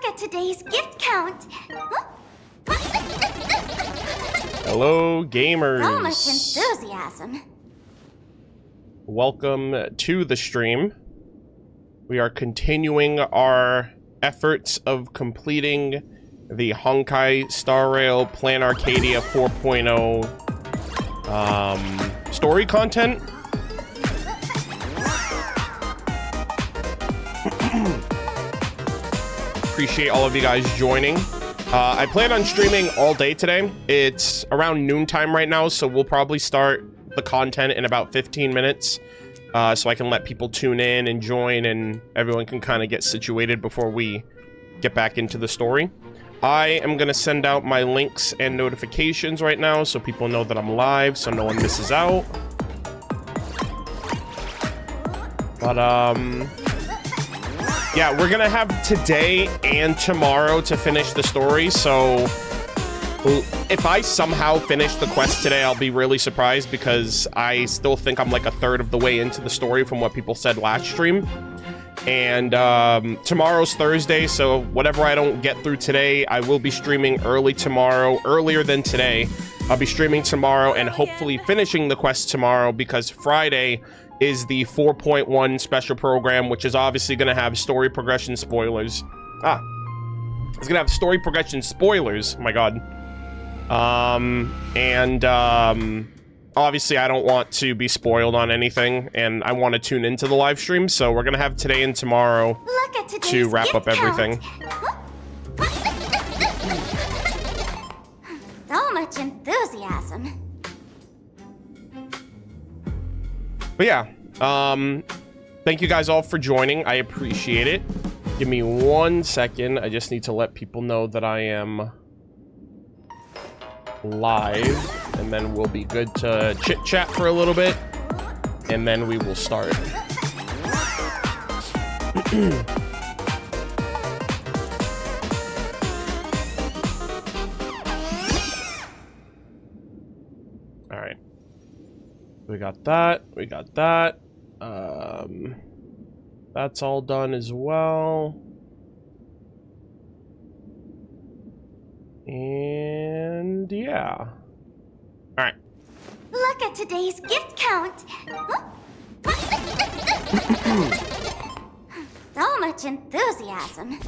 Look at today's gift count. Hello, gamers. So much enthusiasm. Welcome to the stream. We are continuing our efforts of completing the Honkai Star Rail Planarcadia 4.0 story content. Appreciate all of you guys joining. I plan on streaming all day today. It's around noontime right now, so we'll probably start the content in about 15 minutes. So I can let people tune in and join, and everyone can kind of get situated before we get back into the story. I am going to send out my links and notifications right now so people know that I'm live, so no one misses out. But, yeah, we're going to have today and tomorrow to finish the story, so if I somehow finish the quest today, I'll be really surprised because I still think I'm like a third of the way into the story from what people said last stream. And tomorrow's Thursday, so whatever I don't get through today, I will be streaming early tomorrow, earlier than today. I'll be streaming tomorrow and hopefully finishing the quest tomorrow because Friday is the 4.1 special program, which is obviously going to have story progression spoilers. It's going to have story progression spoilers. Oh my god. Obviously I don't want to be spoiled on anything, and I want to tune into the live stream, so we're gonna have today and tomorrow to wrap up everything. So much enthusiasm. But yeah, thank you guys all for joining. I appreciate it. Give me 1 second. I just need to let people know that I am live, and then we'll be good to chit chat for a little bit, and then we will start. All right, we got that, that's all done as well. And yeah. All right. Look at today's gift count. So much enthusiasm.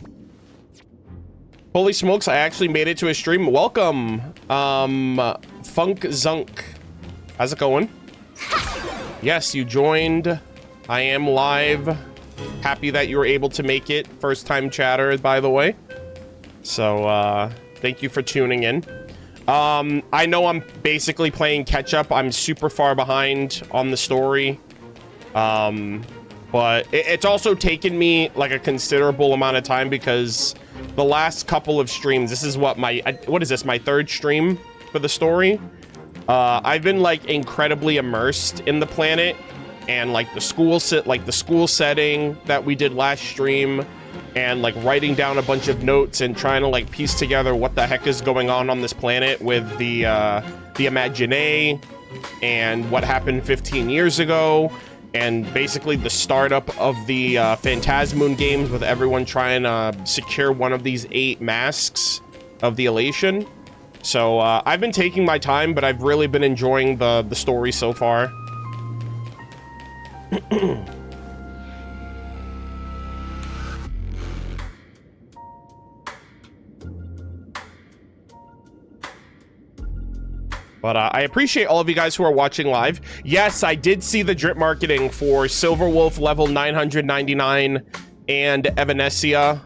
Holy smokes, I actually made it to a stream. Welcome, Funk Zunk. How's it going? Yes, you joined. I am live. Happy that you were able to make it. First time chatter, by the way. So, thank you for tuning in. I know I'm basically playing catch up. I'm super far behind on the story. But it's also taken me like a considerable amount of time because the last couple of streams, this is what is this, my third stream for the story? I've been like incredibly immersed in the planet and like the school setting that we did last stream, and like writing down a bunch of notes and trying to like piece together what the heck is going on this planet with the Imagine and what happened 15 years ago, and basically the startup of the Phantasmoon games with everyone trying to secure one of these 8 masks of the Elation. So I've been taking my time, but I've really been enjoying the story so far. But I appreciate all of you guys who are watching live. Yes, I did see the drip marketing for Silverwolf level 999 and Evanescia.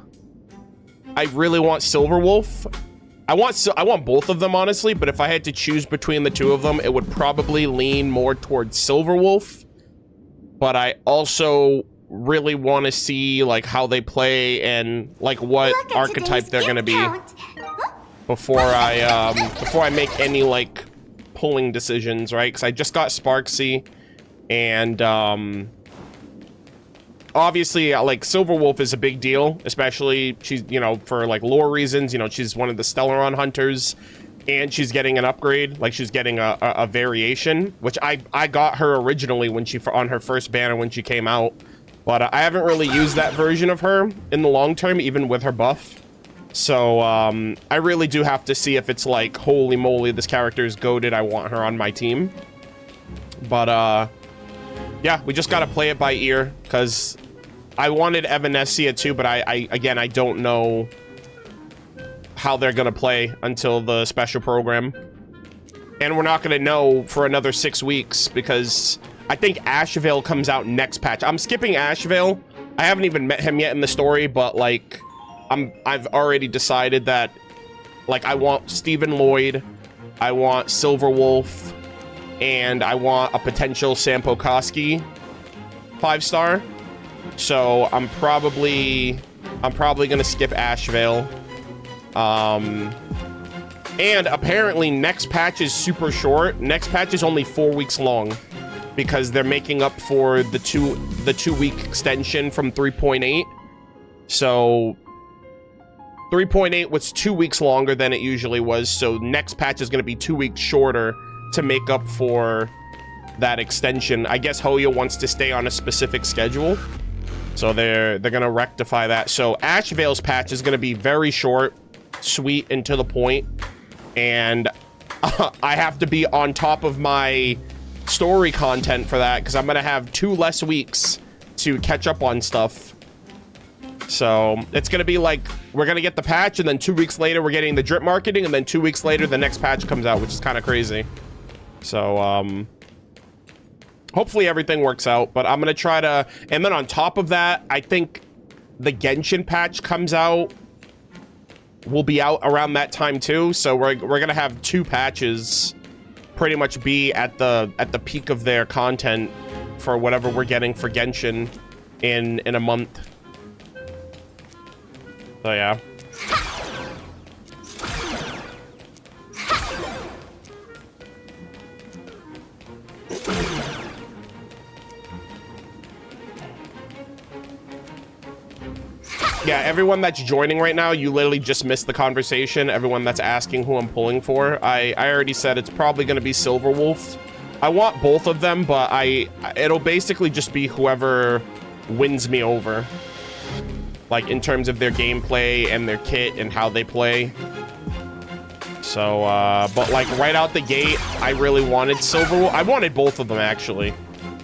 I really want Silverwolf. I want both of them, honestly, but if I had to choose between the two of them, it would probably lean more towards Silverwolf. But I also really want to see like how they play and like what archetype they're gonna be before I make any like pulling decisions, right? Because I just got Sparksy, and obviously like Silverwolf is a big deal, especially she's, you know, for like lore reasons, you know, she's one of the Stellaron hunters, and she's getting an upgrade, like she's getting a variation, which I got her originally when she on her first banner when she came out, but I haven't really used that version of her in the long term, even with her buff. So, I really do have to see if it's like, holy moly, this character is goated, I want her on my team. But, yeah, we just gotta play it by ear, because I wanted Evanescia too, but again, I don't know how they're gonna play until the special program. And we're not gonna know for another 6 weeks, because I think Ashveil comes out next patch. I'm skipping Ashveil. I haven't even met him yet in the story, but like, I've already decided that, like, I want Stephen Lloyd, I want Silverwolf, and I want a potential Sampo Koski 5-star. So I'm probably gonna skip Ashveil. And apparently next patch is super short. Next patch is only 4 weeks long, because they're making up for the two-week extension from 3.8. So 3.8 was 2 weeks longer than it usually was, so next patch is going to be 2 weeks shorter to make up for that extension. I guess Hoya wants to stay on a specific schedule, so they're going to rectify that. So Ashveil's patch is going to be very short, sweet, and to the point, and I have to be on top of my story content for that, because I'm going to have 2 less weeks to catch up on stuff. So it's going to be like, we're going to get the patch, and then 2 weeks later we're getting the drip marketing, and then 2 weeks later the next patch comes out, which is kind of crazy. So hopefully everything works out, but I'm going to try to, and then on top of that, I think the Genshin patch comes out, will be out around that time too. So we're going to have 2 patches pretty much be at the peak of their content for whatever we're getting for Genshin in a month. So yeah. Yeah, everyone that's joining right now, you literally just missed the conversation. Everyone that's asking who I'm pulling for, I already said it's probably going to be Silverwolf. I want both of them, but it'll basically just be whoever wins me over, like in terms of their gameplay and their kit and how they play. So but like right out the gate, I really wanted Silverwolf. I wanted both of them actually,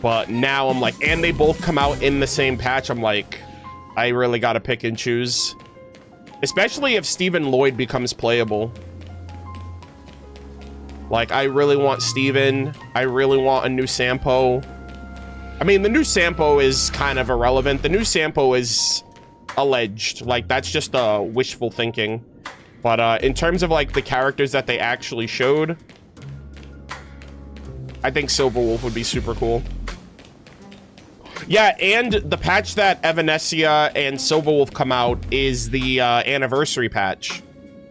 but now I'm like, and they both come out in the same patch, I'm like, I really gotta pick and choose, especially if Stephen Lloyd becomes playable. Like, I really want Steven. I really want a new Sampo. I mean, the new Sampo is kind of irrelevant. The new Sampo is alleged. Like, that's just wishful thinking. But in terms of, like, the characters that they actually showed, I think Silverwolf would be super cool. Yeah, and the patch that Evanescia and Silverwolf come out is the anniversary patch,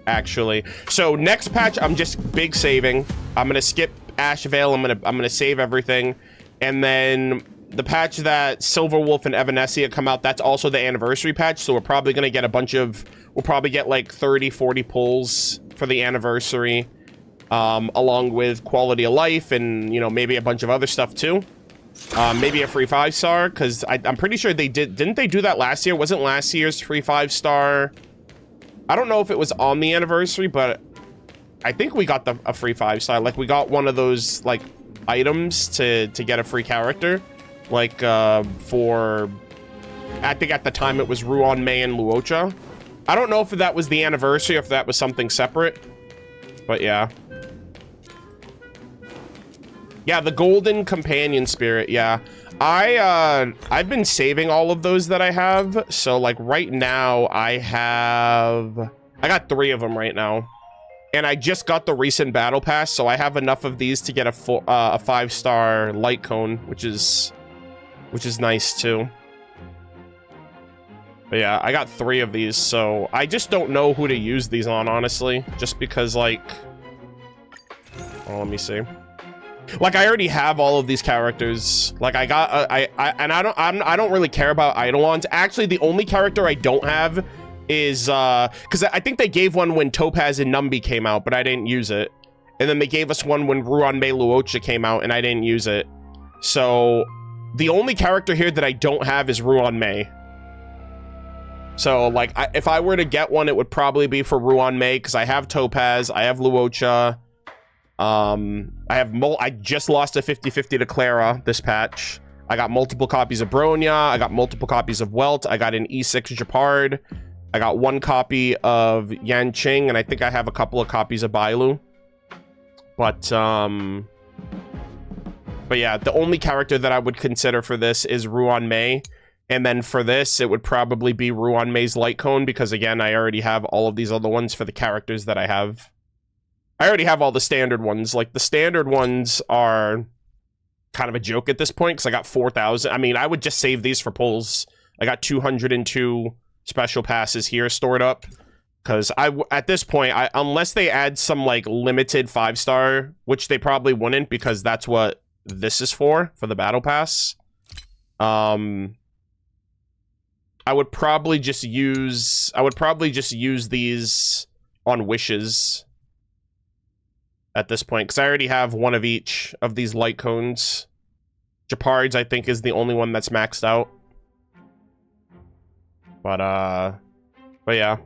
actually. So next patch, I'm just big saving. I'm gonna skip Ashveil. I'm gonna save everything, and then the patch that Silverwolf and Evanescia come out, that's also the anniversary patch. So we're probably gonna get a bunch of, we'll probably get like 30-40 pulls for the anniversary, along with quality of life and, you know, maybe a bunch of other stuff too. Maybe a free 5-star, because I'm pretty sure they didn't they do that last year? Wasn't last year's free 5-star? I don't know if it was on the anniversary, but I think we got a free 5-star. Like, we got one of those, like, items to get a free character. Like, for, I think at the time it was Ruan Mei and Luocha. I don't know if that was the anniversary or if that was something separate, but yeah. Yeah, the golden companion spirit, yeah. I've been saving all of those that I have. So like right now I got 3 of them right now. And I just got the recent battle pass, so I have enough of these to get a 5-star light cone, which is nice too. But yeah, I got 3 of these, so I just don't know who to use these on, honestly, just because, like, oh, let me see. Like, I already have all of these characters. Like, I got I don't really care about Eidolons. Actually, the only character I don't have is because I think they gave one when Topaz and Numby came out, but I didn't use it. And then they gave us one when Ruan Mei Luocha came out, and I didn't use it. So the only character here that I don't have is Ruan Mei. So, like, if I were to get one, it would probably be for Ruan Mei, because I have Topaz, I have Luocha, I just lost a 50-50 to Clara this patch. I got multiple copies of Bronya, I got multiple copies of Welt, I got an E6 Japard, I got 1 copy of Yanqing, and I think I have a couple of copies of Bailu. But yeah, the only character that I would consider for this is Ruan Mei. And then for this, it would probably be Ruan Mei's Light Cone, because again, I already have all of these other ones for the characters that I have. I already have all the standard ones. Like, the standard ones are kind of a joke at this point, because I got 4,000. I mean, I would just save these for pulls. I got 202 special passes here stored up. Because at this point, unless they add some, like, limited 5-star, which they probably wouldn't, because that's what this is for the Battle Pass. I would probably just use these on wishes at this point, because I already have one of each of these light cones. Japards, I think, is the only one that's maxed out. But yeah.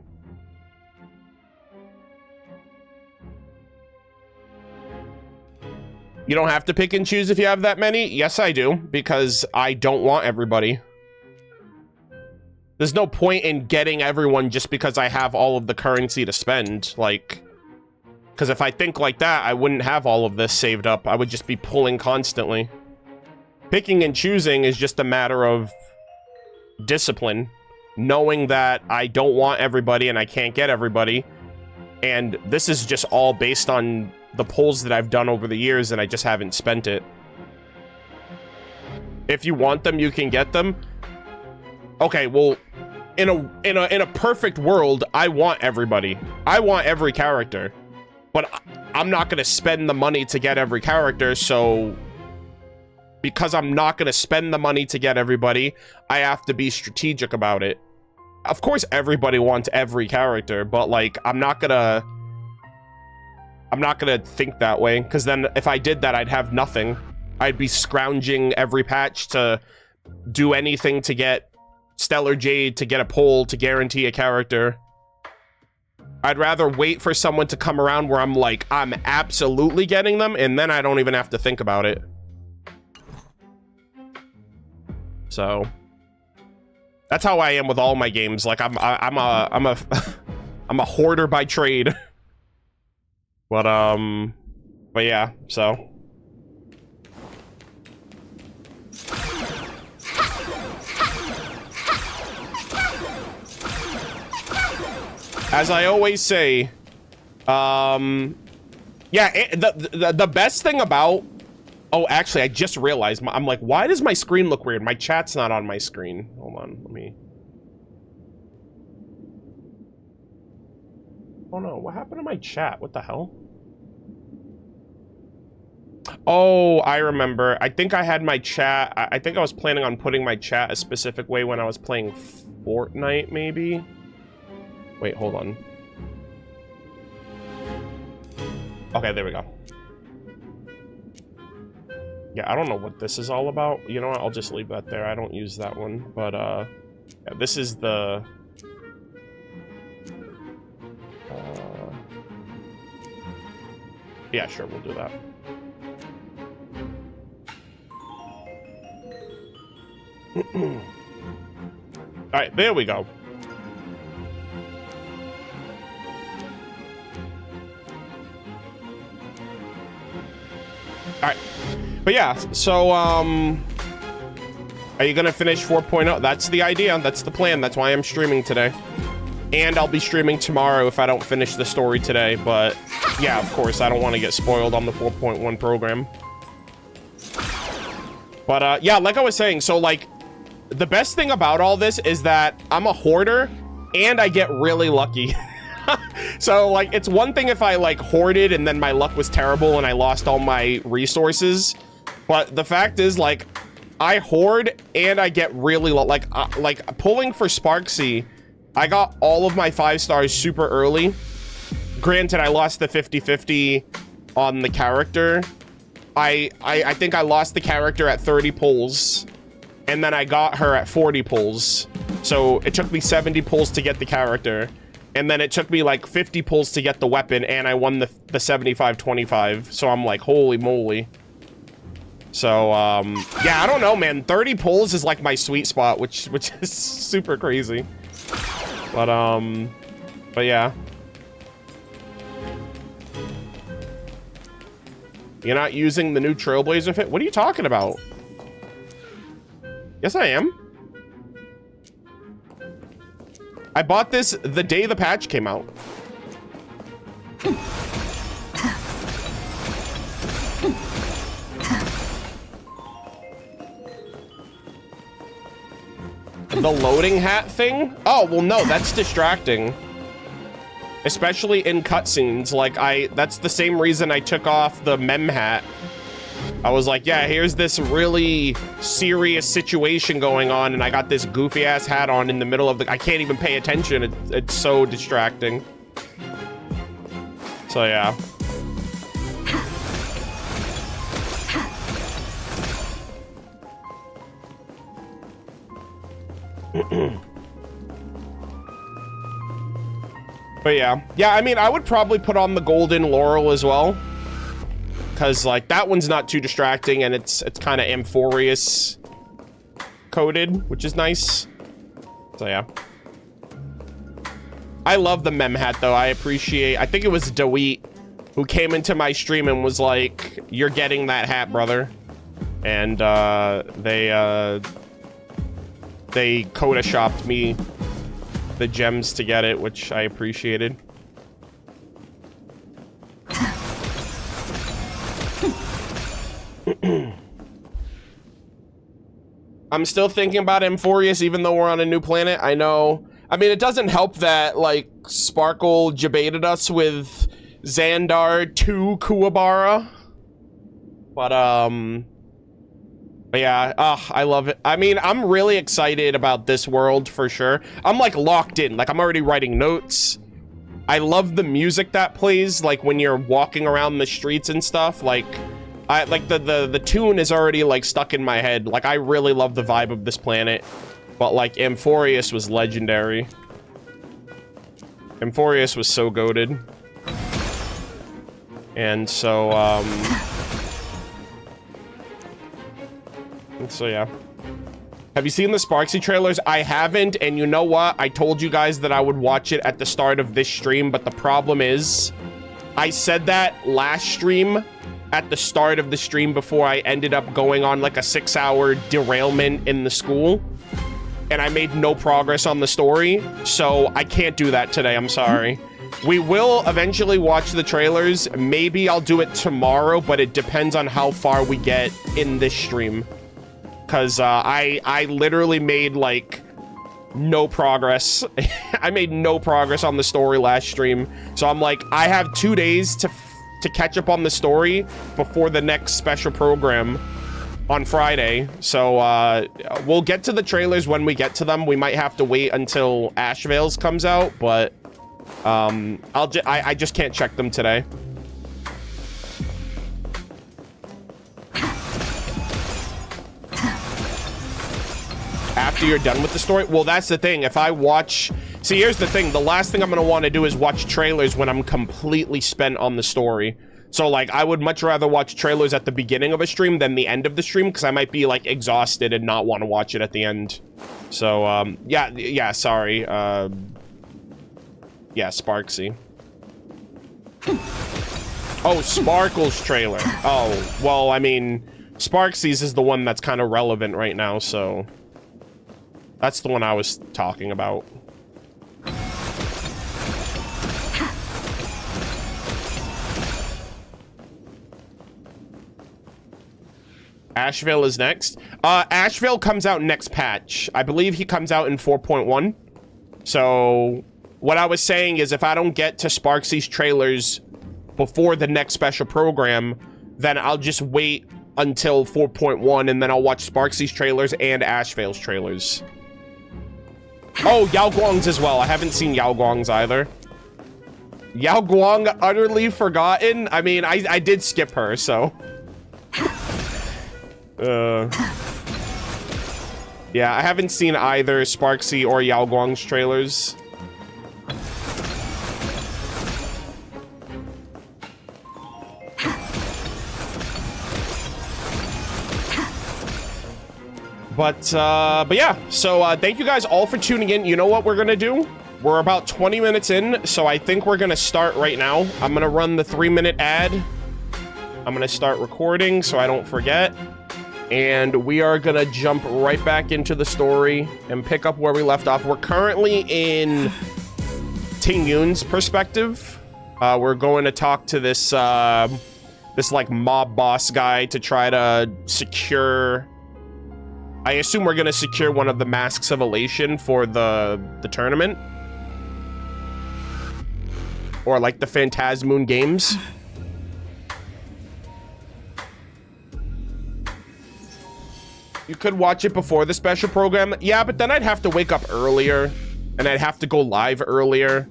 You don't have to pick and choose if you have that many. Yes, I do, because I don't want everybody. There's no point in getting everyone just because I have all of the currency to spend, like, because if I think like that, I wouldn't have all of this saved up. I would just be pulling constantly. Picking and choosing is just a matter of discipline, knowing that I don't want everybody and I can't get everybody. And this is just all based on the pulls that I've done over the years, and I just haven't spent it. If you want them, you can get them. Okay, well, in a perfect world, I want everybody. I want every character. But I'm not going to spend the money to get every character, so because I'm not going to spend the money to get everybody, I have to be strategic about it. Of course, everybody wants every character, but, like, I'm not gonna think that way, because then if I did that, I'd have nothing. I'd be scrounging every patch to do anything to get Stellar Jade, to get a pull, to guarantee a character. I'd rather wait for someone to come around where I'm like, I'm absolutely getting them, and then I don't even have to think about it. So that's how I am with all my games. Like, I'm a hoarder by trade. But yeah, so. As I always say, yeah, the best thing about... Oh, actually, I just realized, I'm like, why does my screen look weird? My chat's not on my screen. Hold on, let me... Oh no, what happened to my chat? What the hell? Oh, I remember. I think I had my chat... I think I was planning on putting my chat a specific way when I was playing Fortnite, maybe? Wait, hold on. Okay, there we go. Yeah, I don't know what this is all about. You know what? I'll just leave that there. I don't use that one. But, yeah, this is the... yeah, sure, we'll do that. Alright, there we go. Alright. But yeah, so, are you gonna finish 4.0? That's the idea. That's the plan. That's why I'm streaming today. And I'll be streaming tomorrow if I don't finish the story today. But, yeah, of course, I don't want to get spoiled on the 4.1 program. But, yeah, like I was saying, so, like, the best thing about all this is that I'm a hoarder, and I get really lucky. So, like, it's one thing if I, like, hoarded and then my luck was terrible and I lost all my resources. But the fact is, like, I hoard and I get really low. Like pulling for Sparksy, I got all of my 5 stars super early. Granted, I lost the 50-50 on the character. I think I lost the character at 30 pulls. And then I got her at 40 pulls. So it took me 70 pulls to get the character. And then it took me like 50 pulls to get the weapon, and I won the 75-25. So I'm like, holy moly. So, yeah, I don't know, man. 30 pulls is like my sweet spot, which is super crazy. But yeah. You're not using the new Trailblazer fit? What are you talking about? Yes, I am. I bought this the day the patch came out. The loading hat thing? Oh, well, no, that's distracting. Especially in cutscenes. Like, that's the same reason I took off the mem hat. I was like, yeah, here's this really serious situation going on, and I got this goofy ass hat on in the middle of the... I can't even pay attention. It's so distracting. So, yeah. But yeah. Yeah, I mean, I would probably put on the golden laurel as well. Because, like, that one's not too distracting, and it's kind of Amphorius coded, which is nice. So, yeah. I love the mem hat, though. I appreciate... I think it was Doet who came into my stream and was like, you're getting that hat, brother. And, they coda shopped me the gems to get it, which I appreciated. I'm still thinking about Amphorius, even though we're on a new planet. I know. I mean, it doesn't help that, like, Sparkle debated us with Xandar 2 Kuwabara. But yeah, I love it. I mean, I'm really excited about this world for sure. I'm, like, locked in. Like, I'm already writing notes. I love the music that plays, like, when you're walking around the streets and stuff. Like... the tune is already, like, stuck in my head. Like, I really love the vibe of this planet. But, like, Amphorius was legendary. Amphorius was so goated. And so, so, yeah. Have you seen the Sparksy trailers? I haven't, and you know what? I told you guys that I would watch it at the start of this stream, but the problem is... I said that last stream... at the start of the stream before I ended up going on like a 6-hour derailment in the school, and I made no progress on the story, so I can't do that today. I'm sorry. We will eventually watch the trailers. Maybe I'll do it tomorrow, but it depends on how far we get in this stream, because I literally made like no progress. I made no progress on the story last stream, so I'm like, I have 2 days to catch up on the story before the next special program on Friday. So, we'll get to the trailers when we get to them. We might have to wait until Ashveil's comes out, but, I just can't check them today. After you're done with the story? Well, that's the thing. If I watch... See, here's the thing. The last thing I'm going to want to do is watch trailers when I'm completely spent on the story. So, like, I would much rather watch trailers at the beginning of a stream than the end of the stream, because I might be, like, exhausted and not want to watch it at the end. So, yeah, sorry. Yeah, Sparksy. Oh, Sparkle's trailer. Oh, well, I mean, Sparksy's is the one that's kind of relevant right now, so... That's the one I was talking about. Ashveil is next. Ashveil comes out next patch. I believe he comes out in 4.1. So, what I was saying is if I don't get to Sparksy's trailers before the next special program, then I'll just wait until 4.1 and then I'll watch Sparksy's trailers and Ashveil's trailers. Oh, Yao Guang's as well. I haven't seen Yao Guang's either. Yao Guang utterly forgotten? I mean, I did skip her, so... Yeah, I haven't seen either Sparksy or Yao Guang's trailers. But yeah, so thank you guys all for tuning in. You know what we're gonna do? We're about 20 minutes in, so I think we're gonna start right now. I'm gonna run the 3-minute ad. I'm gonna start recording so I don't forget. And we are gonna jump right back into the story and pick up where we left off. We're currently in Ting Yun's perspective. We're going to talk to this this like mob boss guy to try to secure. I assume we're gonna secure one of the masks of elation for the tournament, or like the Phantasmoon games. You could watch it before the special program. Yeah, but then I'd have to wake up earlier, and I'd have to go live earlier.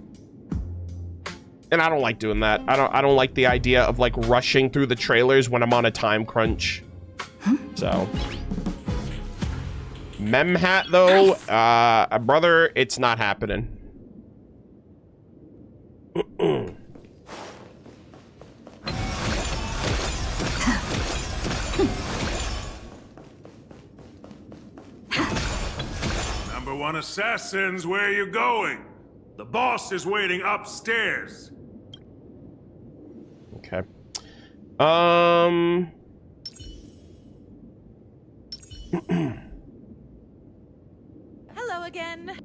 And I don't like doing that. I don't like the idea of like rushing through the trailers when I'm on a time crunch. So Mem hat though, brother, it's not happening. Number 1 assassins, where are you going? The boss is waiting upstairs. Okay. Hello again.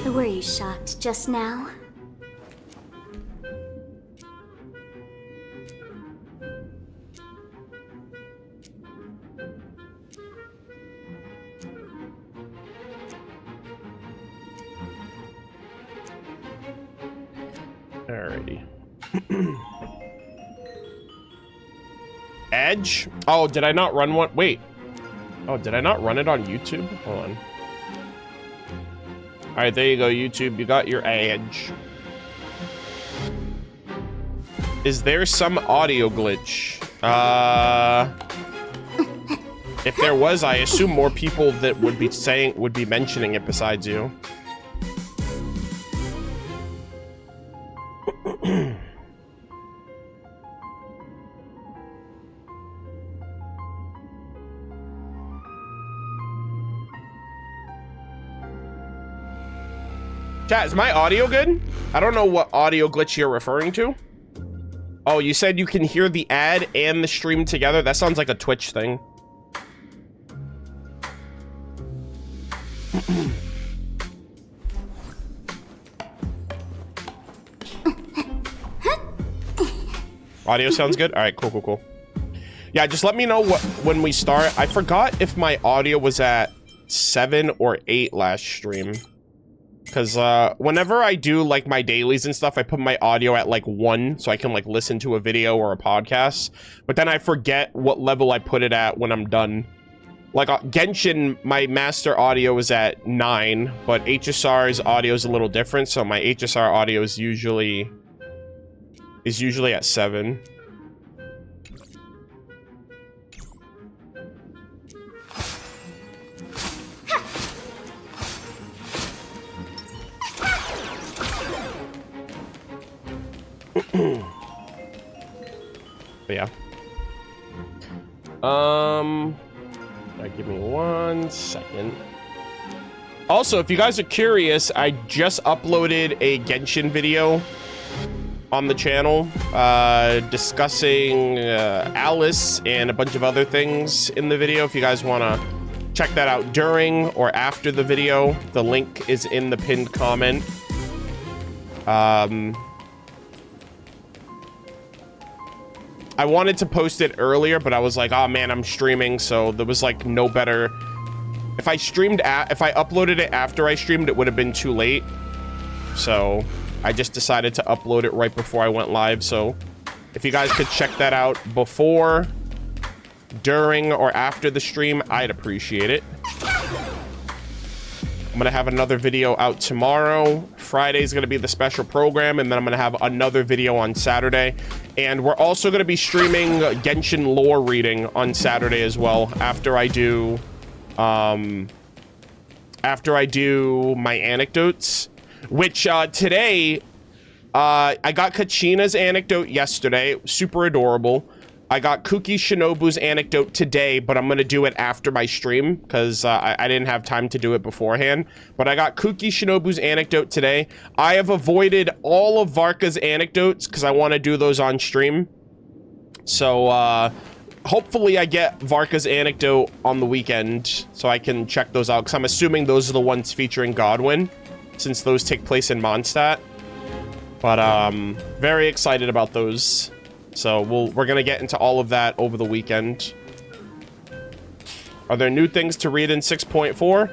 Were you shocked just now? Alrighty. Edge? Oh, did I not run one? Wait. Oh, did I not run it on YouTube? Hold on. Alright, there you go, YouTube. You got your Edge. Is there some audio glitch? If there was, I assume more people that would be mentioning it besides you. Chat, is my audio good? I don't know what audio glitch you're referring to. Oh, you said you can hear the ad and the stream together? That sounds like a Twitch thing. Audio sounds good? All right, cool, cool, cool. Yeah, just let me know when we start. I forgot if my audio was at 7 or 8 last stream. Because whenever I do like my dailies and stuff, I put my audio at like 1 so I can like listen to a video or a podcast. But then I forget what level I put it at when I'm done. Like Genshin, my master audio is at 9, but HSR's audio is a little different. So my HSR audio is usually at 7. But yeah. Give me 1 second. Also, if you guys are curious, I just uploaded a Genshin video on the channel, discussing Alice and a bunch of other things in the video. If you guys want to check that out during or after the video, the link is in the pinned comment. I wanted to post it earlier, but I was like, oh man, I'm streaming, so there was like no better. If I uploaded it after I streamed, it would have been too late. So I just decided to upload it right before I went live. So if you guys could check that out before, during, or after the stream, I'd appreciate it. I'm gonna have another video out tomorrow. Friday's gonna be the special program, and then I'm gonna have another video on Saturday. And we're also gonna be streaming Genshin lore reading on Saturday as well, after I do my anecdotes, which today I got Kachina's anecdote yesterday, super adorable. I got Kuki Shinobu's anecdote today, but I'm gonna do it after my stream because I didn't have time to do it beforehand. But I got Kuki Shinobu's anecdote today. I have avoided all of Varka's anecdotes because I want to do those on stream. So hopefully I get Varka's anecdote on the weekend so I can check those out, because I'm assuming those are the ones featuring Godwin, since those take place in Mondstadt. But very excited about those. So we're gonna get into all of that over the weekend. Are there new things to read in 6.4?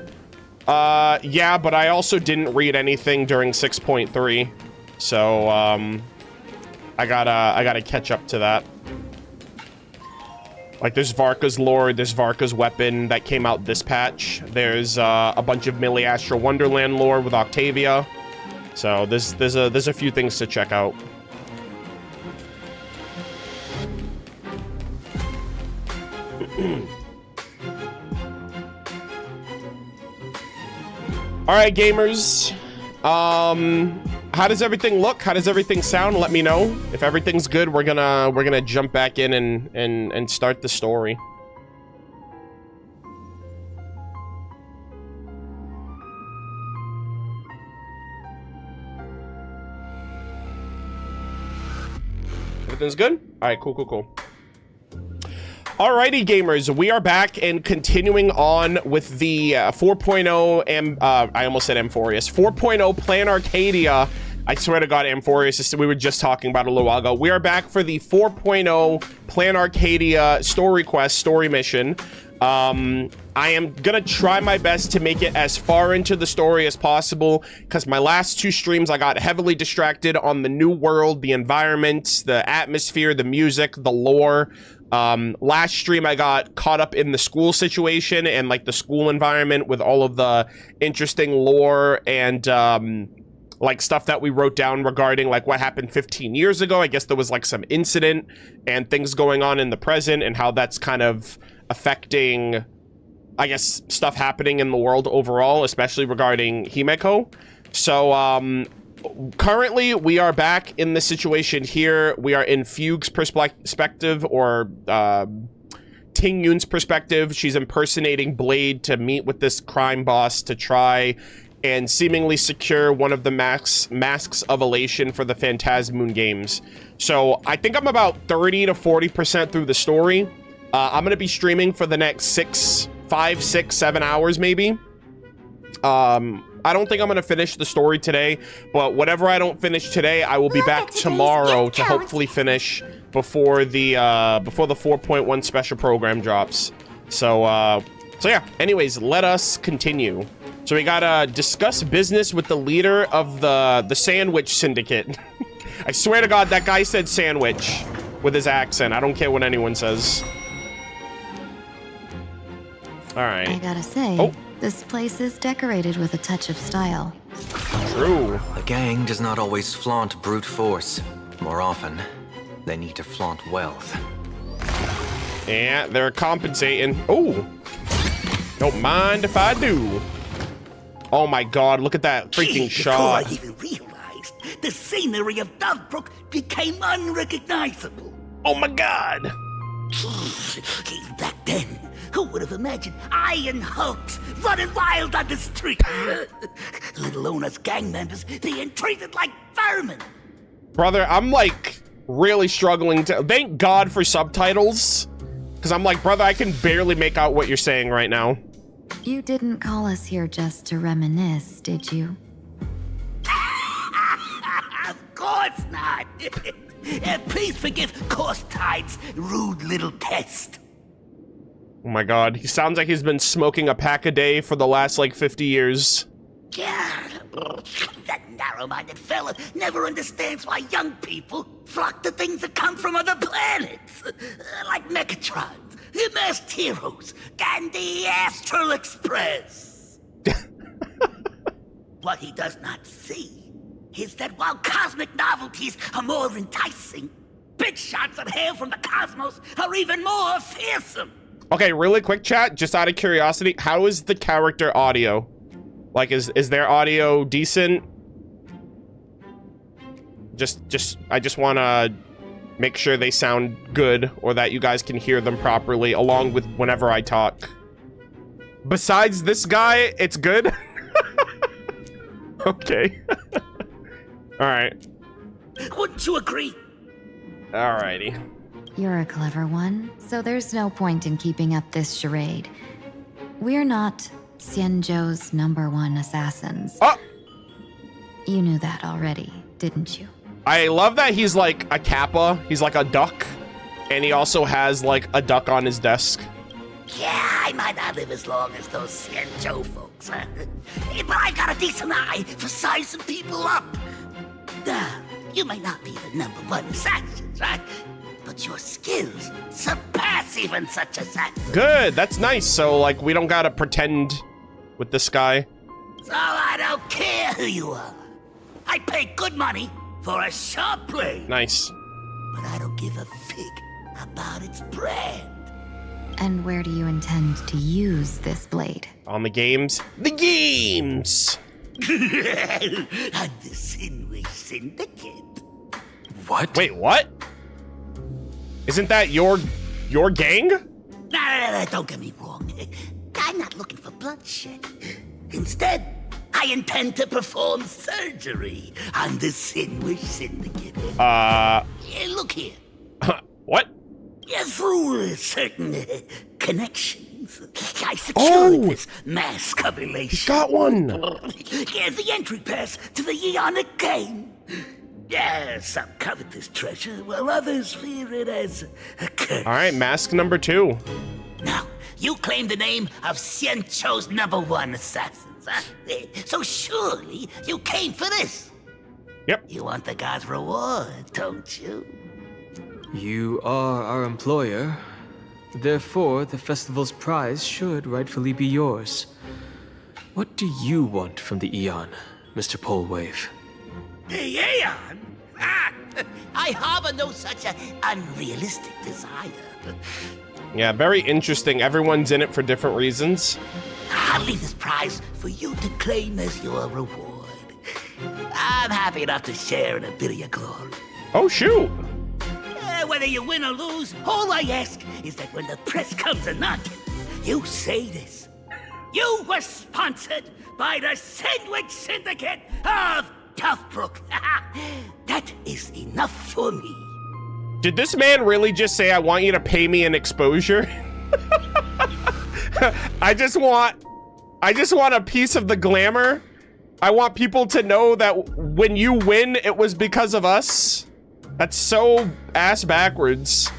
Yeah, but I also didn't read anything during 6.3. So I gotta catch up to that. Like, there's Varka's lore, there's Varka's weapon that came out this patch. There's a bunch of Millie Astral Wonderland lore with Octavia. So there's a few things to check out. All right, gamers. How does everything look? How does everything sound? Let me know. If everything's good, we're gonna jump back in and start the story. Everything's good? All right, cool. Alrighty, gamers, we are back and continuing on with the 4.0 I almost said Amphorius. 4.0 Planarcadia. I swear to God, Amphorius, we were just talking about a little while ago. We are back for the 4.0 Planarcadia story quest, story mission. I am gonna try my best to make it as far into the story as possible, because my last two streams I got heavily distracted on the new world, the environment, the atmosphere, the music, the lore. Last stream I got caught up in the school situation and like the school environment with all of the interesting lore and like stuff that we wrote down regarding like what happened 15 years ago. I guess there was like some incident and things going on in the present and how that's kind of affecting, I guess, stuff happening in the world overall, especially regarding Himeko. So currently, we are back in the situation here. We are in Fugue's perspective, or Ting Yun's perspective. She's impersonating Blade to meet with this crime boss to try and seemingly secure one of the masks of elation for the Phantasmoon games. So I think I'm about 30 to 40% through the story. I'm going to be streaming for the next 5, 6, 7 hours maybe. I don't think I'm gonna finish the story today, but whatever I don't finish today, I will be back tomorrow to hopefully finish before the 4.1 special program drops. So yeah, anyways, let us continue. So we gotta discuss business with the leader of the Sandwich Syndicate. I swear to God, that guy said sandwich with his accent. I don't care what anyone says. All right. I gotta say, this place is decorated with a touch of style. True. A gang does not always flaunt brute force. More often, they need to flaunt wealth. Yeah, they're compensating. Oh, don't mind if I do. Oh my God, look at that freaking shot. Before I even realized, the scenery of Dovebrook became unrecognizable. Oh my God. Back then, who would have imagined iron hulks running wild on the street? Let alone us gang members being treated like vermin. Brother, I'm like really struggling to... Thank God for subtitles. Because I'm like, brother, I can barely make out what you're saying right now. You didn't call us here just to reminisce, did you? Of course not. Please forgive Korstide's rude little test. Oh my God, he sounds like he's been smoking a pack a day for the last like 50 years. Yeah, that narrow-minded fella never understands why young people flock to things that come from other planets. Like Mechatrons, masked heroes, and the Astral Express. What he does not see is that while cosmic novelties are more enticing, big shots that hail from the cosmos are even more fearsome. Okay, really quick chat, just out of curiosity, how is the character audio? Like, is their audio decent? I just want to make sure they sound good, or that you guys can hear them properly along with whenever I talk. Besides this guy, it's good? Okay. All right. Wouldn't you agree? Alrighty. You're a clever one, so there's no point in keeping up this charade. We're not Xianzhou's #1 assassins. Oh! You knew that already, didn't you? I love that he's like a kappa. He's like a duck. And he also has like a duck on his desk. Yeah, I might not live as long as those Xianzhou folks, huh? But I've got a decent eye for sizing people up. You may not be the #1 assassin, right? But your skills surpass even such assassins. Good, that's nice. So like we don't gotta pretend with this guy. So I don't care who you are. I pay good money for a sharp blade. Nice. But I don't give a fig about its brand. And where do you intend to use this blade? On the games. The games! On the Sinway Syndicate. What? Wait, what? Isn't that your gang? No, don't get me wrong. I'm not looking for bloodshed. Instead, I intend to perform surgery on the Sinway Syndicate. Look here. What? Yeah, through certain connections, I secured this mass coagulation. Got one. Yeah, the entry pass to the Eonic game. Yeah, some covet this treasure, while others fear it as a curse. All right, mask #2. Now, you claim the name of Xianzhou's #1 assassins, huh? So surely you came for this. Yep. You want the god's reward, don't you? You are our employer. Therefore, the festival's prize should rightfully be yours. What do you want from the Eon, Mr. Polewave? The Aeon? I harbor no such unrealistic desire. Yeah, very interesting. Everyone's in it for different reasons. I'll leave this prize for you to claim as your reward. I'm happy enough to share in a bit of your glory. Oh, shoot. Whether you win or lose, all I ask is that when the press comes a knocking, you say this. You were sponsored by the Sandwich Syndicate of Dovebrook. That is enough for me. Did this man really just say, I want you to pay me an exposure? I just want a piece of the glamour. I want people to know that when you win, it was because of us. That's so ass backwards.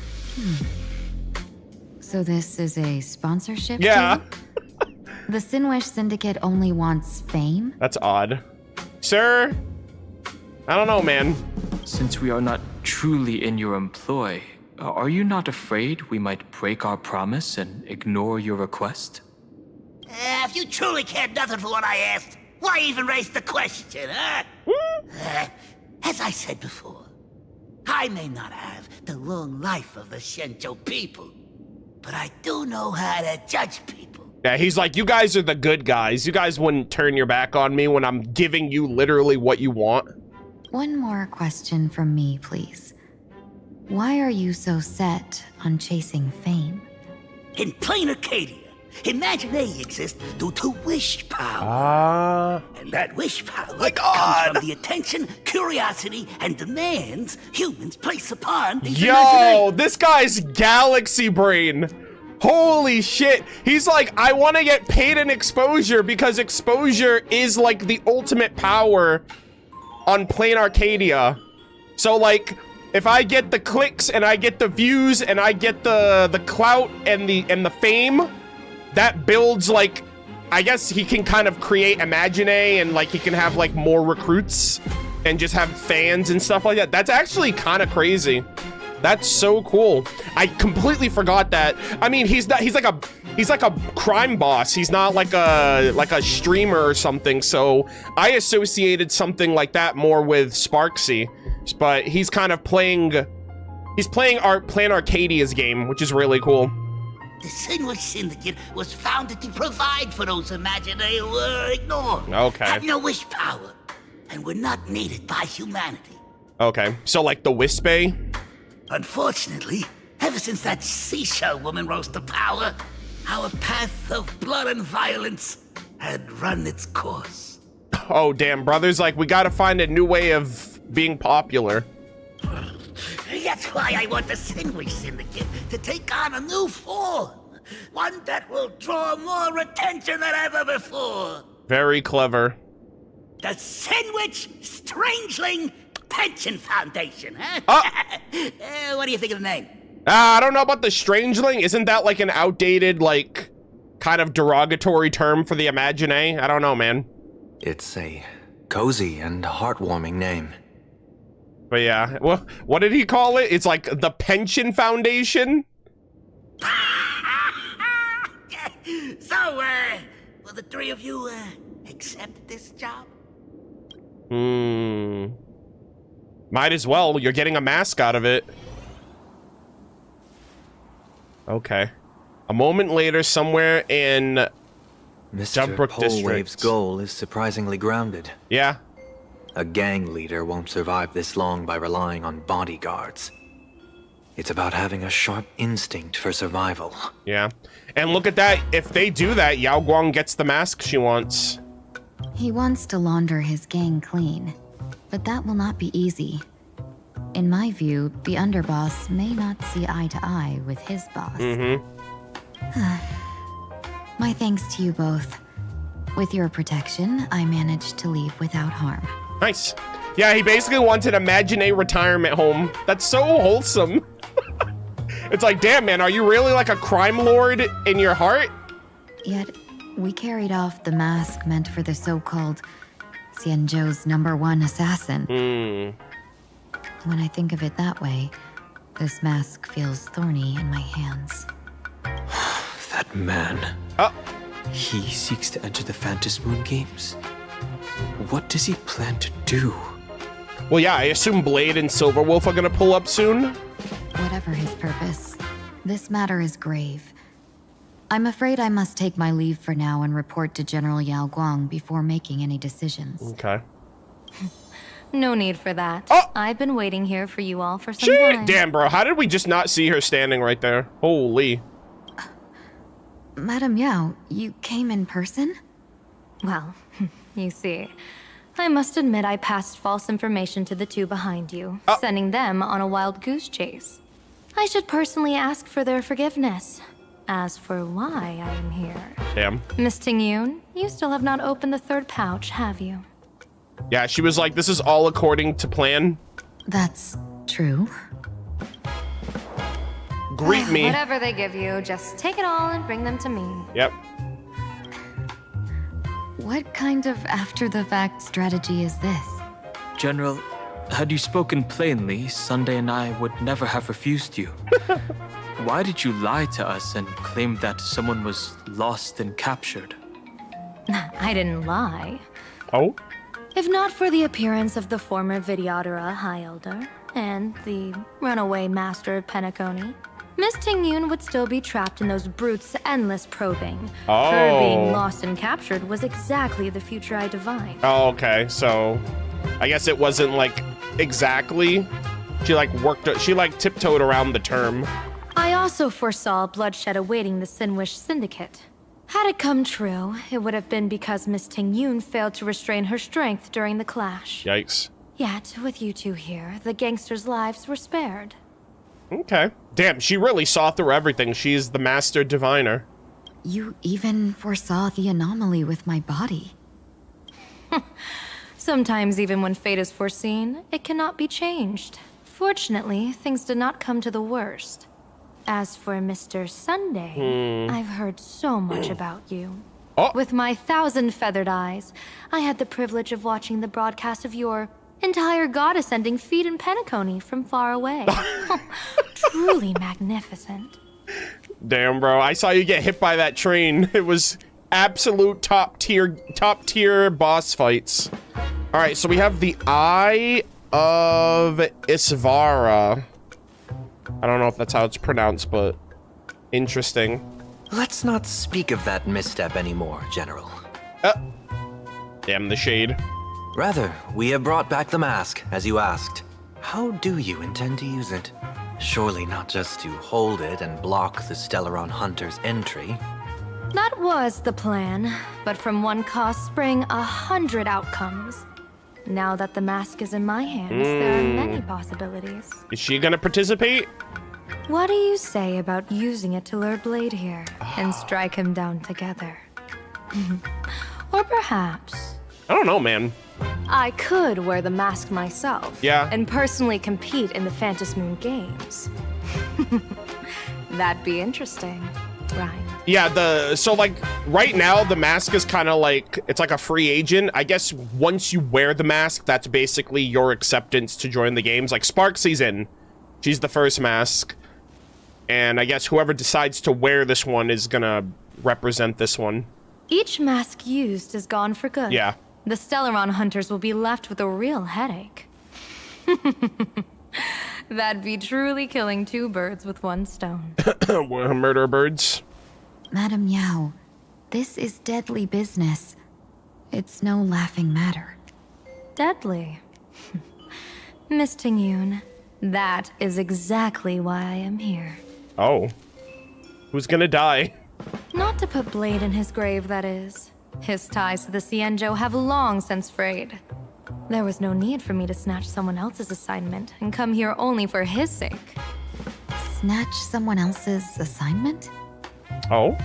So this is a sponsorship? Yeah. deal? The Sinwish Syndicate only wants fame? That's odd. Sir, I don't know, man. Since we are not truly in your employ, are you not afraid we might break our promise and ignore your request? If you truly cared nothing for what I asked, why even raise the question, huh? As I said before, I may not have the long life of the Xianzhou people, but I do know how to judge people. Yeah, he's like, you guys are the good guys. You guys wouldn't turn your back on me when I'm giving you literally what you want. One more question from me, please. Why are you so set on chasing fame? In Planarcadia, imagination exists due to wish power. And that wish power comes from the attention, curiosity, and demands humans place upon these Yo, this guy's galaxy brain. Holy shit. He's like, I want to get paid an exposure because exposure is like the ultimate power on Planarcadia. So like, if I get the clicks and I get the views and I get the clout and the fame, that builds like, I guess he can kind of create Imagine and like he can have like more recruits and just have fans and stuff like that. That's actually kind of crazy. That's so cool. I completely forgot that. I mean, he's like a he's like a crime boss. He's not like a streamer or something. So I associated something like that more with Sparksy, but he's kind of playing. He's playing Planarcadia's game, which is really cool. The Sinwich Syndicate was founded to provide for those imaginary who were ignored. Okay. Had no wish power, and were not needed by humanity. Okay, so like the Wispy? Unfortunately, ever since that seashell woman rose to power, our path of blood and violence had run its course. Oh, damn, brothers, like, we gotta find a new way of being popular. That's why I want the Sinwich Syndicate to take on a new form. One that will draw more attention than ever before. Very clever. The Sinwich Strangeling Pension Foundation, huh? What do you think of the name? I don't know about the Strangeling. Isn't that like an outdated, like, kind of derogatory term for the Imagine? I don't know, man. It's a cozy and heartwarming name. But yeah, well, what did he call it? It's like the Pension Foundation? So, will the three of you, accept this job? Might as well. You're getting a mask out of it. Okay. A moment later, somewhere in Mr. Dovebrook Polwave's district. goal is surprisingly grounded. Yeah. A gang leader won't survive this long by relying on bodyguards. It's about having a sharp instinct for survival. Yeah. And look at that. If they do that, Yao Guang gets the mask she wants. He wants to launder his gang clean, but that will not be easy. In my view, the underboss may not see eye to eye with his boss. My thanks to you both. With your protection, I managed to leave without harm. Nice. Yeah, he basically wanted Imagine a retirement home. That's so wholesome. It's like, damn, man, are you really like a crime lord in your heart? Yet, we carried off the mask meant for the so-called Xianzhou's #1 assassin. When I think of it that way, this mask feels thorny in my hands. That man. Oh. He seeks to enter the Phantom Moon Games. What does he plan to do? Well, yeah, I assume Blade and Silverwolf are gonna pull up soon. Whatever his purpose, this matter is grave. I'm afraid I must take my leave for now and report to General Yao Guang before making any decisions. Okay. No need for that. Oh! I've been waiting here for you all for some time. Damn, bro, how did we just not see her standing right there? Holy. Madam Yao, you came in person? Well, you see, I must admit I passed false information to the two behind you, sending them on a wild goose chase. I should personally ask for their forgiveness. As for why I am here... Damn. Miss Tingyun, you still have not opened the third pouch, have you? Yeah, she was like, this is all according to plan. That's true. Greet me. Whatever they give you, just take it all and bring them to me. Yep. What kind of after-the-fact strategy is this? General, had you spoken plainly, Sunday and I would never have refused you. Why did you lie to us and claim that someone was lost and captured? I didn't lie. Oh? If not for the appearance of the former Vidyadhara High Elder and the runaway Master of Penacony, Miss Tingyun would still be trapped in those brutes' endless probing. Oh. Her being lost and captured was exactly the future I divined. Oh, okay. So, I guess it wasn't like exactly. She like tiptoed around the term. I also foresaw bloodshed awaiting the Sinwish Syndicate. Had it come true, it would have been because Miss Tingyun failed to restrain her strength during the clash. Yikes. Yet, with you two here, the gangsters' lives were spared. Okay. Damn, she really saw through everything. She's the master diviner. You even foresaw the anomaly with my body. Sometimes, even when fate is foreseen, it cannot be changed. Fortunately, things did not come to the worst. As for Mr. Sunday, I've heard so much about you. Oh. With my 1,000 feathered eyes, I had the privilege of watching the broadcast of your entire god-ascending feat in Penacony from far away. Truly magnificent. Damn, bro. I saw you get hit by that train. It was absolute top tier boss fights. All right, so we have the Eye of Isvara. I don't know if that's how it's pronounced, but interesting. Let's not speak of that misstep anymore, General. Damn the shade. Rather, we have brought back the mask, as you asked. How do you intend to use it? Surely not just to hold it and block the Stellaron Hunter's entry. That was the plan, but from one cost spring 100 outcomes. Now that the mask is in my hands, there are many possibilities. Is she gonna participate? What do you say about using it to lure Blade here and strike him down together? Or perhaps... I don't know, man. I could wear the mask myself. Yeah. And personally compete in the Phantom Moon Games. That'd be interesting, right? Yeah, so like right now the mask is kind of like, it's like a free agent. I guess once you wear the mask, that's basically your acceptance to join the games. Like Sparksie's in. She's the first mask. And I guess whoever decides to wear this one is gonna represent this one. Each mask used is gone for good. Yeah. The Stellaron hunters will be left with a real headache. That'd be truly killing two birds with one stone. MurderofBirds. Madam Yao, this is deadly business. It's no laughing matter. Deadly. Miss Tingyun, that is exactly why I am here. Oh. Who's gonna die? Not to put Blade in his grave, that is. His ties to the Xianzhou have long since frayed. There was no need for me to snatch someone else's assignment and come here only for his sake. Snatch someone else's assignment? Oh?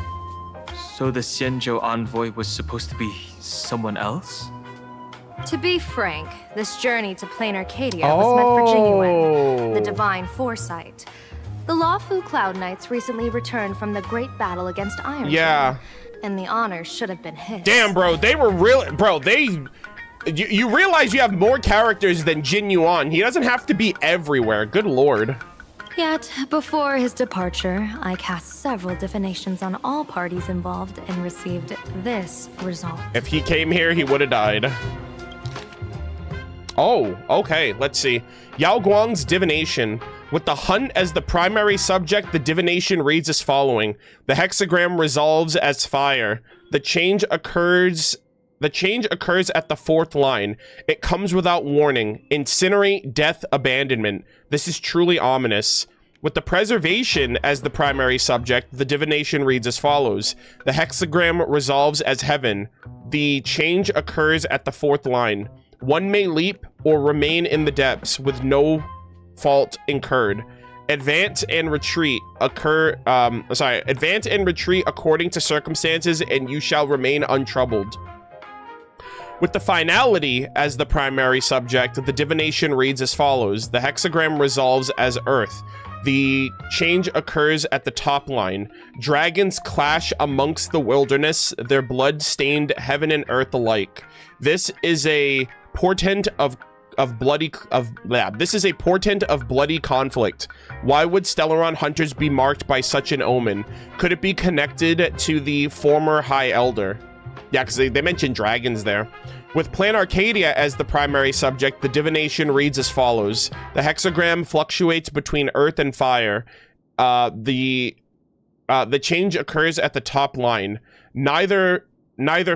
So the Xianzhou envoy was supposed to be someone else? To be frank, this journey to Planarcadia was meant for Jingyuan, the divine foresight. The Lawfu Cloud Knights recently returned from the great battle against Iron. Yeah. And the honor should have been his. Damn, bro, they were real. Bro, you realize you have more characters than Jin Yuan. He doesn't have to be everywhere. Good lord. Yet, before his departure, I cast several divinations on all parties involved and received this result. If he came here, he would have died. Oh, okay, let's see. Yao Guang's divination. With the hunt as the primary subject, the divination reads as following. The hexagram resolves as fire. The change occurs at the fourth line. It comes without warning. Incinerate, death, abandonment. This is truly ominous. With the preservation as the primary subject, the divination reads as follows. The hexagram resolves as heaven. The change occurs at the fourth line. One may leap or remain in the depths with no fault incurred. Advance and retreat advance and retreat according to circumstances, and you shall remain untroubled. With the finality as the primary subject, the divination reads as follows. The hexagram resolves as earth. The change occurs at the top line. Dragons clash amongst the wilderness, their blood stained heaven and earth alike. This is a portent of bloody conflict. Why would Stellaron hunters be marked by such an omen? Could it be connected to the former High Elder? Yeah, because they mentioned dragons there. With Planarcadia as the primary subject, the divination reads as follows. The hexagram fluctuates between earth and fire. The change occurs at the top line. Neither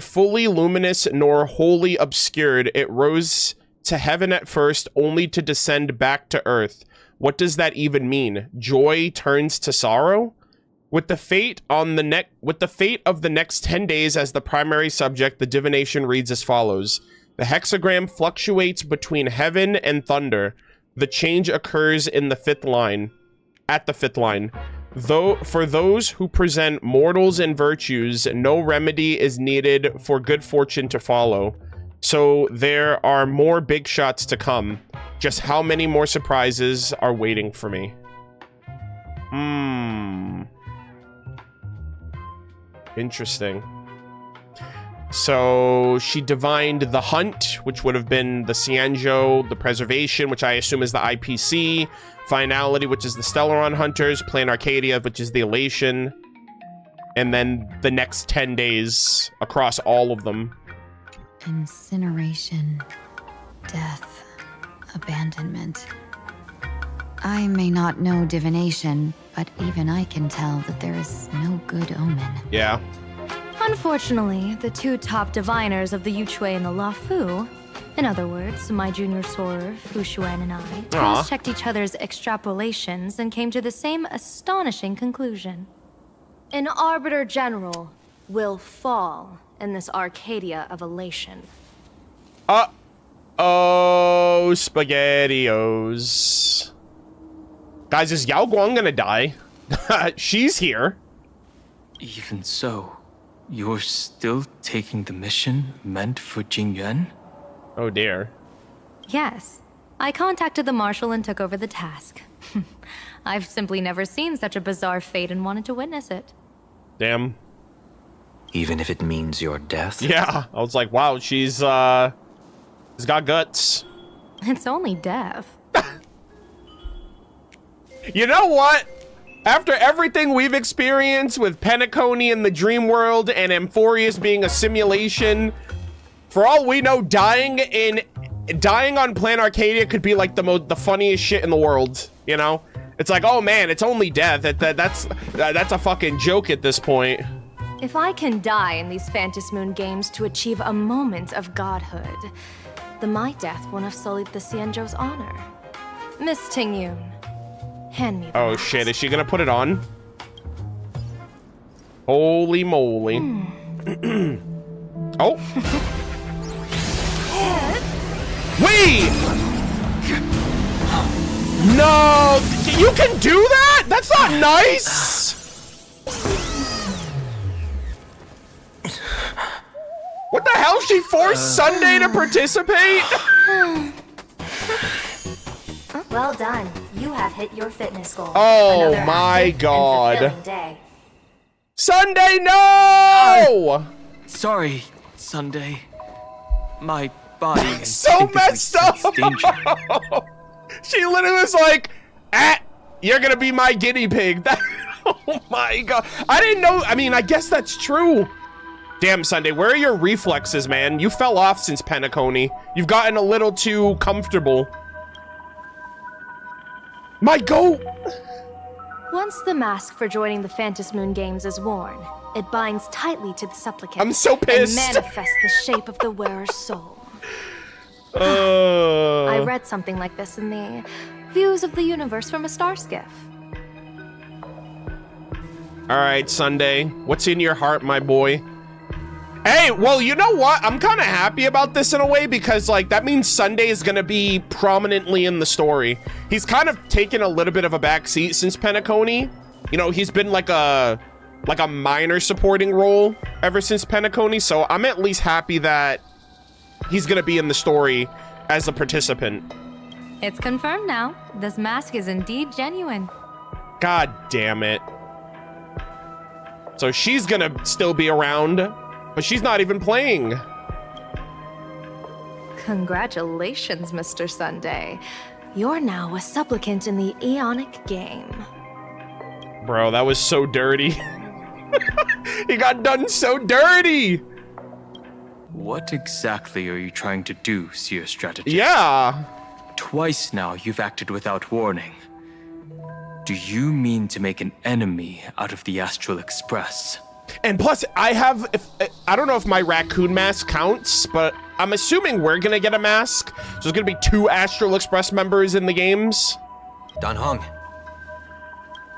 fully luminous nor wholly obscured, it rose to heaven at first, only to descend back to earth. What does that even mean? Joy turns to sorrow? With the fate of the next 10 days as the primary subject, the divination reads as follows. The hexagram fluctuates between heaven and thunder. The change occurs in the fifth line. At the fifth line. Though for those who present mortals and virtues, no remedy is needed for good fortune to follow. So there are more big shots to come. Just how many more surprises are waiting for me? Interesting. So she divined the hunt, which would have been the Xianzhou, the preservation, which I assume is the IPC, finality, which is the Stellaron hunters, Planarcadia, which is the elation, and then the next 10 days across all of them. Incineration, death, abandonment. I may not know divination, but even I can tell that there is no good omen. Yeah. Unfortunately, the two top diviners of the Yuchui and the Lafu, in other words, my junior soror, Fu Xuan, and I, cross-checked each other's extrapolations and came to the same astonishing conclusion. An Arbiter General will fall in this Arcadia of elation. Uh-oh, SpaghettiOs. Guys, is Yao Guang gonna die? She's here. Even so, you're still taking the mission meant for Jingyuan? Oh dear. Yes, I contacted the Marshal and took over the task. I've simply never seen such a bizarre fate and wanted to witness it. Damn. Even if it means your death? Yeah, I was like, wow, she's got guts. It's only death. You know what? After everything we've experienced with Penacony in the dream world and Amphorius being a simulation, for all we know, dying on Planarcadia could be like the funniest shit in the world, you know? It's like, oh man, it's only death. That's a fucking joke at this point. If I can die in these Phantasmoon Moon games to achieve a moment of godhood, then my death won't have sullied the Xianzhou's honor. Miss Tingyun, hand me the Oh mask. shit, is she gonna put it on? Holy moly. Oh. Wait! No! You can do that? That's not nice! What the hell? She forced Sunday to participate? Well done. You have hit your fitness goal. Oh Another my active and god. fulfilling day. Sunday, no! Sorry, Sunday. My body So instinctively messed up! sensed danger. She literally was like, you're gonna be my guinea pig. Oh my god. I didn't know. I mean, I guess that's true. Damn, Sunday, where are your reflexes, man? You fell off since Penacony. You've gotten a little too comfortable. My goat! Once the mask for joining the Phantasmoon Moon games is worn, it binds tightly to the supplicant. I'm so pissed. And manifests the shape of the wearer's soul. I read something like this in the Views of the Universe from a Star Skiff. All right, Sunday, what's in your heart, my boy? Hey, well, you know what? I'm kind of happy about this in a way because, like, that means Sunday is going to be prominently in the story. He's kind of taken a little bit of a backseat since Penacony. You know, he's been like a minor supporting role ever since Penacony, so I'm at least happy that he's going to be in the story as a participant. It's confirmed now. This mask is indeed genuine. God damn it. So she's going to still be around, but she's not even playing. Congratulations, Mr. Sunday. You're now a supplicant in the Aeonic game. Bro, that was so dirty. He got done so dirty. What exactly are you trying to do, Seer Strategist? Yeah. Twice now you've acted without warning. Do you mean to make an enemy out of the Astral Express? And plus, I don't know if my raccoon mask counts, but I'm assuming we're gonna get a mask. So there's gonna be 2 Astral Express members in the games. Dan Hong,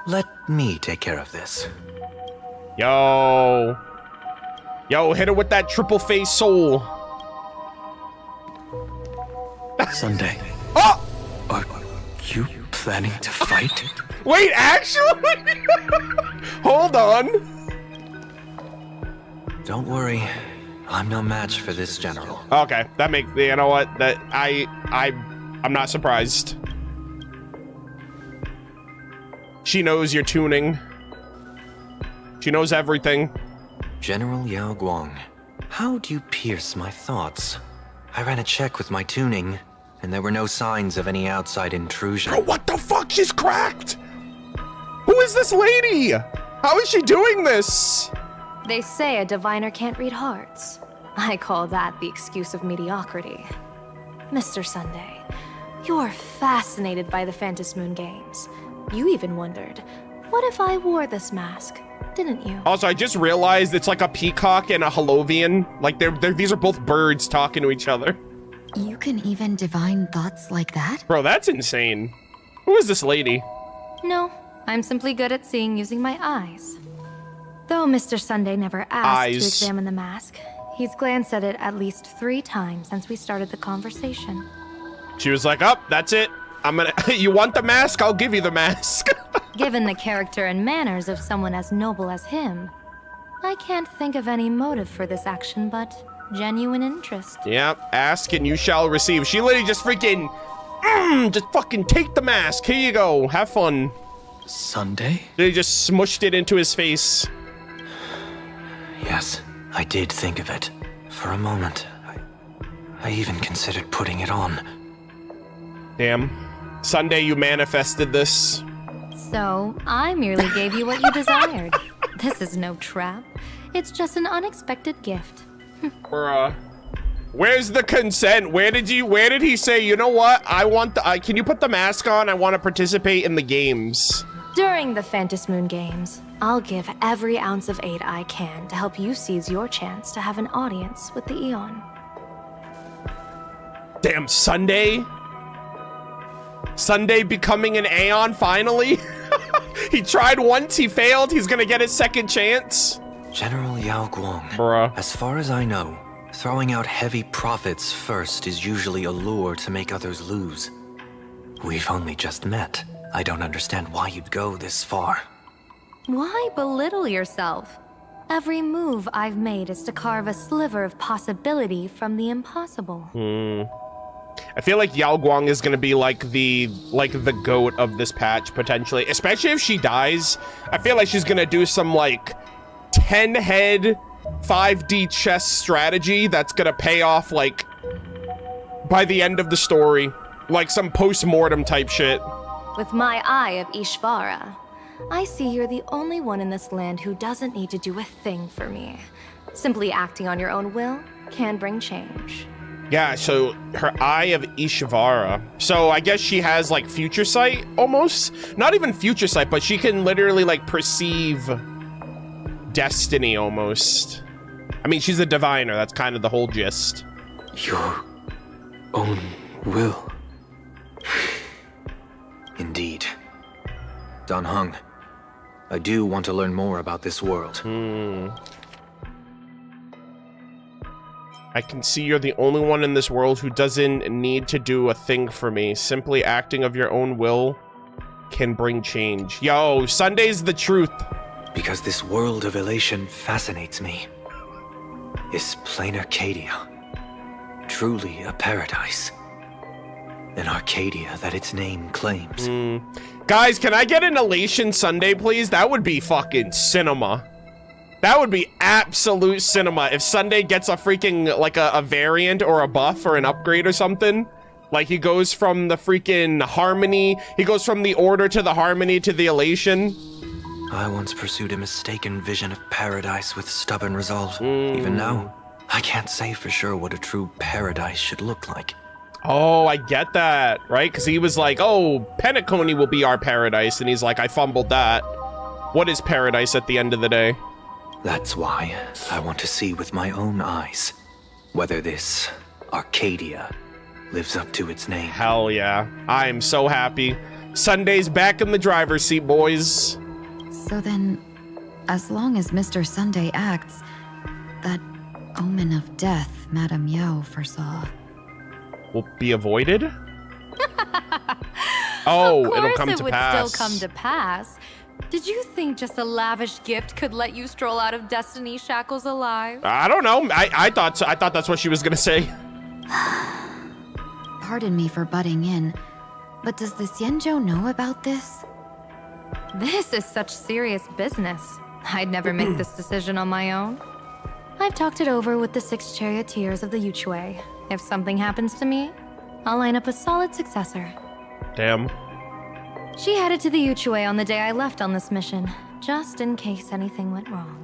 let me take care of this. Yo, hit her with that triple face soul. Sunday. Oh! Are you planning to fight? Wait, actually? Hold on. Don't worry, I'm no match for this general. Okay, that makes, you know what? That I'm not surprised. She knows your tuning. She knows everything. General Yao Guang, How'd you pierce my thoughts? I ran a check with my tuning, and there were no signs of any outside intrusion. Bro, what the fuck? She's cracked! Who is this lady? How is she doing this? They say a diviner can't read hearts. I call that the excuse of mediocrity. Mr. Sunday, you're fascinated by the Phantasmoon games. You even wondered, what if I wore this mask? Didn't you? Also, I just realized it's like a peacock and a Holovian. Like, these are both birds talking to each other. You can even divine thoughts like that? Bro, that's insane. Who is this lady? No, I'm simply good at seeing using my eyes. Though Mr. Sunday never asked to examine the mask, he's glanced at it at least 3 times since we started the conversation. She was like, oh, that's it. You want the mask? I'll give you the mask. Given the character and manners of someone as noble as him, I can't think of any motive for this action but genuine interest. Yeah, ask and you shall receive. She literally just freaking, just fucking take the mask. Here you go. Have fun. Sunday? They just smushed it into his face. Yes, I did think of it. For a moment, I even considered putting it on. Damn. Sunday, you manifested this. So, I merely gave you what you desired. This is no trap. It's just an unexpected gift. Bruh. Where's the consent? Where did he say, you know what? I want the, can you put the mask on? I want to participate in the games. During the Phantasmoon games, I'll give every ounce of aid I can to help you seize your chance to have an audience with the Eon. Damn, Sunday? Sunday becoming an Aeon finally? He tried once, he failed, he's gonna get his second chance. General Yao Guang. Bruh. As far as I know, throwing out heavy profits first is usually a lure to make others lose. We've only just met. I don't understand why you'd go this far. Why belittle yourself? Every move I've made is to carve a sliver of possibility from the impossible. I feel like Yao Guang is gonna be like the goat of this patch, potentially. Especially if she dies. I feel like she's gonna do some, like, 10-head 5D chess strategy that's gonna pay off, like, by the end of the story. Like some post-mortem type shit. With my eye of Ishvara, I see you're the only one in this land who doesn't need to do a thing for me. Simply acting on your own will can bring change. Yeah, so her Eye of Ishvara. So I guess she has, like, future sight, almost? Not even future sight, but she can literally, like, perceive destiny, almost. I mean, she's a diviner. That's kind of the whole gist. Your own will. Indeed. Dan Heng, I do want to learn more about this world. I can see you're the only one in this world who doesn't need to do a thing for me. Simply acting of your own will can bring change. Yo, Sunday's the truth. Because this world of elation fascinates me. Is Planarcadia truly a paradise? An Arcadia that its name claims. Guys, can I get an Elation Sunday, please? That would be fucking cinema. That would be absolute cinema if Sunday gets a freaking, like, a variant or a buff or an upgrade or something. Like, he goes from the freaking Harmony, he goes from the Order to the Harmony to the Elation. I once pursued a mistaken vision of paradise with stubborn resolve. Even now, I can't say for sure what a true paradise should look like. Oh, I get that, right? Because he was like, oh, Penacony will be our paradise. And he's like, I fumbled that. What is paradise at the end of the day? That's why I want to see with my own eyes whether this Arcadia lives up to its name. Hell yeah. I am so happy. Sunday's back in the driver's seat, boys. So then, as long as Mr. Sunday acts, that omen of death Madame Yao foresaw will be avoided? Oh, it'll come to pass. Of course it would still come to pass. Did you think just a lavish gift could let you stroll out of Destiny shackles alive? I don't know. I thought so. I thought that's what she was gonna say. Pardon me for butting in, but does the Xianzhou know about this? This is such serious business. I'd never make this decision on my own. I've talked it over with the 6 charioteers of the Yuchue. If something happens to me, I'll line up a solid successor. Damn. She headed to the Yuchue on the day I left on this mission, just in case anything went wrong.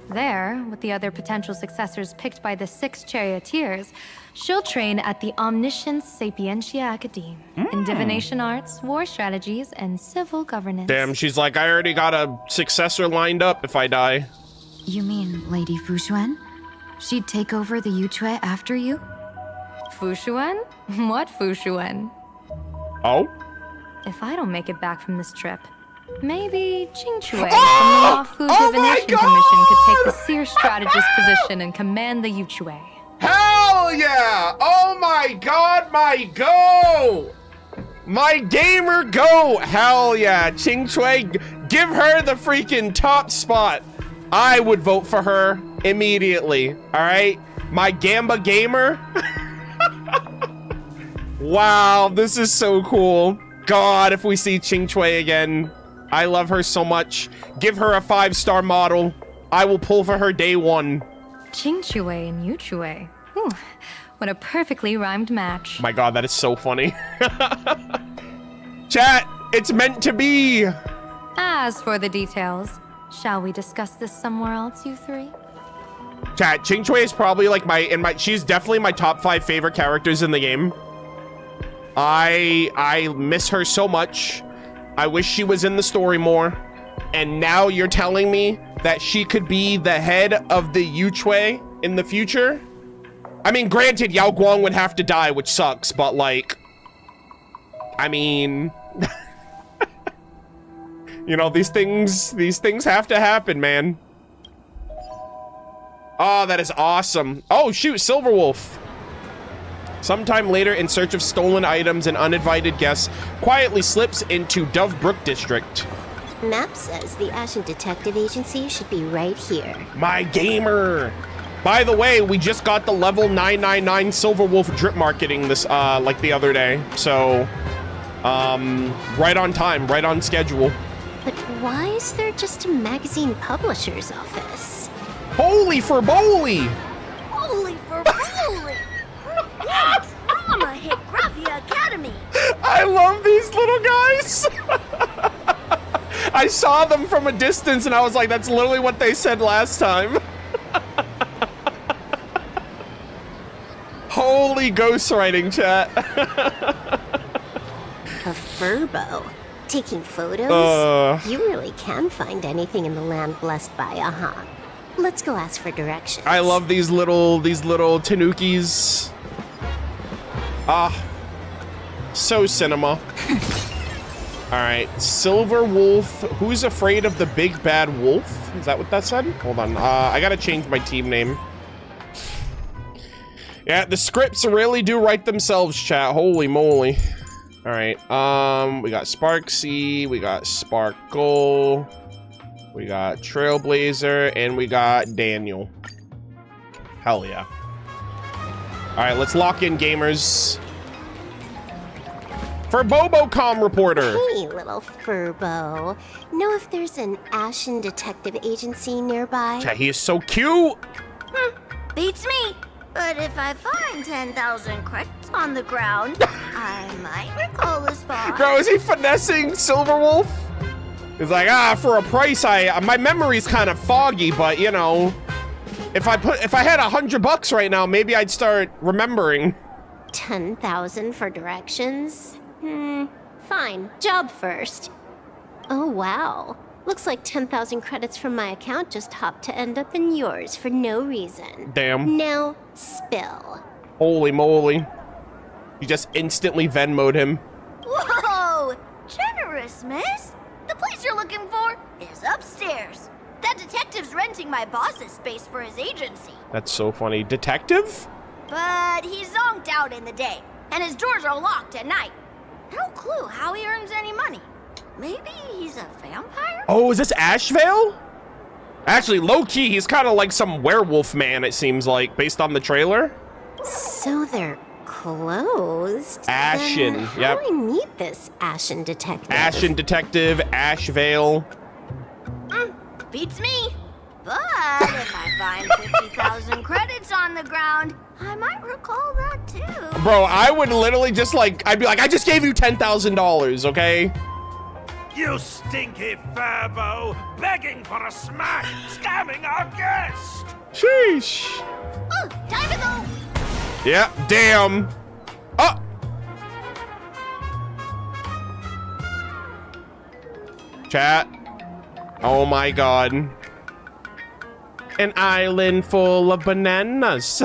There, with the other potential successors picked by the 6 charioteers, she'll train at the Omniscience Sapientia Academe in divination arts, war strategies, and civil governance. Damn, she's like, I already got a successor lined up if I die. You mean Lady Fushuan? She'd take over the Yuchue after you? Fushuan? What Fushuan? Oh? If I don't make it back from this trip, maybe Qingque from the Wafu Divination Commission could take the seer strategist position and command the Yuchue. Hell yeah! Oh my god, my go! My gamer go! Hell yeah, Qingque, give her the freaking top spot. I would vote for her immediately, alright? My Gamba gamer? Wow, this is so cool. God, if we see Qingque again, I love her so much. Give her a 5-star model. I will pull for her day 1. Qingque and Yuchue. Ooh, what a perfectly rhymed match. My god, that is so funny. Chat, it's meant to be. As for the details, shall we discuss this somewhere else, you 3? Chat, Qingque is probably like she's definitely my top 5 favorite characters in the game. I miss her so much. I wish she was in the story more. And now you're telling me that she could be the head of the Yuchue in the future? I mean, granted, Yao Guang would have to die, which sucks, but like, I mean, you know, these things have to happen, man. Oh, that is awesome. Oh, shoot, Silverwolf. Sometime later, in search of stolen items and uninvited guests, quietly slips into Dovebrook district. Map says the Ashen Detective Agency should be right here. My gamer. By the way, we just got the level 999 Silverwolf drip marketing this, like the other day. So, right on time, right on schedule. But why is there just a magazine publisher's office? Holy for Bowley! Holy for Bowley! Yes! Drama hit Graphia Academy! I love these little guys! I saw them from a distance and I was like, that's literally what they said last time. Holy ghostwriting, chat. A furbo? Taking photos? You really can find anything in the land blessed by a huh? Let's go ask for directions. I love these little tanukis. Ah, so cinema. All right, Silver Wolf. Who's afraid of the big bad wolf? Is that what that said? Hold on. I gotta change my team name. Yeah, the scripts really do write themselves, chat. Holy moly. All right. We got Sparksy. We got Sparkle. We got Trailblazer, and we got Daniel. Hell yeah. All right, let's lock in, gamers. For Bobocom reporter. Hey, little furbo. Know if there's an Ashen Detective Agency nearby? Yeah, he is so cute. Beats me. But if I find 10,000 credits on the ground, I might recall the spot. Bro, is he finessing Silverwolf? He's like, for a price, my memory's kind of foggy, but you know, if I had $100 right now, maybe I'd start remembering. 10,000 for directions? Fine. Job first. Oh, wow. Looks like 10,000 credits from my account just hopped to end up in yours for no reason. Damn. Now, spill. Holy moly. You just instantly Venmo'd him. Whoa! Generous, miss. The place you're looking for is upstairs. That detective's renting my boss's space for his agency. That's so funny. Detective? But he's zonked out in the day, and his doors are locked at night. No clue how he earns any money. Maybe he's a vampire? Oh, is this Ashveil? Actually, low-key, he's kind of like some werewolf man, it seems like, based on the trailer. So they're closed? Ashen, then yep. How do I meet this Ashen Detective? Ashen Detective, Ashveil. Beats me. But if I find 50,000 credits on the ground, I might recall that too. Bro, I would literally just like, I'd be like, I just gave you $10,000, okay? You stinky furbo, begging for a smack, scamming our guest! Sheesh. Ooh, time to go! Yeah, damn. Oh! Chat. Oh my god. An island full of bananas.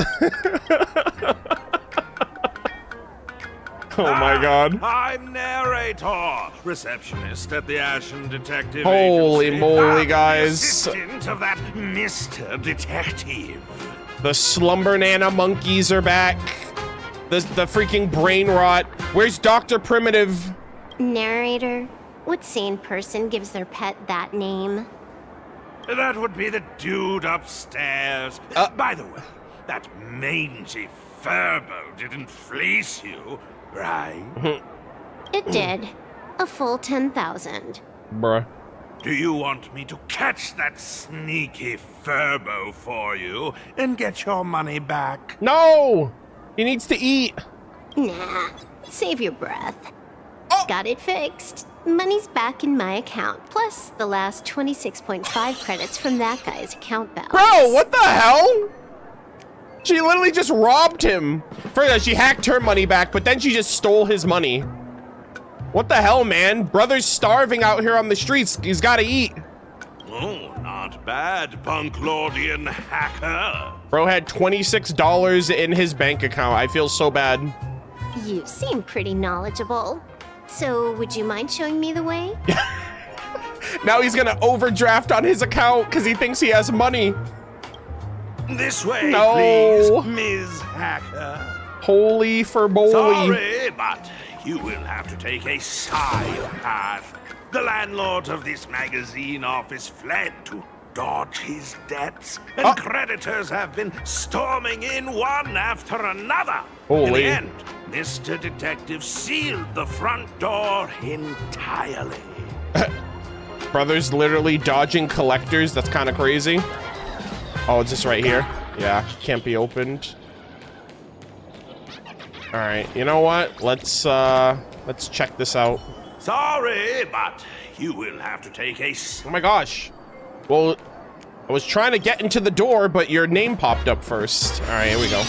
Oh my god. I'm narrator, receptionist at the Ashen Detective Holy Agency. moly, I'm guys. the assistant of that Mr. Detective. The slumber nana monkeys are back. The freaking brain rot. Where's Dr. Primitive? Narrator, what sane person gives their pet that name? That would be the dude upstairs. By the way, that mangy furbo didn't fleece you, right? It did. A full 10,000. Bruh. Do you want me to catch that sneaky furbo for you and get your money back? No! He needs to eat. Nah, save your breath. Got it fixed. Money's back in my account, plus the last 26.5 credits from that guy's account balance. Bro, what the hell? She literally just robbed him. First, she hacked her money back, but then she just stole his money. What the hell, man? Brother's starving out here on the streets. He's gotta eat. Oh, not bad, Punklordian hacker. Bro had $26 in his bank account. I feel so bad. You seem pretty knowledgeable. So, would you mind showing me the way? Now he's gonna overdraft on his account because he thinks he has money. This way, No. please, Ms. Hacker. Holy for moly. Sorry, but you will have to take a side path. The landlord of this magazine office fled to dodge his debts, and creditors have been storming in one after another. Holy. In the end, Mr. Detective sealed the front door entirely. Brother's literally dodging collectors. That's kind of crazy. Oh, it's just right here. Yeah, can't be opened. All right, you know what? Let's check this out. Sorry, but you will have to take a... Oh my gosh. Well, I was trying to get into the door, but your name popped up first. All right, here we go.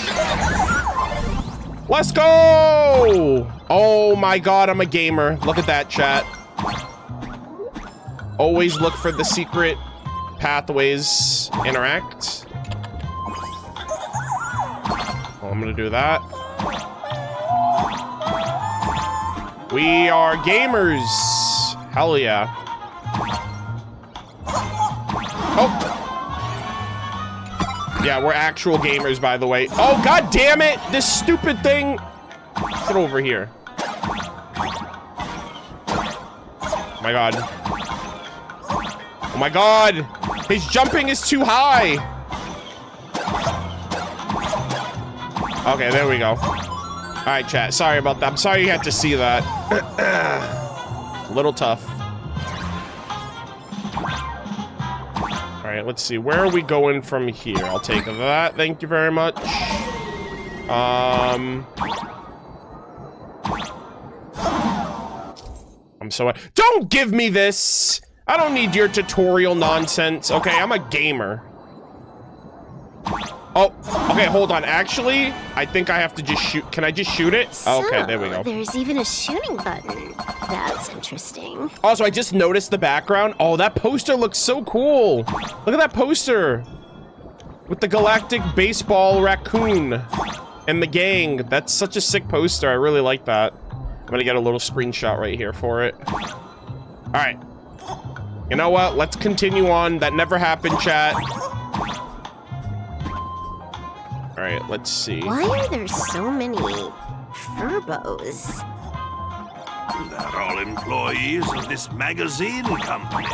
Let's go! Oh my god, I'm a gamer. Look at that, chat. Always look for the secret pathways. Interact. Oh, I'm gonna do that. We are gamers. Hell yeah. Oh. Yeah, we're actual gamers, by the way. Oh, god damn it! This stupid thing. Get over here. Oh my god. Oh my god! His jumping is too high! Okay, there we go. Alright, chat. Sorry about that. I'm sorry you had to see that. A little tough. Alright, let's see. Where are we going from here? I'll take that. Thank you very much. I'm so... Don't give me this! I don't need your tutorial nonsense. Okay, I'm a gamer. Oh, okay, hold on. Actually, I think I have to just shoot. Can I just shoot it? Oh, okay, there we go. There's even a shooting button. That's interesting. Also, I just noticed the background. Oh, that poster looks so cool. Look at that poster. With the galactic baseball raccoon and the gang. That's such a sick poster. I really like that. I'm gonna get a little screenshot right here for it. All right. You know what? Let's continue on. That never happened, chat. All right, let's see. Why are there so many furbos? They're all employees of this magazine company.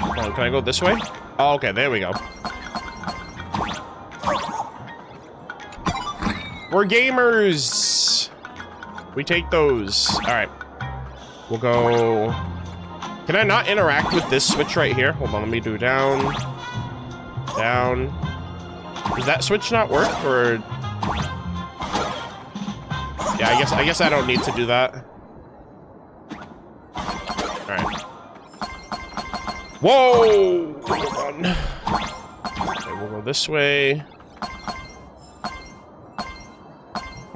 Hold on, can I go this way? Oh, okay, there we go. We're gamers. We take those. All right. We'll go... Can I not interact with this switch right here? Hold on, let me do down. Down. Does that switch not work, or... Yeah, I guess I don't need to do that. All right. Whoa! Hold on. Okay, we'll go this way.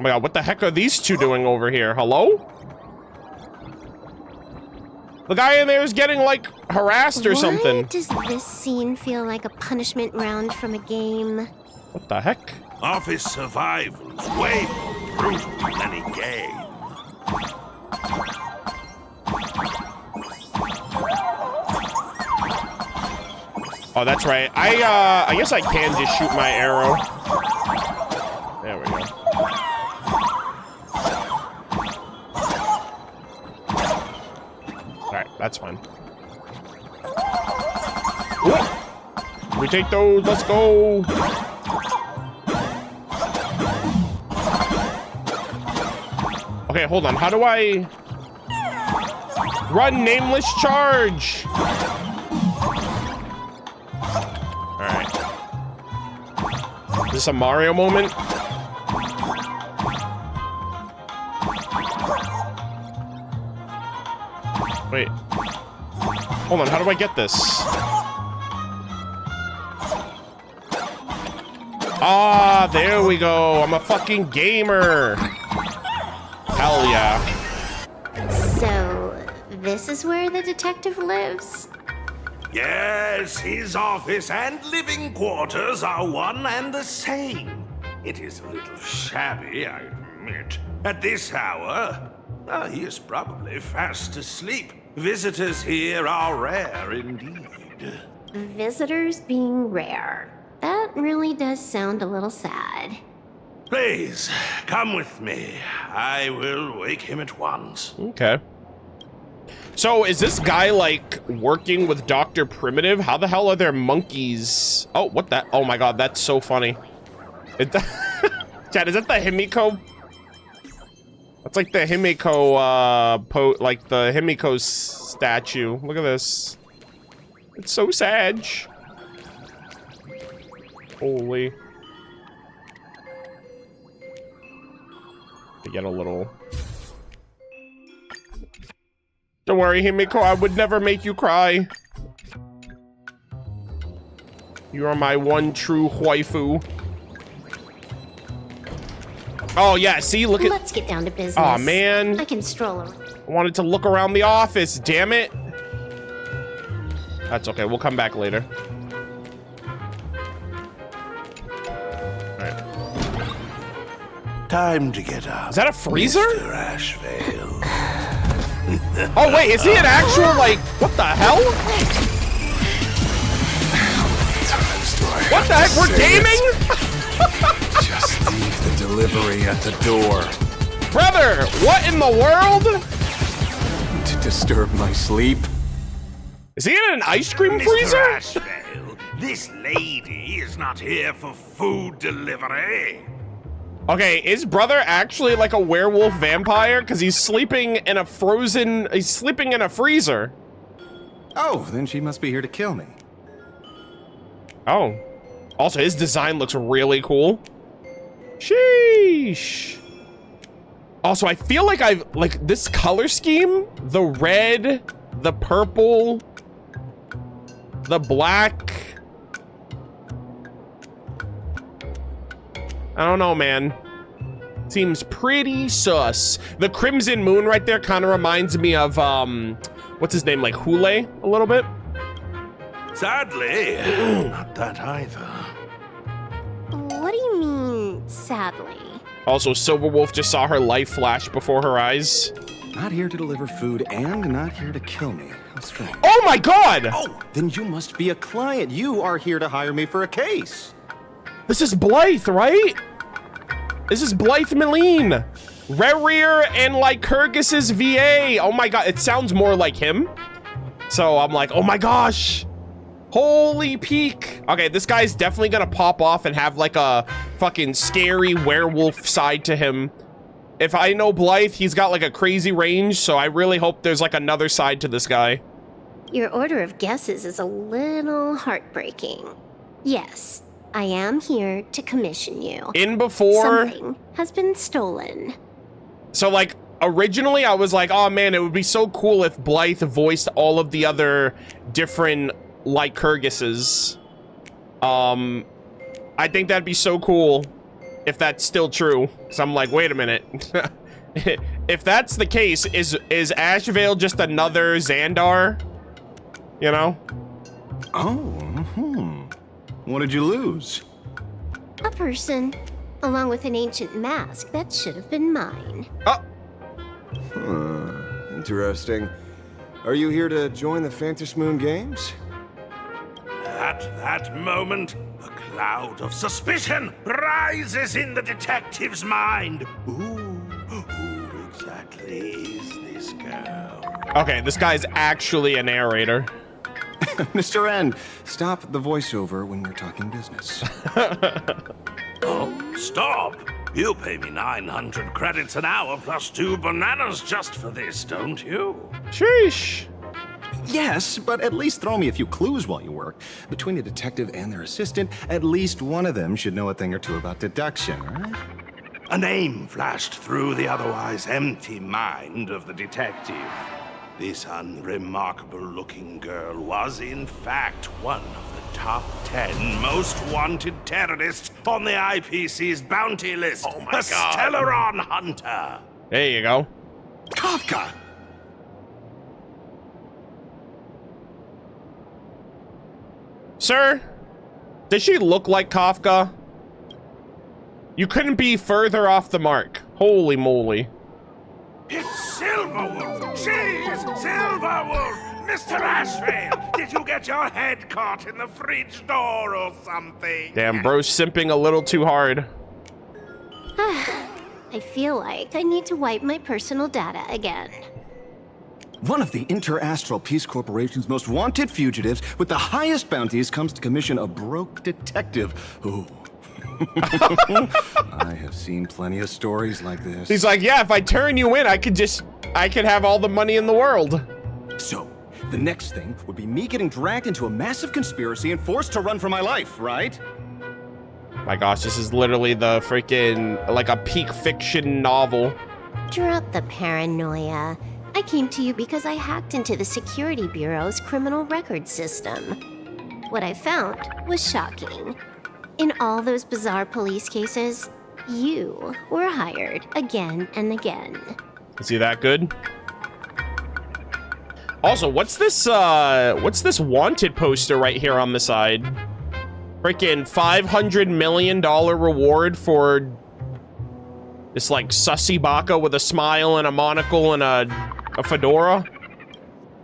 Oh my god, what the heck are these two doing over here? Hello? The guy in there is getting, like, harassed or something. Why does this scene feel like a punishment round from a game? What the heck? Office survival's way more brutal than any game. Oh, that's right. I guess I can just shoot my arrow. There we go. All right, that's fine. Ooh. We take those. Let's go. Okay, hold on. How do I run nameless charge? All right. Is this a Mario moment? Wait. Hold on. How do I get this? Ah, there we go. I'm a fucking gamer. Hell yeah. So, this is where the detective lives? Yes, his office and living quarters are one and the same. It is a little shabby, I admit. At this hour, he is probably fast asleep. Visitors here are rare indeed. Visitors being rare. That really does sound a little sad. Please, come with me. I will wake him at once. Okay. So, is this guy, like, working with Dr. Primitive? How the hell are there monkeys? Oh, what that? Oh my god, that's so funny. Chad, is that the Himiko? That's like the Himiko, like the Himiko statue. Look at this. It's so sad. Holy. To get a little... Don't worry, Himiko, I would never make you cry. You are my one true waifu. Oh, yeah, see, look at... Let's get down to business. Aw, man. I can stroll around. I wanted to look around the office, damn it. That's okay, we'll come back later. Alright. Time to get up. Is that a freezer? Mr. Ashveil. Oh, wait, is he an actual, like, what the hell? What the heck, we're gaming? Just leave the delivery at the door. Brother, what in the world? To disturb my sleep. Is he in an ice cream Mr. freezer? Ashveil, this lady is not here for food delivery. Okay, is brother actually like a werewolf vampire? Because he's sleeping in a he's sleeping in a freezer. Oh, then she must be here to kill me. Oh. Also, his design looks really cool. Sheesh. Also, I feel like like this color scheme, the red, the purple, the black. I don't know, man. Seems pretty sus. The Crimson Moon right there kind of reminds me of, what's his name? Like Hule a little bit. Sadly, not that either. What do you mean, sadly? Also, Silverwolf just saw her life flash before her eyes. Not here to deliver food and not here to kill me. How strange. Oh my god! Oh, then you must be a client. You are here to hire me for a case. This is Blythe, right? This is Blythe Meline. Rerir and Lycurgus's VA. Oh my god, it sounds more like him. So I'm like, oh my gosh. Holy peak. Okay, this guy's definitely gonna pop off and have like a fucking scary werewolf side to him. if I know Blythe, he's got like a crazy range, so I really hope there's like another side to this guy. Your order of guesses is a little heartbreaking. Yes, I am here to commission you. In before... Something has been stolen. So, like, originally I was like, oh man, it would be so cool if Blythe voiced all of the other different Lycurguses. I think that'd be so cool if that's still true. So I'm like, wait a minute. If that's the case, is Ashveil just another Xandar? You know? Oh, What did you lose? A person, along with an ancient mask that should have been mine. Oh. Interesting. Are you here to join the Fantasmoon Games? At that moment, a cloud of suspicion rises in the detective's mind. Who exactly is this girl? Okay, this guy's actually a narrator. Mr. N, stop the voiceover when we're talking business. Oh, stop! You pay me 900 credits an hour plus 2 bananas just for this, don't you? Sheesh. Yes, but at least throw me a few clues while you work. Between a detective and their assistant, at least one of them should know a thing or two about deduction, right? A name flashed through the otherwise empty mind of the detective. This unremarkable-looking girl was, in fact, one of the top 10 most wanted terrorists on the IPC's bounty list. Oh my God. Stellaron hunter. There you go. Kafka! Sir, does she look like Kafka? You couldn't be further off the mark. Holy moly. It's Silverwolf! She's Silverwolf! Mr. Ashveil, did you get your head caught in the fridge door or something? Damn, bro's simping a little too hard. I feel like I need to wipe my personal data again. One of the Interastral Peace Corporation's most wanted fugitives with the highest bounties comes to commission a broke detective. Ooh. I have seen plenty of stories like this. He's like, yeah, if I turn you in, I could have all the money in the world. So, the next thing would be me getting dragged into a massive conspiracy and forced to run for my life, right? My gosh, this is literally the freaking, like a peak fiction novel. Drop the paranoia. I came to you because I hacked into the Security Bureau's criminal record system. What I found was shocking. In all those bizarre police cases, you were hired again and again. Is he that good? Also, what's this wanted poster right here on the side? Freaking $500 million reward for this like sussy baka with a smile and a monocle and a fedora?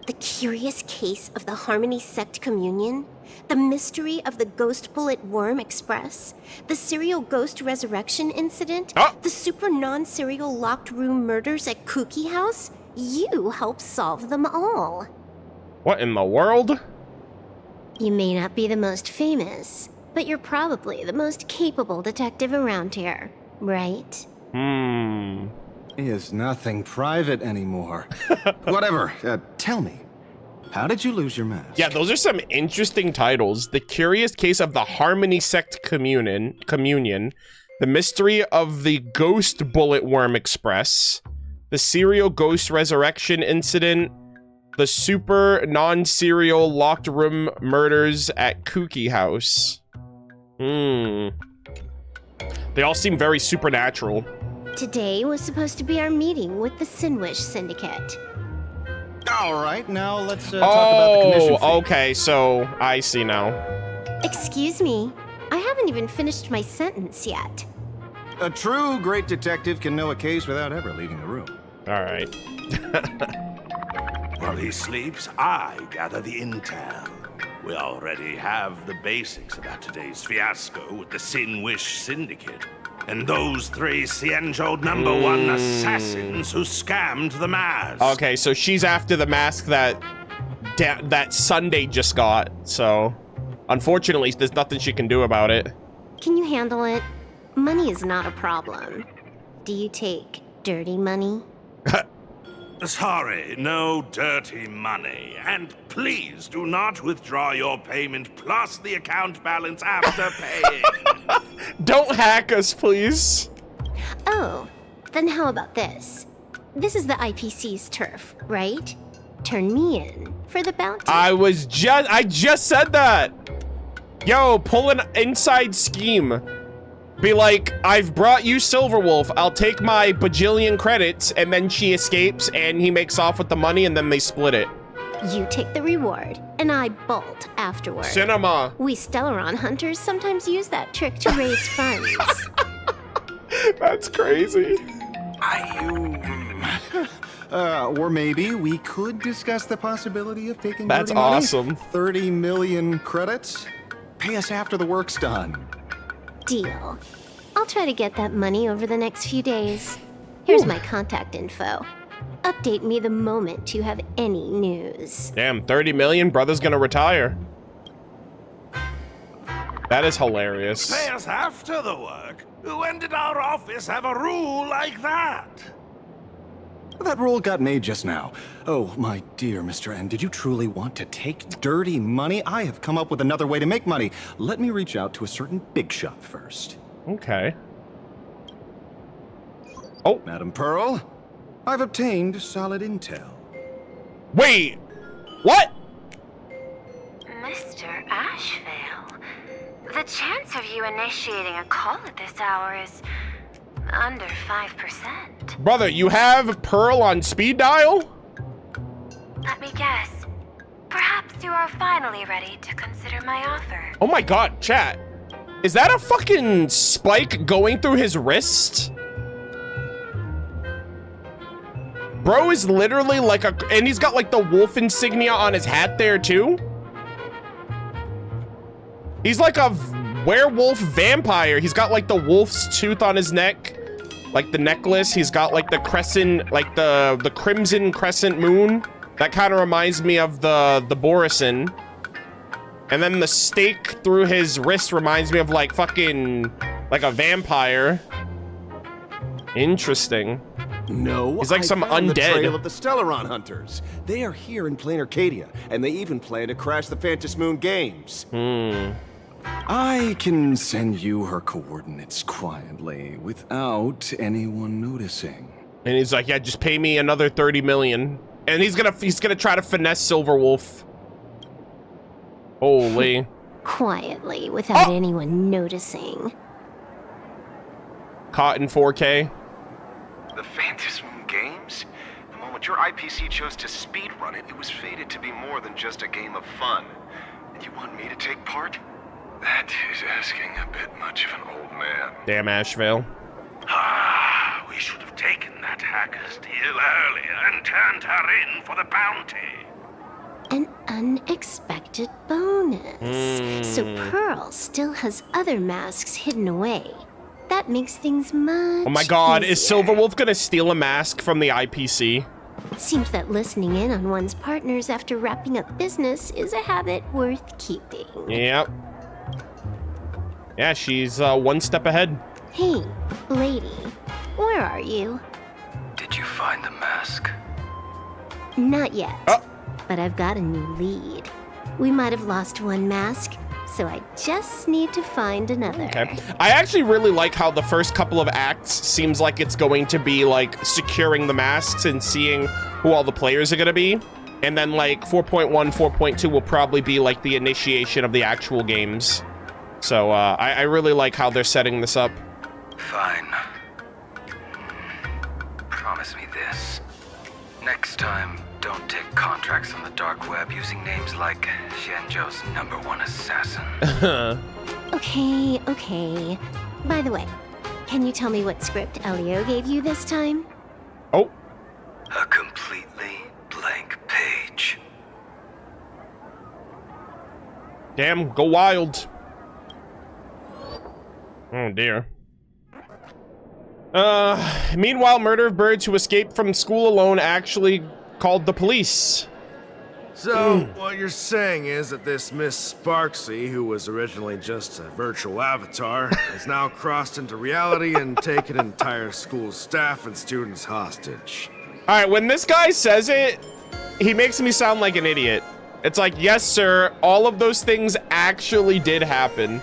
The curious case of the Harmony Sect Communion? The mystery of the Ghost Bullet Worm Express? The serial ghost resurrection incident? The super non-serial locked room murders at Kooky House? You helped solve them all. What in the world? You may not be the most famous, but you're probably the most capable detective around here, right? Is nothing private anymore. Whatever, tell me. How did you lose your mask? Yeah, those are some interesting titles. The Curious Case of the Harmony Sect Communion, The Mystery of the Ghost Bullet Worm Express, The Serial Ghost Resurrection Incident, The Super Non-Serial Locked Room Murders at Kooky House. They all seem very supernatural. Today was supposed to be our meeting with the Sinwish Syndicate. All right, now let's talk about the commission fee. Okay, so I see now. Excuse me, I haven't even finished my sentence yet. A true great detective can know a case without ever leaving the room. All right. While he sleeps, I gather the intel. We already have the basics about today's fiasco with the Sinwish Syndicate. And those 3 Xianzhou #1 assassins who scammed the mask. Okay, so she's after the mask that Sunday just got. So, unfortunately, there's nothing she can do about it. Can you handle it? Money is not a problem. Do you take dirty money? Sorry, no dirty money. And please do not withdraw your payment plus the account balance after paying. Don't hack us, please. Oh, then how about this? This is the IPC's turf, right? Turn me in for the bounty. I just said that. Yo, pull an inside scheme. Be like, I've brought you Silverwolf. I'll take my bajillion credits, and then she escapes, and he makes off with the money, and then they split it. You take the reward, and I bolt afterward. Cinema. We Stellaron hunters sometimes use that trick to raise funds. That's crazy. Or maybe we could discuss the possibility of taking That's dirty money. awesome. 30 million credits? Pay us after the work's done. Deal. I'll try to get that money over the next few days. Here's my contact info. Update me the moment you have any news. Damn, 30 million? Brother's gonna retire. That is hilarious. Pay us after the work? When did our office have a rule like that? That rule got made just now. Oh, my dear Mr. N, did you truly want to take dirty money? I have come up with another way to make money. Let me reach out to a certain big shot first. Okay. Oh. Madam Pearl, I've obtained solid intel. Wait! What? Mr. Ashveil, the chance of you initiating a call at this hour is under 5%. Brother, you have Pearl on speed dial? Let me guess. Perhaps you are finally ready to consider my offer. Oh my god, chat. Is that a fucking spike going through his wrist? Bro is literally like a... And he's got like the wolf insignia on his hat there too? He's like a werewolf vampire. He's got like the wolf's tooth on his neck. Like the necklace. He's got like the crescent, like the crimson crescent moon. That kind of reminds me of the Borison. And then the stake through his wrist reminds me of like fucking like a vampire. Interesting. No, he's like I some found the undead. trail of the Stellaron hunters. They are here in Planarcadia, and they even plan to crash the Phantom Moon games. I can send you her coordinates quietly without anyone noticing. And he's like, yeah, just pay me another 30 million. And he's gonna try to finesse Silverwolf. Holy. Quietly, without anyone noticing. Caught in 4K. The Phantom Moon games? The moment your IPC chose to speedrun it, it was fated to be more than just a game of fun. And you want me to take part? That is asking a bit much of an old man. Damn Ashveil. Ah, we should have taken that hacker's deal earlier and turned her in for the bounty. An unexpected bonus. So Pearl still has other masks hidden away. That makes things much Oh my god, is easier. Silverwolf gonna steal a mask from the IPC? Seems that listening in on one's partners after wrapping up business is a habit worth keeping. Yep. Yeah, she's one step ahead. Hey, lady, where are you? Did you find the mask? Not yet, but I've got a new lead. We might have lost one mask, so I just need to find another. Okay. I actually really like how the first couple of acts seems like it's going to be like securing the masks and seeing who all the players are gonna be. And then like 4.1, 4.2 will probably be like the initiation of the actual games. So I really like how they're setting this up. Fine. Promise me this. Next time, don't take contracts on the dark web using names like Xianzhou's #1 assassin. Okay. By the way, can you tell me what script Elio gave you this time? Oh. A completely blank page. Damn, go wild. Oh dear. Meanwhile, Murder of Birds, who escaped from school alone, actually called the police. So, what you're saying is that this Miss Sparksy, who was originally just a virtual avatar, has now crossed into reality and taken entire school staff and students hostage. All right, when this guy says it, he makes me sound like an idiot. It's like, yes, sir, all of those things actually did happen.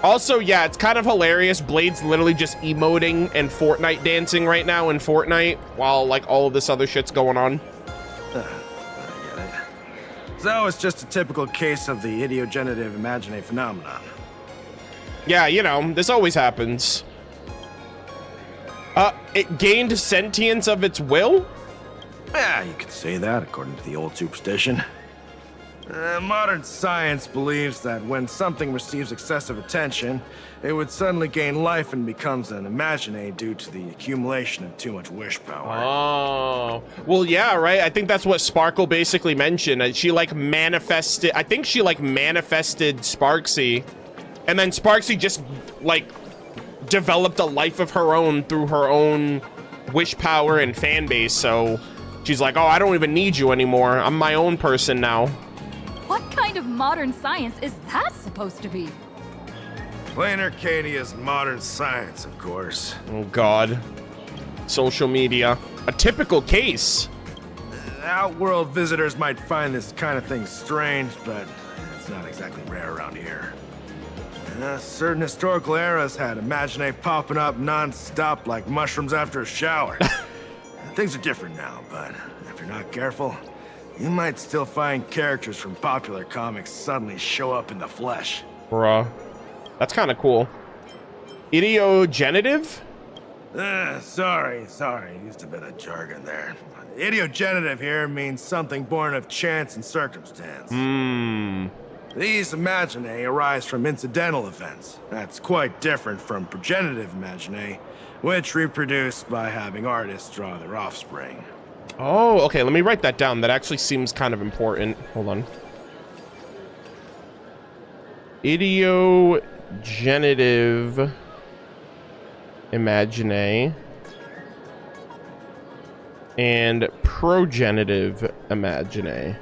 Also, yeah, it's kind of hilarious. Blade's literally just emoting and Fortnite dancing right now in Fortnite while, like, all of this other shit's going on. I get it. So it's just a typical case of the idiogenerative imaginary phenomenon. Yeah, you know, this always happens. It gained sentience of its will? Yeah, you could say that according to the old superstition. Modern science believes that when something receives excessive attention, it would suddenly gain life and becomes an imaginary due to the accumulation of too much wish power. Oh, well, yeah, right. I think that's what Sparkle basically mentioned. She like manifested, I think she like manifested Sparksy, and then Sparksy just like developed a life of her own through her own wish power and fan base. So she's like, oh, I don't even need you anymore. I'm my own person now. What kind of modern science is that supposed to be? Planarcadia's modern science, of course. Oh, God. Social media. A typical case. Outworld visitors might find this kind of thing strange, but it's not exactly rare around here. Certain historical eras had imaginae popping up non-stop like mushrooms after a shower. Things are different now, but if you're not careful, you might still find characters from popular comics suddenly show up in the flesh. Bruh. That's kind of cool. Idiogenitive? Sorry. Used a bit of jargon there. Idiogenitive here means something born of chance and circumstance. These imaginae arise from incidental events. That's quite different from progenitive imaginae, which reproduce by having artists draw their offspring. Oh, okay, let me write that down. That actually seems kind of important. Hold on. Idiogenitive imaginae and progenitive imaginae.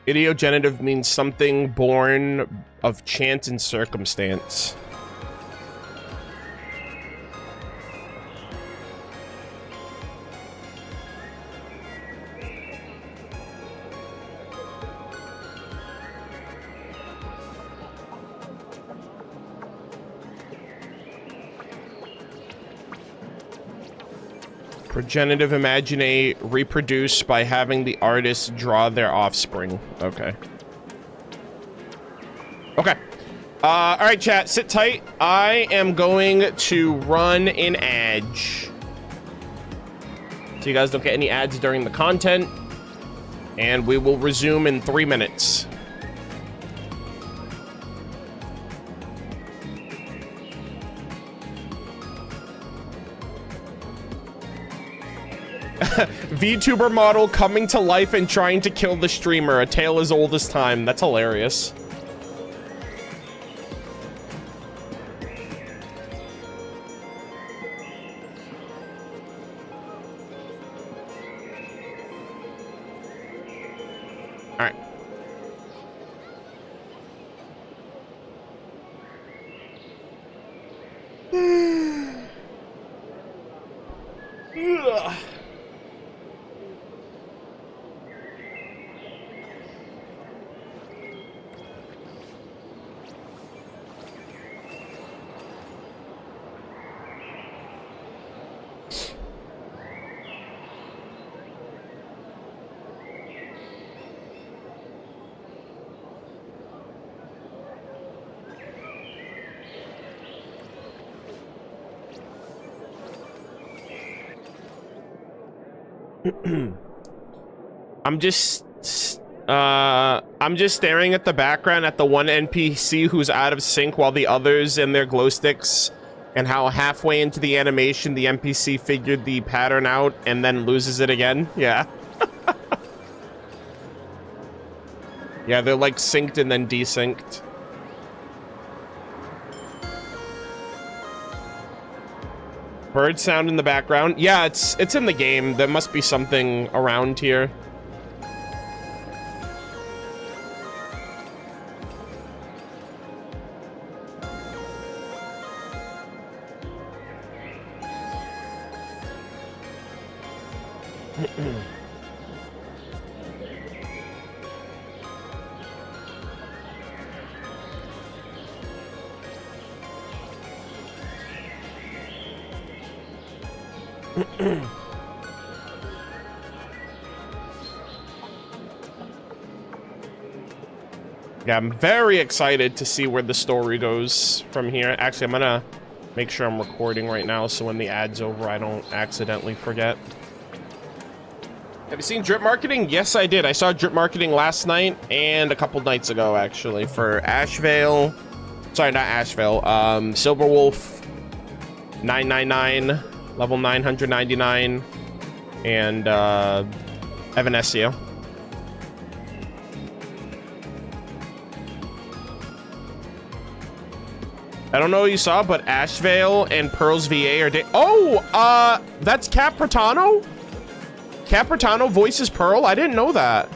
Idiogenitive means something born of chance and circumstance. Progenitive imaginae reproduce by having the artist draw their offspring. Okay. Okay. All right, chat, sit tight. I am going to run an ad. So you guys don't get any ads during the content. And we will resume in 3 minutes. VTuber model coming to life and trying to kill the streamer. A tale as old as time. That's hilarious. All right. I'm just I'm just staring at the background at the one NPC who's out of sync while the others in their glow sticks, and how halfway into the animation the NPC figured the pattern out and then loses it again. Yeah. Yeah, they're like synced and then desynced. Bird sound in the background. Yeah, it's in the game. There must be something around here. Yeah, I'm very excited to see where the story goes from here. Actually, I'm gonna make sure I'm recording right now so when the ad's over, I don't accidentally forget. Have you seen drip marketing? Yes, I did. I saw drip marketing last night and a couple nights ago, actually, for Ashveil. Sorry, not Ashveil. Silverwolf 999, level 999, and Evanescio. I don't know what you saw, but Ashveil and Pearl's VA are that's Capritano? Capritano voices Pearl? I didn't know that.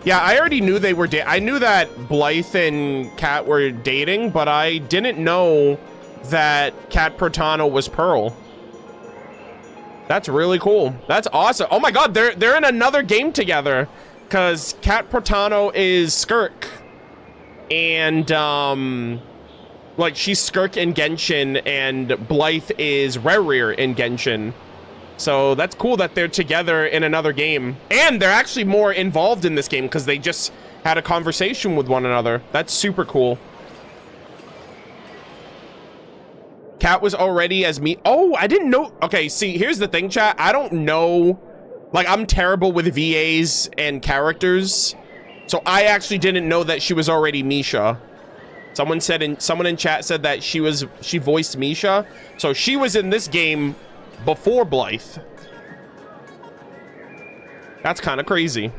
Yeah, I already knew they were I knew that Blythe and Cat were dating, but I didn't know that Capritano was Pearl. That's really cool. That's awesome. Oh my god, they're in another game together, because Capritano is Skirk. And like, she's Skirk in Genshin, and Blythe is Rerir in Genshin. So that's cool that they're together in another game. And they're actually more involved in this game because they just had a conversation with one another. That's super cool. Cat was already as me. Oh, I didn't know. Okay, see, here's the thing, chat. I don't know. Like, I'm terrible with VAs and characters. So I actually didn't know that she was already Misha. Someone in chat said that she voiced Misha. So she was in this game before Blythe. That's kind of crazy.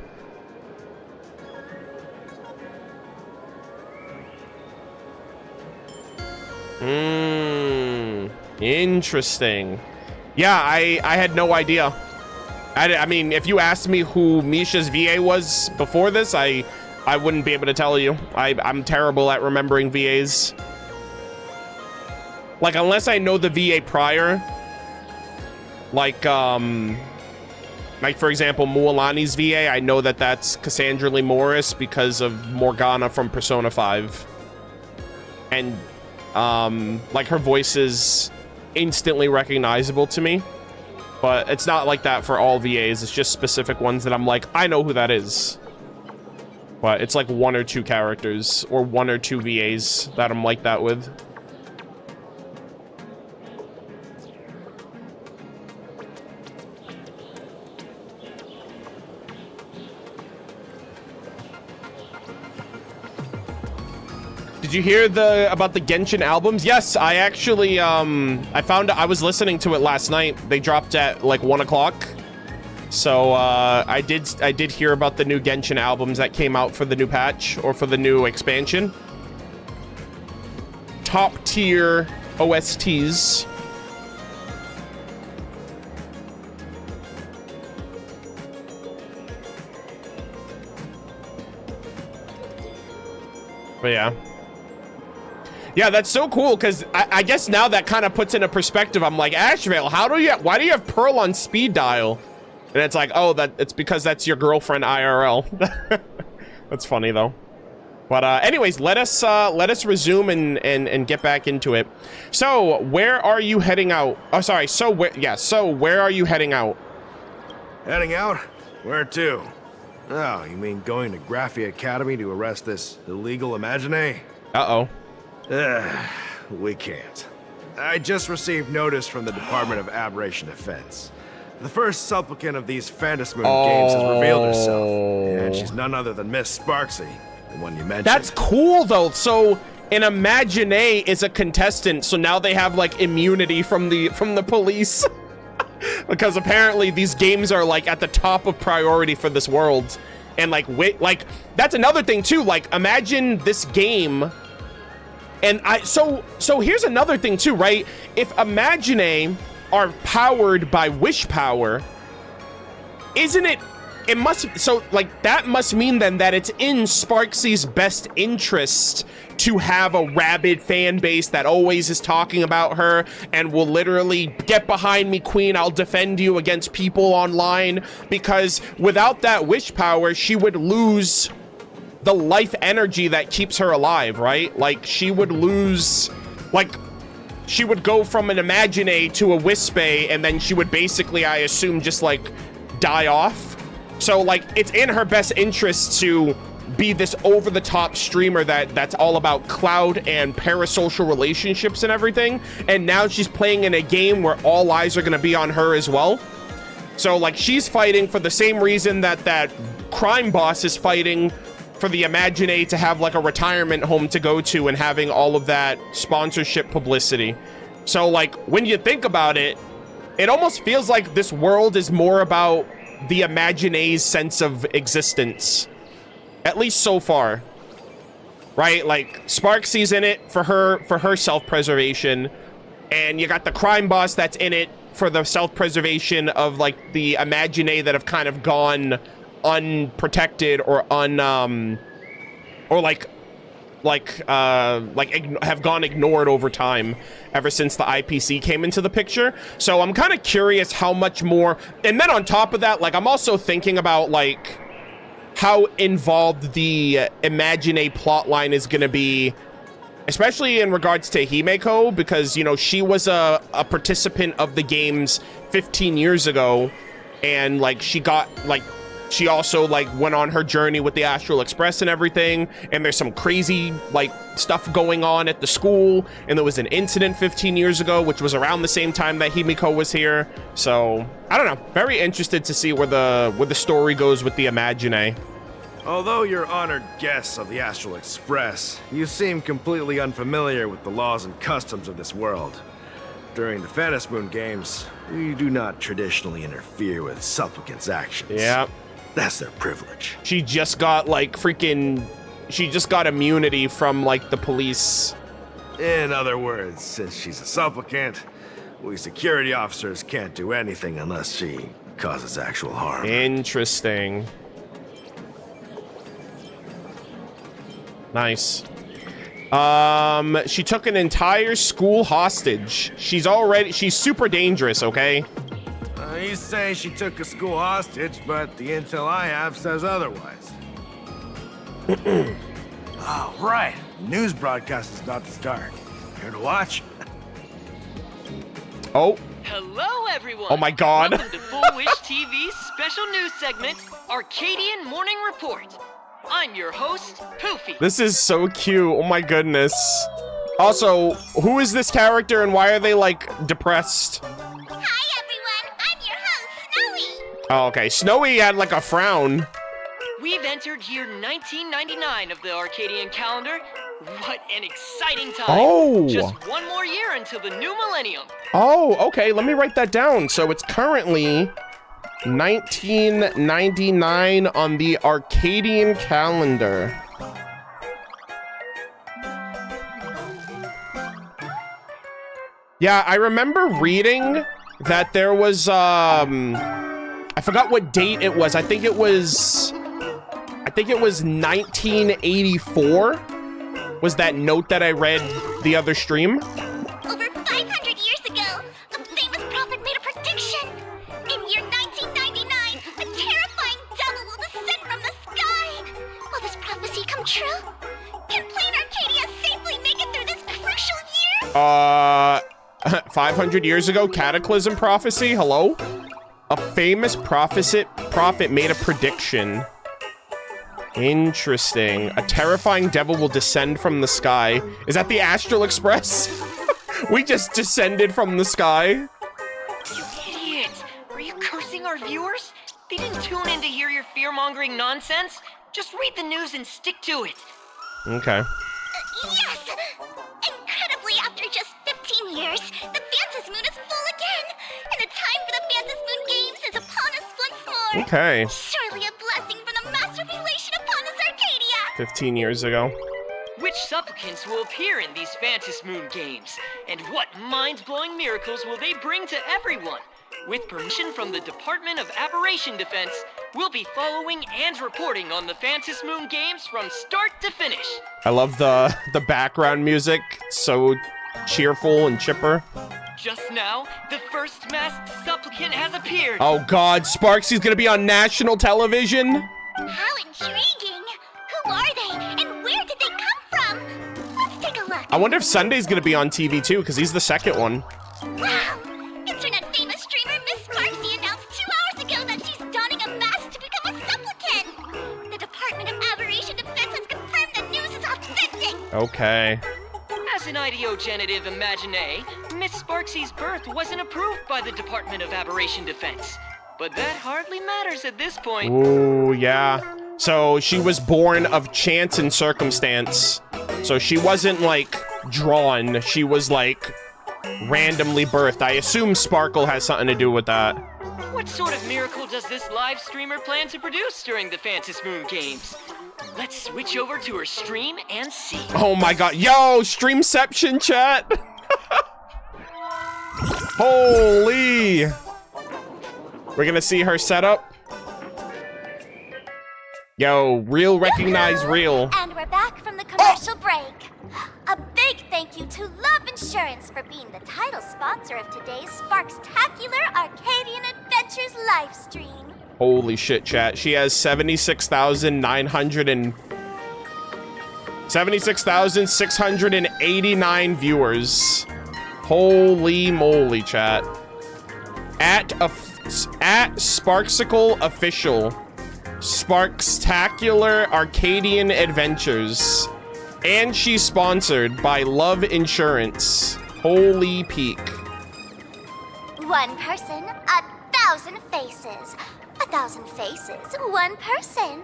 Interesting. Yeah, I had no idea. I mean, if you asked me who Misha's VA was before this, I wouldn't be able to tell you. I'm terrible at remembering VAs. Like, unless I know the VA prior. Like, for example, Mualani's VA, I know that that's Cassandra Lee Morris because of Morgana from Persona 5. And, like, her voice is instantly recognizable to me. But it's not like that for all VAs. It's just specific ones that I'm like, I know who that is. But it's like one or two characters or one or two VAs that I'm like that with. Did you hear about the Genshin albums? Yes, I actually I was listening to it last night. They dropped at like 1 o'clock. So I did hear about the new Genshin albums that came out for the new patch or for the new expansion. Top tier OSTs. But yeah. Yeah, that's so cool, because I guess now that kind of puts into perspective. I'm like, Ashveil, why do you have Pearl on speed dial? And it's like, oh, it's because that's your girlfriend IRL. That's funny though. But anyways, let us resume and get back into it. So where are you heading out? Oh, sorry. So where are you heading out? Heading out? Where to? Oh, you mean going to Graphia Academy to arrest this illegal imagine? Uh-oh. We can't. I just received notice from the Department of Aberration Defense. The first supplicant of these Phantom Moon games has revealed herself, and she's none other than Miss Sparksy, the one you mentioned. That's cool, though. So an Imaginate is a contestant, so now they have like immunity from the police. Because apparently these games are like at the top of priority for this world. And like that's another thing too. Like imagine this game. And so here's another thing too, right? If Imagine are powered by wish power, isn't it must, so like that must mean then that it's in Sparxie's best interest to have a rabid fan base that always is talking about her and will literally get behind me, queen, I'll defend you against people online, because without that wish power, she would lose the life energy that keeps her alive, right? Like she would lose, like she would go from an Imagine to a Wispe, and then she would basically, I assume, just like die off. So like it's in her best interest to be this over-the-top streamer that's all about cloud and parasocial relationships and everything, and now she's playing in a game where all eyes are going to be on her as well. So like she's fighting for the same reason that crime boss is fighting for the Imagine to have like a retirement home to go to and having all of that sponsorship publicity. So like when you think about it, it almost feels like this world is more about the Imagine's sense of existence. At least so far, right? Like Sparxie's in it for her self-preservation, and you got the crime boss that's in it for the self-preservation of like the Imagine that have kind of gone unprotected or have gone ignored over time ever since the IPC came into the picture. So I'm kind of curious how much more, and then on top of that, like I'm also thinking about like how involved the Imagine plotline is going to be, especially in regards to Himeko, because, you know, she was a participant of the games 15 years ago, and, like, she also, like, went on her journey with the Astral Express and everything, and there's some crazy, like, stuff going on at the school, and there was an incident 15 years ago, which was around the same time that Himeko was here. So I don't know, very interested to see where the story goes with the Imagine. Although you're honored guests of the Astral Express, you seem completely unfamiliar with the laws and customs of this world. During the Phantom Moon games, we do not traditionally interfere with supplicants' actions. Yeah. That's their privilege. She just got like she just got immunity from like the police. In other words, since she's a supplicant, we security officers can't do anything unless she causes actual harm. Interesting. Nice. She took an entire school hostage. She's super dangerous, okay? You say she took a school hostage, but the intel I have says otherwise. Oh, right. News broadcast is about to start. Here to watch? Oh. Hello, everyone. Oh my God. Welcome to Full Wish TV's special news segment, Arcadian Morning Report. I'm your host, Poofy. This is so cute. Oh my goodness. Also, who is this character and why are they like depressed? Hi, everyone. I'm your host, Snowy. Oh, okay. Snowy had like a frown. We've entered year 1999 of the Arcadian calendar. What an exciting time. Oh. Just one more year until the new millennium. Oh, okay. Let me write that down. So it's currently 1999 on the Arcadian calendar. Yeah, I remember reading that there was, I forgot what date it was. I think it was 1984 was that note that I read the other stream. Over 500 years ago, a famous prophet made a prediction. In year 1999, a terrifying devil will descend from the sky. Will this prophecy come true? Can Planarcadia safely make it through this crucial year? 500 years ago, Cataclysm prophecy. Hello? A famous prophet made a prediction. Interesting. A terrifying devil will descend from the sky. Is that the Astral Express? We just descended from the sky. You idiot! Are you crazy? They didn't tune in to hear your fear-mongering nonsense. Just read the news and stick to it. Okay. Yes! Incredibly, after just 15 years, the Phantasm Moon is full again! And the time for the Phantasm Moon Games is upon us once more! Okay. Surely a blessing from the master relation upon us, Arcadia! 15 years ago. Which supplicants will appear in these Phantasm Moon Games? And what mind-blowing miracles will they bring to everyone? With permission from the Department of Aberration Defense, we'll be following and reporting on the Phantasm Moon Games from start to finish. I love the background music. So cheerful and chipper. Just now, the first masked supplicant has appeared. Oh God, Sparxie's gonna be on national television. How intriguing! Who are they, and where did they come from? Let's take a look. I wonder if Sunday's gonna be on TV too, because he's the second one. Wow! Internet famous streamer Miss Sparksy announced 2 hours ago that she's donning a mask to become a supplicant! The Department of Aberration Defense has confirmed the news is authentic! Okay. As an ideogenitive imagine, Miss Sparksie's birth wasn't approved by the Department of Aberration Defense. But that hardly matters at this point. Ooh, yeah. So she was born of chance and circumstance. So she wasn't, like, drawn. She was, like, randomly birthed. I assume Sparkle has something to do with that. What sort of miracle does this live streamer plan to produce during the Phantasm Moon Games? Let's switch over to her stream and see. Oh my God. Yo, Streamception chat. Holy. We're gonna see her setup. Yo, real recognize real. And we're back from the commercial break. A big thank you to Love Insurance for being the title sponsor of today's Sparkstacular Arcadian Adventures live stream. Holy shit, chat. She has 76,689 viewers. Holy moly, chat. At Sparksicle Official. Sparkstacular Arcadian Adventures. And she's sponsored by Love Insurance. Holy peak. One person, 1,000 faces. 1,000 faces, one person.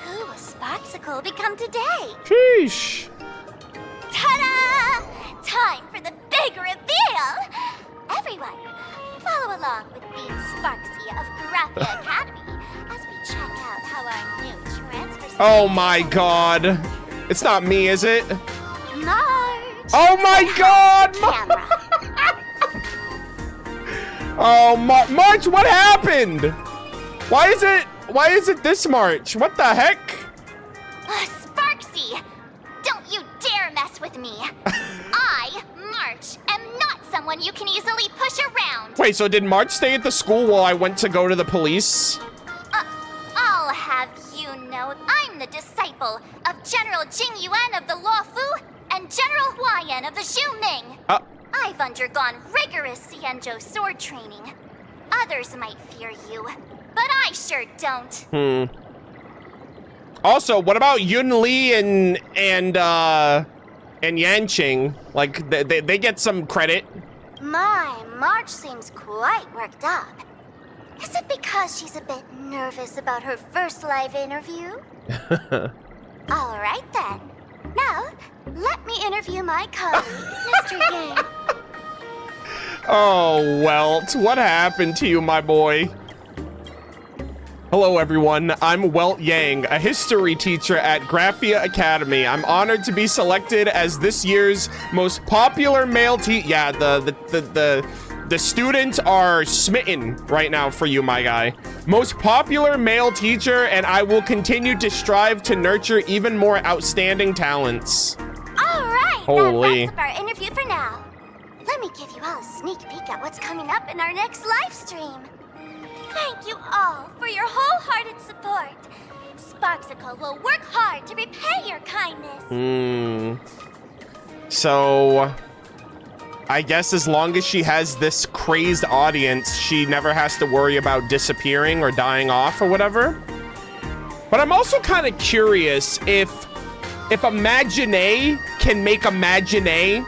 Who will Sparksicle become today? Sheesh. Ta-da! Time for the big reveal! Everyone, follow along with Bean Sparksy of Graphia Academy as we check out how our new transfer... Oh my God. It's not me, is it? March! Oh my God! Oh, March, what happened? Why is it this March? What the heck? Sparksy! Don't you dare mess with me! I, March, am not someone you can easily push around! Wait, so did March stay at the school while I went to go to the police? I'll have you know, I'm the disciple of General Jing Yuan of the Luofu and General Huayan of the Zhu Ming. I've undergone rigorous Xianzhou sword training. Others might fear you, but I sure don't. Also, what about Yun Li and Yanqing? Like, they get some credit. My, March seems quite worked up. Is it because she's a bit nervous about her first live interview? All right then. Now, let me interview my colleague, Mr. Yang. Oh, Welt, what happened to you, my boy? Hello, everyone. I'm Welt Yang, a history teacher at Graphia Academy. I'm honored to be selected as this year's most popular male Yeah, the students are smitten right now for you, my guy. Most popular male teacher, and I will continue to strive to nurture even more outstanding talents. All right, Holy. that wraps up our interview for now. Let me give you all a sneak peek at what's coming up in our next live stream. Thank you all for your wholehearted support. Sparksicle will work hard to repay your kindness. So, I guess as long as she has this crazed audience, she never has to worry about disappearing or dying off or whatever. But I'm also kind of curious if Imagine can make Imagine.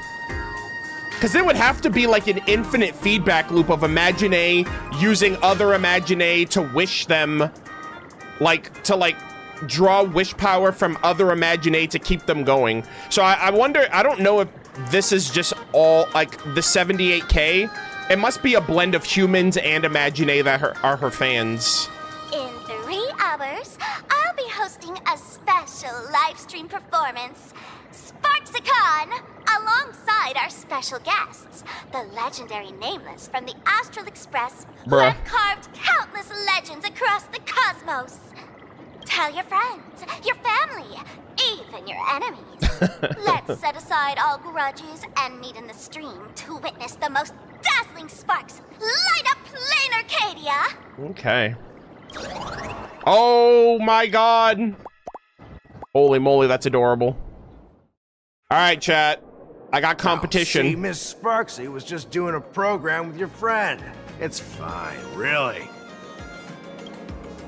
because it would have to be like an infinite feedback loop of Imagine using other Imagine to wish them, like, to like draw wish power from other Imagine to keep them going. So I wonder, I don't know if this is just all like the 78K. It must be a blend of humans and Imagine that are her fans. In 3 hours, I'll be hosting a special live stream performance, Sparksicon, alongside our special guests, the legendary Nameless from the Astral Express, who have carved countless legends across the cosmos. Tell your friends, your family, even your enemies. Let's set aside all grudges and meet in the stream to witness the most dazzling sparks light up Planarcadia. Okay. Oh my god. Holy moly, that's adorable. All right, chat. I got competition. See, Miss Sparksy was just doing a program with your friend. It's fine, really.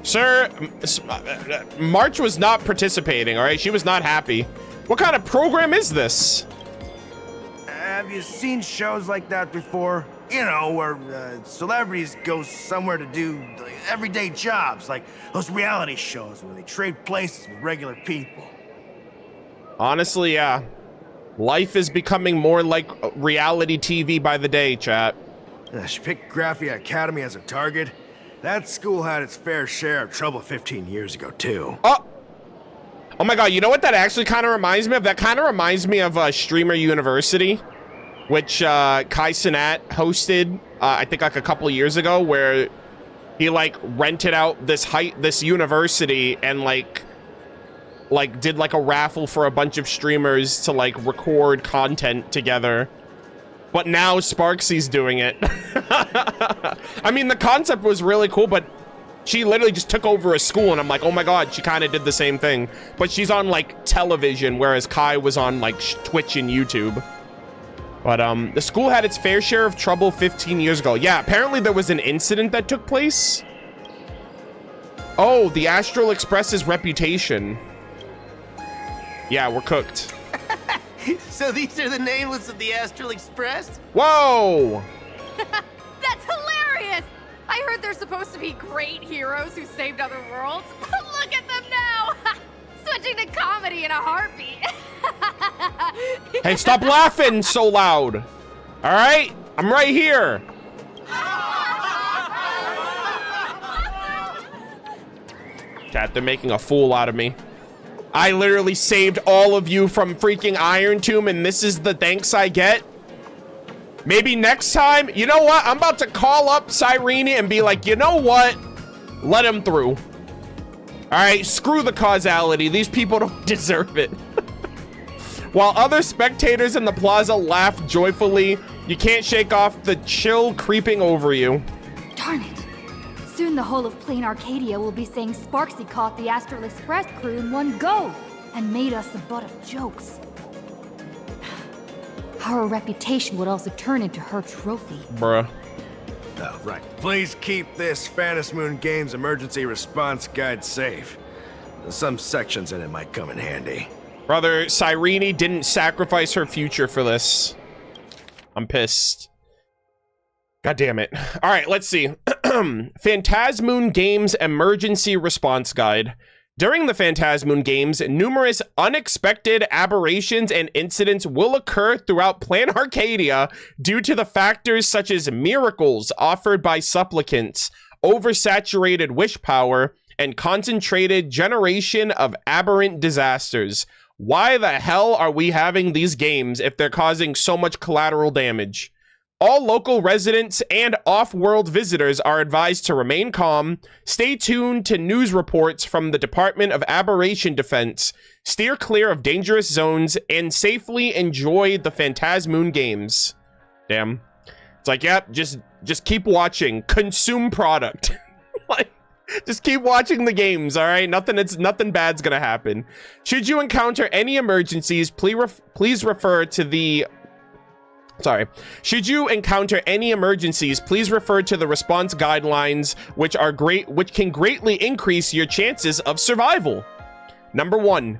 Sir, March was not participating, all right? She was not happy. What kind of program is this? Have you seen shows like that before? You know, where celebrities go somewhere to do everyday jobs, like those reality shows where they trade places with regular people. Honestly, yeah. Life is becoming more like reality TV by the day, chat. She picked Graphia Academy as a target. That school had its fair share of trouble 15 years ago, too. Oh my god, you know what that actually kind of reminds me of? That kind of reminds me of Streamer University, which Kai Cenat hosted, I think like a couple of years ago, where he like rented out this university and like did like a raffle for a bunch of streamers to like record content together. But now Sparxie's doing it. I mean, the concept was really cool, but she literally just took over a school, and I'm like, oh my god, she kind of did the same thing. But she's on like television, whereas Kai was on like Twitch and YouTube. But the school had its fair share of trouble 15 years ago. Yeah, apparently there was an incident that took place. Oh, the Astral Express's reputation. Yeah, we're cooked. So these are the Nameless of the Astral Express? Whoa! That's hilarious! I heard they're supposed to be great heroes who saved other worlds. Look at them now! Switching to comedy in a heartbeat. Hey, stop laughing so loud. All right? I'm right here. Chat, they're making a fool out of me. I literally saved all of you from freaking Iron Tomb, and this is the thanks I get? Maybe next time, you know what? I'm about to call up Cyrene and be like, you know what? Let him through. All right, screw the causality. These people don't deserve it. While other spectators in the plaza laugh joyfully, you can't shake off the chill creeping over you. Darn it. Soon the whole of Planarcadia will be saying Sparksy caught the Astral Express crew in one go and made us the butt of jokes. Our reputation would also turn into her trophy. Bruh. Oh, right. Please keep this Phantom Moon Games emergency response guide safe. Some sections in it might come in handy. Brother, Cyrene didn't sacrifice her future for this. I'm pissed. God damn it. All right, let's see. Phantasmoon Games Emergency Response Guide. During the Phantasmoon Games, numerous unexpected aberrations and incidents will occur throughout Planarcadia due to the factors such as miracles offered by supplicants, oversaturated wish power, and concentrated generation of aberrant disasters. Why the hell are we having these games if they're causing so much collateral damage? All local residents and off-world visitors are advised to remain calm, stay tuned to news reports from the Department of Aberration Defense, steer clear of dangerous zones, and safely enjoy the Phantasmoon Games. Damn. It's like, yep, just keep watching. Consume product. Like, just keep watching the games, all right? Nothing bad's gonna happen. Should you encounter any emergencies, please refer to the... Should you encounter any emergencies, please refer to the response guidelines, which can greatly increase your chances of survival. Number 1,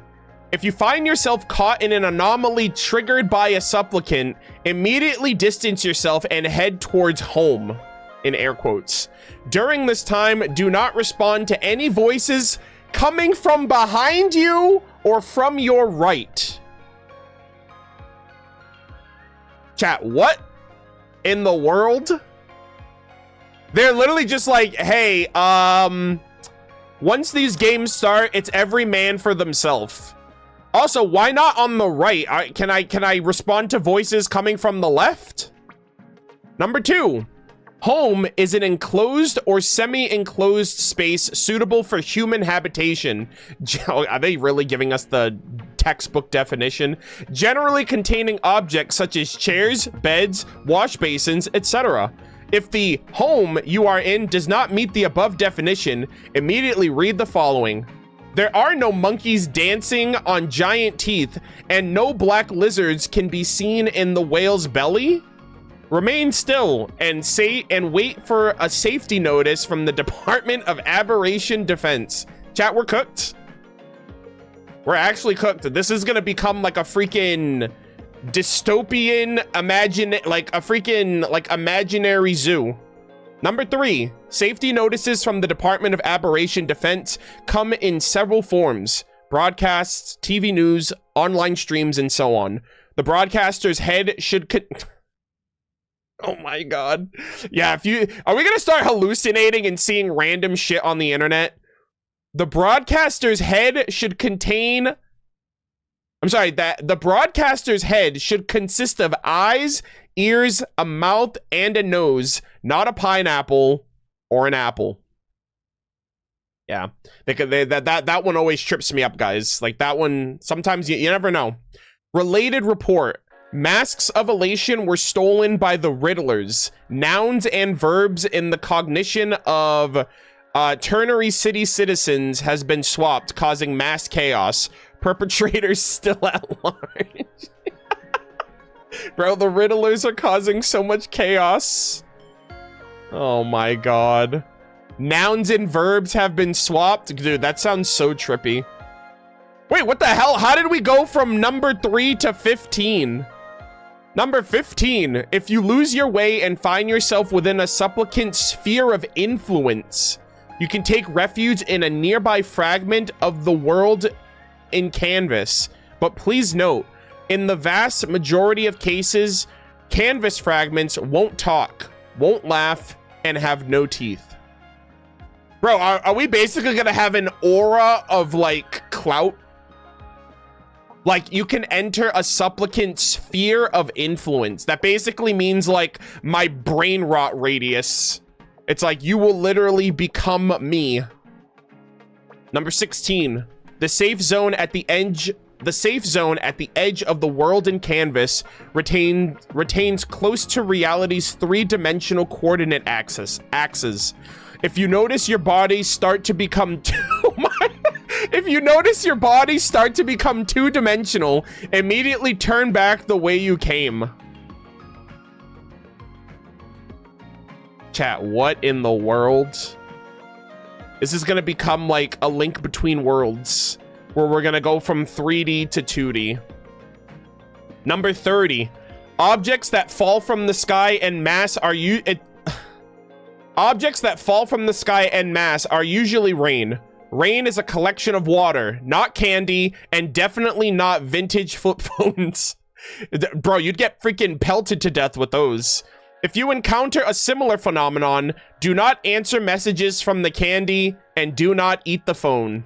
If you find yourself caught in an anomaly triggered by a supplicant, immediately distance yourself and head towards home, in air quotes. During this time, do not respond to any voices coming from behind you or from your right. Chat, what in the world? They're literally just like, hey, once these games start, it's every man for themselves. Also, why not on the right? Can I respond to voices coming from the left? Number 2, home is an enclosed or semi-enclosed space suitable for human habitation. Are they really giving us the textbook definition? Generally containing objects such as chairs, beds, wash basins, etc. If the home you are in does not meet the above definition, immediately read the following. There are no monkeys dancing on giant teeth, and no black lizards can be seen in the whale's belly. Remain still and wait for a safety notice from the Department of Aberration Defense. Chat, we're cooked. We're actually cooked. This is gonna become like a freaking dystopian imaginary zoo. Number 3, safety notices from the Department of Aberration Defense come in several forms: broadcasts, TV news, online streams, and so on. The broadcaster's head should oh my god. Yeah, are we gonna start hallucinating and seeing random shit on the internet? The broadcaster's head should contain the broadcaster's head should consist of eyes, ears, a mouth, and a nose, not a pineapple or an apple. Yeah, that one always trips me up, guys. Like that one, sometimes you never know. Related report. Masks of elation were stolen by the Riddlers. Nouns and verbs in the cognition of Ternary City citizens has been swapped, causing mass chaos. Perpetrators still at large. Bro, the Riddlers are causing so much chaos. Oh my god. Nouns and verbs have been swapped. Dude, that sounds so trippy. Wait, what the hell? How did we go from number 3 to 15? Number 15. If you lose your way and find yourself within a supplicant's sphere of influence, you can take refuge in a nearby fragment of the world in canvas. But please note, in the vast majority of cases, canvas fragments won't talk, won't laugh, and have no teeth. Bro, are we basically gonna have an aura of like clout? Like you can enter a supplicant sphere of influence. That basically means like my brain rot radius. It's like you will literally become me. Number 16. The safe zone at the edge of the world in canvas retains close to reality's 3-dimensional coordinate axes. If you notice your body start to become two-dimensional, immediately turn back the way you came. Chat, what in the world? This is gonna become like a Link Between Worlds, where we're gonna go from 3D to 2D. Number 30. Objects that fall from the sky and mass are usually rain. Rain is a collection of water, not candy, and definitely not vintage flip phones. Bro, you'd get freaking pelted to death with those. If you encounter a similar phenomenon, do not answer messages from the candy and do not eat the phone.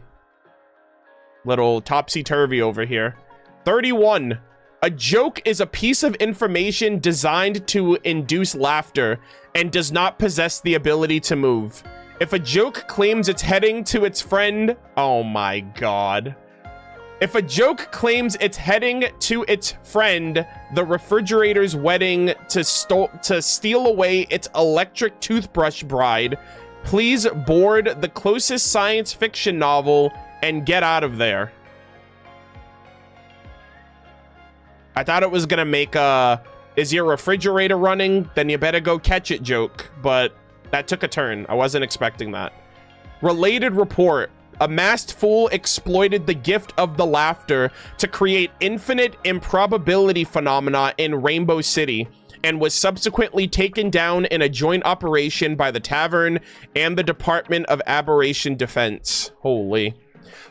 Little topsy-turvy over here. 31. A joke is a piece of information designed to induce laughter and does not possess the ability to move. If a joke claims it's heading to its friend... Oh my god. If a joke claims it's heading to its friend, the refrigerator's wedding, to steal away its electric toothbrush bride, please board the closest science fiction novel and get out of there. I thought it was gonna make a, is your refrigerator running? Then you better go catch it joke, but that took a turn. I wasn't expecting that. Related report. A masked fool exploited the gift of the laughter to create infinite improbability phenomena in Rainbow City, and was subsequently taken down in a joint operation by the Tavern and the Department of Aberration Defense. Holy.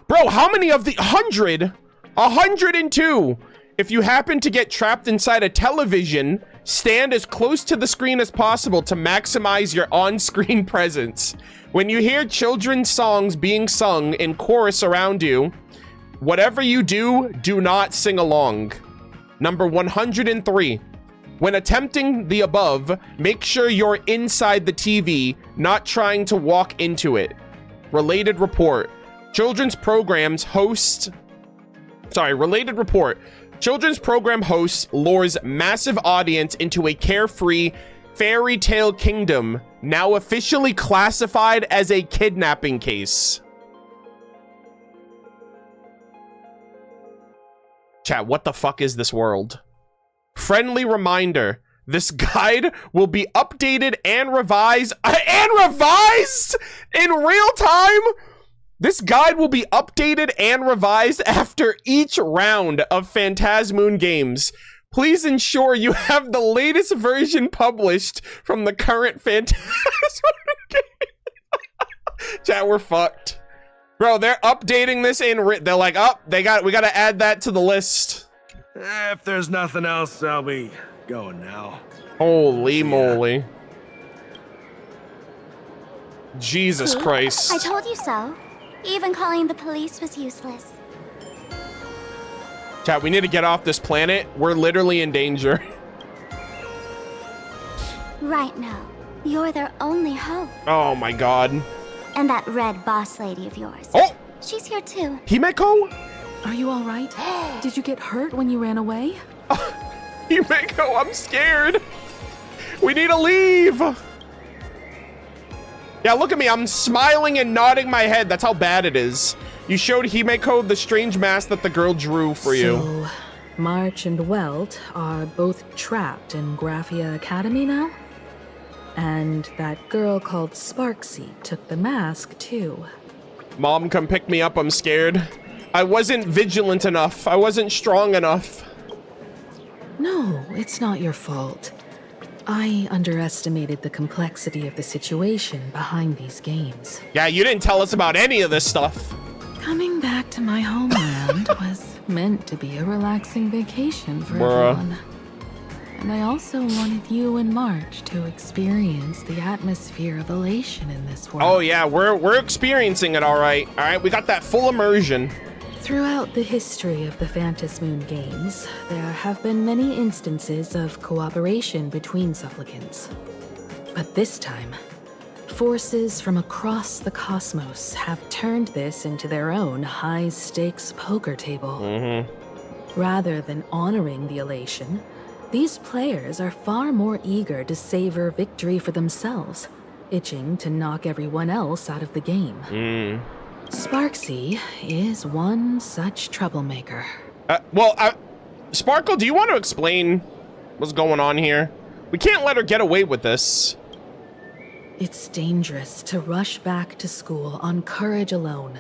Bro, how many of the 100? 102. If you happen to get trapped inside a television, stand as close to the screen as possible to maximize your on-screen presence. When you hear children's songs being sung in chorus around you, whatever you do, do not sing along. Number 103. When attempting the above, make sure you're inside the TV, not trying to walk into it. Related report. Children's program host lures massive audience into a carefree fairy tale kingdom, now officially classified as a kidnapping case. Chat, what the fuck is this world? Friendly reminder, this guide will be updated and revised in real time. This guide will be updated and revised after each round of Phantasmoon games. Please ensure you have the latest version published from the current Phantasmoon game. Chat, we're fucked. Bro, they're updating this they're like, oh, we gotta add that to the list. If there's nothing else, I'll be going now. Holy moly. Jesus Christ. I told you so. Even calling the police was useless. Chat, we need to get off this planet. We're literally in danger. Right now, you're their only hope. Oh my god. And that red boss lady of yours. Oh! She's here too. Himeko? Are you all right? Did you get hurt when you ran away? Himeko, I'm scared. We need to leave. Yeah, look at me. I'm smiling and nodding my head. That's how bad it is. You showed Himeko the strange mask that the girl drew for you. So, March and Welt are both trapped in Graphia Academy now? And that girl called Sparksy took the mask, too. Mom, come pick me up. I'm scared. I wasn't vigilant enough. I wasn't strong enough. No, it's not your fault. I underestimated the complexity of the situation behind these games. Yeah, you didn't tell us about any of this stuff. Coming back to my homeland was meant to be a relaxing vacation for everyone. And I also wanted you and March to experience the atmosphere of elation in this world. Oh yeah, we're experiencing it all right. All right, we got that full immersion. Throughout the history of the Phantasmoon games, there have been many instances of cooperation between supplicants. But this time, forces from across the cosmos have turned this into their own high-stakes poker table. Rather than honoring the elation, these players are far more eager to savor victory for themselves, itching to knock everyone else out of the game. Sparksy is one such troublemaker. Sparkle, do you want to explain what's going on here? We can't let her get away with this. It's dangerous to rush back to school on courage alone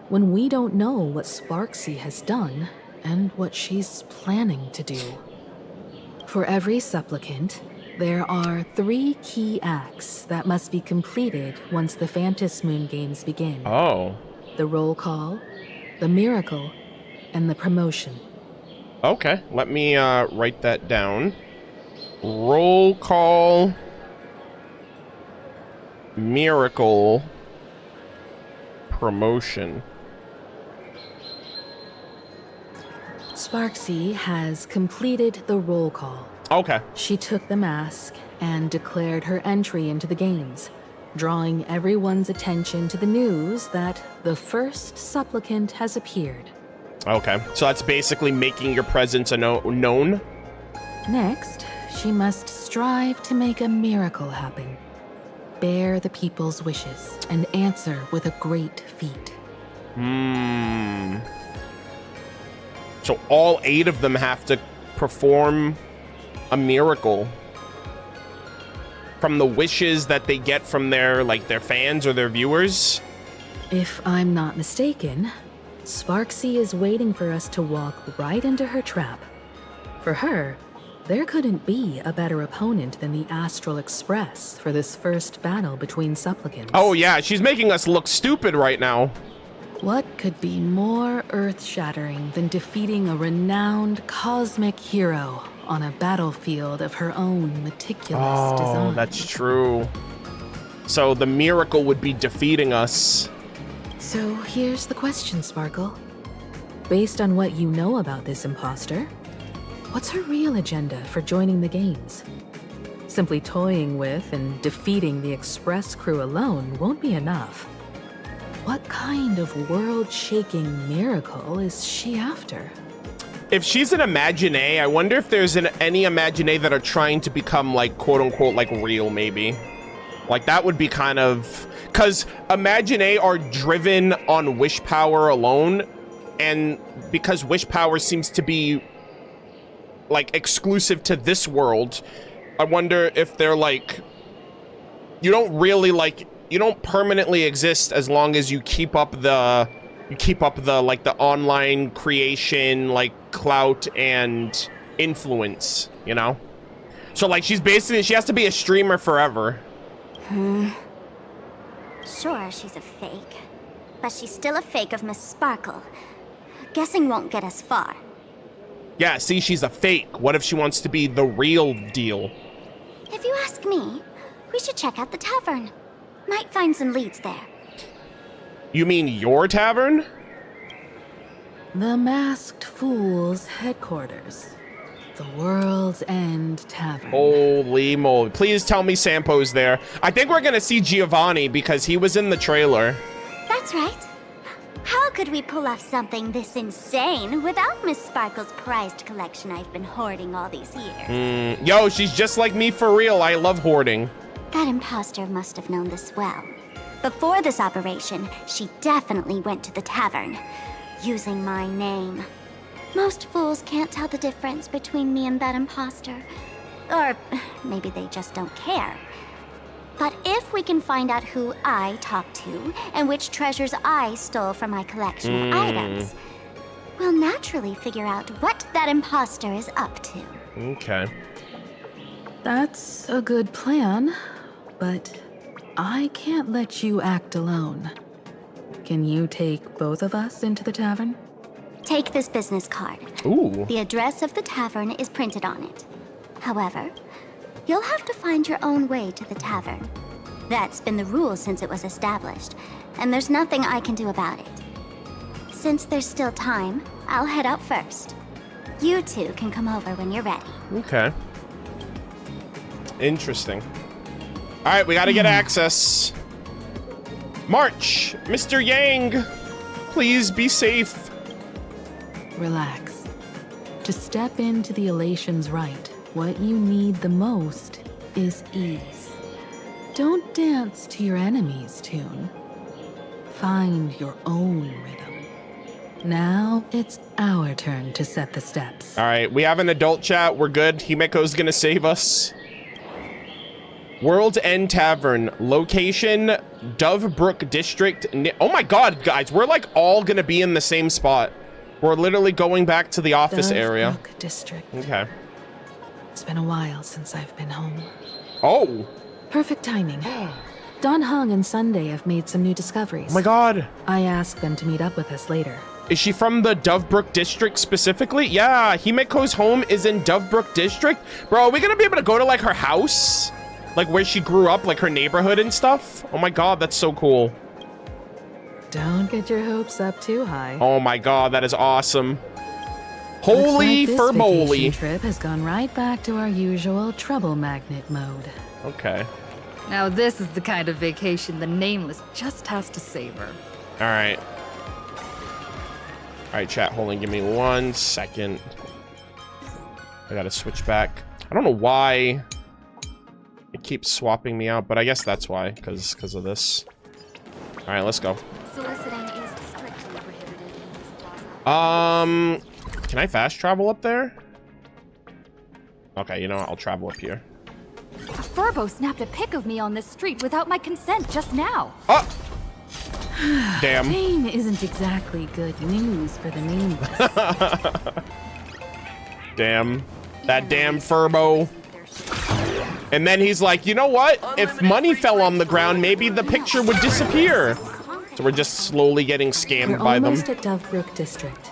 when we don't know what Sparksy has done and what she's planning to do. For every supplicant, there are 3 key acts that must be completed once the Phantasmoon games begin. Oh. The roll call, the miracle, and the promotion. Okay, let me write that down. Roll call, miracle, promotion. Sparksy has completed the roll call. Okay. She took the mask and declared her entry into the games, drawing everyone's attention to the news that the first supplicant has appeared. Okay, so that's basically making your presence known? Next, she must strive to make a miracle happen, bear the people's wishes, and answer with a great feat. So all 8 of them have to perform a miracle from the wishes that they get from their fans or their viewers. If I'm not mistaken, Sparksy is waiting for us to walk right into her trap. For her, there couldn't be a better opponent than the Astral Express for this first battle between supplicants. Oh yeah, she's making us look stupid right now. What could be more earth-shattering than defeating a renowned cosmic hero on a battlefield of her own meticulous design? Oh, that's true. So the miracle would be defeating us. So here's the question, Sparkle. Based on what you know about this imposter, what's her real agenda for joining the games? Simply toying with and defeating the Express crew alone won't be enough. What kind of world-shaking miracle is she after? If she's an Imaginé, I wonder if there's any Imaginé that are trying to become like quote-unquote like real, maybe. Like that would be kind of... Because Imaginé are driven on wish power alone, and because wish power seems to be like exclusive to this world, I wonder if they're like... You don't really like... You don't permanently exist as long as you keep up the like the online creation, like clout and influence, you know? So like she has to be a streamer forever. Sure, she's a fake. But she's still a fake of Miss Sparkle. Guessing won't get us far. Yeah, see, she's a fake. What if she wants to be the real deal? If you ask me, we should check out the tavern. Might find some leads there. You mean your tavern? The Masked Fool's headquarters. The World's End Tavern. Holy moly. Please tell me Sampo's there. I think we're gonna see Giovanni because he was in the trailer. That's right. How could we pull off something this insane without Miss Sparkle's prized collection I've been hoarding all these years? Yo, she's just like me for real. I love hoarding. That imposter must have known this well. Before this operation, she definitely went to the tavern, using my name. Most fools can't tell the difference between me and that imposter. Or maybe they just don't care. But if we can find out who I talked to, and which treasures I stole from my collection of items, we'll naturally figure out what that imposter is up to. Okay. That's a good plan, but I can't let you act alone. Can you take both of us into the tavern? Take this business card. Ooh. The address of the tavern is printed on it. However, you'll have to find your own way to the tavern. That's been the rule since it was established, and there's nothing I can do about it. Since there's still time, I'll head out first. You two can come over when you're ready. Okay. Interesting. All right, we got to get access. March, Mr. Yang, please be safe. Relax. To step into the Elation's right, what you need the most is ease. Don't dance to your enemy's tune. Find your own rhythm. Now it's our turn to set the steps. All right, we have an adult chat. We're good. Himeko's gonna save us. World's End Tavern. Location, Dovebrook District. Oh my god, guys. We're like all gonna be in the same spot. We're literally going back to the office area. Dovebrook District. Okay. It's been a while since I've been home. Oh. Perfect timing. Don Hung and Sunday have made some new discoveries. Oh my god. I asked them to meet up with us later. Is she from the Dovebrook District specifically? Yeah, Himeko's home is in Dovebrook District. Bro, are we gonna be able to go to like her house? Like where she grew up, like her neighborhood and stuff? Oh my god, that's so cool. Don't get your hopes up too high. Oh my god, that is awesome. Holy Looks like furboli. this vacation trip has gone right back to our usual trouble magnet mode. Okay. Now this is the kind of vacation the Nameless just has to savor. All right. All right, chat, hold on. Give me 1 second. I gotta switch back. I don't know why it keeps swapping me out, but I guess that's why, because of this. All right, let's go. Soliciting is strictly prohibited in this plaza. Can I fast travel up there? Okay, you know what? I'll travel up here. A Furbo snapped a pic of me on this street without my consent just now. Oh! Damn. Fame isn't exactly good news for the nameless. Damn. That damn Furbo. And then he's like, you know what? If money fell on the ground, maybe the picture would disappear. So we're just slowly getting scammed We're by them. almost at Dovebrook District.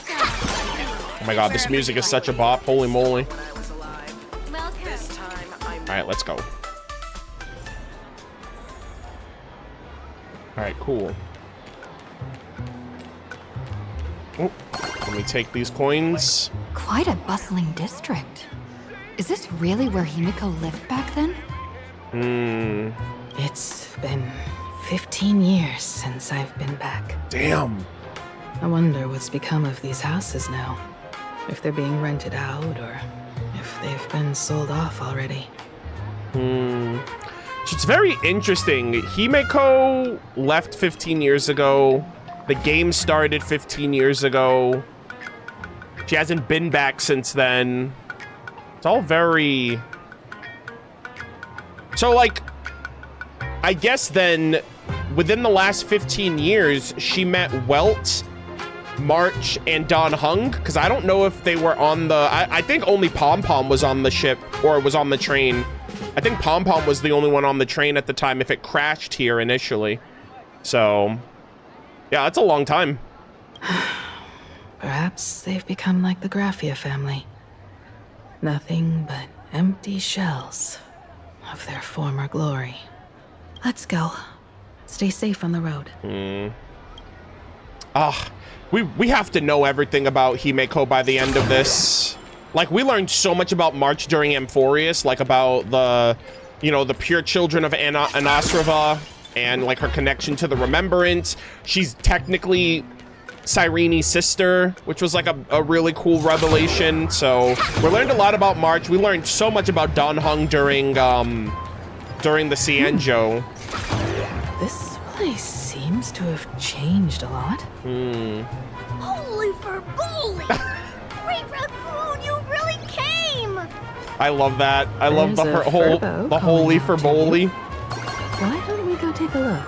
Oh my god, this music is such a bop. Holy moly. Alright, let's go. Alright, cool. Oh, let me take these coins. Quite a bustling district. Is this really where Himiko lived back then? It's been 15 years since I've been back. Damn. I wonder what's become of these houses now. If they're being rented out or if they've been sold off already. It's very interesting. Himiko left 15 years ago. The game started 15 years ago. She hasn't been back since then. It's all very... So, like, I guess then, within the last 15 years, she met Welt, March, and Don Hung, because I don't know if they were on the... I think only Pom Pom was on the ship, or was on the train. I think Pom Pom was the only one on the train at the time if it crashed here initially. So, yeah, that's a long time. Perhaps they've become like the Graphia family. Nothing but empty shells of their former glory. Let's go. Stay safe on the road. We have to know everything about Himeko by the end of this. Like, we learned so much about March during Amphorius, like about the, you know, the pure children of Anasrava and like her connection to the Remembrance. She's technically Cyrene's sister, which was like a really cool revelation. So we learned a lot about March. We learned so much about Don Hung during the Cienjo. This place seems to have changed a lot. Holy forboli! Great Raccoon, you really came! I love that. I love There's a Furbo the holy Furboli. Why don't we go take a look?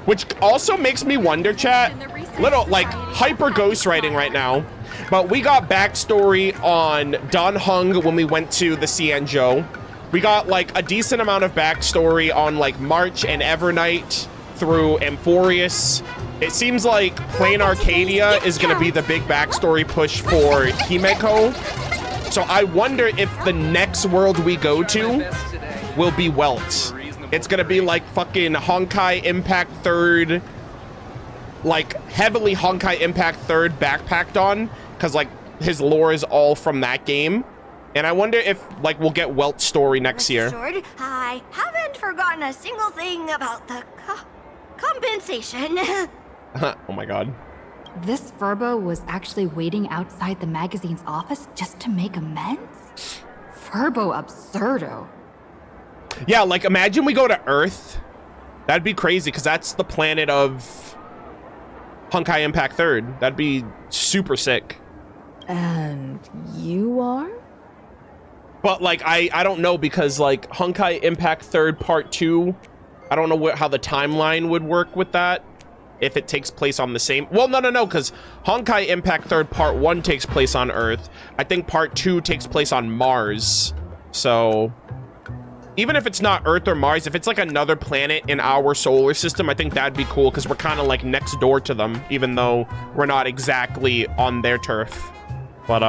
Which also makes me wonder, chat, little like hyper ghostwriting right now, but we got backstory on Don Hung when we went to the Cienjo. We got like a decent amount of backstory on like March and Evernight through Amphorius. It seems like Planarcadia is going to be the big backstory push for Himeko. So I wonder if the next world we go to will be Welt. It's going to be like fucking Honkai Impact 3rd, like heavily Honkai Impact 3rd backpacked on, because like his lore is all from that game. And I wonder if like we'll get Welt's story next year. Short, I haven't forgotten a single thing about the compensation. Oh my god. This Furbo was actually waiting outside the magazine's office just to make amends? Furbo absurdo. Yeah, like imagine we go to Earth. That'd be crazy because that's the planet of Honkai Impact 3rd. That'd be super sick. And you are? But like I don't know because like Honkai Impact 3rd Part 2, I don't know how the timeline would work with that. If it takes place on the same... Well, no, because Honkai Impact 3rd Part 1 takes place on Earth. I think Part 2 takes place on Mars. So, even if it's not Earth or Mars, if it's like another planet in our solar system, I think that'd be cool because we're kind of like next door to them, even though we're not exactly on their turf. But,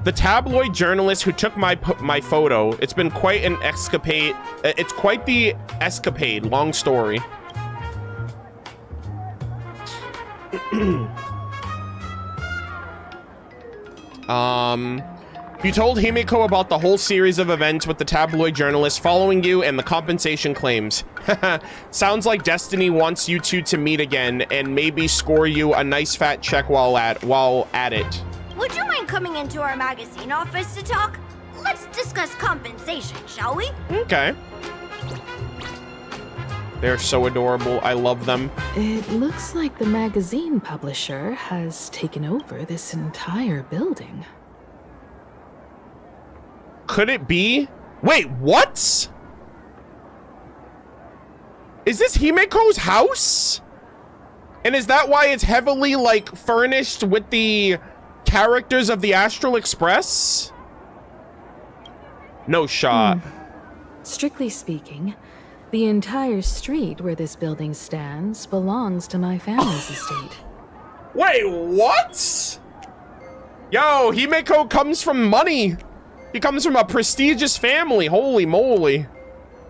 the tabloid journalist who took my photo, it's been quite an escapade. It's quite the escapade, long story. You told Himiko about the whole series of events with the tabloid journalist following you and the compensation claims. Sounds like Destiny wants you two to meet again and maybe score you a nice fat check while at it. Would you mind coming into our magazine office to talk? Let's discuss compensation, shall we? Okay. They're so adorable. I love them. It looks like the magazine publisher has taken over this entire building. Could it be? Wait, what? Is this Himeko's house? And is that why it's heavily, like, furnished with the characters of the Astral Express? No shot. Strictly speaking, the entire street where this building stands belongs to my family's estate. Wait, what? Yo, Himeko comes from money. He comes from a prestigious family. Holy moly.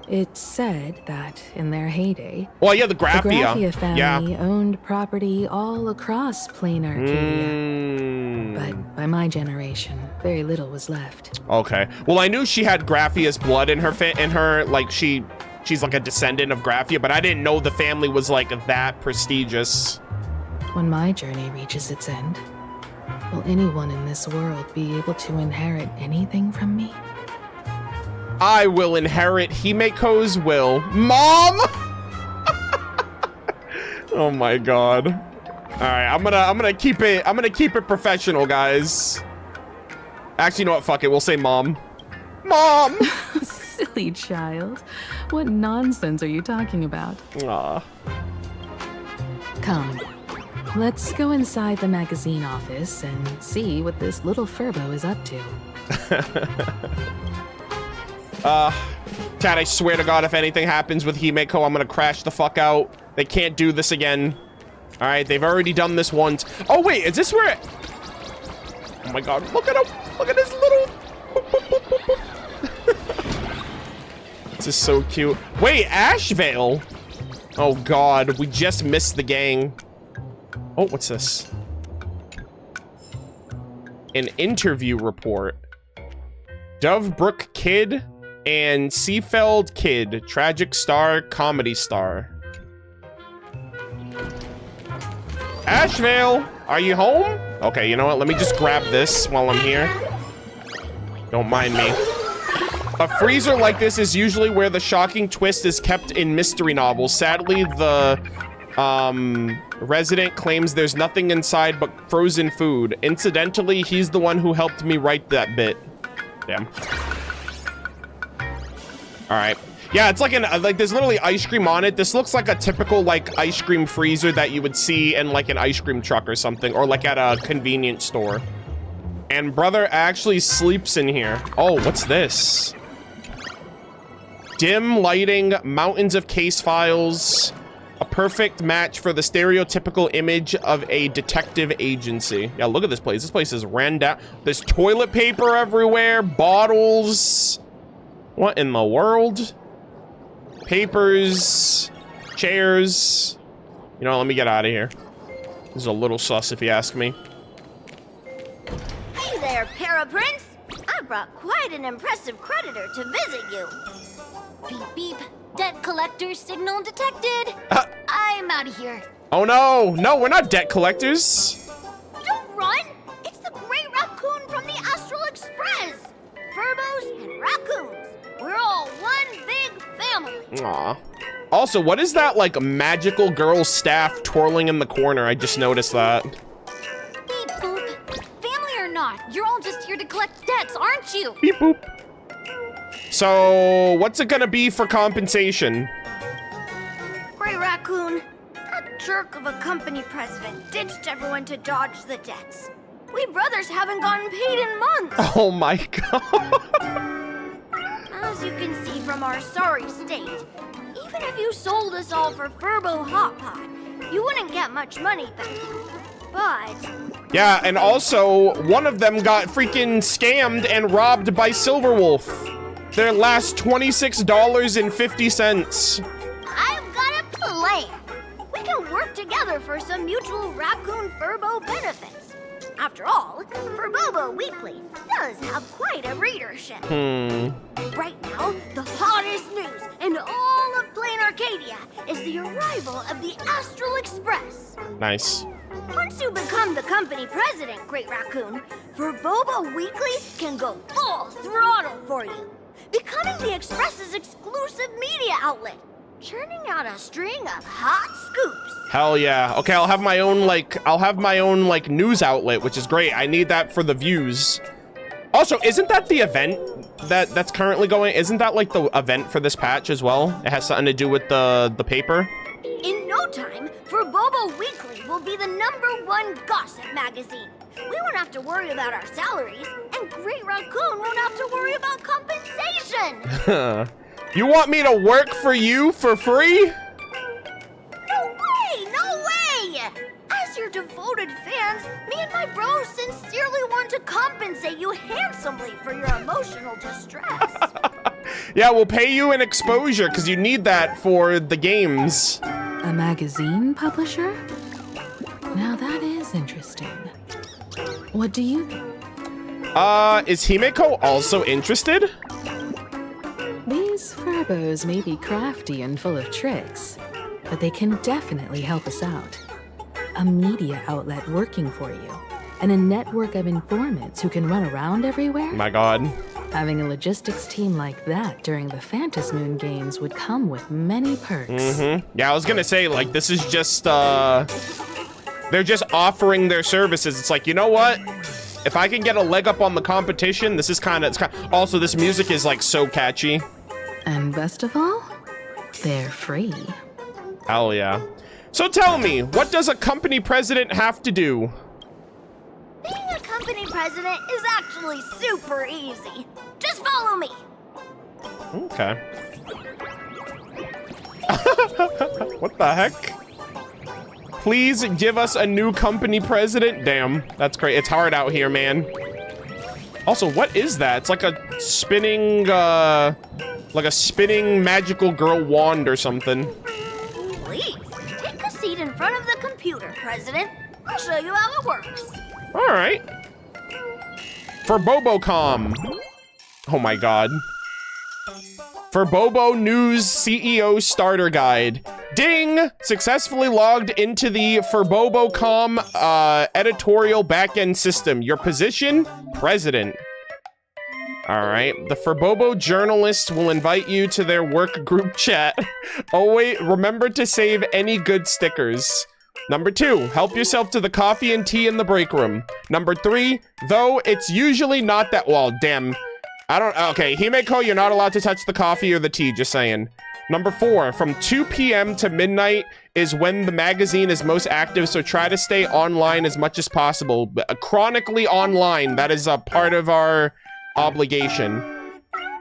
It's said that in their heyday, well, yeah, the Graphia family owned property all across Planarcadia. But by my generation, very little was left. Okay. Well, I knew she had Graphia's blood in her, like she's like a descendant of Graphia, but I didn't know the family was like that prestigious. When my journey reaches its end, will anyone in this world be able to inherit anything from me? I will inherit Himeko's will. Mom! Oh my god. Alright, I'm gonna keep it professional, guys. Actually, you know what? Fuck it. We'll say mom. Mom! Silly child. What nonsense are you talking about? Aw. Come. Let's go inside the magazine office and see what this little Furbo is up to. Chad, I swear to God, if anything happens with Himeko, I'm gonna crash the fuck out. They can't do this again. All right, they've already done this once. Oh wait, is this where? Oh my God, look at him! Look at his little. This is so cute. Wait, Ashveil. Oh God, we just missed the gang. Oh, what's this? An interview report. Dovebrook Kid and Seafeld Kid, tragic star, comedy star. Ashveil, are you home? Okay, you know what? Let me just grab this while I'm here. Don't mind me. A freezer like this is usually where the shocking twist is kept in mystery novels. Sadly, the resident claims there's nothing inside but frozen food. Incidentally, he's the one who helped me write that bit. Damn. All right. Yeah, it's like there's literally ice cream on it. This looks like a typical like ice cream freezer that you would see in like an ice cream truck or something, or like at a convenience store. And brother actually sleeps in here. Oh, what's this? Dim lighting, mountains of case files, a perfect match for the stereotypical image of a detective agency. Yeah, look at this place. This place is ran down. There's toilet paper everywhere, bottles. What in the world? Papers, chairs. You know, let me get out of here. This is a little sus if you ask me. Hey there, Paraprince. I brought quite an impressive creditor to visit you. Beep beep. Debt collector signal detected. I'm out of here. Oh no, no, we're not debt collectors. Don't run. It's the Great Raccoon from the Astral Express. Furbos and raccoons. We're all one big family. Aw. Also, what is that like magical girl staff twirling in the corner? I just noticed that. Beep boop. Family or not, you're all just here to collect debts, aren't you? Beep boop. So, what's it gonna be for compensation? Great Raccoon, that jerk of a company president ditched everyone to dodge the debts. We brothers haven't gotten paid in months. Oh my God. As you can see from our sorry state, even if you sold us all for Furbo Hot Pot, you wouldn't get much money back. But... yeah, and also, one of them got freaking scammed and robbed by Silverwolf. Their last $26.50. I've got a plan. We can work together for some mutual Raccoon Furbo benefits. After all, Furbobo Weekly does have quite a readership. Right now, the hottest news in all of Planarcadia is the arrival of the Astral Express. Nice. Once you become the company president, Great Raccoon, Furbobo Weekly can go full throttle for you, becoming the Express's exclusive media outlet, churning out a string of hot scoops. Hell yeah. Okay, I'll have my own like news outlet, which is great. I need that for the views. Also, isn't that the event that's currently going? Isn't that like the event for this patch as well? It has something to do with the paper? In no time, Bobo Weekly will be the #1 gossip magazine. We won't have to worry about our salaries, and Great Raccoon won't have to worry about compensation. You want me to work for you for free? No way! No way! As your devoted fans, me and my bros sincerely want to compensate you handsomely for your emotional distress. Yeah, we'll pay you an exposure because you need that for the games. A magazine publisher? Now that is interesting. What do you think? Is Himeko also interested? These Furbos may be crafty and full of tricks, but they can definitely help us out. A media outlet working for you, and a network of informants who can run around everywhere? My God. Having a logistics team like that during the Fantasmoon Games would come with many perks. Yeah, I was gonna say, like, this is just, they're just offering their services. It's like, you know what? If I can get a leg up on the competition, this is also, this music is, like, so catchy. And best of all, they're free. Hell yeah. So tell me, what does a company president have to do? Being a company president is actually super easy. Just follow me. Okay. What the heck? Please give us a new company president. Damn, that's great. It's hard out here, man. Also, what is that? It's like a spinning, magical girl wand or something. Please, take a seat in front of the computer, President. I'll show you how it works. All right. For Bobocom. Oh my God. For Bobo News CEO Starter Guide. Ding! Successfully logged into the Furbobocom editorial backend system. Your position? President. All right. The Furbobo journalists will invite you to their work group chat. Oh wait, remember to save any good stickers. Number 2, help yourself to the coffee and tea in the break room. Number 3, though it's usually not that, well, damn. Okay, Himeko, you're not allowed to touch the coffee or the tea, just saying. Number 4, from 2 p.m. to midnight is when the magazine is most active, so try to stay online as much as possible. Chronically online, that is a part of our obligation.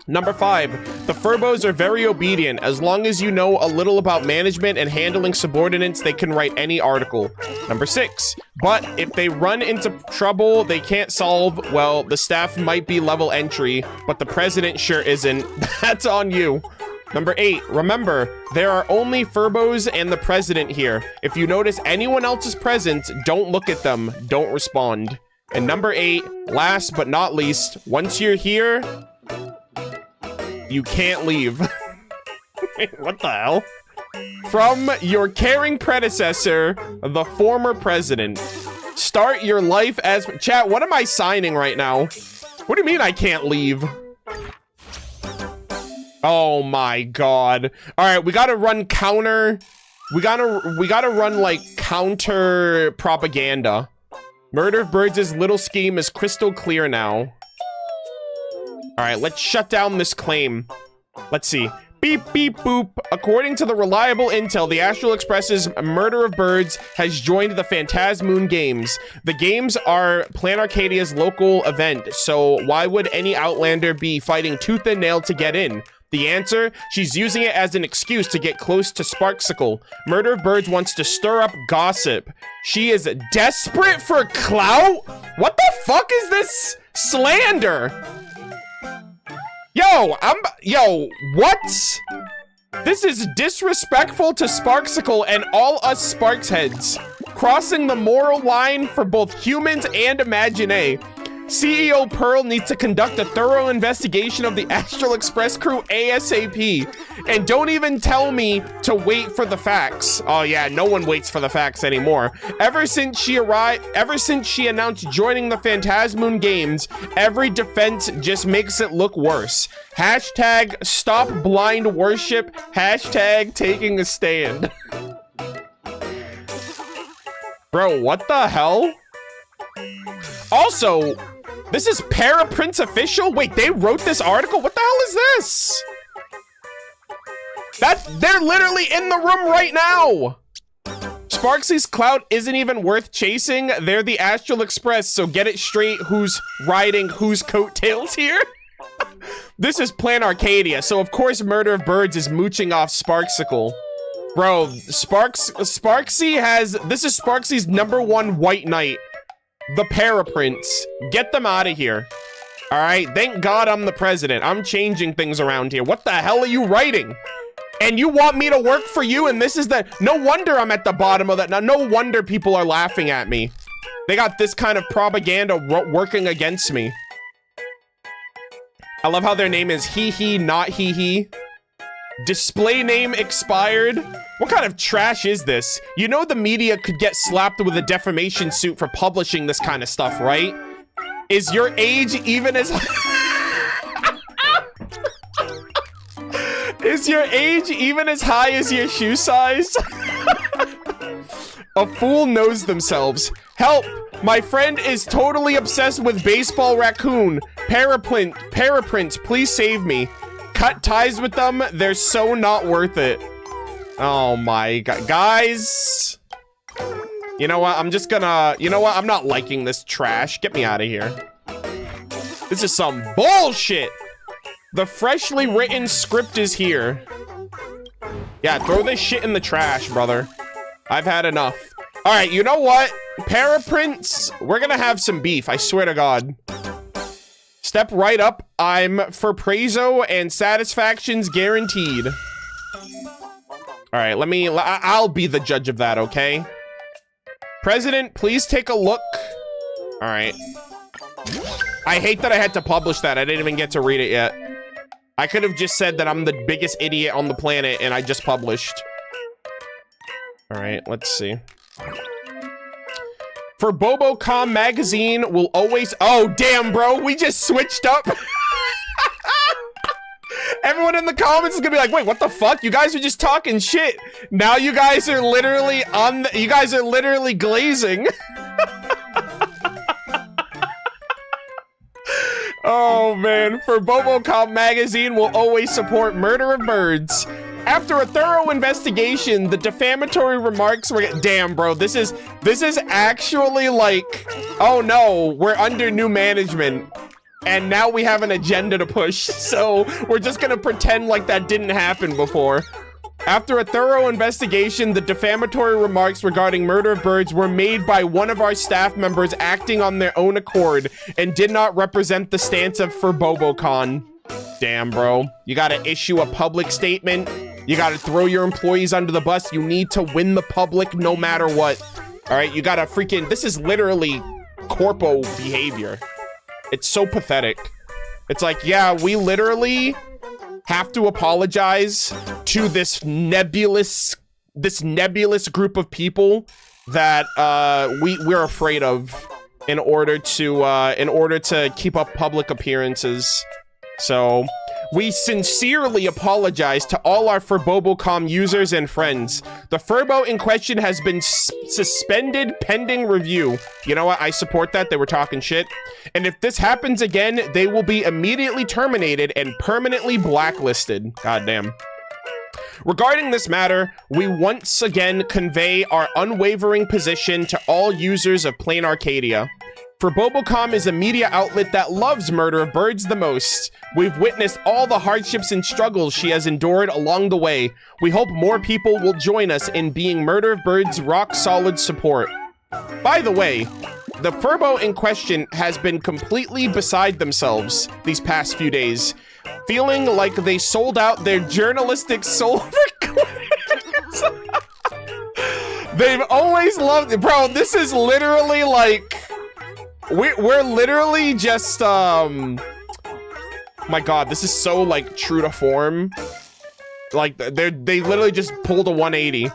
Number 5, the Furbos are very obedient. As long as you know a little about management and handling subordinates, they can write any article. Number 6, but if they run into trouble they can't solve, well, the staff might be level entry, but the president sure isn't. That's on you. Number 8, remember, there are only Furbos and the president here. If you notice anyone else's presence, don't look at them, don't respond. And number 8, last but not least, once you're here, you can't leave. What the hell? From your caring predecessor, the former president. Start your life as... Chat, what am I signing right now? What do you mean I can't leave? Oh my God. All right, we gotta run counter... We gotta run, like, counter propaganda. Murder of Birds' little scheme is crystal clear now. All right, let's shut down this claim. Let's see. Beep, beep, boop. According to the reliable intel, the Astral Express's Murder of Birds has joined the Fantasmoon Games. The games are Planarcadia's local event, so why would any Outlander be fighting tooth and nail to get in? The answer? She's using it as an excuse to get close to Sparxicle. Murder of Birds wants to stir up gossip. She is desperate for clout? What the fuck is this slander? Yo, what? This is disrespectful to Sparxicle and all us Sparks heads. Crossing the moral line for both humans and Imagine. CEO Pearl needs to conduct a thorough investigation of the Astral Express crew ASAP. And don't even tell me to wait for the facts. Oh yeah, no one waits for the facts anymore. Ever since she announced joining the Fantasmoon Games, every defense just makes it look worse. Hashtag stop blind worship. Hashtag taking a stand. Bro, what the hell? Also, This is Paraprince official? Wait, they wrote this article? What the hell is this? They're literally in the room right now. Sparxie's clout isn't even worth chasing. They're the Astral Express, so get it straight who's riding whose coattails here. This is Planarcadia, so of course Murder of Birds is mooching off Sparksicle. Bro, Sparxie has, this is Sparxie's #1 white knight. The Paraprince. Get them out of here. All right, thank God I'm the president. I'm changing things around here. What the hell are you writing? And you want me to work for you, and this is the... No wonder I'm at the bottom of that. Now, no wonder people are laughing at me. They got this kind of propaganda working against me. I love how their name is Hee not Hee. Display name expired. What kind of trash is this? You know the media could get slapped with a defamation suit for publishing this kind of stuff, right? Is your age even as... Is your age even as high as your shoe size? A fool knows themselves. Help! My friend is totally obsessed with baseball raccoon. Paraprince, please save me. Cut ties with them. They're so not worth it. Oh my God. Guys. You know what? I'm just gonna... You know what? I'm not liking this trash. Get me out of here. This is some bullshit. The freshly written script is here. Yeah, throw this shit in the trash, brother. I've had enough. All right, you know what? Paraprince, we're gonna have some beef, I swear to God. Step right up. I'm for praiso and satisfaction's guaranteed. All right, I'll be the judge of that, okay? President, please take a look. All right. I hate that I had to publish that. I didn't even get to read it yet. I could have just said that I'm the biggest idiot on the planet and I just published. All right, let's see. For Bobocom magazine will always... Oh, damn, bro. We just switched up. Everyone in the comments is gonna be like, wait, what the fuck? You guys are just talking shit. Now you guys are literally on the... You guys are literally glazing. Oh, man. For Bobocom magazine will always support Murder of Birds. After a thorough investigation, the defamatory remarks were... Damn, bro. This is actually like... Oh, no. We're under new management. And now we have an agenda to push. So we're just gonna pretend like that didn't happen before. After a thorough investigation, the defamatory remarks regarding Murder of Birds were made by one of our staff members acting on their own accord and did not represent the stance of for Bobocon. Damn, bro. You gotta issue a public statement. You gotta throw your employees under the bus. You need to win the public no matter what. All right, you gotta freaking... This is literally corpo behavior. It's so pathetic. It's like, yeah, we literally have to apologize to this nebulous group of people that we're afraid of in order to keep up public appearances. So we sincerely apologize to all our Furbobocom users and friends. The Furbo in question has been suspended pending review. You know what? I support that. They were talking shit. And if this happens again, they will be immediately terminated and permanently blacklisted. Goddamn. Regarding this matter, we once again convey our unwavering position to all users of Planarcadia. Furbobocom is a media outlet that loves Murder of Birds the most. We've witnessed all the hardships and struggles she has endured along the way. We hope more people will join us in being Murder of Birds' rock-solid support. By the way, the Furbo in question has been completely beside themselves these past few days, feeling like they sold out their journalistic soul for clicks. They've always loved it. Bro, this is literally like... We're literally just, my God, this is so, like, true to form. Like, they literally just pulled a 180.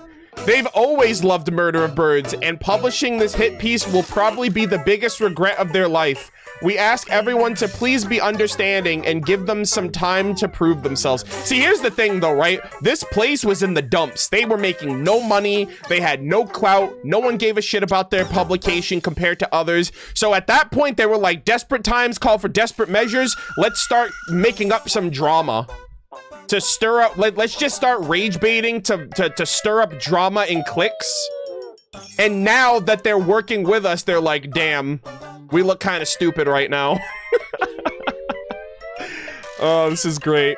They've always loved Murder of Birds, and publishing this hit piece will probably be the biggest regret of their life. We ask everyone to please be understanding and give them some time to prove themselves. See, here's the thing though, right? This place was in the dumps. They were making no money. They had no clout. No one gave a shit about their publication compared to others. So at that point, they were like, desperate times call for desperate measures. Let's start making up some drama to stir up. Let's just start rage baiting to stir up drama and clicks. And now that they're working with us, they're like, damn, we look kind of stupid right now. Oh, this is great.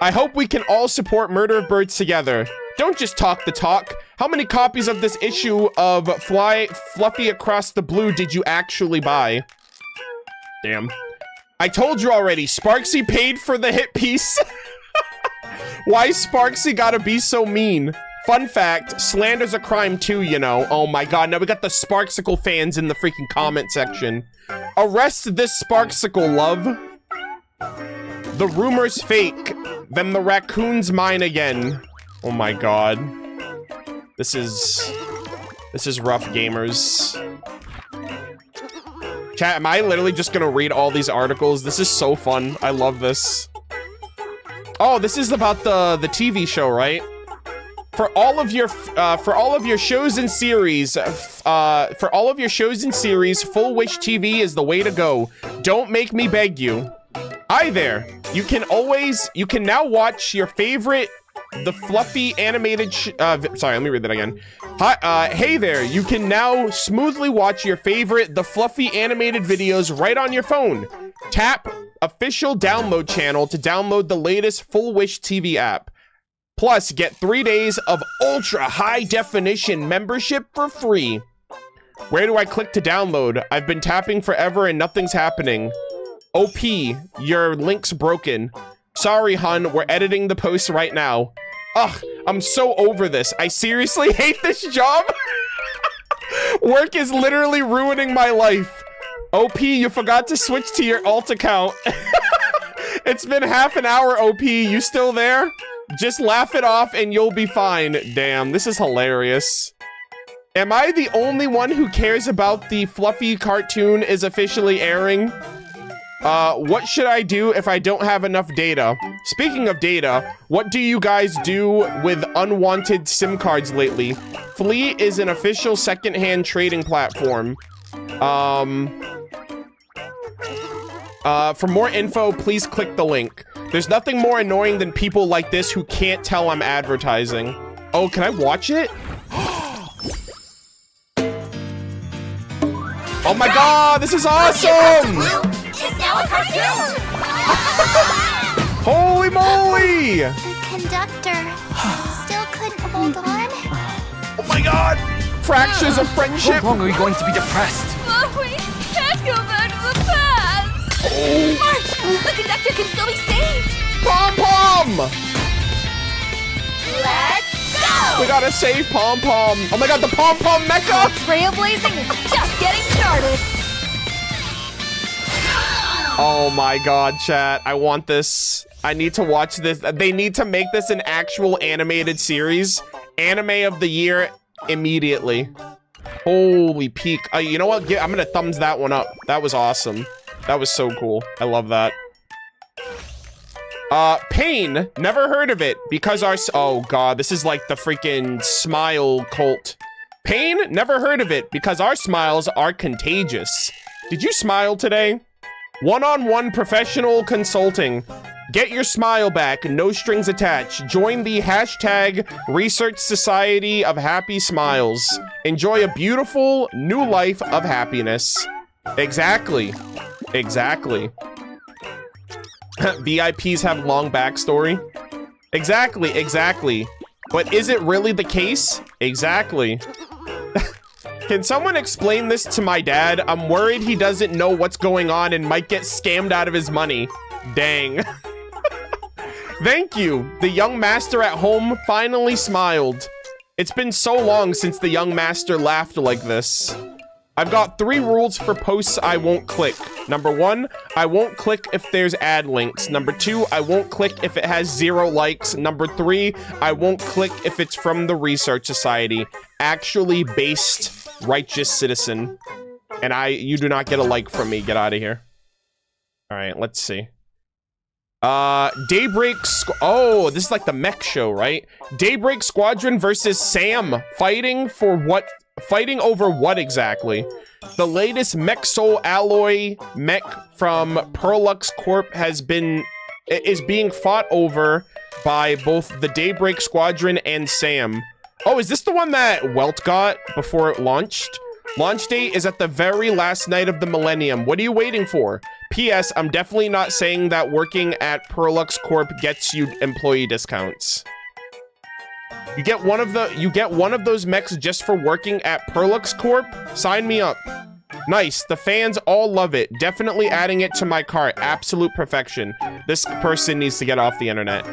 I hope we can all support Murder of Birds together. Don't just talk the talk. How many copies of this issue of Fluffy Across the Blue did you actually buy? Damn. I told you already, Sparksy paid for the hit piece. Why Sparksy gotta be so mean? Fun fact, slander's a crime too, you know. Oh my god, now we got the Sparksicle fans in the freaking comment section. Arrest this Sparksicle, love. The rumor's fake. Then the raccoon's mine again. Oh my god. This is rough, gamers. Chat, am I literally just gonna read all these articles? This is so fun. I love this. Oh, this is about the TV show, right? For all of your shows and series, Full Wish TV is the way to go. Don't make me beg you. Hi there. You can now watch your favorite, the fluffy animated, sorry, let me read that again. Hi, hey there. You can now smoothly watch your favorite, the fluffy animated videos right on your phone. Tap official download channel to download the latest Full Wish TV app. Plus, get 3 days of ultra high definition membership for free. Where do I click to download? I've been tapping forever and nothing's happening. OP, your link's broken. Sorry, hun, we're editing the post right now. Ugh, I'm so over this. I seriously hate this job. Work is literally ruining my life. OP, you forgot to switch to your alt account. It's been half an hour, OP. You still there? Just laugh it off and you'll be fine. Damn, this is hilarious. Am I the only one who cares about the fluffy cartoon is officially airing? What should I do if I don't have enough data? Speaking of data, what do you guys do with unwanted SIM cards lately? Flea is an official secondhand trading platform. For more info, please click the link. There's nothing more annoying than people like this who can't tell I'm advertising. Oh, can I watch it? Oh my god, this is awesome! It's now a cartoon! Holy moly! The conductor still couldn't hold on. Oh my god! Fractures of friendship! How long are we going to be depressed? We can't go back to the past! Oh. March! The conductor can still be saved! Pom Pom! Let's go! We gotta save Pom Pom! Oh my god, the Pom Pom mecha! Trailblazing is just getting started! Oh my god, chat. I want this. I need to watch this. They need to make this an actual animated series. Anime of the year immediately. Holy peak. You know what? I'm gonna thumbs that one up. That was awesome. That was so cool. I love that. Pain. Never heard of it because our... Oh god, this is like the freaking smile cult. Pain. Never heard of it because our smiles are contagious. Did you smile today? One-on-one professional consulting. Get your smile back, no strings attached. Join the hashtag Research Society of Happy Smiles. Enjoy a beautiful new life of happiness. Exactly. Exactly. VIPs have long backstory. Exactly, exactly. But is it really the case? Exactly. Can someone explain this to my dad? I'm worried he doesn't know what's going on and might get scammed out of his money. Dang. Thank you. The young master at home finally smiled. It's been so long since the young master laughed like this. I've got 3 rules for posts I won't click. Number 1, I won't click if there's ad links. Number 2, I won't click if it has 0 likes. Number 3, I won't click if it's from the Research Society. Actually based righteous citizen. And you do not get a like from me. Get out of here. All right, let's see. Daybreak, oh, this is like the mech show, right? Daybreak Squadron versus Sam. Fighting over what exactly? The latest mech soul alloy mech from Perlux Corp is being fought over by both the Daybreak Squadron and Sam. Oh, is this the one that Welt got before it launched? Launch date is at the very last night of the millennium. What are you waiting for? P.S. I'm definitely not saying that working at Perlux Corp gets you employee discounts. You get one of those mechs just for working at Perlux Corp? Sign me up. Nice. The fans all love it. Definitely adding it to my cart. Absolute perfection. This person needs to get off the internet.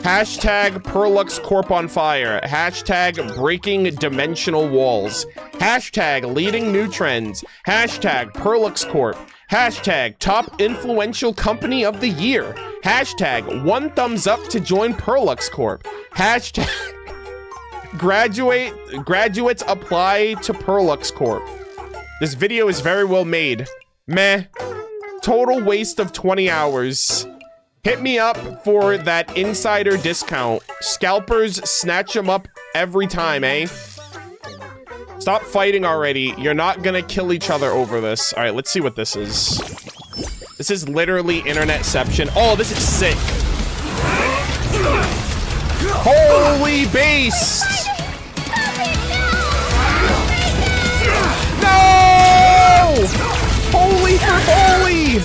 Hashtag Perlux Corp on fire. Hashtag breaking dimensional walls. Hashtag leading new trends. Hashtag Perlux Corp. Hashtag top influential company of the year. Hashtag 1 thumbs up to join Perlux Corp. Hashtag graduates apply to Perlux Corp. This video is very well made. Meh. Total waste of 20 hours. Hit me up for that insider discount. Scalpers snatch them up every time, eh? Stop fighting already. You're not gonna kill each other over this. All right, let's see what this is. This is literally internetception. Oh, this is sick. Holy beast! No! Holy for holy!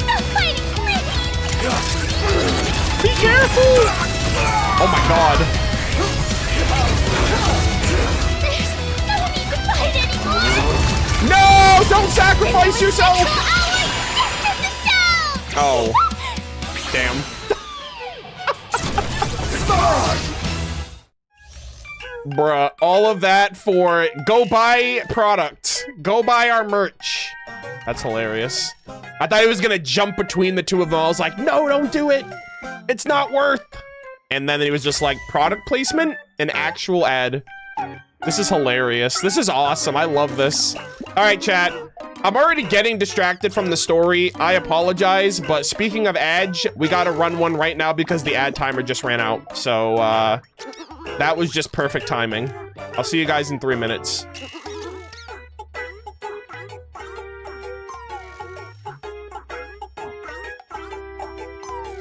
Be careful! Oh my god. There's no need to fight anymore! No! Don't sacrifice yourself! Oh. Damn. Bruh, all of that for go buy product. Go buy our merch. That's hilarious. I thought he was gonna jump between the two of them. I was like, no, don't do it. It's not worth. And then he was just like, product placement? An actual ad. This is hilarious. This is awesome. I love this. All right, chat. I'm already getting distracted from the story. I apologize, but speaking of ads, we gotta run one right now because the ad timer just ran out. So, that was just perfect timing. I'll see you guys in 3 minutes.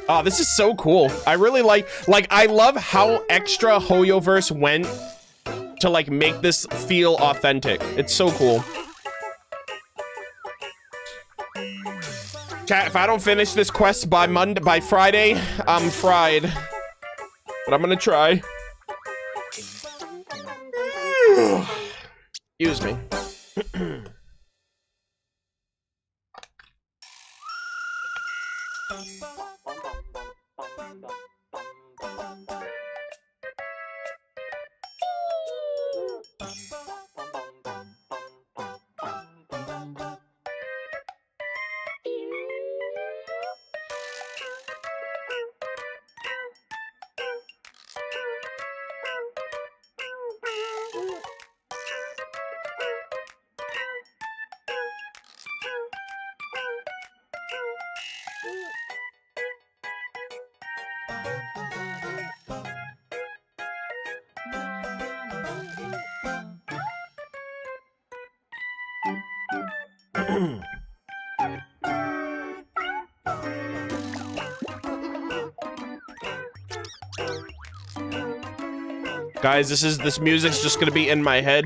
Oh, this is so cool. I really like, I love how extra Hoyoverse went to, like, make this feel authentic. It's so cool. Chat, if I don't finish this quest by Friday, I'm fried. But I'm gonna try. Excuse me. Guys, this music's just gonna be in my head.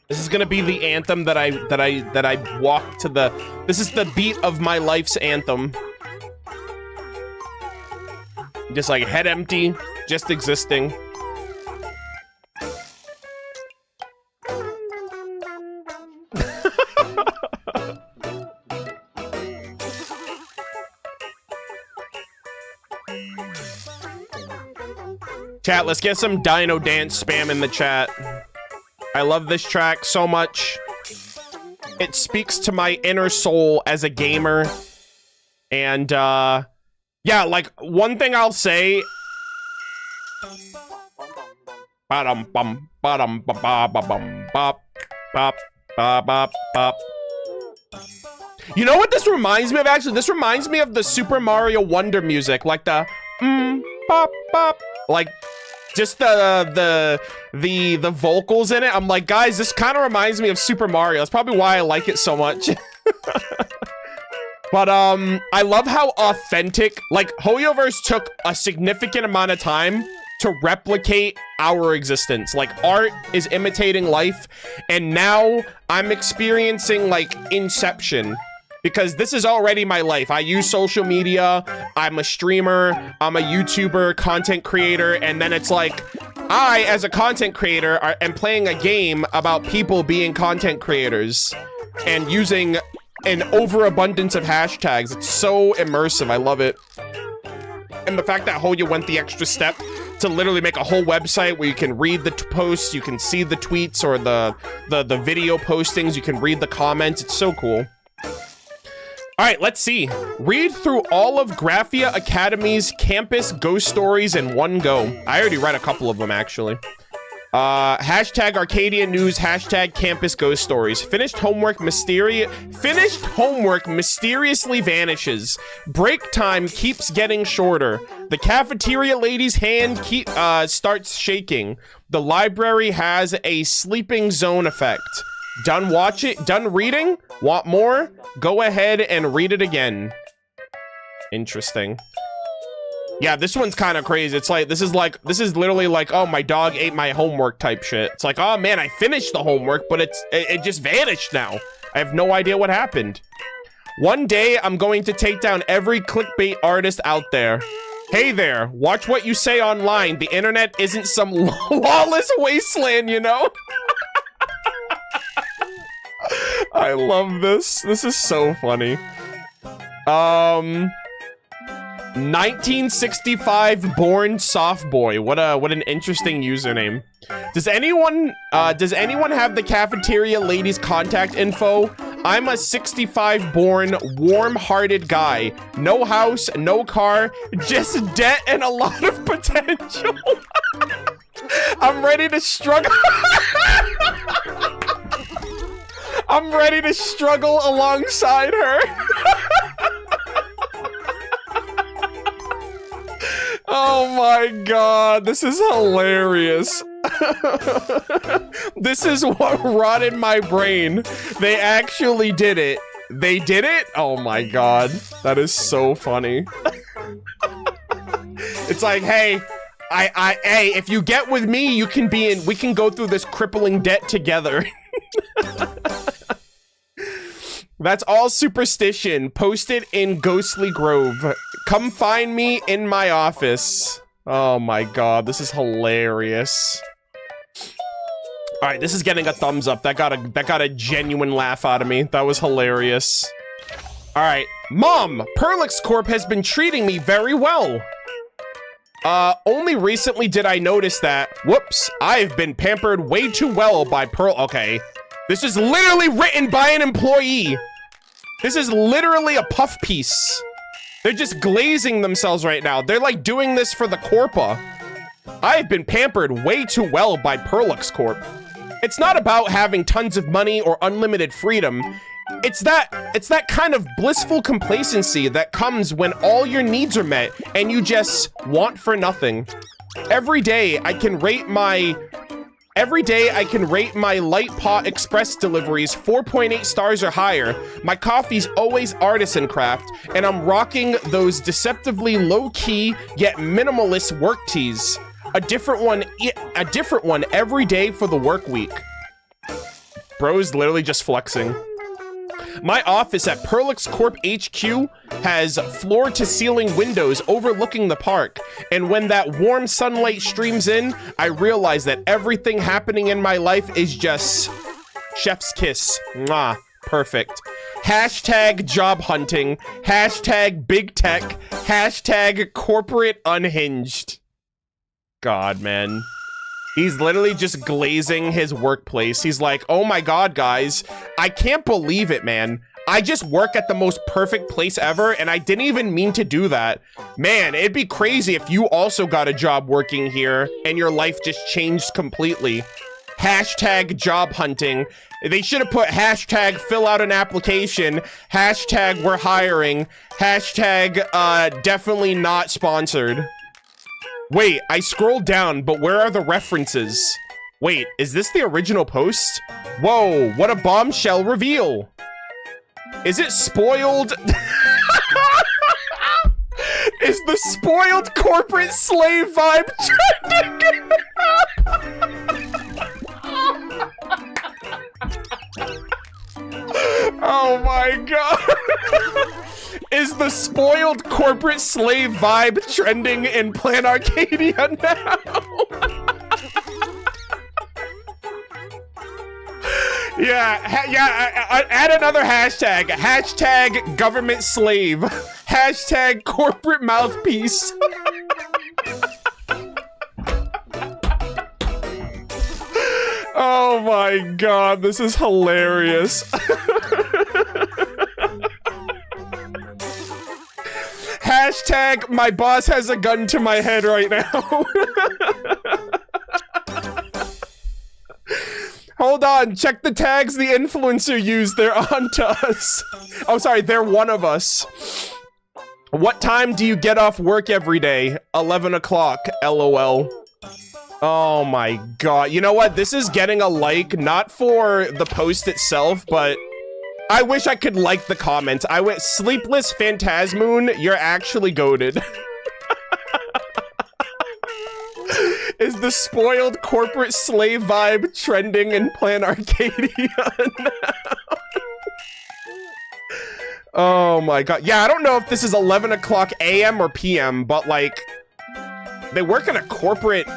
This is gonna be the anthem that I walk to the. This is the beat of my life's anthem. Just like head empty, just existing. Chat, let's get some Dino Dance spam in the chat. I love this track so much. It speaks to my inner soul as a gamer. And, yeah, like, one thing I'll say... Ba-dum-bum, ba-dum-ba-ba-ba-bum, bop, bop, ba-bop, bop. You know what this reminds me of, actually? This reminds me of the Super Mario Wonder music, like the bop, bop. Like, just the vocals in it. I'm like, guys, this kind of reminds me of Super Mario. That's probably why I like it so much. But, I love how authentic, like, Hoyoverse took a significant amount of time to replicate our existence. Like, art is imitating life, and now I'm experiencing, like, Inception. Because this is already my life. I use social media, I'm a streamer, I'm a YouTuber, content creator, and then it's like, I, as a content creator, am playing a game about people being content creators and using an overabundance of hashtags. It's so immersive, I love it. And the fact that Hoya went the extra step to literally make a whole website where you can read the posts, you can see the tweets or the video postings, you can read the comments, it's so cool. All right, let's see. Read through all of Graphia Academy's campus ghost stories in one go. I already read a couple of them, actually. Hashtag Arcadia News, hashtag Campus Ghost Stories. Finished homework mysteriously vanishes. Break time keeps getting shorter. The cafeteria lady's hand starts shaking. The library has a sleeping zone effect. Done reading? Want more? Go ahead and read it again. Interesting. Yeah, this one's kind of crazy. It's like, this is literally like, oh, my dog ate my homework type shit. It's like, oh man, I finished the homework, but it just vanished now. I have no idea what happened. One day, I'm going to take down every clickbait artist out there. Hey there, watch what you say online. The internet isn't some lawless wasteland, you know? I love this. This is so funny. 1965 born soft boy. What an interesting username. Does anyone have the cafeteria lady's contact info? I'm a 65 born warm-hearted guy. No house, no car, just debt and a lot of potential. I'm ready to struggle. I'm ready to struggle alongside her. Oh my god, this is hilarious. This is what rotted my brain. They actually did it. They did it? Oh my god, that is so funny. It's like, hey, hey, if you get with me, we can go through this crippling debt together. That's all superstition. Posted in Ghostly Grove. Come find me in my office. Oh my god, this is hilarious. All right, this is getting a thumbs up. That got a genuine laugh out of me. That was hilarious. All right, Mom, Perlix Corp has been treating me very well. Only recently did I notice that. Whoops, I've been pampered way too well by Pearl. Okay, this is literally written by an employee. This is literally a puff piece. They're just glazing themselves right now. They're like doing this for the Corpa. I've been pampered way too well by Perlix Corp. It's not about having tons of money or unlimited freedom. It's that kind of blissful complacency that comes when all your needs are met and you just want for nothing. Every day I can rate my Light Pot Express deliveries 4.8 stars or higher. My coffee's always artisan craft, and I'm rocking those deceptively low-key yet minimalist work tees. A different one every day for the work week. Bro's literally just flexing. My office at Perlix Corp HQ has floor-to-ceiling windows overlooking the park, and when that warm sunlight streams in, I realize that everything happening in my life is just chef's kiss. Mwah. Perfect. Hashtag job hunting. Hashtag big tech. Hashtag corporate unhinged. God, man. He's literally just glazing his workplace. He's like, oh my god, guys, I can't believe it, man. I just work at the most perfect place ever, and I didn't even mean to do that. Man, it'd be crazy if you also got a job working here and your life just changed completely. Hashtag job hunting. They should have put hashtag fill out an application, hashtag we're hiring, hashtag definitely not sponsored. Wait, I scrolled down, but where are the references? Wait, is this the original post? Whoa, what a bombshell reveal. Is it spoiled? Is the spoiled corporate slave vibe trending? Oh my god. Is the spoiled corporate slave vibe trending in Planarcadia now? Yeah, add another hashtag. Hashtag government slave. Hashtag corporate mouthpiece. Oh my god, this is hilarious. Hashtag my boss has a gun to my head right now. Hold on, check the tags the influencer used. They're on to us. Oh, sorry, they're one of us. What time do you get off work every day? 11 o'clock, LOL. Oh my god. You know what? This is getting a like, not for the post itself, but I wish I could like the comments. I went, Sleepless Phantasmoon, you're actually goated. Is the spoiled corporate slave vibe trending in Planarcadia now? Oh my god. Yeah, I don't know if this is 11 o'clock AM or PM, but like, they work in a corporate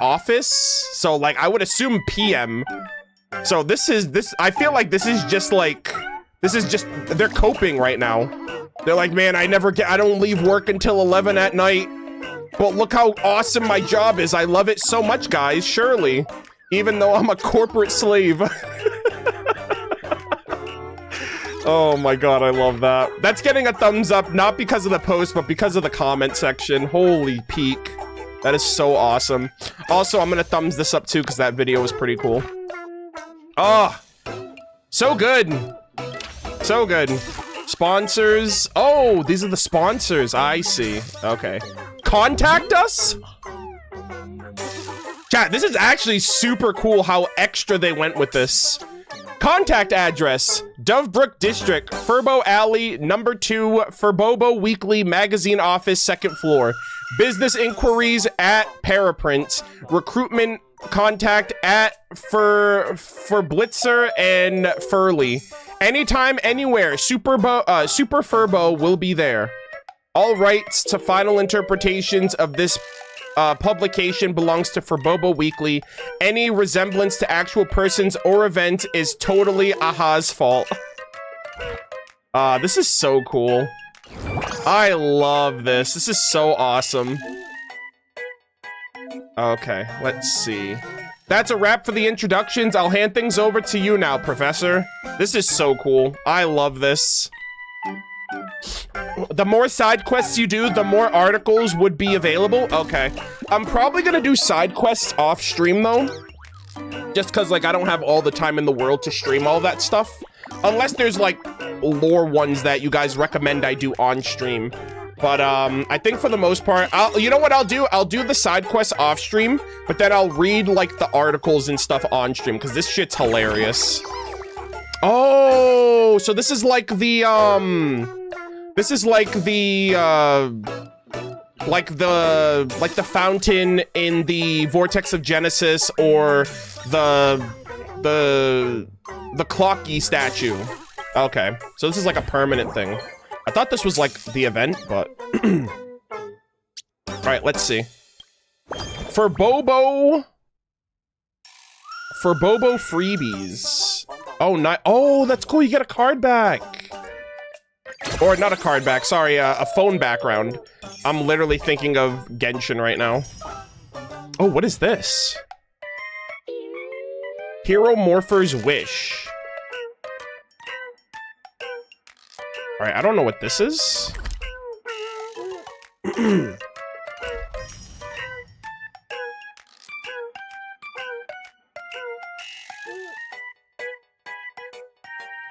office, so like, I would assume PM. So I feel like this is just, they're coping right now. They're like, man, I don't leave work until 11 at night. But look how awesome my job is. I love it so much, guys, surely. Even though I'm a corporate slave. Oh my god, I love that. That's getting a thumbs up, not because of the post, but because of the comment section. Holy peak. That is so awesome. Also, I'm gonna thumbs this up too, because that video was pretty cool. Oh, so good. So good. Sponsors. Oh, these are the sponsors. I see. Okay. Contact us? Chat, this is actually super cool how extra they went with this. Contact address, Dovebrook District, Furbo Alley, number 2, Furbobo Weekly Magazine Office, 2nd floor. Business inquiries at Paraprints. Recruitment contact at Blitzer and Furley. Anytime, anywhere, Super Furbo will be there. All rights to final interpretations of this publication belongs to Furbobo Weekly. Any resemblance to actual persons or event is totally Aha's fault. This is so cool. I love this. This is so awesome. Okay, let's see. That's a wrap for the introductions. I'll hand things over to you now, Professor. This is so cool. I love this. The more side quests you do, the more articles would be available. Okay. I'm probably gonna do side quests off stream though. Just cause like I don't have all the time in the world to stream all that stuff. Unless there's like lore ones that you guys recommend I do on stream. But I think for the most part, you know what I'll do? I'll do the side quests off stream, but then I'll read like the articles and stuff on stream because this shit's hilarious. Oh, so this is like the like the fountain in the Vortex of Genesis, or the Clocky statue. Okay, so this is like a permanent thing. I thought this was like the event, but all right, let's see. For Bobo freebies. Oh, not. Oh, that's cool. You get a card back. Or not a card back, sorry, a phone background. I'm literally thinking of Genshin right now. Oh, what is this? Hero Morpher's Wish. All right, I don't know what this is.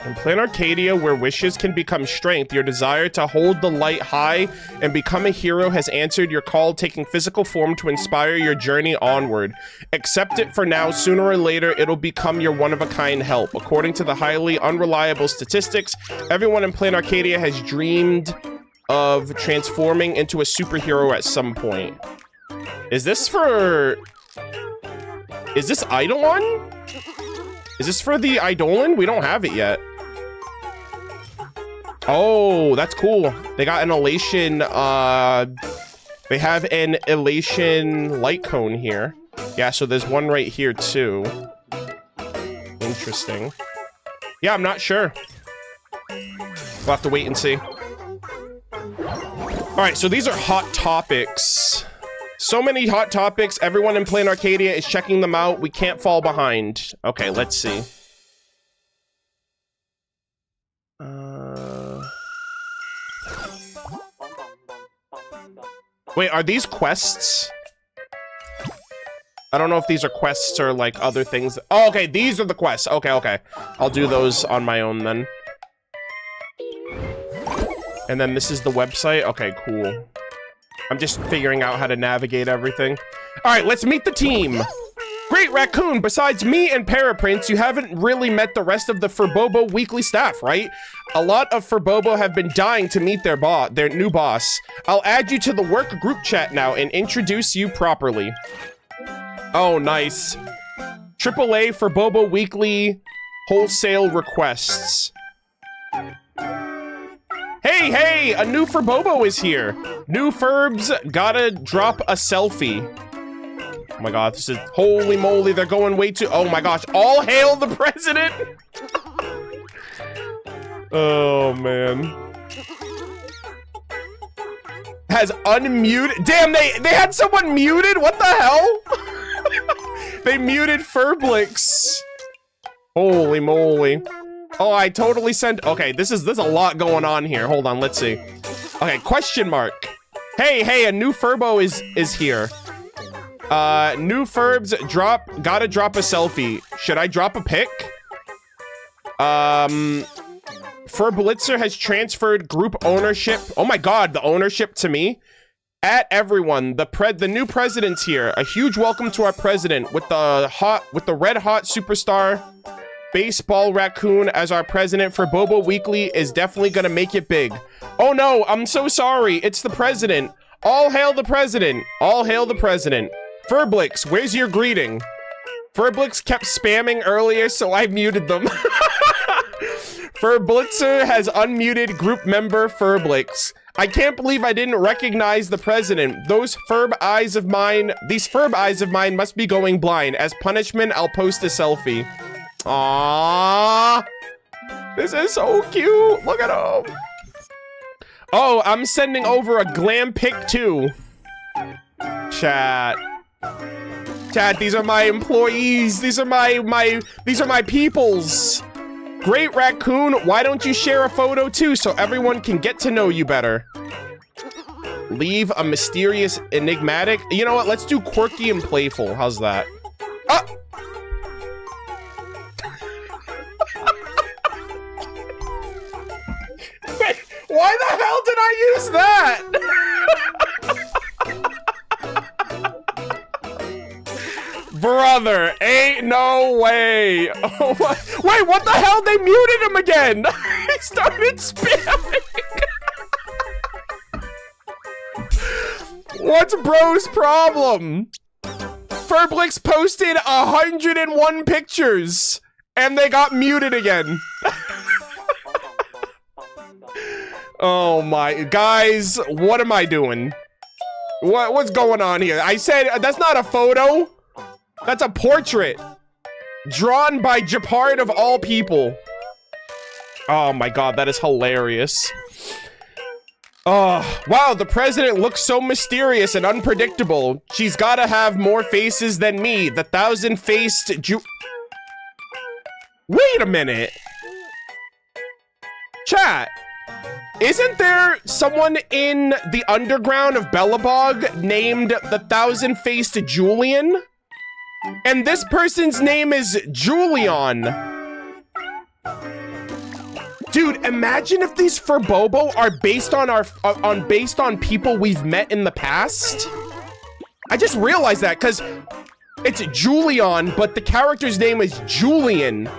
In Planarcadia, where wishes can become strength, your desire to hold the light high and become a hero has answered your call, taking physical form to inspire your journey onward. Accept it for now. Sooner or later, it'll become your one-of-a-kind help. According to the highly unreliable statistics, everyone in Planarcadia has dreamed of transforming into a superhero at some point. Is this for... Is this Eidolon? Is this for the Eidolon? We don't have it yet. Oh, that's cool. They got an elation, they have an elation light cone here. Yeah, so there's one right here too. Interesting. Yeah, I'm not sure. We'll have to wait and see. All right, so these are hot topics. So many hot topics. Everyone in Planarcadia is checking them out. We can't fall behind. Okay, let's see. Wait, are these quests? I don't know if these are quests or like other things. Oh, okay, these are the quests. Okay, okay. I'll do those on my own then. And then this is the website. Okay, cool. I'm just figuring out how to navigate everything. All right, let's meet the team. Great Raccoon, besides me and Paraprince, you haven't really met the rest of the Furbobo weekly staff, right? A lot of Furbobo have been dying to meet their new boss. I'll add you to the work group chat now and introduce you properly. Oh, nice. AAA Furbobo weekly wholesale requests. Hey, hey, a new Furbobo is here. New Furbs gotta drop a selfie. Oh my god, this is, holy moly, they're going way too, oh my gosh, all hail the president! Oh, man. Has unmuted, damn, they had someone muted? What the hell? They muted Furblix. Holy moly. Oh, I totally sent, okay, there's a lot going on here. Hold on, let's see. Okay, question mark. Hey, hey, a new Furbo is here. New Furbs gotta drop a selfie. Should I drop a pic? Furblitzer has transferred group ownership. Oh my god, the ownership to me. At everyone, the new president's here. A huge welcome to our president with the red hot superstar baseball raccoon as our president. For Bobo Weekly is definitely gonna make it big. Oh no, I'm so sorry. It's the president. All hail the president. All hail the president. Furblix, where's your greeting? Furblix kept spamming earlier, so I muted them. Furblitzer has unmuted group member Furblix. I can't believe I didn't recognize the president. These Furb eyes of mine must be going blind. As punishment, I'll post a selfie. Aww. This is so cute. Look at him. Oh, I'm sending over a glam pic too. Chat, these are my employees. These are my peoples. Great Raccoon, why don't you share a photo too so everyone can get to know you better? Leave a mysterious, enigmatic. You know what? Let's do quirky and playful. How's that? Ah! Wait, why the hell did I use that? Brother, ain't no way. Oh my. Wait, what the hell? They muted him again. He started spamming. What's bro's problem? Furblix posted 101 pictures and they got muted again. Oh my, guys, what am I doing? What's going on here? I said, that's not a photo. That's a portrait. Drawn by Japard of all people. Oh my god, that is hilarious. Oh, wow, the president looks so mysterious and unpredictable. She's gotta have more faces than me. The thousand-faced Wait a minute. Chat. Isn't there someone in the underground of Belobog named the Thousand-Faced Julian? And this person's name is Julian. Dude, imagine if these Furbobo are based on people we've met in the past. I just realized that because it's Julian, but the character's name is Julian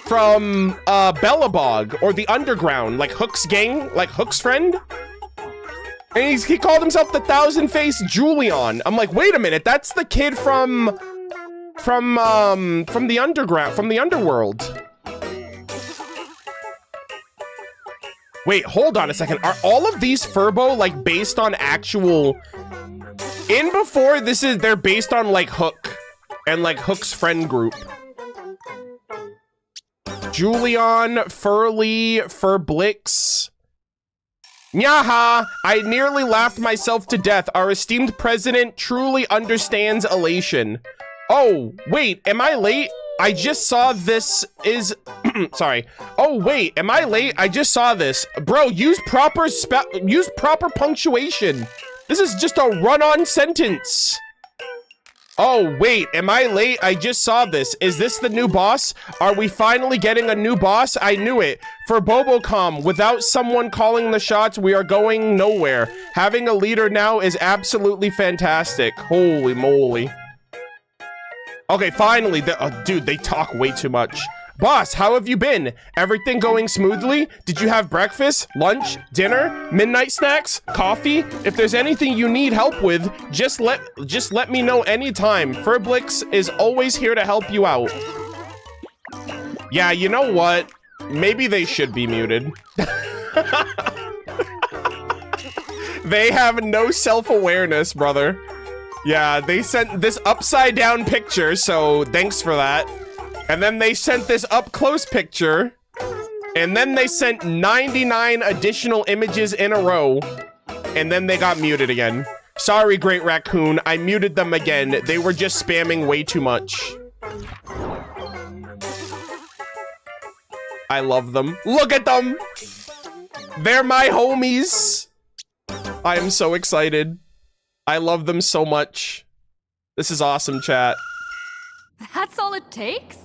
from Belobog or the Underground, like Hook's gang, like Hook's friend. And he called himself the Thousand-Faced Julian. I'm like, wait a minute, that's the kid from the underground, from the underworld. Wait, hold on a second. Are all of these Furbo like based on actual? In before this is they're based on like Hook and like Hook's friend group. Julian, Furly, Furblix. Nyaha! I nearly laughed myself to death. Our esteemed president truly understands elation. Oh, wait, am I late? I just saw this is... Sorry. Oh, wait, am I late? I just saw this. Bro, use proper punctuation. This is just a run-on sentence. Oh, wait, am I late? I just saw this. Is this the new boss? Are we finally getting a new boss? I knew it. For Bobocom, without someone calling the shots, we are going nowhere. Having a leader now is absolutely fantastic. Holy moly. Okay, finally. Dude, they talk way too much. Boss, how have you been? Everything going smoothly? Did you have breakfast, lunch, dinner, midnight snacks, coffee? If there's anything you need help with, just let me know anytime. Furblix is always here to help you out. Yeah, you know what? Maybe they should be muted. They have no self-awareness, brother. Yeah, they sent this upside down picture, so thanks for that. And then they sent this up-close picture. And then they sent 99 additional images in a row. And then they got muted again. Sorry, Great Raccoon. I muted them again. They were just spamming way too much. I love them. Look at them! They're my homies! I am so excited. I love them so much. This is awesome, chat. That's all it takes?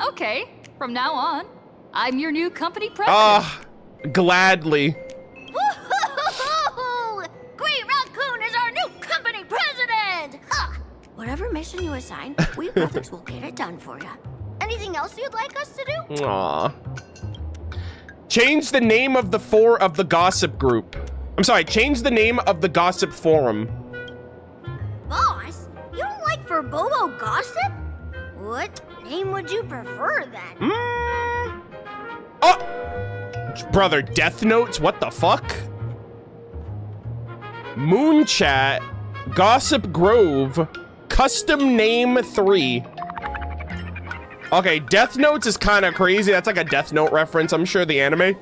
Okay, from now on, I'm your new company president. Gladly. Woohoo! Great Raccoon is our new company president! Huh. Whatever mission you assign, we brothers will get it done for you. Anything else you'd like us to do? Aw. Change the name of the gossip group. I'm sorry, change the name of the gossip forum. Boss, you don't like Furbobo gossip? What name would you prefer then? Oh! Brother, Death Notes? What the fuck? Moon Chat, Gossip Grove, Custom Name 3. Okay, Death Notes is kind of crazy. That's like a Death Note reference, I'm sure, the anime.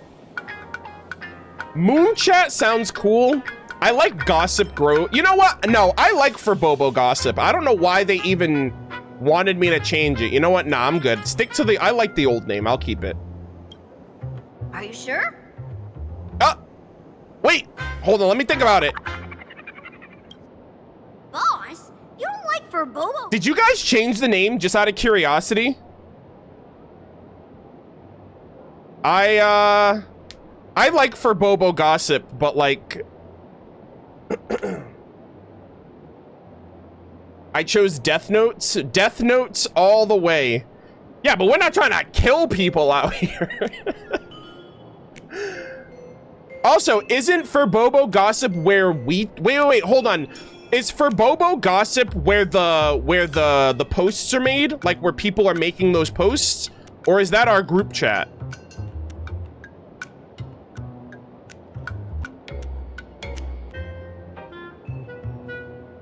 Moon Chat sounds cool. I like Gossip Grove. You know what? No, I like Furbobo Gossip. I don't know why they even wanted me to change it. You know what? Nah, I'm good. Stick to I like the old name. I'll keep it. Are you sure? Wait. Hold on. Let me think about it. Boss, you don't like Furbobo? Did you guys change the name just out of curiosity? I like Furbobo Gossip, but like... I chose Death Notes. Death Notes all the way. Yeah, but we're not trying to kill people out here. Also, isn't Furbobo Gossip where we... Wait, hold on. Is Furbobo Gossip where the posts are made? Like where people are making those posts? Or is that our group chat?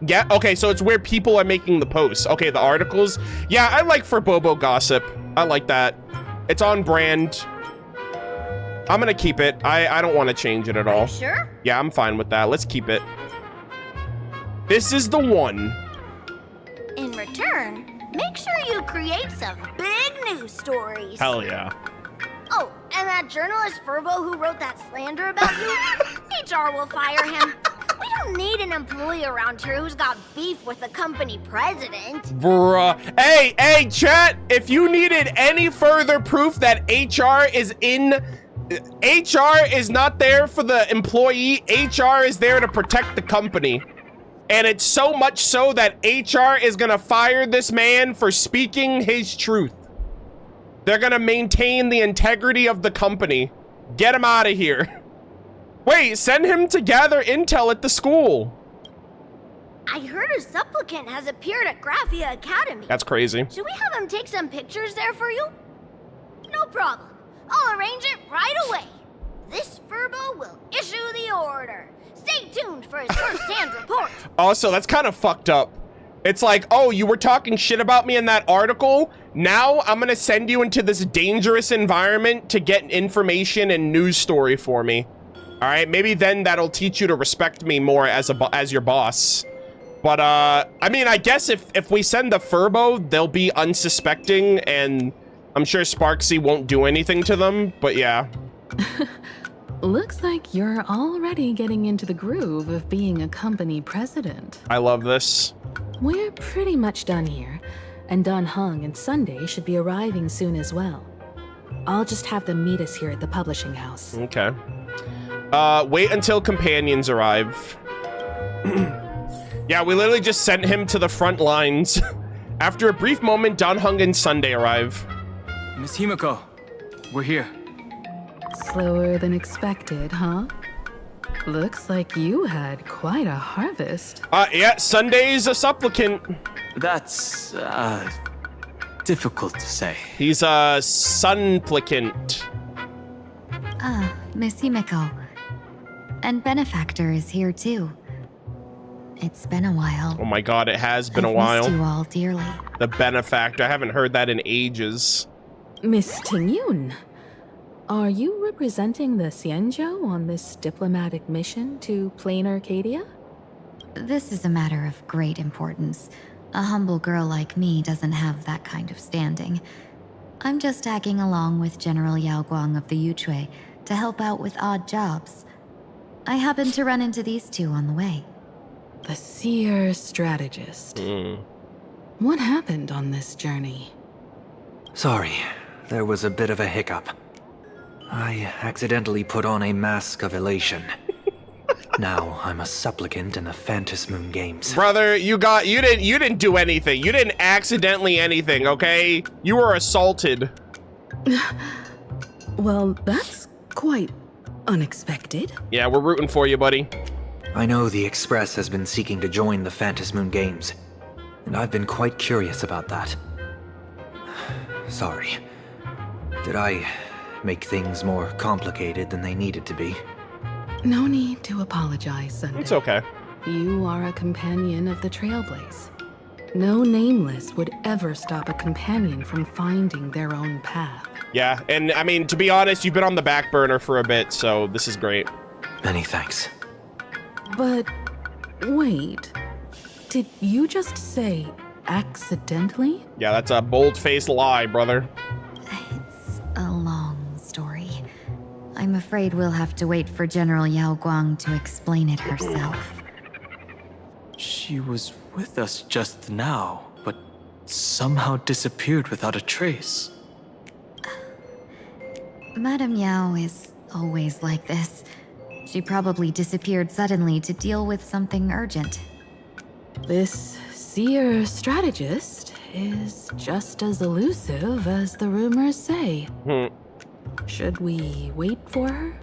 Yeah, okay, so it's where people are making the posts. Okay, the articles. Yeah, I like Furbobo Gossip. I like that. It's on brand. I'm gonna keep it. I don't want to change it at all. Are you sure? Yeah, I'm fine with that. Let's keep it. This is the one. In return, make sure you create some big news stories. Hell yeah. Oh, and that journalist Furbo who wrote that slander about you, HR will fire him. We don't need an employee around here who's got beef with the company president. Bruh. Hey, chat, if you needed any further proof that HR is not there for the employee, HR is there to protect the company. And it's so much so that HR is gonna fire this man for speaking his truth. They're gonna maintain the integrity of the company. Get him out of here. Wait, send him to gather intel at the school. I heard a supplicant has appeared at Graphia Academy. That's crazy. Should we have him take some pictures there for you? No problem. I'll arrange it right away. This Furbo will issue the order. Stay tuned for his first-hand report. Also, that's kind of fucked up. It's like, oh, you were talking shit about me in that article. Now I'm gonna send you into this dangerous environment to get information and news story for me. All right, maybe then that'll teach you to respect me more as your boss. But I mean, I guess if we send the Furbo, they'll be unsuspecting, and I'm sure Sparksy won't do anything to them. But yeah. Looks like you're already getting into the groove of being a company president. I love this. We're pretty much done here, and Don Hung and Sunday should be arriving soon as well. I'll just have them meet us here at the publishing house. Okay. Wait until companions arrive. Yeah, we literally just sent him to the front lines. After a brief moment, Don Hung and Sunday arrive. Miss Himiko, we're here. Slower than expected, huh? Looks like you had quite a harvest. Yeah, Sunday's a supplicant. That's, difficult to say. He's a sunplicant. Miss Himiko. And Benefactor is here too. It's been a while. Oh my god, it has been I've a while. missed you all dearly. The Benefactor, I haven't heard that in ages. Miss Tingyun, are you representing the Xianzhou on this diplomatic mission to Planarcadia? This is a matter of great importance. A humble girl like me doesn't have that kind of standing. I'm just tagging along with General Yao Guang of the Yuchui to help out with odd jobs. I happened to run into these two on the way. The seer strategist. What happened on this journey? Sorry, there was a bit of a hiccup. I accidentally put on a mask of elation. Now I'm a supplicant in the Phantom Moon Games. Brother, you didn't do anything. You didn't accidentally anything, okay? You were assaulted. Well, that's quite unexpected. Yeah, we're rooting for you, buddy. I know the Express has been seeking to join the Phantom Moon Games, and I've been quite curious about that. Sorry. Did I make things more complicated than they needed to be? No need to apologize, Sunday. It's okay. You are a companion of the Trailblaze. No nameless would ever stop a companion from finding their own path. Yeah, and I mean, to be honest, you've been on the back burner for a bit, so this is great. Many thanks. But wait, did you just say accidentally? Yeah, that's a bold-faced lie, brother. It's a long story. I'm afraid we'll have to wait for General Yao Guang to explain it herself. She was with us just now, but somehow disappeared without a trace. Madame Yao is always like this. She probably disappeared suddenly to deal with something urgent. This seer strategist is just as elusive as the rumors say. Should we wait for her?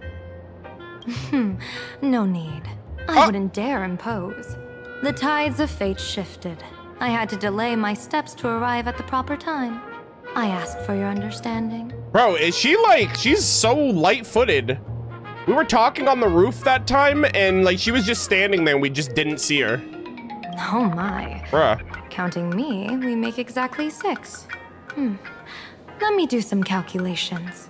No need. I wouldn't dare impose. The tides of fate shifted. I had to delay my steps to arrive at the proper time. I ask for your understanding. Bro, is she like, she's so light-footed. We were talking on the roof that time, and like she was just standing there and we just didn't see her. Oh my. Bruh. Counting me, we make exactly 6. Let me do some calculations.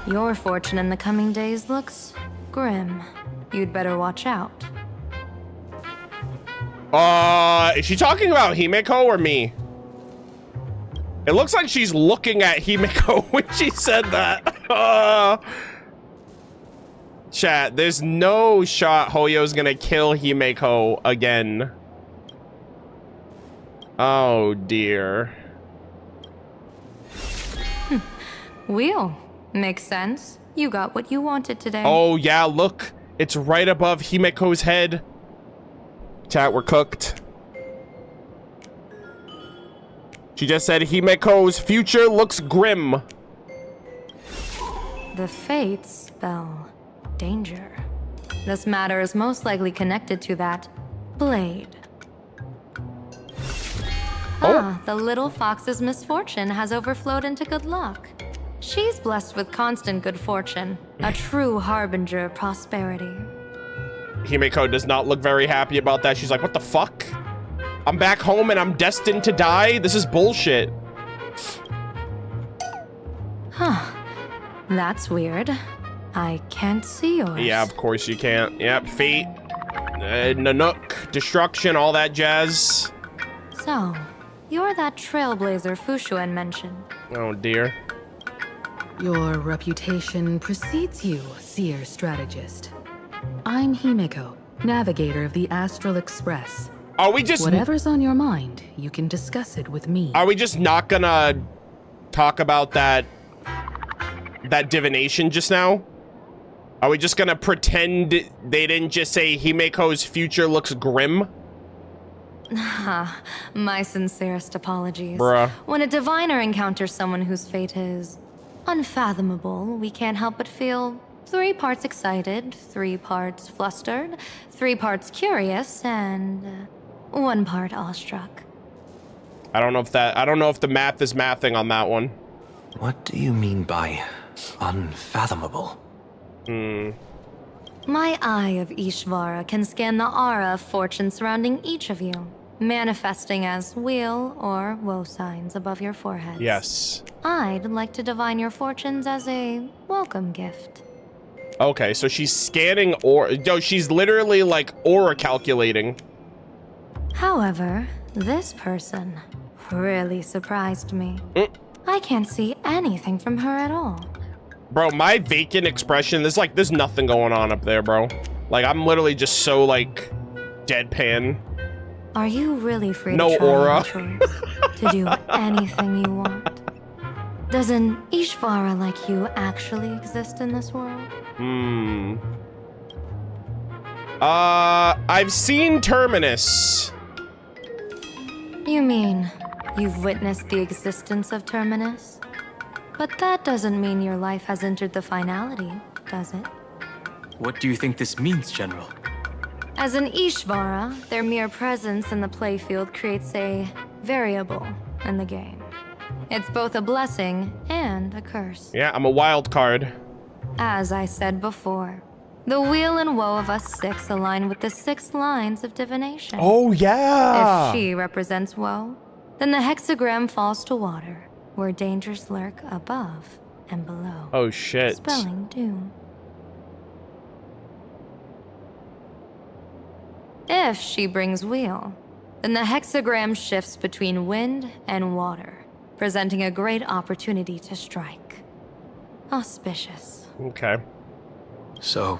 Your fortune in the coming days looks grim. You'd better watch out. Is she talking about Himeko or me? It looks like she's looking at Himeko when she said that. Chat, there's no shot Hoyo's gonna kill Himeko again. Oh dear. Wheel. Makes sense. You got what you wanted today. Oh yeah, look. It's right above Himeko's head. Chat, we're cooked. She just said Himeko's future looks grim. The fates spell danger. This matter is most likely connected to that blade. The little fox's misfortune has overflowed into good luck. She's blessed with constant good fortune, a true harbinger of prosperity. Himeko does not look very happy about that. She's like, what the fuck? I'm back home and I'm destined to die? This is bullshit. Huh. That's weird. I can't see yours. Yeah, of course you can't. Yep, fate, Nanook, destruction, all that jazz. So, you're that trailblazer Fushuan mentioned. Oh dear. Your reputation precedes you, seer strategist. I'm Himeko, navigator of the Astral Express. Are we just... Whatever's on your mind, you can discuss it with me. Are we just not gonna talk about that divination just now? Are we just gonna pretend they didn't just say Himeko's future looks grim? My sincerest apologies. Bruh. When a diviner encounters someone whose fate is unfathomable, we can't help but feel 3 parts excited, 3 parts flustered, 3 parts curious, and 1 part awestruck. I don't know if the math is mathing on that one. What do you mean by unfathomable? My eye of Ishvara can scan the aura of fortune surrounding each of you, manifesting as weal or woe signs above your foreheads. Yes. I'd like to divine your fortunes as a welcome gift. Okay, so she's scanning aura. Yo, she's literally like aura calculating. However, this person really surprised me. I can't see anything from her at all. Bro, my vacant expression, there's nothing going on up there, bro. Like, I'm literally just so, like, deadpan. Are you really free No to try aura. your choice, to do anything you want? Does an Ishvara like you actually exist in this world? I've seen Terminus. You mean you've witnessed the existence of Terminus? But that doesn't mean your life has entered the finality, does it? What do you think this means, General? As an Ishvara, their mere presence in the playfield creates a variable in the game. It's both a blessing and a curse. Yeah, I'm a wild card. As I said before, the weal and woe of us 6 align with the 6 lines of divination. Oh, yeah! If she represents woe, then the hexagram falls to water, where dangers lurk above and below. Oh, shit. Spelling doom. If she brings weal, then the hexagram shifts between wind and water, presenting a great opportunity to strike. Auspicious. Okay. So,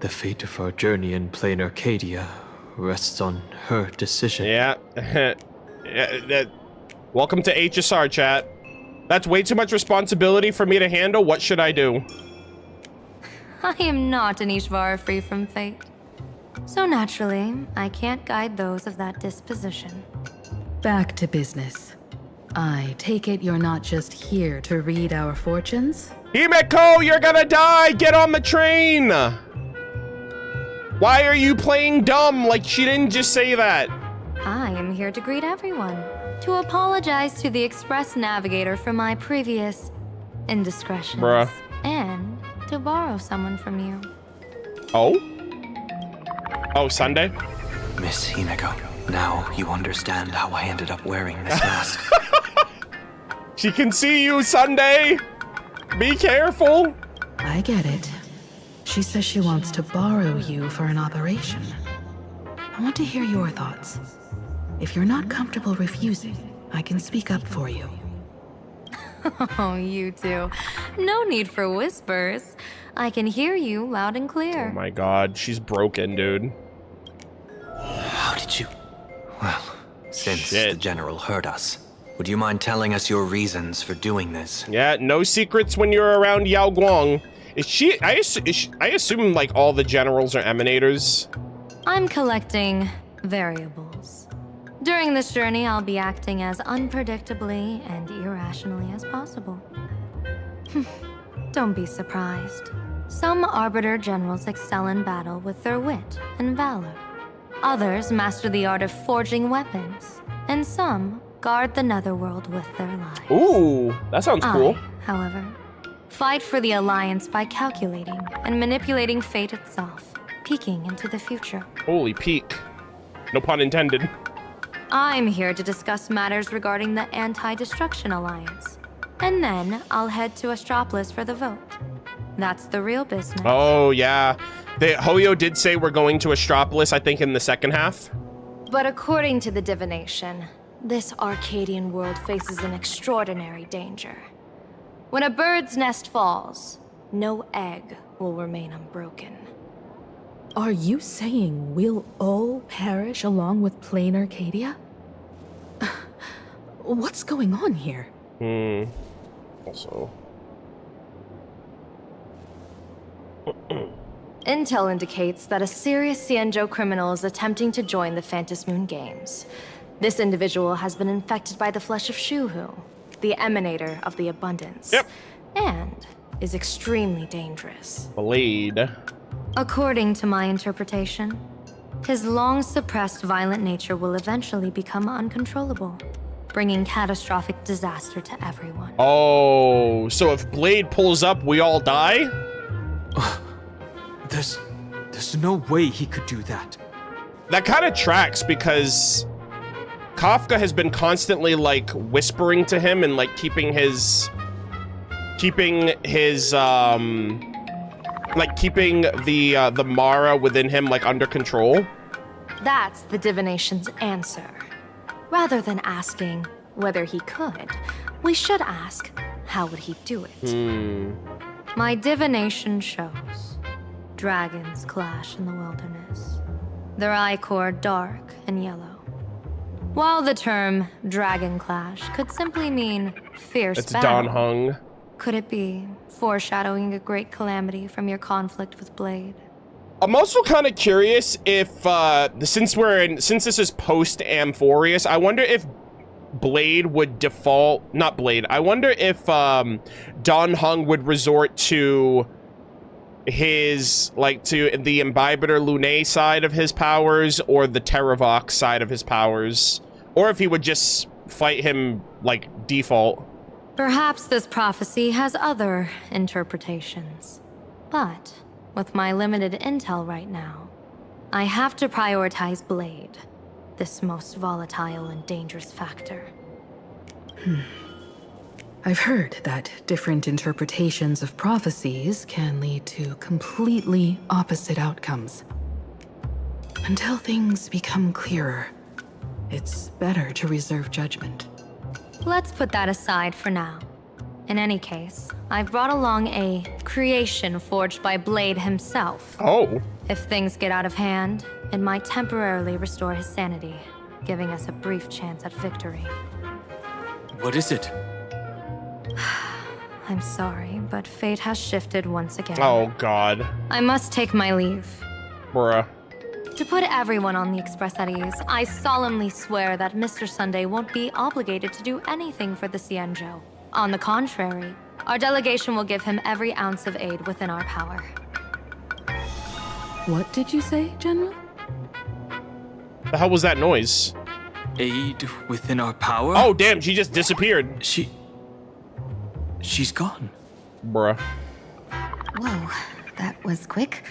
the fate of our journey in Planarcadia rests on her decision. Yeah. Welcome to HSR, chat. That's way too much responsibility for me to handle. What should I do? I am not an Ishvara free from fate. So naturally, I can't guide those of that disposition. Back to business. I take it you're not just here to read our fortunes? Himeko, you're gonna die! Get on the train! Why are you playing dumb? Like, she didn't just say that. I am here to greet everyone, to apologize to the Express Navigator for my previous indiscretions. Bruh. And to borrow someone from you. Oh? Oh, Sunday? Miss Himeko, now you understand how I ended up wearing this mask. She can see you, Sunday! Be careful! I get it. She says she wants to borrow you for an operation. I want to hear your thoughts. If you're not comfortable refusing, I can speak up for you. Oh, you two. No need for whispers. I can hear you loud and clear. Oh my god, she's broken, dude. How did you... Well, since the General heard us, would you mind telling us your reasons for doing this? Yeah, no secrets when you're around Yao Guang. I assume, like, all the generals are emanators. I'm collecting variables. During this journey, I'll be acting as unpredictably and irrationally as possible. Don't be surprised. Some Arbiter generals excel in battle with their wit and valor. Others master the art of forging weapons. And some guard the netherworld with their lives. Ooh, that sounds cool. I, however, fight for the Alliance by calculating and manipulating fate itself, peeking into the future. Holy peak. No pun intended. I'm here to discuss matters regarding the Anti-Destruction Alliance. And then I'll head to Astropolis for the vote. That's the real business. Oh, yeah. Hoyo did say we're going to Astropolis, I think, in the second half. But according to the divination, this Arcadian world faces an extraordinary danger. When a bird's nest falls, no egg will remain unbroken. Are you saying we'll all perish along with Planarcadia? What's going on here? Also. Intel indicates that a serious Xianzhou criminal is attempting to join the Phantom Moon Games. This individual has been infected by the flesh of Shuhu, the emanator of the abundance. Yep. And is extremely dangerous. Blade. According to my interpretation, his long-suppressed violent nature will eventually become uncontrollable, bringing catastrophic disaster to everyone. Oh, so if Blade pulls up, we all die? There's no way he could do that. That kind of tracks because Kafka has been constantly like whispering to him and like keeping the Mara within him like under control. That's the divination's answer. Rather than asking whether he could, we should ask, how would he do it? My divination shows dragons clash in the wilderness. Their ichor dark and yellow. While the term dragon clash could simply mean fierce It's battle, Don Hung. could it be foreshadowing a great calamity from your conflict with Blade? I'm also kind of curious if, since this is post-Amphorius, I wonder if Blade would I wonder if, Don Hung would resort to his, to the Imbibitor Lunae side of his powers, or the Terravox side of his powers, or if he would just fight him, default. Perhaps this prophecy has other interpretations. But, with my limited intel right now, I have to prioritize Blade, this most volatile and dangerous factor. I've heard that different interpretations of prophecies can lead to completely opposite outcomes. Until things become clearer, it's better to reserve judgment. Let's put that aside for now. In any case, I've brought along a creation forged by Blade himself. Oh. If things get out of hand, it might temporarily restore his sanity, giving us a brief chance at victory. What is it? I'm sorry, but fate has shifted once again. Oh, God. I must take my leave. Bruh. To put everyone on the express at ease, I solemnly swear that Mr. Sunday won't be obligated to do anything for the Xianzhou. On the contrary, our delegation will give him every ounce of aid within our power. What did you say, General? The hell was that noise? Aid within our power? Oh, damn, she just disappeared. She's gone. Bruh. Whoa, that was quick.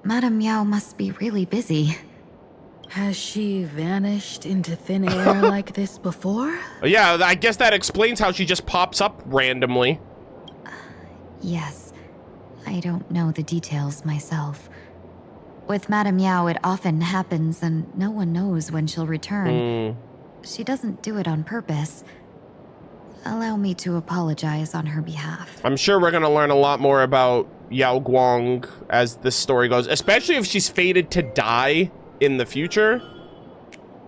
Madame Yao must be really busy. Has she vanished into thin air like this before? Yeah, I guess that explains how she just pops up randomly. Yes. I don't know the details myself. With Madame Yao, it often happens and no one knows when she'll return. She doesn't do it on purpose. allow me to apologize on her behalf. I'm sure we're gonna learn a lot more about Yao Guang as this story goes, especially if she's fated to die in the future.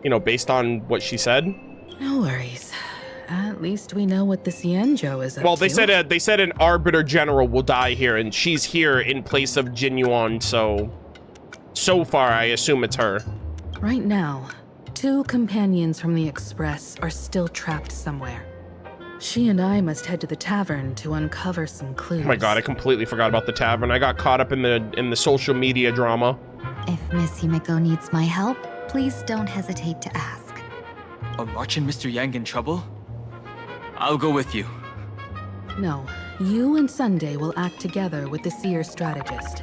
You know, based on what she said. No worries. At least we know what the Xianzhou is up Well, to. they said an Arbiter General will die here, and she's here in place of Jin Yuan, so far I assume it's her. Right now, 2 companions from the Express are still trapped somewhere. She and I must head to the tavern to uncover some clues. Oh my god, I completely forgot about the tavern. I got caught up in the social media drama. If Miss Himiko needs my help, please don't hesitate to ask. Are March and Mr. Yang in trouble? I'll go with you. No, you and Sunday will act together with the Seer strategist.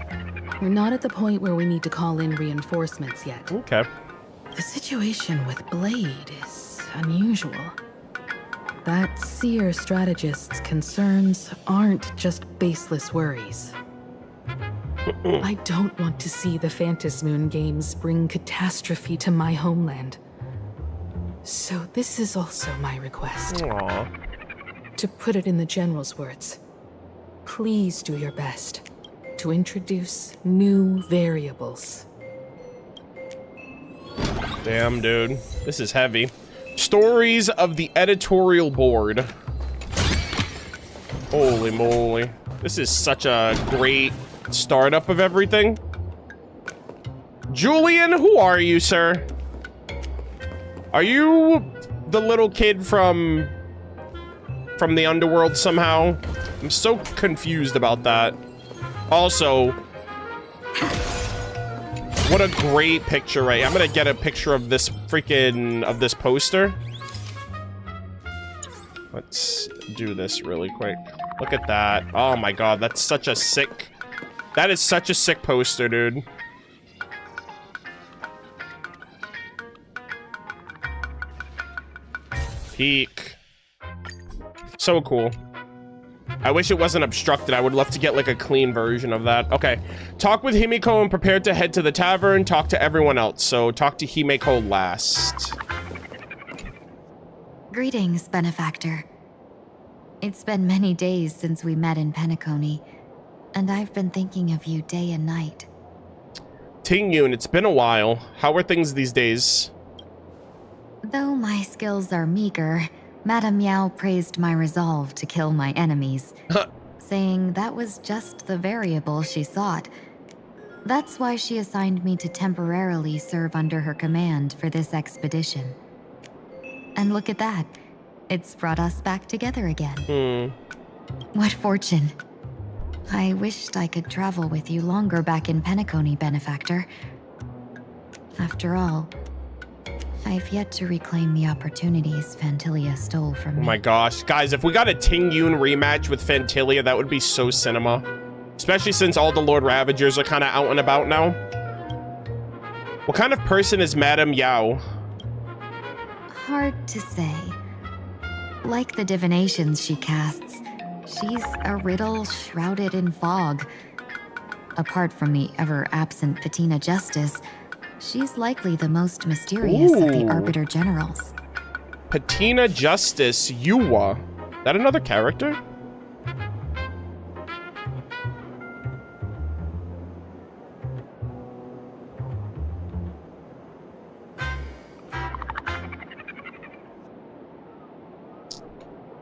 We're not at the point where we need to call in reinforcements yet. Okay. The situation with Blade is unusual. That Seer strategist's concerns aren't just baseless worries. I don't want to see the Phantasmoon Games bring catastrophe to my homeland. So this is also my request. Aww. To put it in the General's words, please do your best to introduce new variables. Damn, dude. This is heavy. Stories of the editorial board. Holy moly. This is such a great startup of everything. Julian, who are you, sir? Are you the little kid from the underworld somehow? I'm so confused about that. Also, what a great picture, right? I'm gonna get a picture of this this poster. Let's do this really quick. Look at that. Oh my god, that is such a sick poster, dude. Peak. So cool. I wish it wasn't obstructed. I would love to get like a clean version of that. Okay. Talk with Himiko and prepare to head to the tavern. Talk to everyone else. So talk to Himiko last. Greetings, Benefactor. It's been many days since we met in Penacony, and I've been thinking of you day and night. Ting-Yun, it's been a while. How are things these days? Though my skills are meager, Madame Yao praised my resolve to kill my enemies, saying that was just the variable she sought. That's why she assigned me to temporarily serve under her command for this expedition. And look at that. It's brought us back together again. What fortune. I wished I could travel with you longer back in Penacony, Benefactor. After all, I've yet to reclaim the opportunities Phantilia stole from me. Oh my gosh. Guys, if we got a Ting-Yun rematch with Phantilia, that would be so cinema. Especially since all the Lord Ravagers are kind of out and about now. What kind of person is Madame Yao? Hard to say. Like the divinations she casts, she's a riddle shrouded in fog. Apart from the ever-absent Patina Justice, she's likely the most mysterious of the Arbiter Generals. Patina Justice Yuwa. That another character?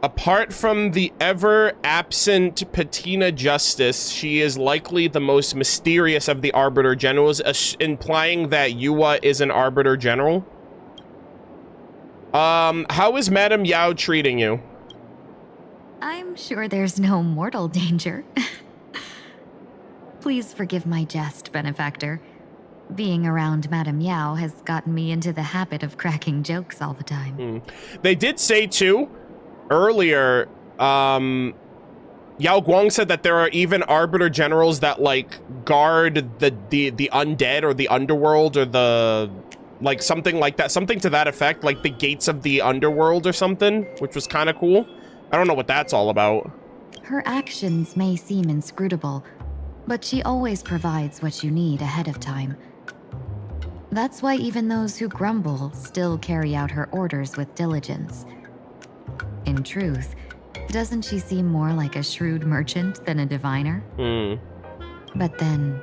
Apart from the ever-absent Patina Justice, she is likely the most mysterious of the Arbiter Generals, implying that Yuwa is an Arbiter General. How is Madame Yao treating you? I'm sure there's no mortal danger. Please forgive my jest, Benefactor. Being around Madame Yao has gotten me into the habit of cracking jokes all the time. They did say, too, earlier, Yao Guang said that there are even Arbiter Generals that, like, guard the undead or the underworld or the, like, something like that. Something to that effect, like the gates of the underworld or something, which was kind of cool. I don't know what that's all about. Her actions may seem inscrutable, but she always provides what you need ahead of time. That's why even those who grumble still carry out her orders with diligence. In truth, doesn't she seem more like a shrewd merchant than a diviner? But then,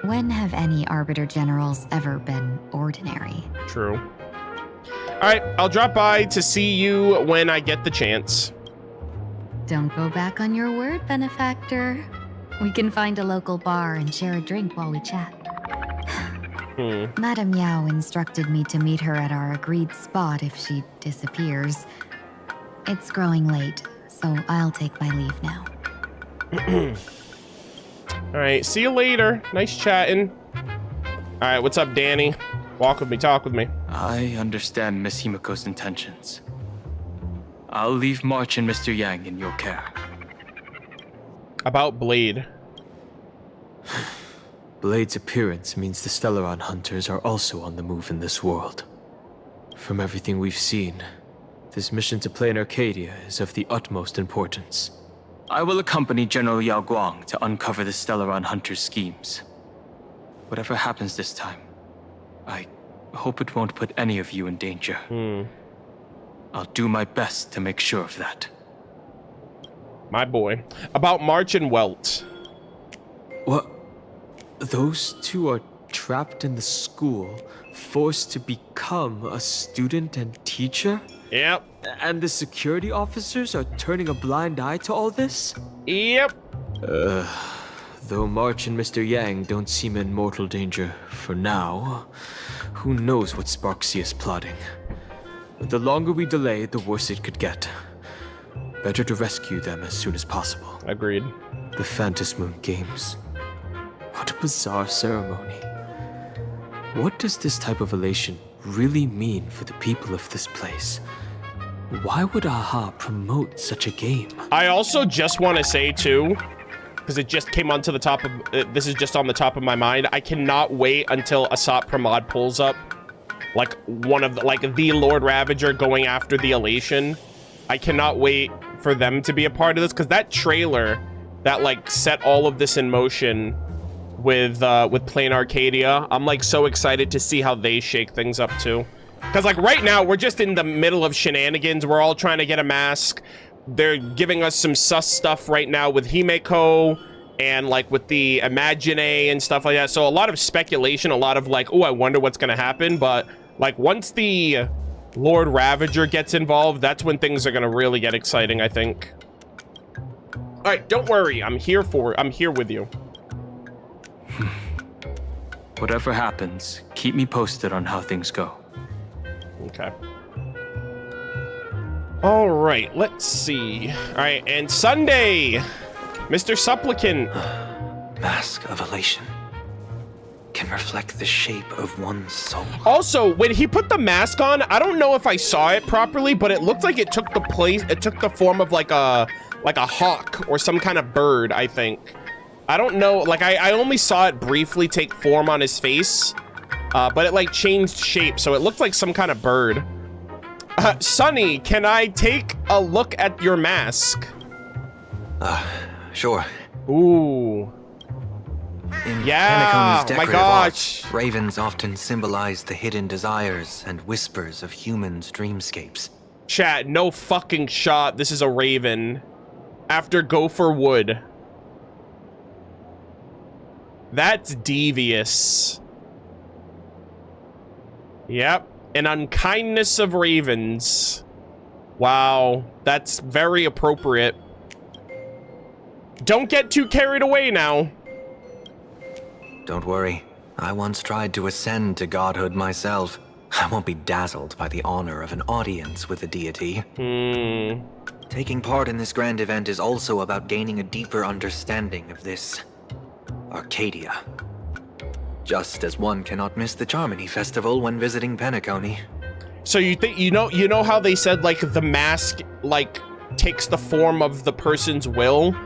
when have any Arbiter Generals ever been ordinary? True. All right, I'll drop by to see you when I get the chance. Don't go back on your word, benefactor. We can find a local bar and share a drink while we chat. Madame Yao instructed me to meet her at our agreed spot if she disappears. It's growing late, so I'll take my leave now. All right, see you later. Nice chatting. All right, what's up, Danny? Walk with me, talk with me. I understand Miss Himiko's intentions. I'll leave March and Mr. Yang in your care. About Blade. Blade's appearance means the Stellaron hunters are also on the move in this world. From everything we've seen, this mission to Planarcadia is of the utmost importance. I will accompany General Yao Guang to uncover the Stellaron hunters' schemes. Whatever happens this time, I hope it won't put any of you in danger. I'll do my best to make sure of that. My boy. About March and Welt. What? Those two are trapped in the school, forced to become a student and teacher? Yep. And the security officers are turning a blind eye to all this? Yep. Though March and Mr. Yang don't seem in mortal danger for now, who knows what Sparksy is plotting. The longer we delay, the worse it could get. Better to rescue them as soon as possible. Agreed. The Phantom Moon Games. What a bizarre ceremony. What does this type of elation really mean for the people of this place? Why would AHA promote such a game? I also just want to say, too, because it just came onto the top of... this is just on the top of my mind. I cannot wait until Asat Pramod pulls up. Like, one of the... Like, the Lord Ravager going after the elation. I cannot wait for them to be a part of this, because that trailer that, like, set all of this in motion with Planarcadia, I'm, like, so excited to see how they shake things up, too. Because, like, right now, we're just in the middle of shenanigans. We're all trying to get a mask. They're giving us some sus stuff right now with Himeko and, like, with the Imagine and stuff like that. So a lot of speculation, a lot of, like, oh, I wonder what's going to happen. But, like, once the Lord Ravager gets involved, that's when things are going to really get exciting, I think. All right, don't worry. I'm here with you. Whatever happens, keep me posted on how things go. Okay. All right, let's see. All right, and Sunday, Mr. Supplicant. Mask of Elation can reflect the shape of one's soul. Also, when he put the mask on, I don't know if I saw it properly, but it looked like it took the form of like a hawk or some kind of bird, I think. I don't know, like I only saw it briefly take form on his face, but it like changed shape, so it looked like some kind of bird. Sonny, can I take a look at your mask? Sure. Ooh. In yeah, Penacony's my decorative gosh. art, ravens often symbolize the hidden desires and whispers of humans' dreamscapes. Chat, no fucking shot. This is a raven. After Gopher Wood. That's devious. Yep. An unkindness of ravens. Wow. That's very appropriate. Don't get too carried away now. Don't worry. I once tried to ascend to godhood myself. I won't be dazzled by the honor of an audience with a deity. Taking part in this grand event is also about gaining a deeper understanding of this Arcadia. Just as one cannot miss the Charmony Festival when visiting Penacony. So you think you know how they said like the mask like takes the form of the person's will?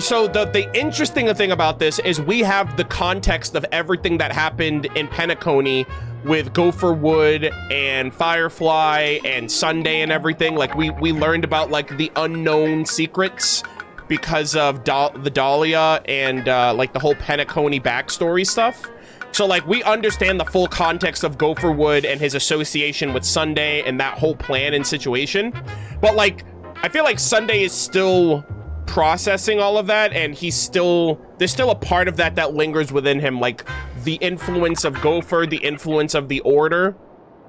So the interesting thing about this is we have the context of everything that happened in Penacony with Gopher Wood and Firefly and Sunday and everything. Like we learned about like the unknown secrets because of the Dahlia and like the whole Penacony backstory stuff. So like we understand the full context of Gopher Wood and his association with Sunday and that whole plan and situation. But like, I feel like Sunday is still processing all of that, and there's still a part of that lingers within him, like the influence of Gopher, the influence of the Order.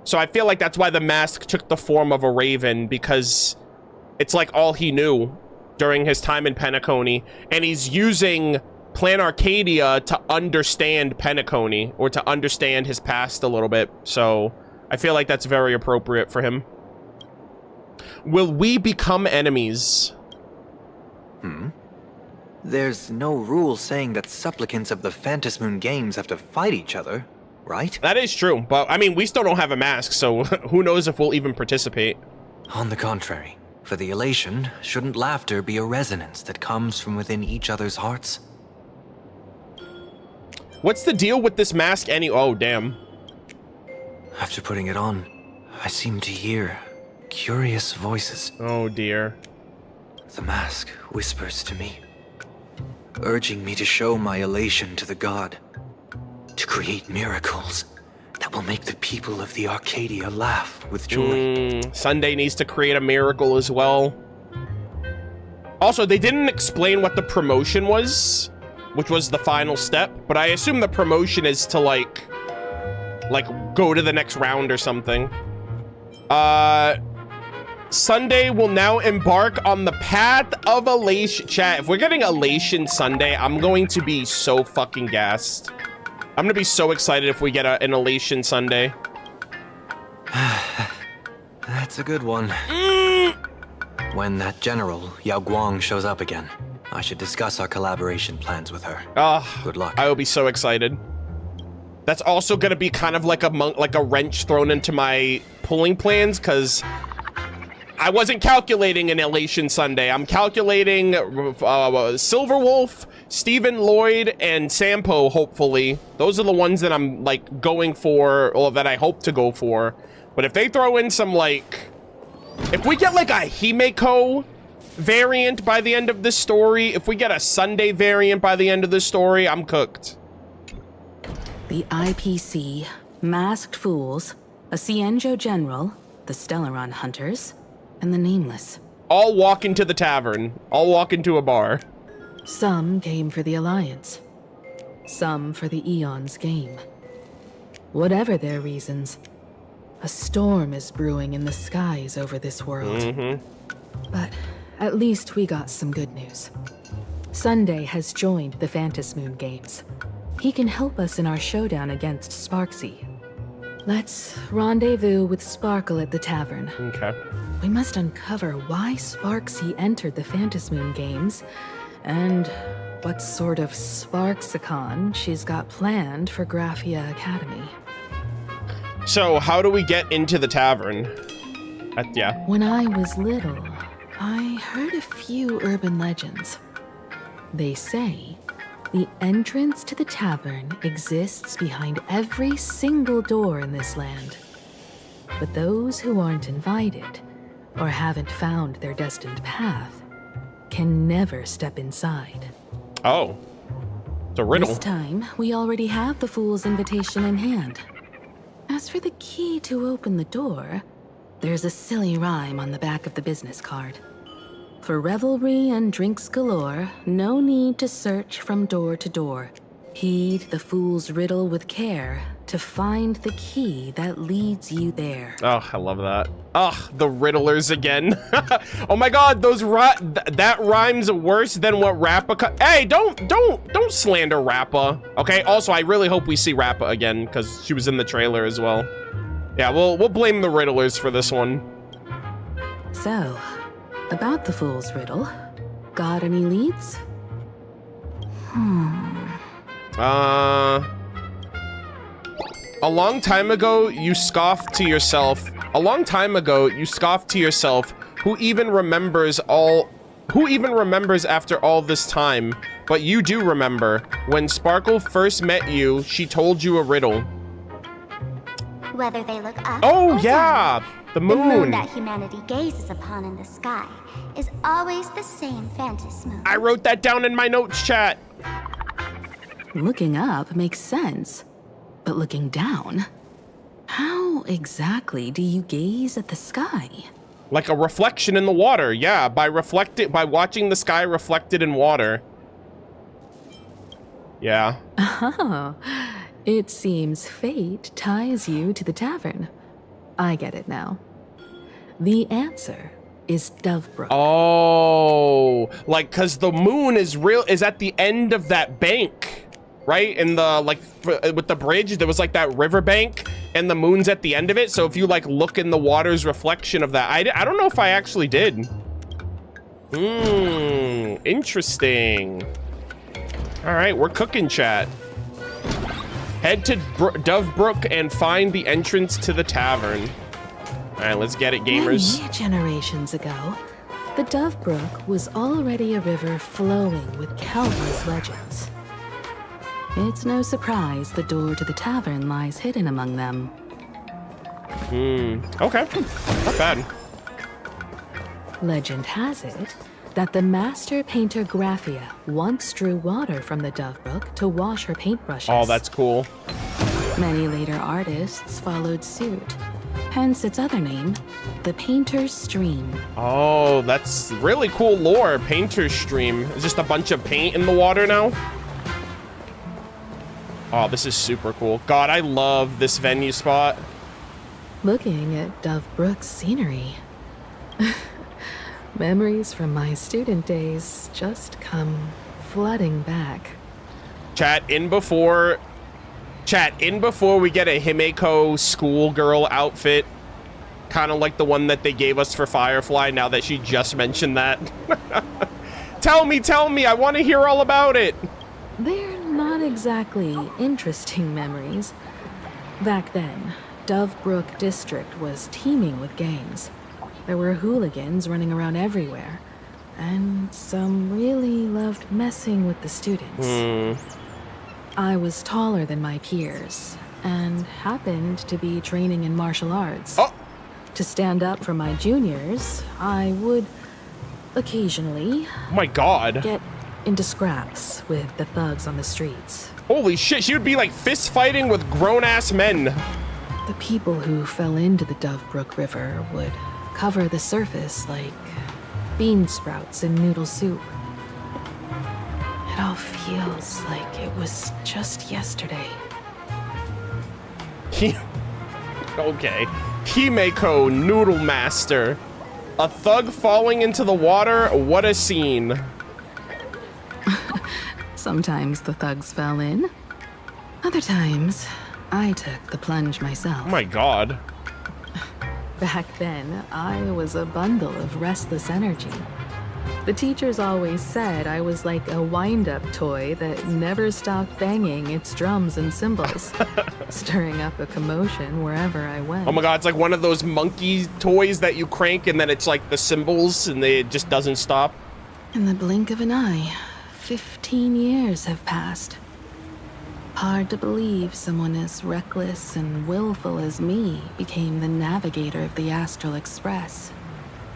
So I feel like that's why the mask took the form of a raven, because it's like all he knew during his time in Penacony, and he's using Planarcadia to understand Penacony, or to understand his past a little bit. So I feel like that's very appropriate for him. Will we become enemies? There's no rule saying that supplicants of the Phantom Moon Games have to fight each other, right? That is true, but I mean, we still don't have a mask, so who knows if we'll even participate. On the contrary, for the elation, shouldn't laughter be a resonance that comes from within each other's hearts? What's the deal with this mask oh, damn. After putting it on, I seem to hear curious voices. Oh dear. The mask whispers to me, urging me to show my elation to the god, to create miracles that will make the people of the Arcadia laugh with joy. Sunday needs to create a miracle as well. Also, they didn't explain what the promotion was, which was the final step, but I assume the promotion is to like go to the next round or something. Sunday will now embark on the path of elation. Chat, if we're getting elation Sunday, I'm going to be so fucking gassed. I'm gonna be so excited if we get an elation Sunday. That's a good one. When that general, Yao Guang, shows up again, I should discuss our collaboration plans with her. Good luck. I will be so excited. That's also gonna be kind of like a wrench thrown into my pulling plans, because I wasn't calculating an elation Sunday. I'm calculating Silverwolf, Stephen Lloyd, and Sampo, hopefully. Those are the ones that I'm like going for, or that I hope to go for. But if they throw in some like, if we get like a Himeko variant by the end of this story, if we get a Sunday variant by the end of this story, I'm cooked. The IPC, Masked Fools, a Cienjo General, the Stellaron Hunters, and the Nameless. All walk into the tavern. All walk into a bar. Some came for the Alliance. Some for the Eon's game. Whatever their reasons, a storm is brewing in the skies over this world. But at least we got some good news. Sunday has joined the Phantom Moon Games. He can help us in our showdown against Sparksy. Let's rendezvous with Sparkle at the tavern. Okay. We must uncover why Sparksy entered the Phantom Moon Games, and what sort of Sparksicon she's got planned for Graphia Academy. So, how do we get into the tavern? Yeah. When I was little, I heard a few urban legends. They say the entrance to the tavern exists behind every single door in this land. But those who aren't invited, or haven't found their destined path, can never step inside. Oh. It's a riddle. This time, we already have the Fool's invitation in hand. As for the key to open the door, there's a silly rhyme on the back of the business card. For revelry and drinks galore, no need to search from door to door. Heed the fool's riddle with care to find the key that leads you there. Oh, I love that. Oh, the riddlers again. Oh my god, those that rhymes worse than what Rappa. Hey, don't slander Rappa. Okay. Also, I really hope we see Rappa again, because she was in the trailer as well. Yeah, we'll blame the riddlers for this one. So, about the fool's riddle, got any leads? A long time ago, you scoffed to yourself. A long time ago, you scoffed to yourself. Who even remembers after all this time? But you do remember. When Sparkle first met you, she told you a riddle. Whether they look up Oh, or yeah! down, The the moon moon. that humanity gazes upon in the sky is always the same Phantom Moon. I wrote that down in my notes, chat. Looking up makes sense, but looking down? How exactly do you gaze at the sky? Like a reflection in the water. Yeah, by watching the sky reflected in water. Yeah. Oh, it seems fate ties you to the tavern. I get it now. The answer is Dovebrook. Oh, like, cause the moon is at the end of that bank, right? In the, like, with the bridge, there was like that riverbank and the moon's at the end of it. So if you like look in the water's reflection of that, I don't know if I actually did. Interesting. All right, we're cooking, chat. Head to Dovebrook and find the entrance to the tavern. All right, let's get it, gamers. Many generations ago, the Dovebrook was already a river flowing with countless legends. It's no surprise the door to the tavern lies hidden among them. Okay, not bad. Legend has it that the master painter Graphia once drew water from the Dovebrook to wash her paintbrushes. Oh, that's cool. Many later artists followed suit. Hence its other name, the Painter's Stream. Oh, that's really cool lore. Painter's Stream. It's just a bunch of paint in the water now. Oh, this is super cool. God, I love this venue spot. Looking at Dovebrook's scenery. Memories from my student days just come flooding back. Chat, in before we get a Himeko schoolgirl outfit, kind of like the one that they gave us for Firefly, now that she just mentioned that. Tell me, I want to hear all about it. They're not exactly interesting memories. Back then, Dovebrook District was teeming with gangs. There were hooligans running around everywhere, and some really loved messing with the students. I was taller than my peers, and happened to be training in martial arts. To stand up for my juniors, I would occasionally get into scraps with the thugs on the streets. Holy shit, she would be like fist fighting with grown-ass men. The people who fell into the Dovebrook River would cover the surface like bean sprouts in noodle soup. It all feels like it was just yesterday. Okay. Himeko Noodle Master. A thug falling into the water? What a scene. Sometimes the thugs fell in. Other times, I took the plunge myself. Oh my god. Back then, I was a bundle of restless energy. The teachers always said I was like a wind-up toy that never stopped banging its drums and cymbals, stirring up a commotion wherever I went. Oh my god, it's like one of those monkey toys that you crank and then it's like the cymbals and it just doesn't stop. In the blink of an eye, 15 years have passed. Hard to believe someone as reckless and willful as me became the navigator of the Astral Express.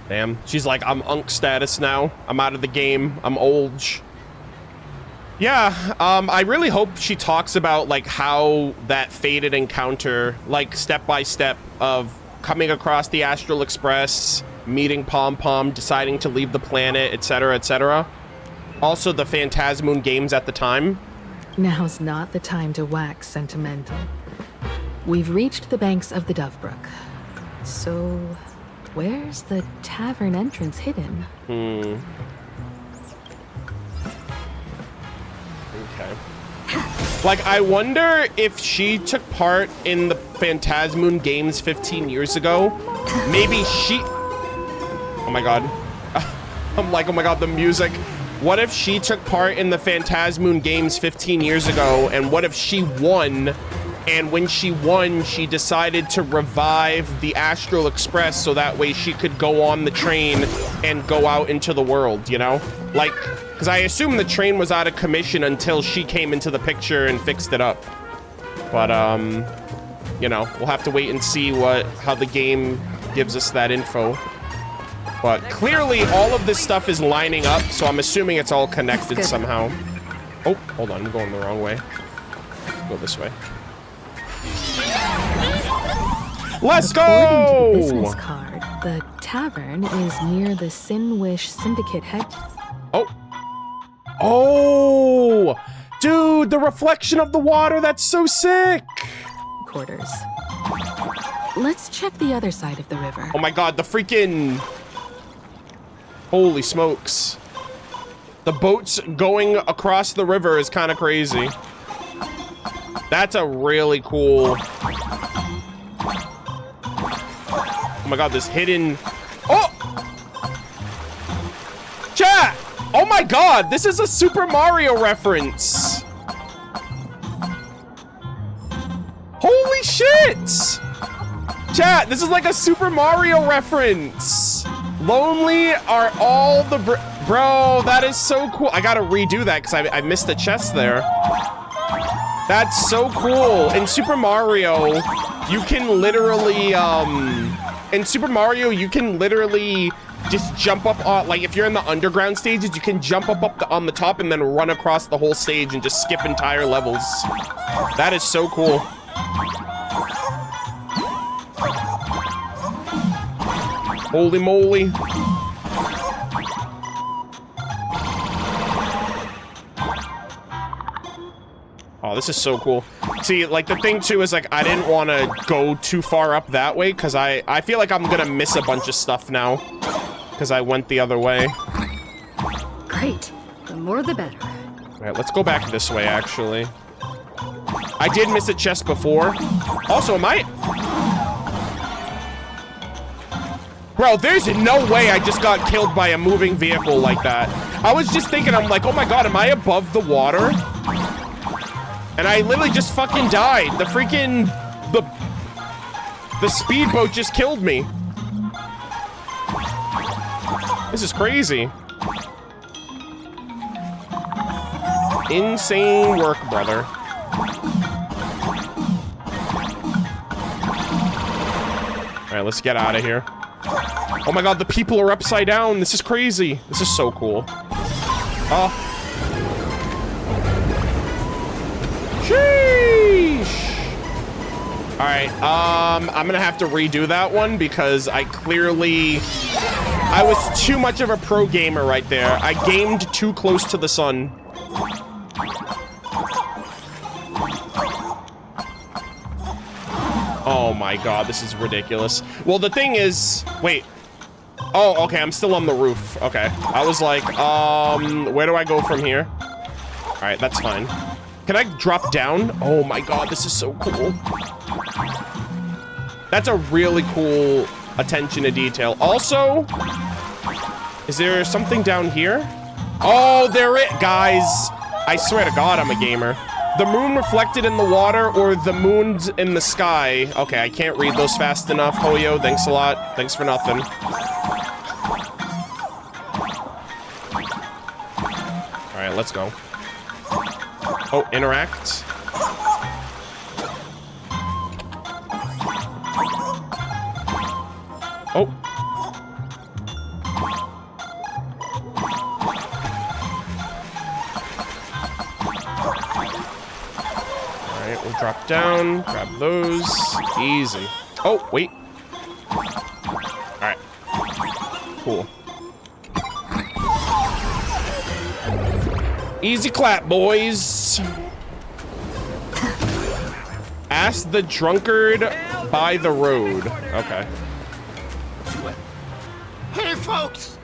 Damn. She's like, I'm unk status now. I'm out of the game. I'm old. Yeah, I really hope she talks about like how that fated encounter, like step by step of coming across the Astral Express, meeting Pom Pom, deciding to leave the planet, etc., etc. Also the Phantasmoon games at the time. Now's not the time to wax sentimental. We've reached the banks of the Dovebrook. So, where's the tavern entrance hidden? Okay. Like, I wonder if she took part in the Phantasmoon games 15 years ago. Maybe she... Oh my god. I'm like, oh my god, the music. What if she took part in the Phantasmoon games 15 years ago, and what if she won, and when she won, she decided to revive the Astral Express so that way she could go on the train and go out into the world, you know? Like, because I assume the train was out of commission until she came into the picture and fixed it up. But, you know, we'll have to wait and see how the game gives us that info. But clearly all of this stuff is lining up, so I'm assuming it's all connected somehow. Oh, hold on, I'm going the wrong way. Go this way. Let's go! According to the business card, the tavern is near the Sinwish Syndicate head. Oh, dude, the reflection of the water. That's so sick. Quarters. Let's check the other side of the river. Oh my God, the freaking... Holy smokes. The boats going across the river is kind of crazy. That's a really cool... Oh my God, this hidden... Oh! Chat! Oh my God, this is a Super Mario reference. Holy shit! Chat, this is like a Super Mario reference. Lonely are all the... Bro, that is so cool. I gotta redo that because I missed the chest there. That's so cool. In Super Mario, you can literally, in Super Mario, you can literally just jump up on, like, if you're in the underground stages, you can jump up on the top and then run across the whole stage and just skip entire levels. That is so cool. Holy moly. Oh, this is so cool. See, like, the thing, too, is, like, I didn't want to go too far up that way, because I feel like I'm gonna miss a bunch of stuff now, because I went the other way. Great. The more the better. All right, let's go back this way, actually. I did miss a chest before. Also, am I... Bro, there's no way I just got killed by a moving vehicle like that. I was just thinking, I'm like, oh my God, am I above the water? And I literally just fucking died. The freaking... The speedboat just killed me. This is crazy. Insane work, brother. Alright, let's get out of here. Oh my God, the people are upside down. This is crazy. This is so cool. Oh. Sheesh. Alright, I'm gonna have to redo that one because I was too much of a pro gamer right there. I gamed too close to the sun. Oh my God, this is ridiculous. Well, the thing is, wait. Oh, okay, I'm still on the roof. Okay, I was like, where do I go from here? All right, that's fine. Can I drop down? Oh my God, this is so cool. That's a really cool attention to detail. Also, is there something down here? Oh, there it, guys. I swear to God, I'm a gamer. The moon reflected in the water or the moon's in the sky. Okay, I can't read those fast enough. Hoyo, thanks a lot. Thanks for nothing. All right, let's go. Oh, interact. Oh. Alright, we'll drop down, grab those. Easy. Oh, wait. Alright. Cool. Easy clap, boys. Ask the drunkard by the road. Okay. Hey, folks!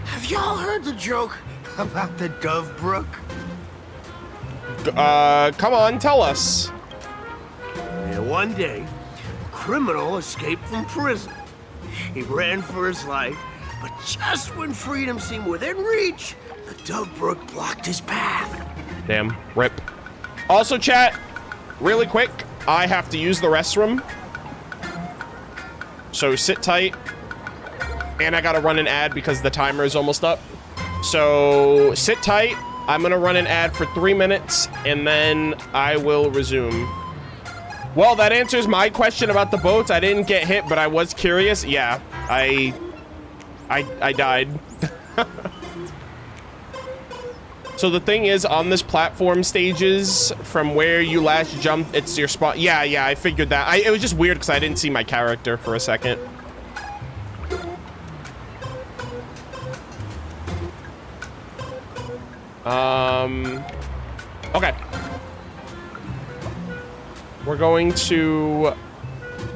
Have y'all heard the joke about the Dovebrook? Come on, tell us. Yeah, one day, a criminal escaped from prison. He ran for his life, but just when freedom seemed within reach, the Dovebrook blocked his path. Damn, rip. Also, chat, really quick, I have to use the restroom. So sit tight. And I gotta run an ad because the timer is almost up. So sit tight. I'm gonna run an ad for 3 minutes and then I will resume. Well, that answers my question about the boats. I didn't get hit, but I was curious. Yeah, I died. So the thing is, on this platform stages, from where you last jumped, it's your spot. Yeah, I figured that. It was just weird because I didn't see my character for a second. Okay. We're going to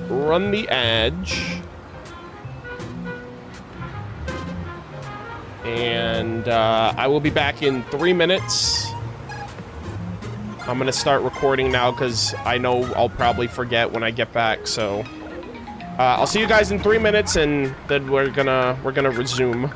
run the edge. And I will be back in 3 minutes. I'm gonna start recording now because I know I'll probably forget when I get back. So I'll see you guys in 3 minutes, and then we're gonna resume.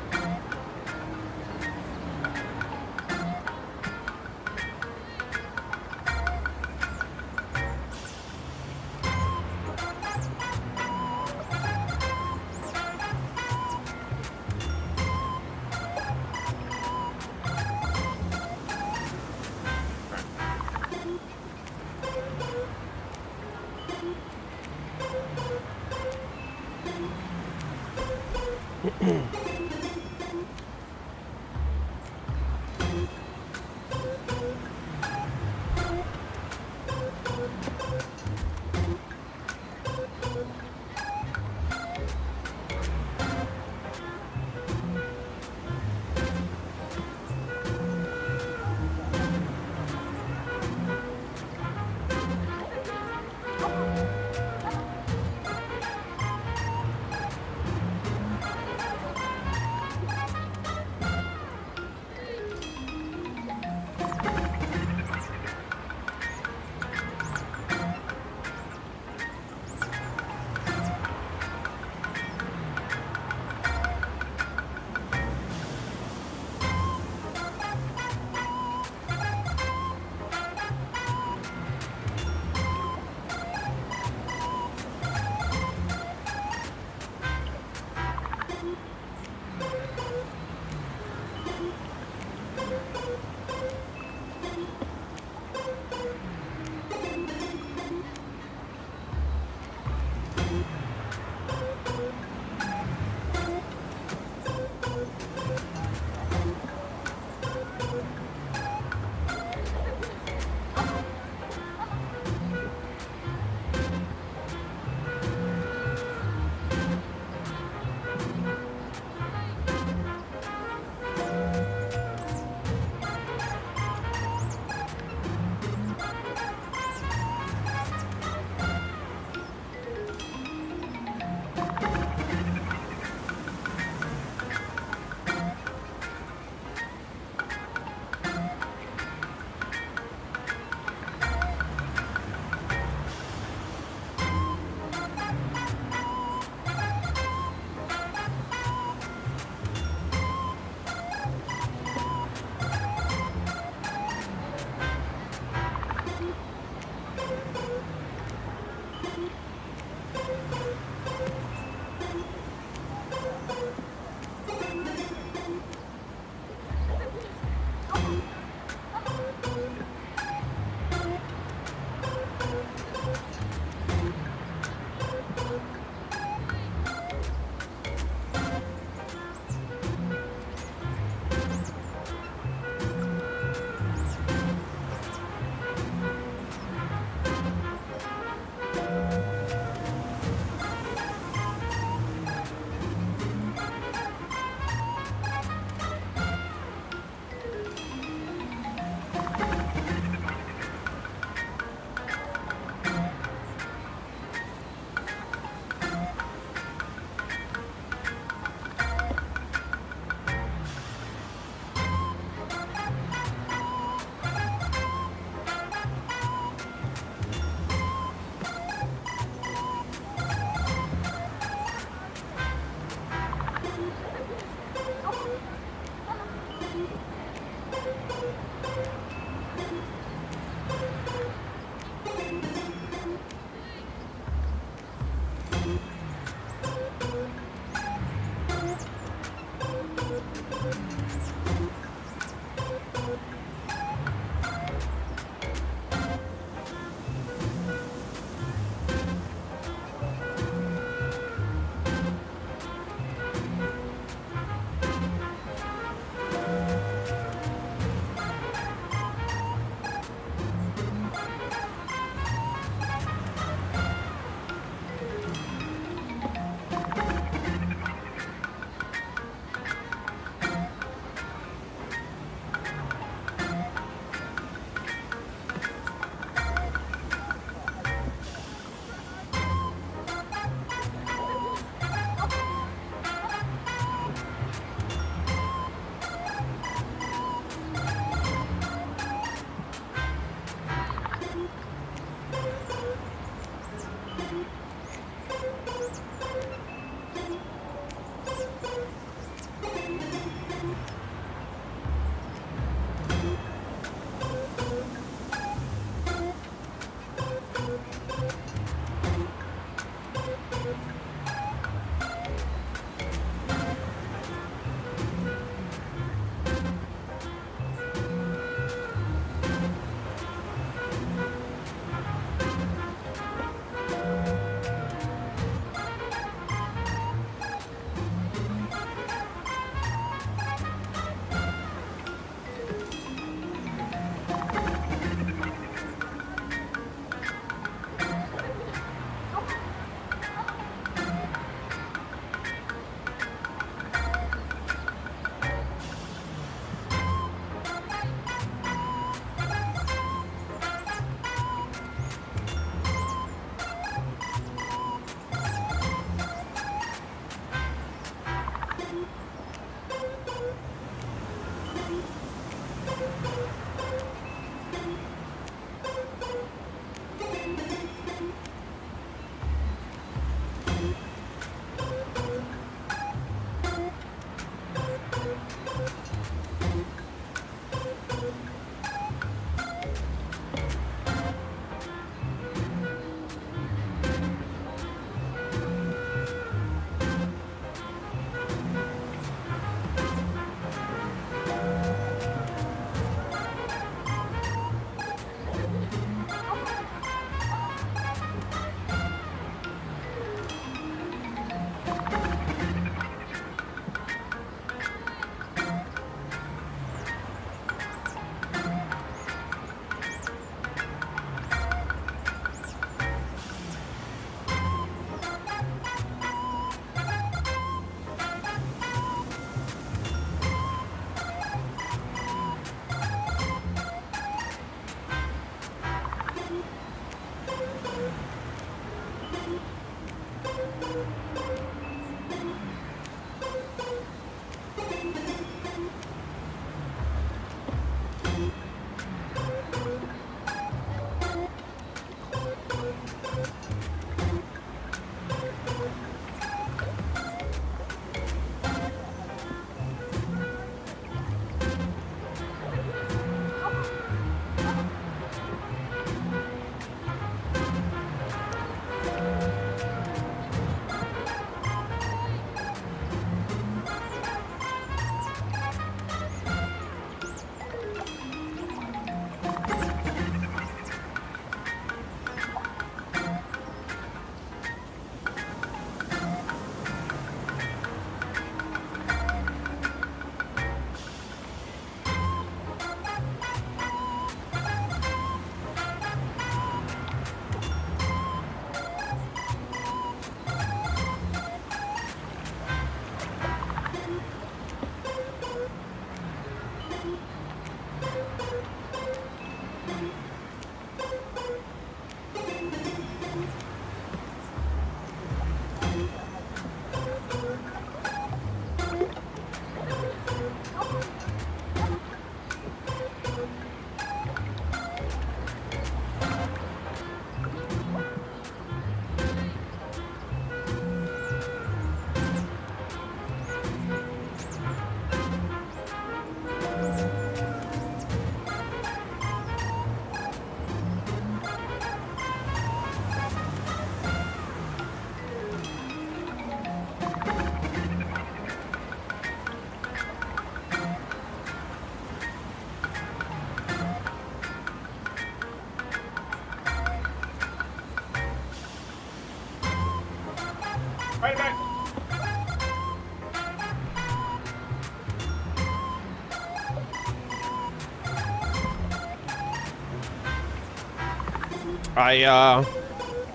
I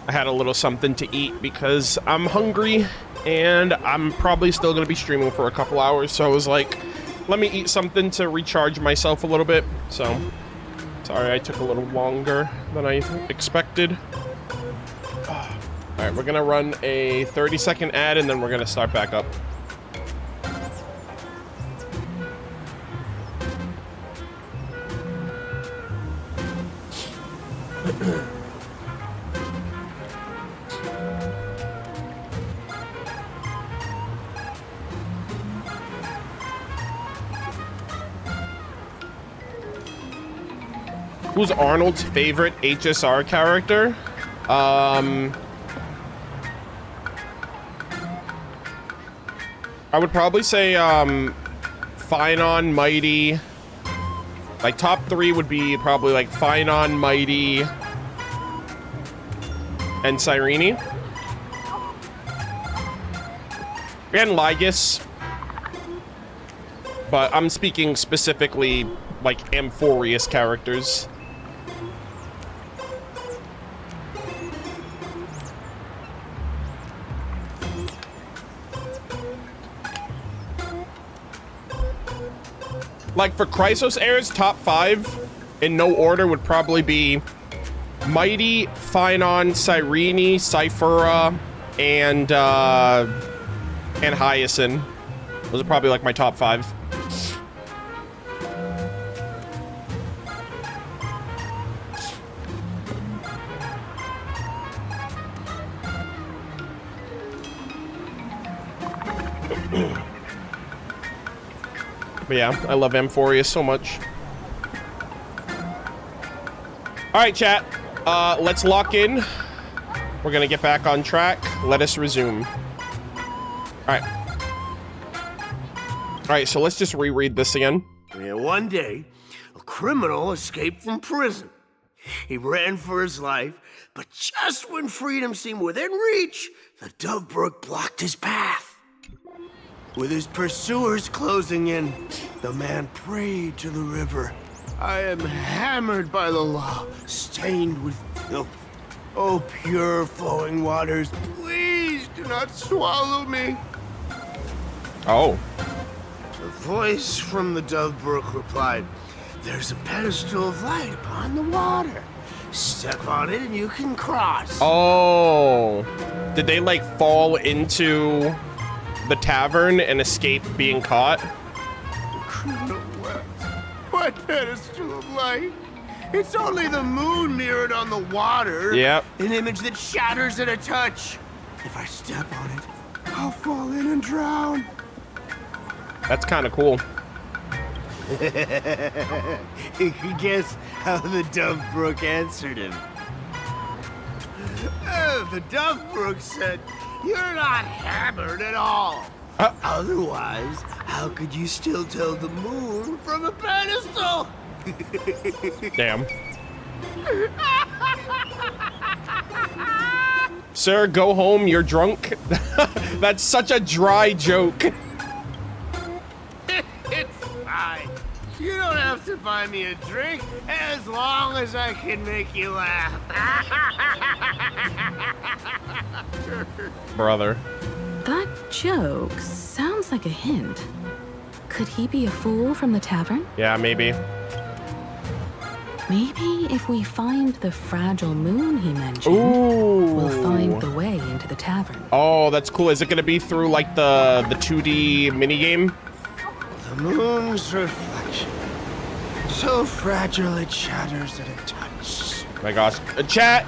had a little something to eat because I'm hungry and I'm probably still going to be streaming for a couple hours. So I was like, let me eat something to recharge myself a little bit. So, sorry I took a little longer than I expected. All right, we're going to run a 30-second ad and then we're going to start back up. Who's Arnold's favorite HSR character? I would probably say Finon, Mighty. Like top 3 would be probably like Finon, Mighty, and Cyrene. And Lygus. But I'm speaking specifically like Amphorious characters. Like for Chrysos heirs, top 5 in no order would probably be Mighty, Finon, Cyrene, Cyphera, and Hyacinth. Those are probably like my top 5. But yeah, I love Amphorious so much. All right, chat. Let's lock in. We're gonna get back on track. Let us resume. All right. All right, so let's just reread this again. Yeah, one day, a criminal escaped from prison. He ran for his life, but just when freedom seemed within reach, the Dovebrook blocked his path. With his pursuers closing in, the man prayed to the river. I am hammered by the law, stained with filth. Oh, pure flowing waters, please do not swallow me. Oh. A voice from the Dovebrook replied, there's a pedestal of light upon the water. Step on it and you can cross. Oh. Did they like fall into the tavern and escape being caught? The criminal wept. What pedestal of light? It's only the moon mirrored on the water. Yep. An image that shatters at a touch. If I step on it, I'll fall in and drown. That's kind of cool. You can guess how the Dovebrook answered him. The Dovebrook said, you're not hammered at all. Otherwise, how could you still tell the moon from a pedestal? Damn. Sir, go home, you're drunk. That's such a dry joke. It's fine. You don't have to buy me a drink as long as I can make you laugh. Brother. That joke sounds like a hint. Could he be a fool from the tavern? Yeah, maybe. Maybe if we find the fragile moon he mentioned, Ooh. we'll find the way into the tavern. Oh, that's cool. Is it going to be through like the 2D minigame? The moon's reflection. So fragile it shatters at a touch. My gosh. Chat.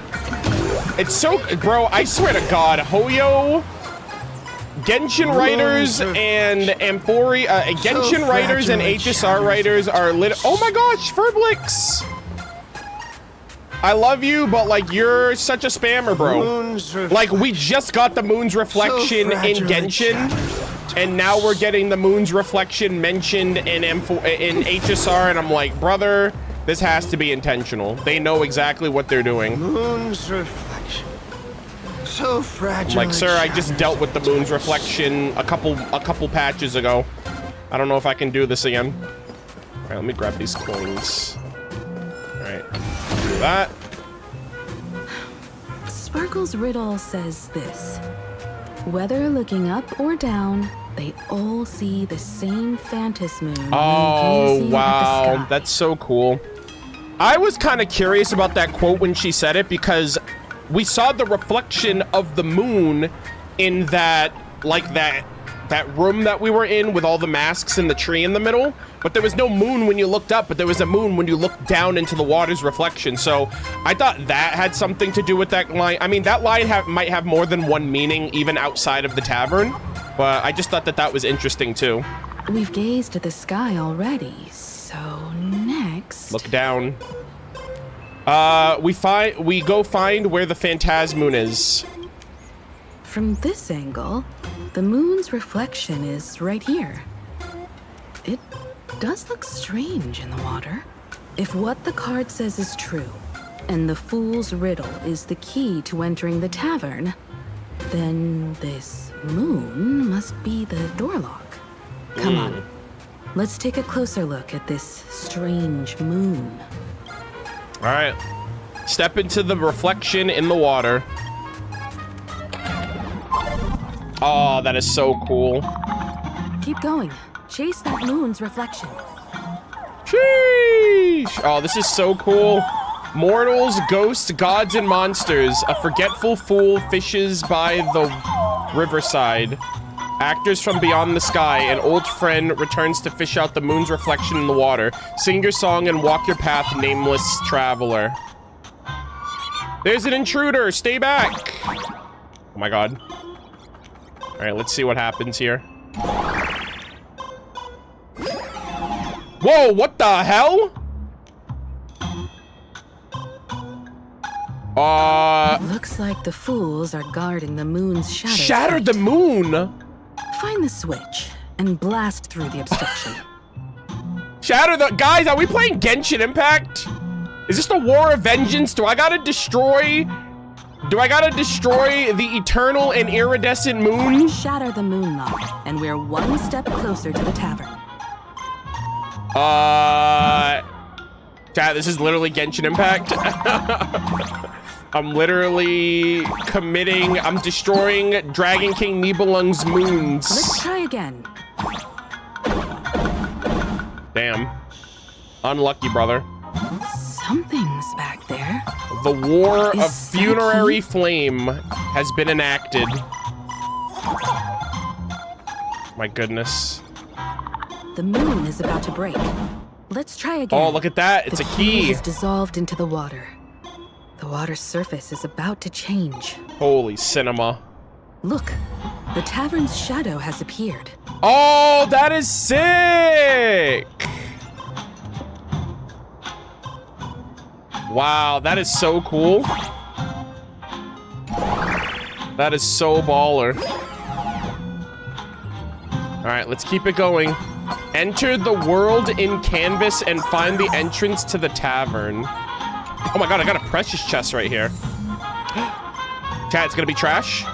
It's so... Bro, I swear to God. Hoyo... Genshin writers and Genshin writers and HSR writers are lit. Oh my gosh, Ferblix! I love you, but like you're such a spammer, bro. Like we just got the moon's reflection in Genshin, and now we're getting the moon's reflection mentioned in HSR, and I'm like, brother, this has to be intentional. They know exactly what they're doing. Moon's reflection. So fragile. I'm like, sir, I just dealt with the moon's reflection a couple patches ago. I don't know if I can do this again. All right, let me grab these coins. All right, do that. Sparkle's riddle says this. Whether looking up or down, they all see the same phantasmoon. Oh, wow. That's so cool. I was kind of curious about that quote when she said it because we saw the reflection of the moon in that, like that room that we were in with all the masks and the tree in the middle, but there was no moon when you looked up, but there was a moon when you looked down into the water's reflection. So I thought that had something to do with that line. I mean, that line might have more than one meaning even outside of the tavern, but I just thought that that was interesting too. We've gazed at the sky already, so next... Look down. We go find where the phantasmoon is. From this angle, the moon's reflection is right here. It does look strange in the water. If what the card says is true, and the fool's riddle is the key to entering the tavern, then this moon must be the door lock. Come on, let's take a closer look at this strange moon. All right, step into the reflection in the water. Oh, that is so cool. Keep going. Chase that moon's reflection. Sheesh! Oh, this is so cool. Mortals, ghosts, gods, and monsters. A forgetful fool fishes by the riverside. Actors from beyond the sky. An old friend returns to fish out the moon's reflection in the water. Sing your song and walk your path, nameless traveler. There's an intruder. Stay back. Oh my god. All right, let's see what happens here. Whoa, what the hell? Looks like the fools are guarding the moon's shadow. Shatter the moon? Find the switch and blast through the obstruction. Shatter the... Guys, are we playing Genshin Impact? Is this the War of Vengeance? Do I gotta destroy the eternal and iridescent moon? Shatter the moon lock, and we're one step closer to the tavern. Chat, this is literally Genshin Impact. I'm literally I'm destroying Dragon King Nibelung's moons. Let's try again. Damn. Unlucky, brother. Something's back there. The war of funerary flame has been enacted. My goodness. The moon is about to break. Let's try again. Oh, look at that. It's a key. Is dissolved into the water. The water's surface is about to change. Holy cinema. Look, the tavern's shadow has appeared. Oh, that is sick. Wow, that is so cool. That is so baller. All right, let's keep it going. Enter the world in canvas and find the entrance to the tavern. Oh my god, I got a precious chest right here. Chat, it's gonna be trash.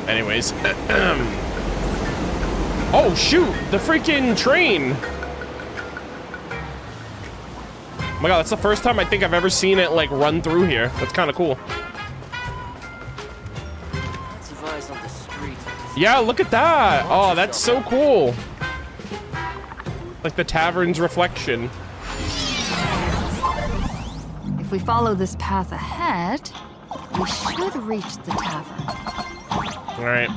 Anyways. Oh shoot, the freaking train. Oh my god, that's the first time I think I've ever seen it like run through here. That's kind of cool. Yeah, look at that. Oh, that's so cool. Like the tavern's reflection. If we follow this path ahead, we should reach the tavern. All right.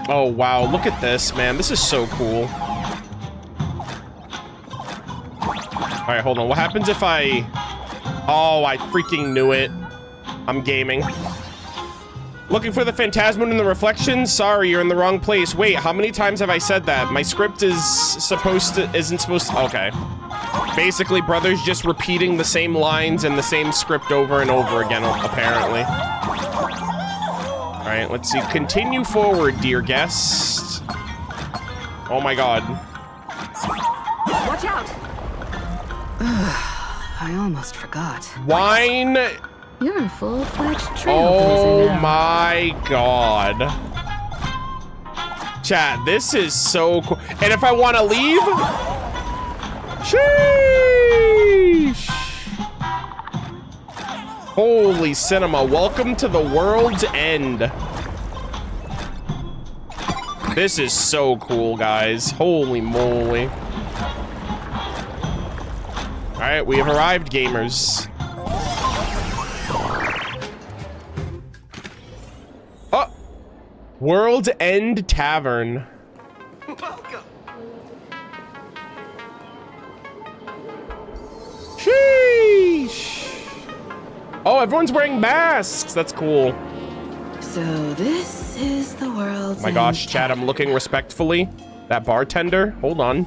Oh, wow. Look at this, man. This is so cool. All right, hold on. What happens if I... Oh, I freaking knew it. I'm gaming. Looking for the phantasmoon in the reflection? Sorry, you're in the wrong place. Wait, how many times have I said that? My script isn't supposed to... Okay. Basically, brother's just repeating the same lines and the same script over and over again, apparently. All right, let's see. Continue forward, dear guest. Oh my god. Watch out! I almost forgot. Wine... You're a full-fledged trailblazer Oh now. my god. Chat, this is so cool. And if I want to leave, sheesh. Holy cinema, welcome to the world's end. This is so cool, guys. Holy moly. All right, we have arrived, gamers. Oh, World's End Tavern. Sheesh. Oh, everyone's wearing masks. That's cool. So this is the world's Oh my gosh, chat, I'm looking respectfully. That bartender, hold on.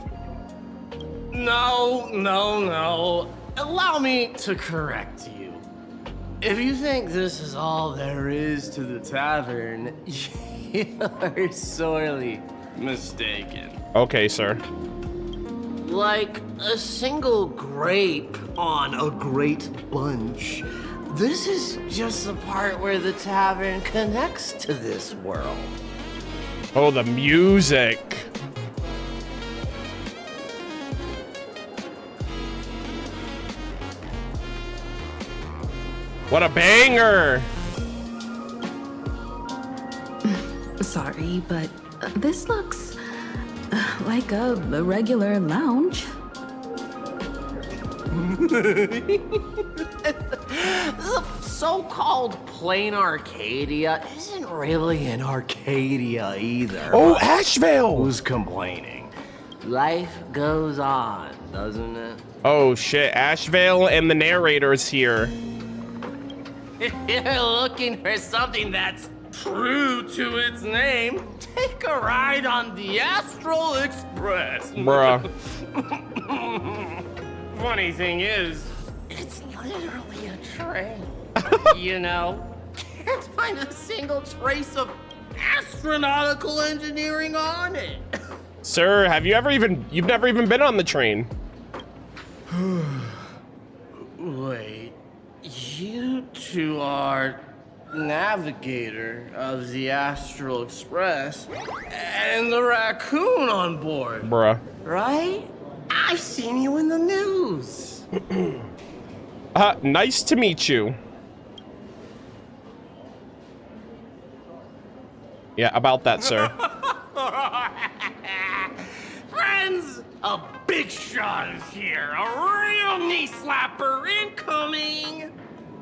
No. Allow me to correct you. If you think this is all there is to the tavern, you're sorely mistaken. Okay, sir. Like a single grape on a great bunch. This is just the part where the tavern connects to this world. Oh, the music. What a banger! Sorry, but this looks like a regular lounge. The so-called Planarcadia isn't really an Arcadia either. Oh, Ashveil! Who's complaining? Life goes on, doesn't it? Oh shit, Ashveil and the narrator's here. If you're looking for something that's true to its name, take a ride on the Astral Express. Bruh. Funny thing is, it's literally a train. You know? Can't find a single trace of astronautical engineering on it. Sir, you've never even been on the train. Wait, you two are navigator of the Astral Express and the raccoon on board. Bruh. Right? I've seen you in the news. Nice to meet you. Yeah, about that, sir. Friends, a big shot is here. A real knee slapper incoming.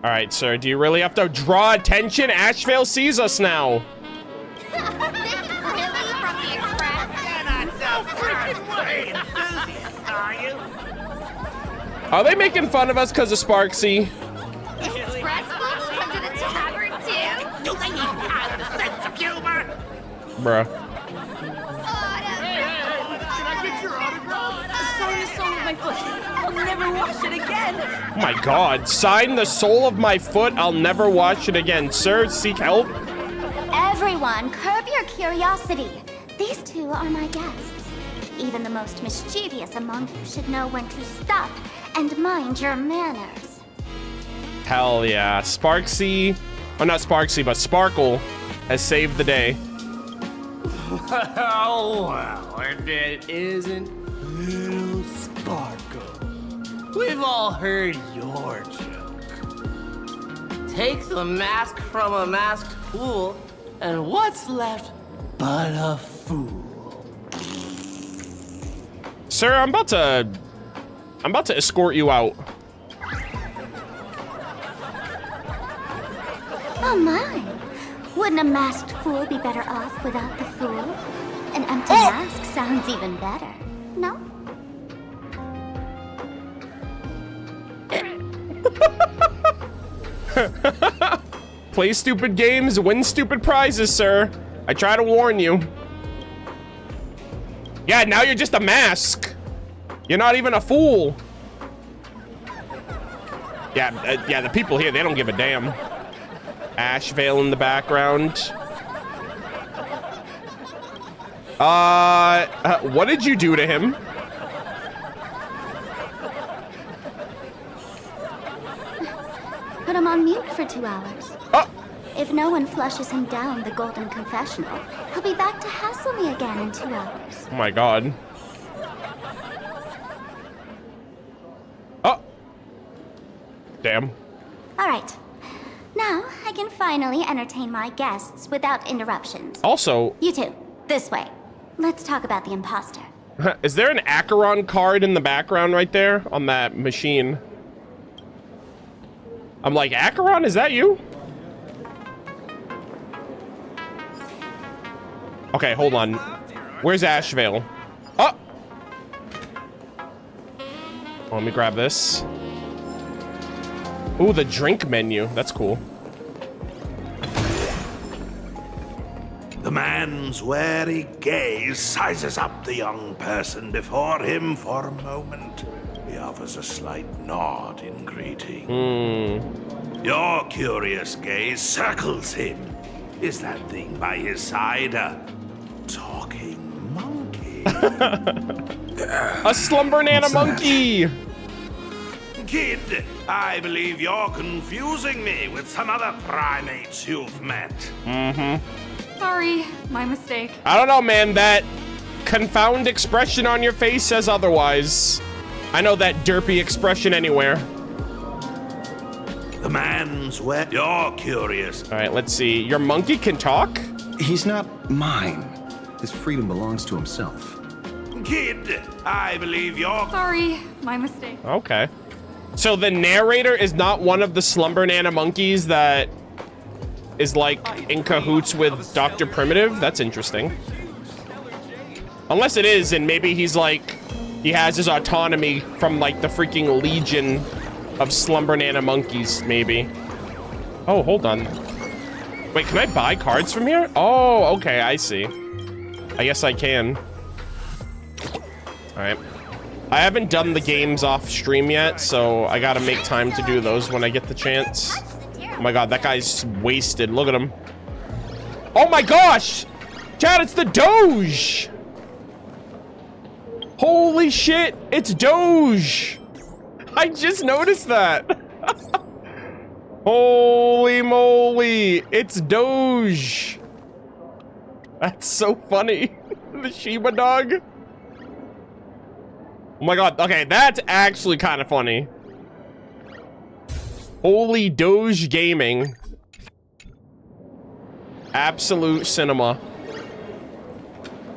All right, sir, do you really have to draw attention? Ashveil sees us now. Are they making fun of us because of Sparksy? Express folks come to the tavern too? Do they even have a sense of humor? Bruh. Can I get your autograph? Sign the sole of my foot. I'll never wash it again. Oh my god, sign the sole of my foot, I'll never wash it again. Sir, seek help. Everyone, curb your curiosity. These two are my guests. Even the most mischievous among you should know when to stop and mind your manners. Hell yeah. Sparksy, oh not Sparksy, but Sparkle has saved the day. Well, if it isn't little Sparkle. We've all heard your joke. Take the mask from a masked fool, and what's left but a fool? Sir, I'm about to escort you out. Oh my! Wouldn't a masked fool be better off without the fool? An empty mask sounds even better, no? Play stupid games, win stupid prizes, sir. I try to warn you. Yeah, now you're just a mask. You're not even a fool. Yeah, the people here, they don't give a damn. Ashveil in the background. What did you do to him? Put him on mute for 2 hours. If no one flushes him down the golden confessional, he'll be back to hassle me again in 2 hours. Oh my god. Oh. Damn. All right. Now I can finally entertain my guests without interruptions. Also, You two, this way. Let's talk about the imposter. is there an Acheron card in the background right there on that machine? I'm like, Acheron, is that you? Okay, hold on. Where's Ashveil? Oh! Let me grab this. Ooh, the drink menu. That's cool. The man's wary gaze sizes up the young person before him for a moment. He offers a slight nod in greeting. Your curious gaze circles him. Is that thing by his side a talking monkey? A slumber nana monkey! Kid, I believe you're confusing me with some other primates you've met. Sorry, my mistake. I don't know, man. That confound expression on your face says otherwise. I know that derpy expression anywhere. The man's wet. You're curious. All right, let's see. Your monkey can talk? He's not mine. His freedom belongs to himself. Kid, I believe you're... Sorry, my mistake. Okay. So the narrator is not one of the slumber nana monkeys that is like in cahoots with Dr. Primitive? That's interesting. Unless it is, and maybe he's like, he has his autonomy from like the freaking legion of slumber nana monkeys, maybe. Oh, hold on. Wait, can I buy cards from here? Oh, okay, I see. I guess I can. All right. I haven't done the games off stream yet, so I gotta make time to do those when I get the chance. Oh my god, that guy's wasted. Look at him. Oh my gosh! Chad, it's the Doge! Holy shit, it's Doge! I just noticed that. Holy moly, it's Doge. That's so funny. The Shiba dog. Oh my god, okay, that's actually kind of funny. Holy Doge Gaming. Absolute cinema.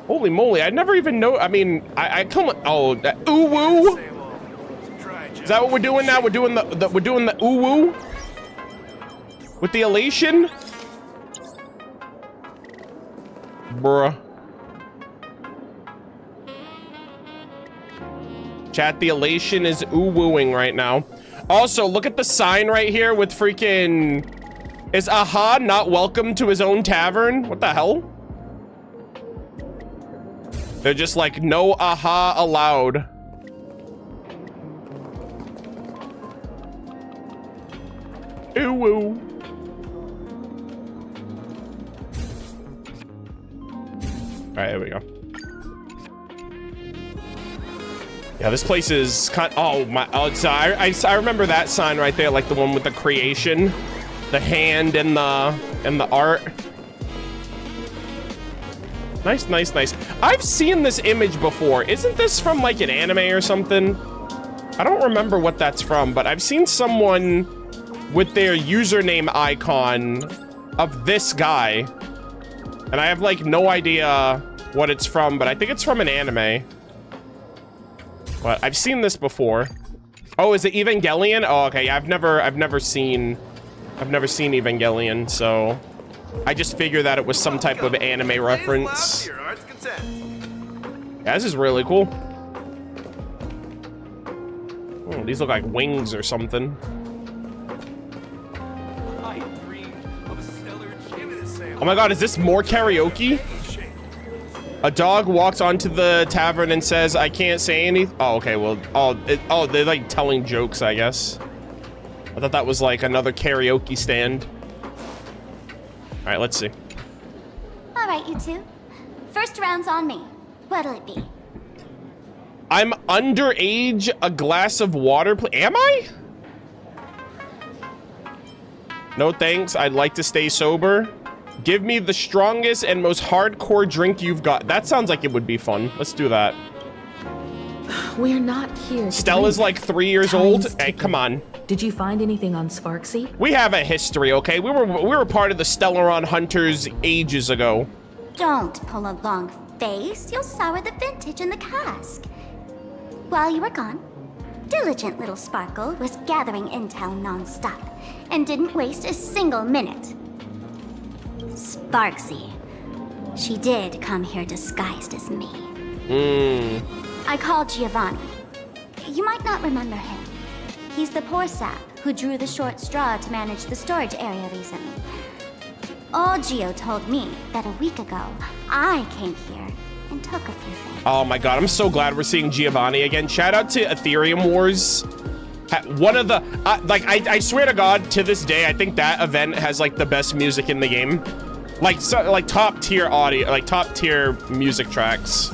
Holy moly, I never even know. I mean, I come. Oh, that ooh woo. Is that what we're doing now? We're doing the ooh woo with the elation, bruh. Chat, the elation is ooh wooing right now. Also, look at the sign right here with freaking... Is Aha not welcome to his own tavern? What the hell? They're just like, no Aha allowed. Ooh woo. Alright, here we go. Yeah, this place is kind. Oh my! Oh, so I remember that sign right there, like the one with the creation, the hand and the art. Nice, nice, nice. I've seen this image before. Isn't this from like an anime or something? I don't remember what that's from, but I've seen someone with their username icon of this guy, and I have like no idea what it's from, but I think it's from an anime. But I've seen this before. Oh, is it Evangelion? Oh, okay. I've never seen Evangelion, so I just figured that it was some type of anime reference. Yeah, this is really cool. Oh, these look like wings or something. Oh my god, is this more karaoke? A dog walks onto the tavern and says, I can't say anything. Oh, okay, well, oh, they're like telling jokes, I guess. I thought that was like another karaoke stand. All right, let's see. All right, you two. First round's on me. What'll it be? I'm underage, a glass of water, am I? No thanks. I'd like to stay sober. Give me the strongest and most hardcore drink you've got. That sounds like it would be fun. Let's do that. We're not here to Stella's drink. like 3 years old. Hey, come on. Did you find anything on Sparksy? We have a history, okay? We were part of the Stellaron Hunters ages ago. Don't pull a long face. You'll sour the vintage in the cask. While you were gone, diligent little Sparkle was gathering intel non-stop and didn't waste a single minute. Sparksy. She did come here disguised as me. I called Giovanni. You might not remember him. He's the poor sap who drew the short straw to manage the storage area recently. Old Gio told me that a week ago, I came here and took a few things. Oh my god, I'm so glad we're seeing Giovanni again. Shout out to Ethereum Wars. One of the, I swear to God, to this day, I think that event has like the best music in the game. Like top tier audio, like top tier music tracks.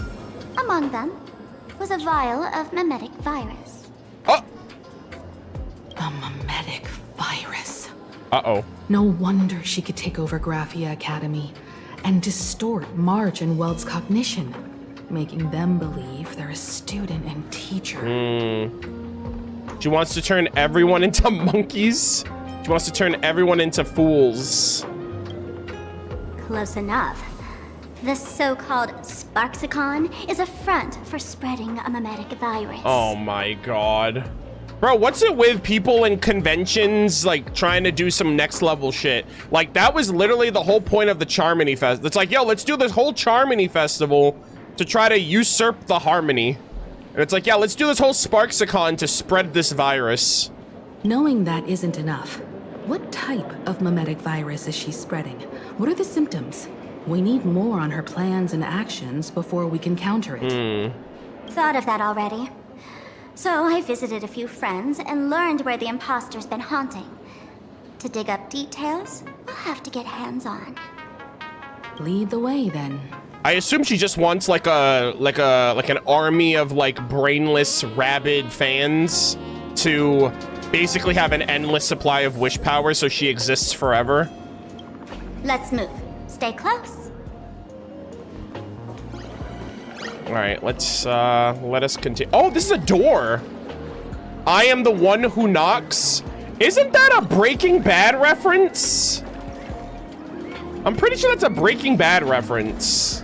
Among them was a vial of mimetic virus. Oh! A mimetic virus. Uh-oh. No wonder she could take over Graphia Academy and distort March and Weld's cognition, making them believe they're a student and teacher. She wants to turn everyone into monkeys. She wants to turn everyone into fools. Close enough. The so-called Sparksicon is a front for spreading a mimetic virus. Oh my god. Bro, what's it with people in conventions, like, trying to do some next level shit? Like, that was literally the whole point of the Charmony Fest. It's like, yo, let's do this whole Charmony Festival to try to usurp the harmony. And it's like, yeah, let's do this whole Sparksicon to spread this virus. Knowing that isn't enough, what type of mimetic virus is she spreading? What are the symptoms? We need more on her plans and actions before we can counter it. Thought of that already. So I visited a few friends and learned where the imposter's been haunting. To dig up details, we'll have to get hands-on. Lead the way, then. I assume she just wants like an army of like brainless rabid fans to basically have an endless supply of wish power so she exists forever. Let's move. Stay close. All right, let's let us continue. Oh, this is a door. I am the one who knocks. Isn't that a Breaking Bad reference? I'm pretty sure that's a Breaking Bad reference.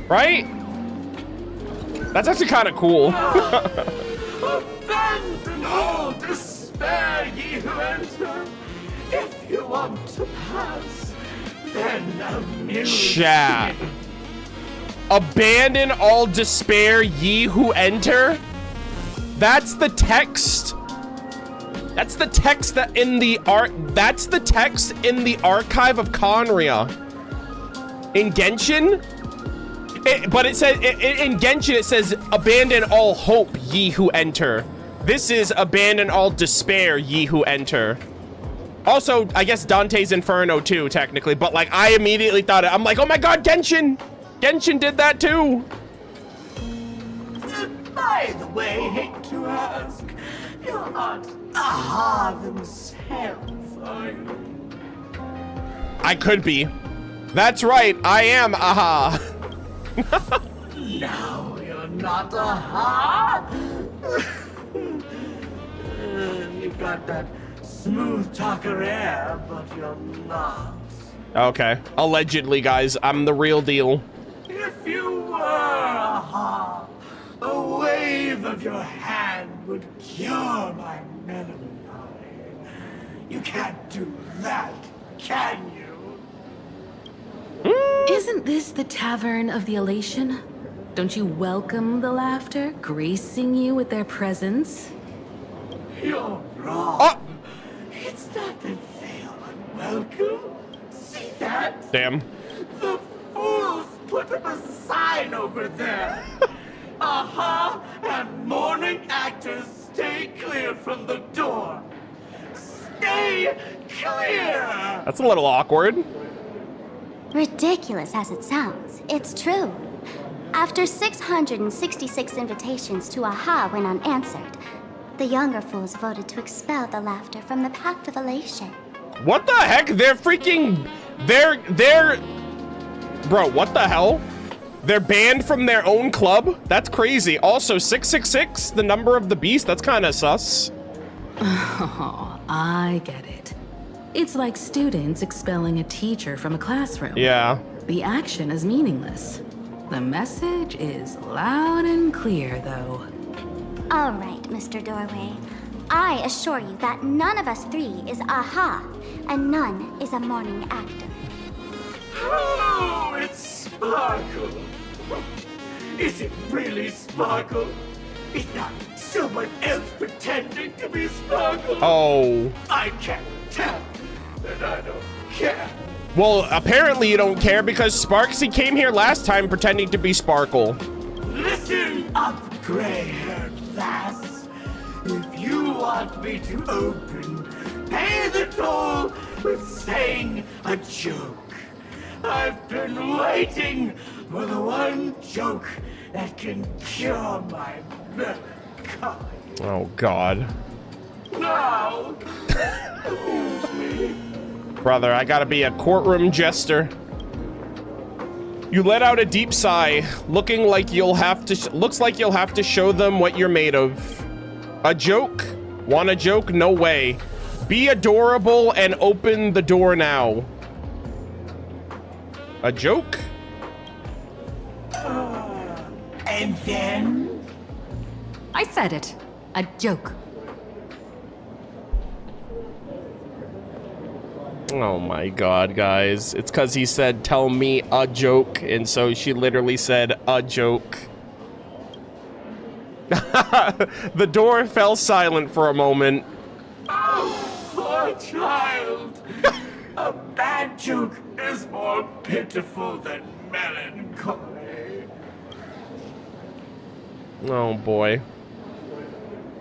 Right? That's actually kind of cool. Abandon all despair, ye who enter. If you want to pass, then amuse Chat. Abandon all despair, ye who enter. That's the text. That's the text that in the art. That's the text in the archive of Conria. In Genshin. But it says in Genshin it says abandon all hope, ye who enter. This is abandon all despair, ye who enter. Also, I guess Dante's Inferno too, technically. But like, I immediately thought I'm like, oh my god, Genshin. Genshin did that too. By the way, hate to ask, you're not Aha themselves, are you? I could be. That's right, I am Aha. No, you're not Aha. You've got that smooth talker air, but you're not. Okay, allegedly, guys, I'm the real deal. If you were Aha, a wave of your hand would cure my melancholy. You can't do that, can you? Isn't this the Tavern of the Elation? Don't you welcome the laughter, gracing you with their presence? You're wrong. It's not that they are unwelcome. See that? Damn. The fools put up a sign over there. Aha, and mourning actors stay clear from the door. Stay clear! That's a little awkward. Ridiculous as it sounds, it's true. After 666 invitations to Aha went unanswered, the younger fools voted to expel the laughter from the Pact of Elation. What the heck? They're freaking... They're... Bro, what the hell? They're banned from their own club? That's crazy. Also, 666, the number of the beast, that's kind of sus. Oh, I get it. It's like students expelling a teacher from a classroom. Yeah. The action is meaningless. The message is loud and clear, though. All right, Mr. Doorway. I assure you that none of us three is Aha, and none is a morning actor. Oh, it's Sparkle. Is it really Sparkle? It's not someone else pretending to be Sparkle. Oh. I can't tell that I don't care. Well, apparently you don't care because Sparksy came here last time pretending to be Sparkle. Listen up, gray-haired lass. If you want me to open, pay the toll with saying a joke. I've been waiting for the one joke that can cure my melancholy. Oh, God. Now, use me. Brother, I gotta be a courtroom jester. You let out a deep sigh, looks like you'll have to show them what you're made of. A joke? Want a joke? No way. Be adorable and open the door now. A joke? And then? I said it. A joke. Oh my God, guys. It's because he said, tell me a joke. And so she literally said, a joke. The door fell silent for a moment. Oh, poor child. A bad joke is more pitiful than melancholy. Oh boy.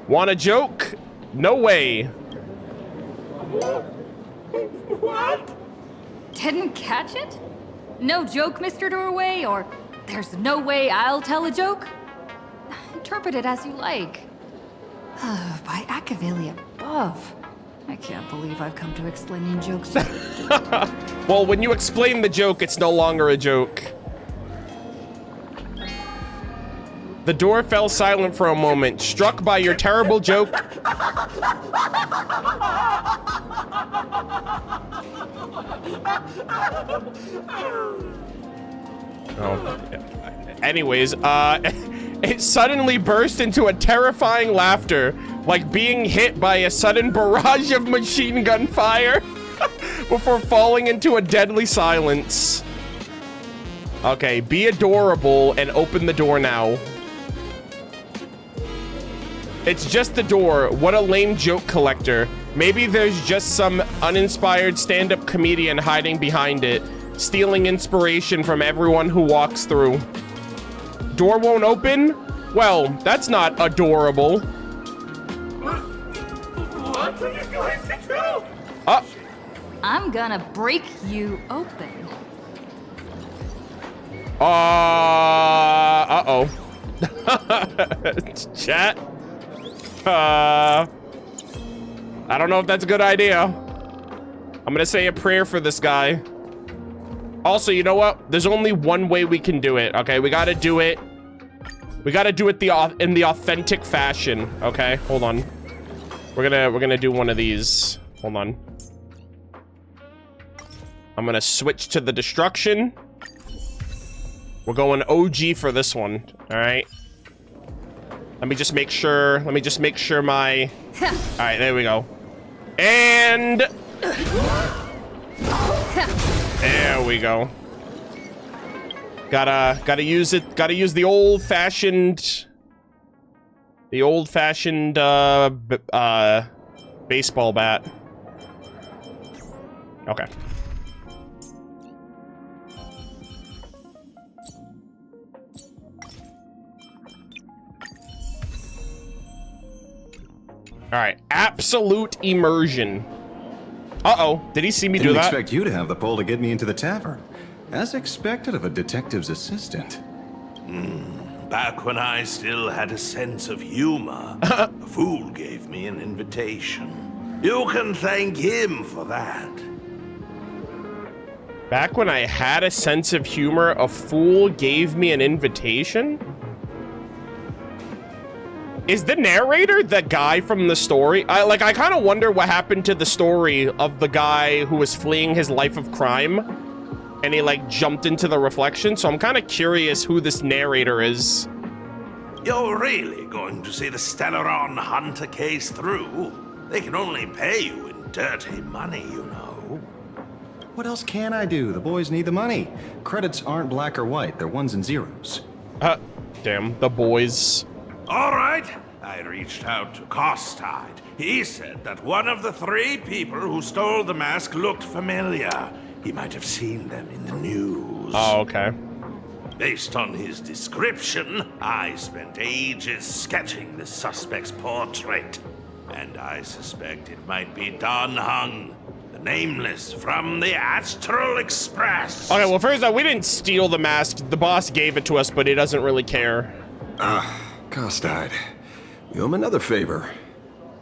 Want a joke? No way. What? Didn't catch it? No joke, Mr. Doorway, or there's no way I'll tell a joke? Interpret it as you like. By Ashveil above. I can't believe I've come to explaining jokes. Well, when you explain the joke, it's no longer a joke. The door fell silent for a moment, struck by your terrible joke. Oh. Anyways, it suddenly burst into a terrifying laughter, like being hit by a sudden barrage of machine gun fire before falling into a deadly silence. Okay, be adorable and open the door now. It's just the door. What a lame joke collector. Maybe there's just some uninspired stand-up comedian hiding behind it, stealing inspiration from everyone who walks through. Door won't open? Well, that's not adorable. What are you going to do? I'm gonna break you open. Uh-oh. Chat. I don't know if that's a good idea. I'm gonna say a prayer for this guy. Also, you know what? There's only one way we can do it, okay? We gotta do it. We gotta do it in the authentic fashion, okay? Hold on. We're gonna do one of these. Hold on. I'm gonna switch to the destruction. We're going OG for this one, all right? Let me just make sure my... All right, there we go. And... There we go. Gotta use the old-fashioned... baseball bat. Okay. All right, absolute immersion. Uh-oh, did he see me do that? Didn't expect you to have the pull to get me into the tavern. As expected of a detective's assistant. Back when I still had a sense of humor, a fool gave me an invitation. You can thank him for that. Back when I had a sense of humor, a fool gave me an invitation? Is the narrator the guy from the story? I kind of wonder what happened to the story of the guy who was fleeing his life of crime and he like jumped into the reflection. So I'm kind of curious who this narrator is. You're really going to see the Stellaron Hunter case through? They can only pay you in dirty money, you know. What else can I do? The boys need the money. Credits aren't black or white, they're ones and zeros. Damn, the boys. All right, I reached out to Costide. He said that one of the 3 people who stole the mask looked familiar. He might have seen them in the news. Oh, okay. Based on his description, I spent ages sketching the suspect's portrait. And I suspect it might be Don Hung, the nameless from the Astral Express. Okay, well, first we didn't steal the mask. The boss gave it to us, but he doesn't really care. Costide. We owe him another favor.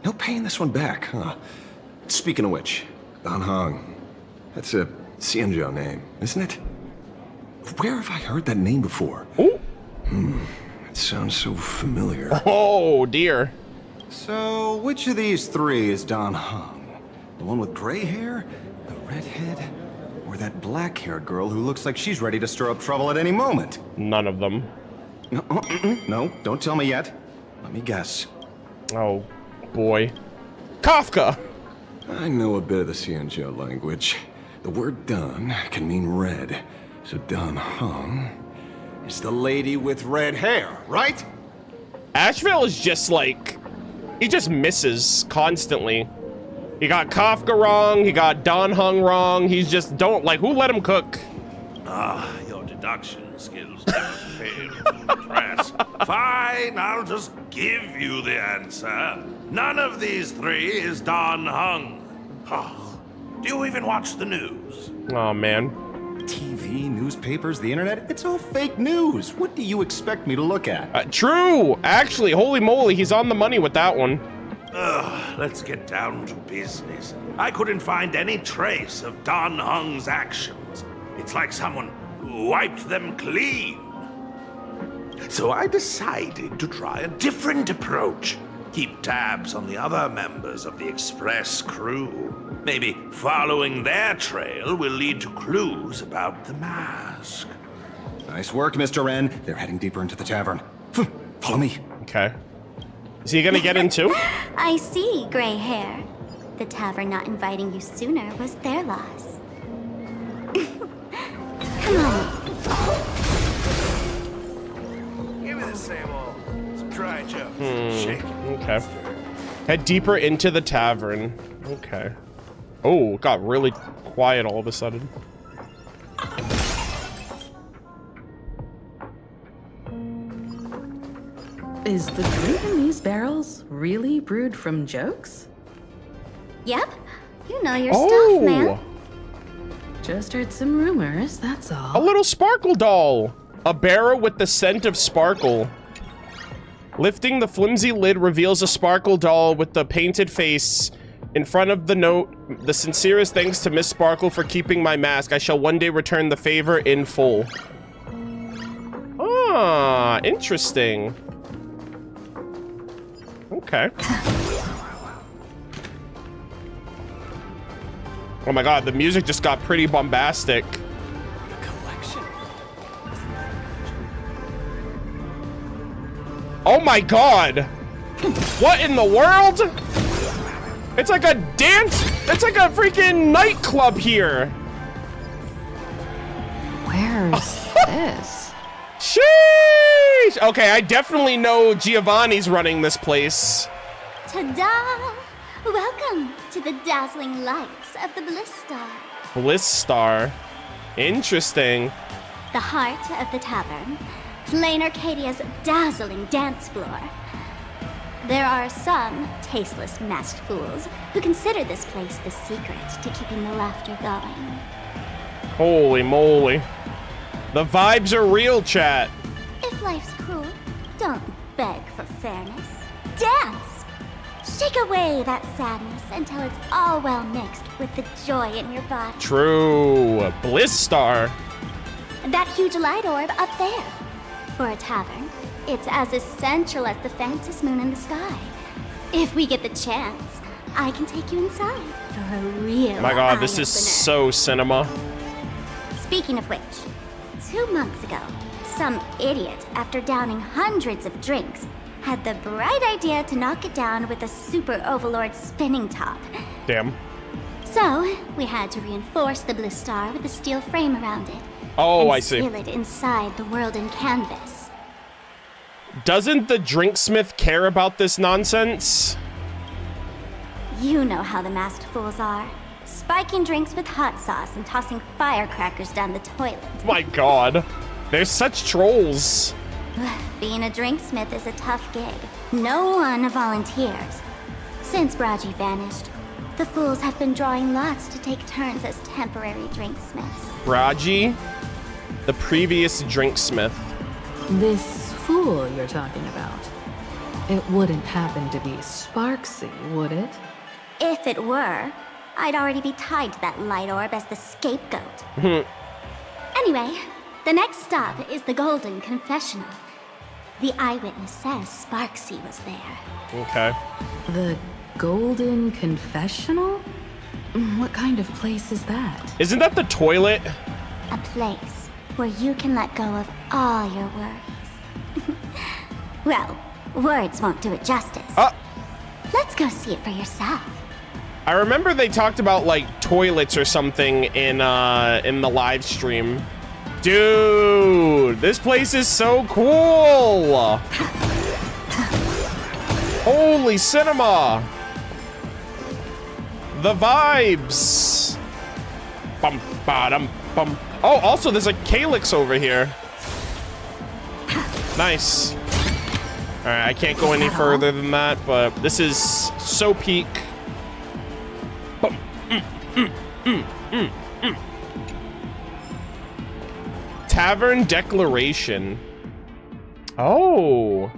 No paying this one back, huh? Speaking of which, Don Hung. That's a Xianzhou name, isn't it? Where have I heard that name before? Ooh. It sounds so familiar. Oh, dear. So, which of these 3 is Don Hung? The one with gray hair? The redhead? Or that black-haired girl who looks like she's ready to stir up trouble at any moment? None of them. No, don't tell me yet. Let me guess. Oh, boy. Kafka! I know a bit of the Xianzhou language. The word Don can mean red. So Don Hung is the lady with red hair, right? Ashveil is just like... He just misses constantly. He got Kafka wrong, he got Don Hung wrong, he's just who let him cook? Your deduction skills never fail to impress. Fine, I'll just give you the answer. None of these 3 is Don Hung. Do you even watch the news? Oh, man. TV, newspapers, the internet, it's all fake news. What do you expect me to look at? True! Actually, holy moly, he's on the money with that one. Let's get down to business. I couldn't find any trace of Don Hung's actions. It's like someone wiped them clean. So I decided to try a different approach. Keep tabs on the other members of the Express crew. Maybe following their trail will lead to clues about the mask. Nice work, Mr. N. They're heading deeper into the tavern. Follow me. Okay. Is he gonna get in too? I see, gray hair. The tavern not inviting you sooner was their loss. Come on. Give me the same old. Some dry jokes. Shake it. Okay. Head deeper into the tavern. Okay. Oh, it got really quiet all of a sudden. Is the drink in these barrels really brewed from jokes? Yep. You know your stuff, man. Just heard some rumors, that's all. A little sparkle doll. A barrel with the scent of sparkle. Lifting the flimsy lid reveals a sparkle doll with the painted face. In front of the note, the sincerest thanks to Miss Sparkle for keeping my mask. I shall one day return the favor in full. Ah, interesting. Okay. Oh my god, the music just got pretty bombastic. Oh my god! What in the world? It's like a dance, it's like a freaking nightclub here. Where's this? Sheesh! Okay, I definitely know Giovanni's running this place. Ta-da! Welcome to the dazzling lights of the Bliss Star. Bliss Star. Interesting. The heart of the tavern. Planarcadia's dazzling dance floor. There are some tasteless masked fools who consider this place the secret to keeping the laughter going. Holy moly. The vibes are real, chat. If life's cruel, don't beg for fairness. Dance! Shake away that sadness until it's all well mixed with the joy in your body. True. Bliss Star. That huge light orb up there. For a tavern, it's as essential as the Phantom moon in the sky. If we get the chance, I can take you inside for a real My god, this is eye-opener. so cinema. Speaking of which, 2 months ago, some idiot, after downing hundreds of drinks, had the bright idea to knock it down with a super overlord spinning top. Damn. So, we had to reinforce the Bliss Star with a steel frame around it. Oh, and I see. seal it inside the world in canvas. Doesn't the drinksmith care about this nonsense? You know how the masked fools are. Spiking drinks with hot sauce and tossing firecrackers down the toilet. My god. They're such trolls. Being a drinksmith is a tough gig. No one volunteers. Since Braji vanished, the fools have been drawing lots to take turns as temporary drinksmiths. Braji, the previous drinksmith. This fool you're talking about. It wouldn't happen to be Sparksy, would it? If it were, I'd already be tied to that light orb as the scapegoat. Anyway, the next stop is the Golden Confessional. The eyewitness says Sparksy was there. Okay. The Golden Confessional? What kind of place is that? Isn't that the toilet? A place where you can let go of all your worries. Well, words won't do it justice. Let's go see it for yourself. I remember they talked about like toilets or something in the live stream. Dude, this place is so cool. Holy cinema. The vibes. Bum, ba-dum, bum. Oh, also there's a calyx over here. Nice. All right, I can't go any further than that, but this is so peak. Tavern declaration. Oh.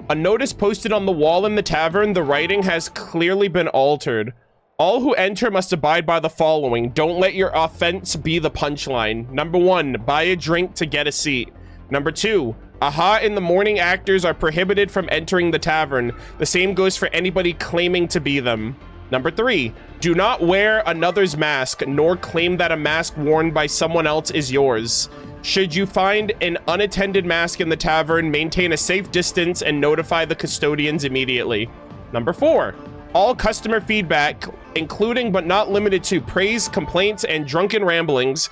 A notice posted on the wall in the tavern. The writing has clearly been altered. All who enter must abide by the following. Don't let your offense be the punchline. Number 1, buy a drink to get a seat. Number 2, aha in the morning actors are prohibited from entering the tavern. The same goes for anybody claiming to be them. Number 3, do not wear another's mask, nor claim that a mask worn by someone else is yours. Should you find an unattended mask in the tavern, maintain a safe distance and notify the custodians immediately. Number 4, all customer feedback, including but not limited to praise, complaints, and drunken ramblings,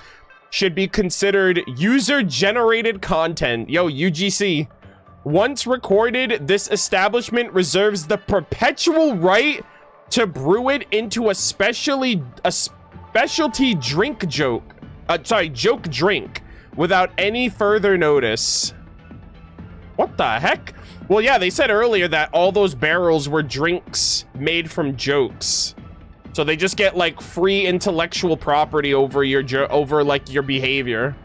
should be considered user-generated content. Yo, UGC. Once recorded, this establishment reserves the perpetual right to brew it into a specialty drink joke. Joke drink without any further notice. What the heck? Well, yeah, they said earlier that all those barrels were drinks made from jokes. So they just get like free intellectual property over your your behavior.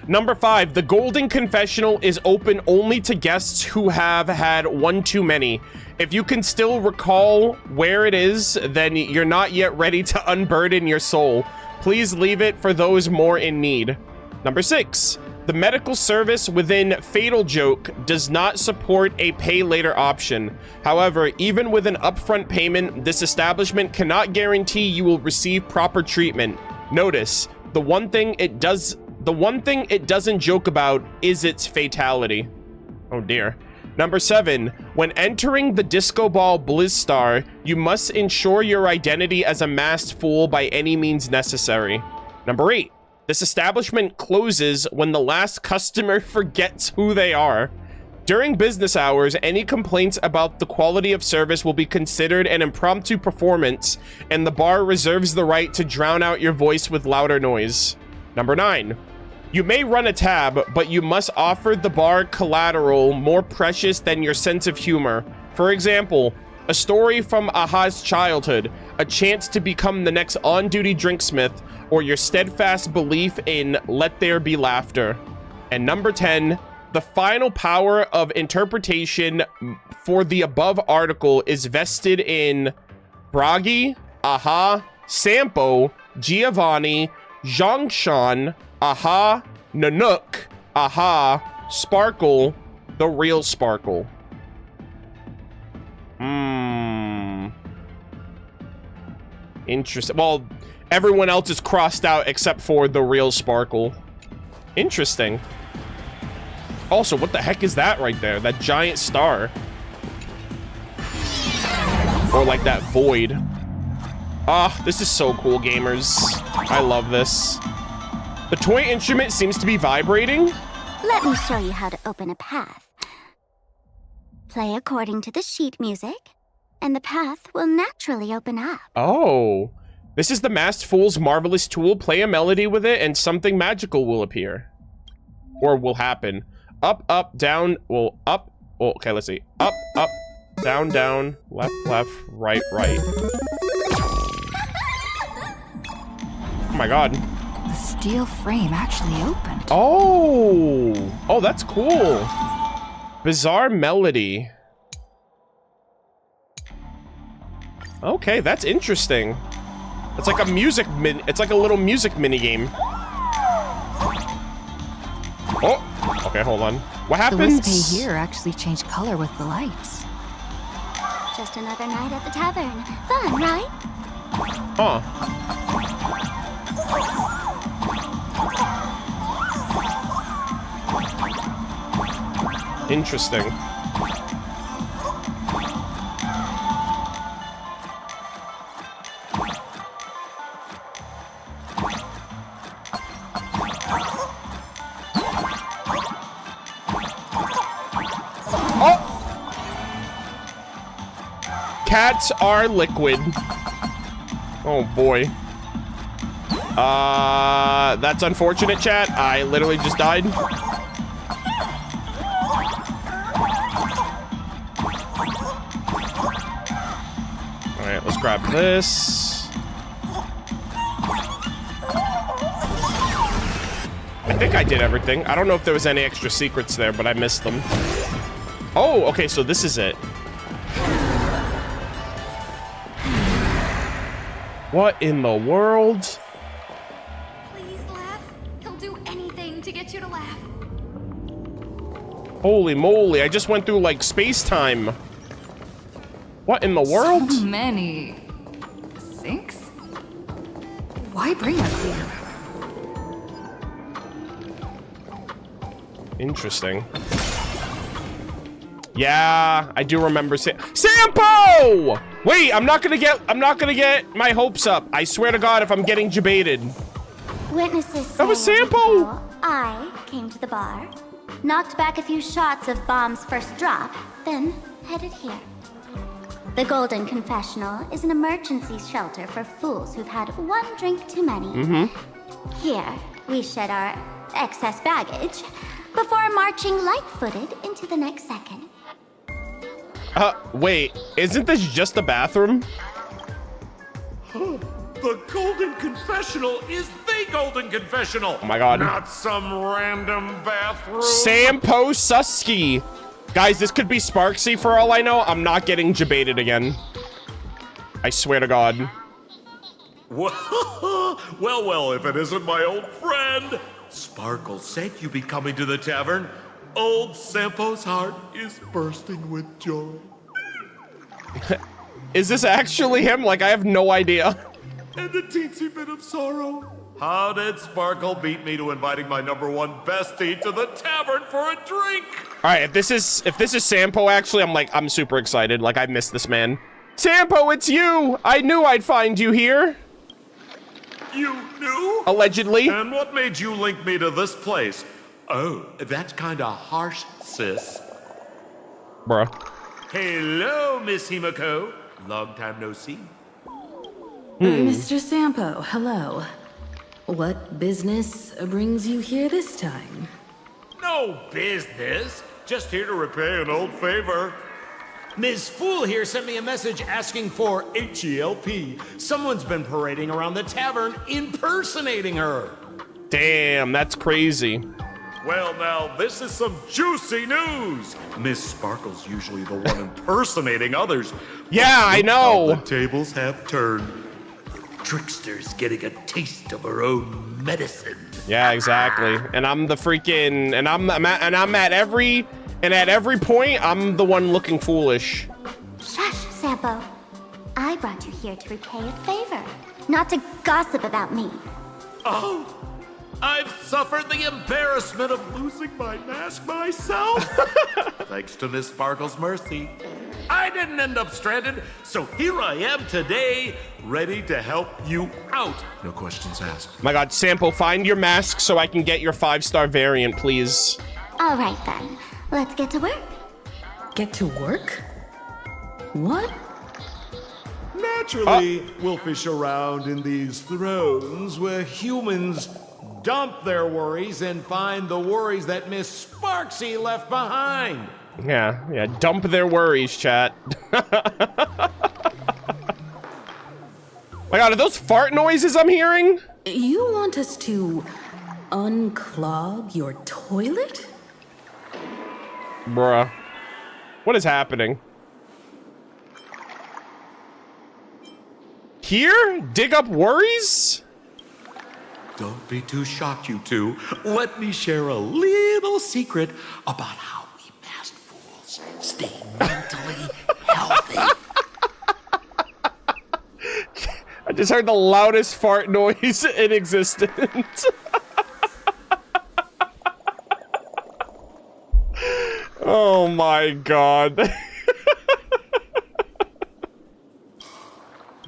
Number 5, the Golden Confessional is open only to guests who have had one too many. If you can still recall where it is, then you're not yet ready to unburden your soul. Please leave it for those more in need. Number 6, the medical service within Fatal Joke does not support a pay later option. However, even with an upfront payment, this establishment cannot guarantee you will receive proper treatment. Notice, the one thing it doesn't joke about is its fatality. Oh dear. Number 7, when entering the Disco Ball Blizz Star, you must ensure your identity as a masked fool by any means necessary. Number 8, this establishment closes when the last customer forgets who they are. During business hours, any complaints about the quality of service will be considered an impromptu performance, and the bar reserves the right to drown out your voice with louder noise. Number 9, you may run a tab, but you must offer the bar collateral more precious than your sense of humor. For example, a story from Aha's childhood, a chance to become the next on-duty drinksmith, or your steadfast belief in let there be laughter. And number 10, The final power of interpretation for the above article is vested in Bragi, Aha, Sampo, Giovanni, Zhongshan, Aha, Nanook, Aha, Sparkle, the real Sparkle. Interesting. Well, everyone else is crossed out except for the real Sparkle. Interesting. Also, what the heck is that right there? That giant star. Or like that void. Ah, this is so cool, gamers. I love this. The toy instrument seems to be vibrating. Let me show you how to open a path. Play according to the sheet music, and the path will naturally open up. Oh. This is the Masked Fool's marvelous tool. Play a melody with it, and something magical will appear. Or will happen. Up, up, down, well, up. Well, okay, let's see. Up, up, down, down, left, left, right, right. Oh my god. The steel frame actually opened. Oh! Oh, that's cool. Bizarre melody. Okay, that's interesting. It's like a music it's like a little music mini game. Oh! Okay, hold on. What happens? The wispy here actually changed color with the lights. Just another night at the tavern. Fun, right? Huh. Interesting. Cats are liquid. Oh boy. That's unfortunate, chat. I literally just died. Alright, let's grab this. I think I did everything. I don't know if there was any extra secrets there, but I missed them. Oh, okay, so this is it. What in the world? Please laugh. He'll do anything to get you to laugh. Holy moly, I just went through like space-time. What in the world? So many sinks? Why bring us here? Interesting. Yeah, I do remember Sampo! Wait, I'm not gonna get my hopes up. I swear to God, if I'm getting debated. Witnesses That was say a Sampo! week ago, I came to the bar, knocked back a few shots of Bomb's first drop, then headed here. The Golden Confessional is an emergency shelter for fools who've had one drink too many. Here, we shed our excess baggage before marching light-footed into the next second. Wait, isn't this just a bathroom? The Golden Confessional is the Golden Confessional. Oh my god. Not some random bathroom. Sampo Susky. Guys, this could be Sparksy for all I know. I'm not getting debated again. I swear to God. Well, if it isn't my old friend. Sparkle said you'd be coming to the tavern. Old Sampo's heart is bursting with joy. Is this actually him? Like, I have no idea. And a teensy bit of sorrow. How did Sparkle beat me to inviting my #1 bestie to the tavern for a drink? All right, if this is Sampo, actually, I'm super excited. Like, I miss this man. Sampo, it's you! I knew I'd find you here. You knew? Allegedly. And what made you link me to this place? Oh, that's kinda harsh, sis. Bruh. Hello, Miss Himiko. Long time no see. Mr. Sampo, hello. What business brings you here this time? No business. Just here to repay an old favor. Ms. Fool here sent me a message asking for HELP. Someone's been parading around the tavern impersonating her. Damn, that's crazy. Well, now, this is some juicy news. Miss Sparkle's usually the one impersonating others. Yeah, I know. The tables have turned. Trickster's getting a taste of her own medicine. Yeah, exactly. And I'm the freaking, and I'm at every point, I'm the one looking foolish. Shush, Sampo. I brought you here to repay a favor, not to gossip about me. Oh, I've suffered the embarrassment of losing my mask myself. Thanks to Miss Sparkle's mercy. I didn't end up stranded, so here I am today, ready to help you out. No questions asked. My God, Sampo, find your mask so I can get your 5-star variant, please. All right then, let's get to work. Get to work? What? Naturally, we'll fish around in these thrones where humans dump their worries and find the worries that Miss Sparksy left behind. Yeah, dump their worries, chat. My God, are those fart noises I'm hearing? You want us to unclog your toilet? Bruh. What is happening? Here? Dig up worries? Don't be too shocked, you two. Let me share a little secret about how we masked fools stay mentally healthy. I just heard the loudest fart noise in existence. Oh my God.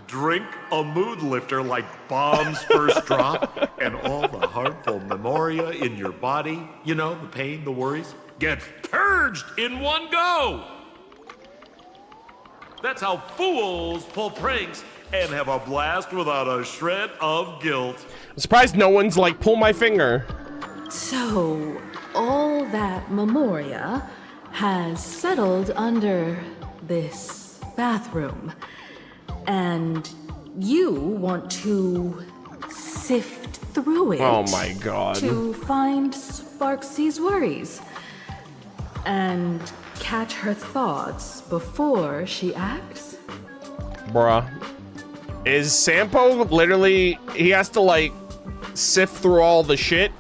Drink a mood lifter like Bomb's first drop, and all the harmful memoria in your body, you know, the pain, the worries, gets purged in one go. That's how fools pull pranks and have a blast without a shred of guilt. I'm surprised no one's like, pull my finger. So, all that memoria has settled under this bathroom. And you want to sift through it. Oh my God. To find Sparksy's worries. And catch her thoughts before she acts? Bruh. Is Sampo literally, he has to like sift through all the shit?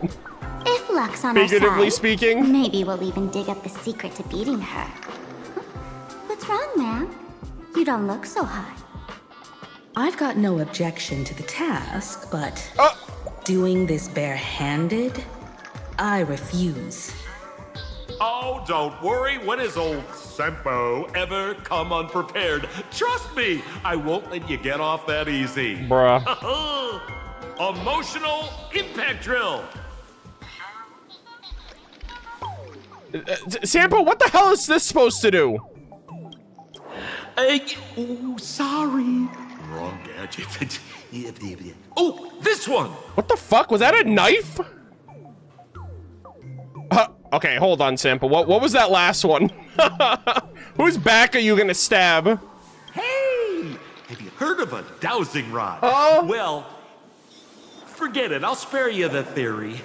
If luck's on our Figuratively side, speaking? maybe we'll even dig up the secret to beating her. What's wrong, man? You don't look so hot. I've got no objection to the task, but doing this barehanded, I refuse. Oh, don't worry. When has old Sampo ever come unprepared? Trust me, I won't let you get off that easy. Bruh. Emotional impact drill. Sampo, what the hell is this supposed to do? Oh, sorry. Wrong gadget. Oh, this one. What the fuck? Was that a knife? Okay, hold on, Sampo. What was that last one? Whose back are you gonna stab? Hey, have you heard of a dowsing rod? Oh. Well, forget it. I'll spare you the theory.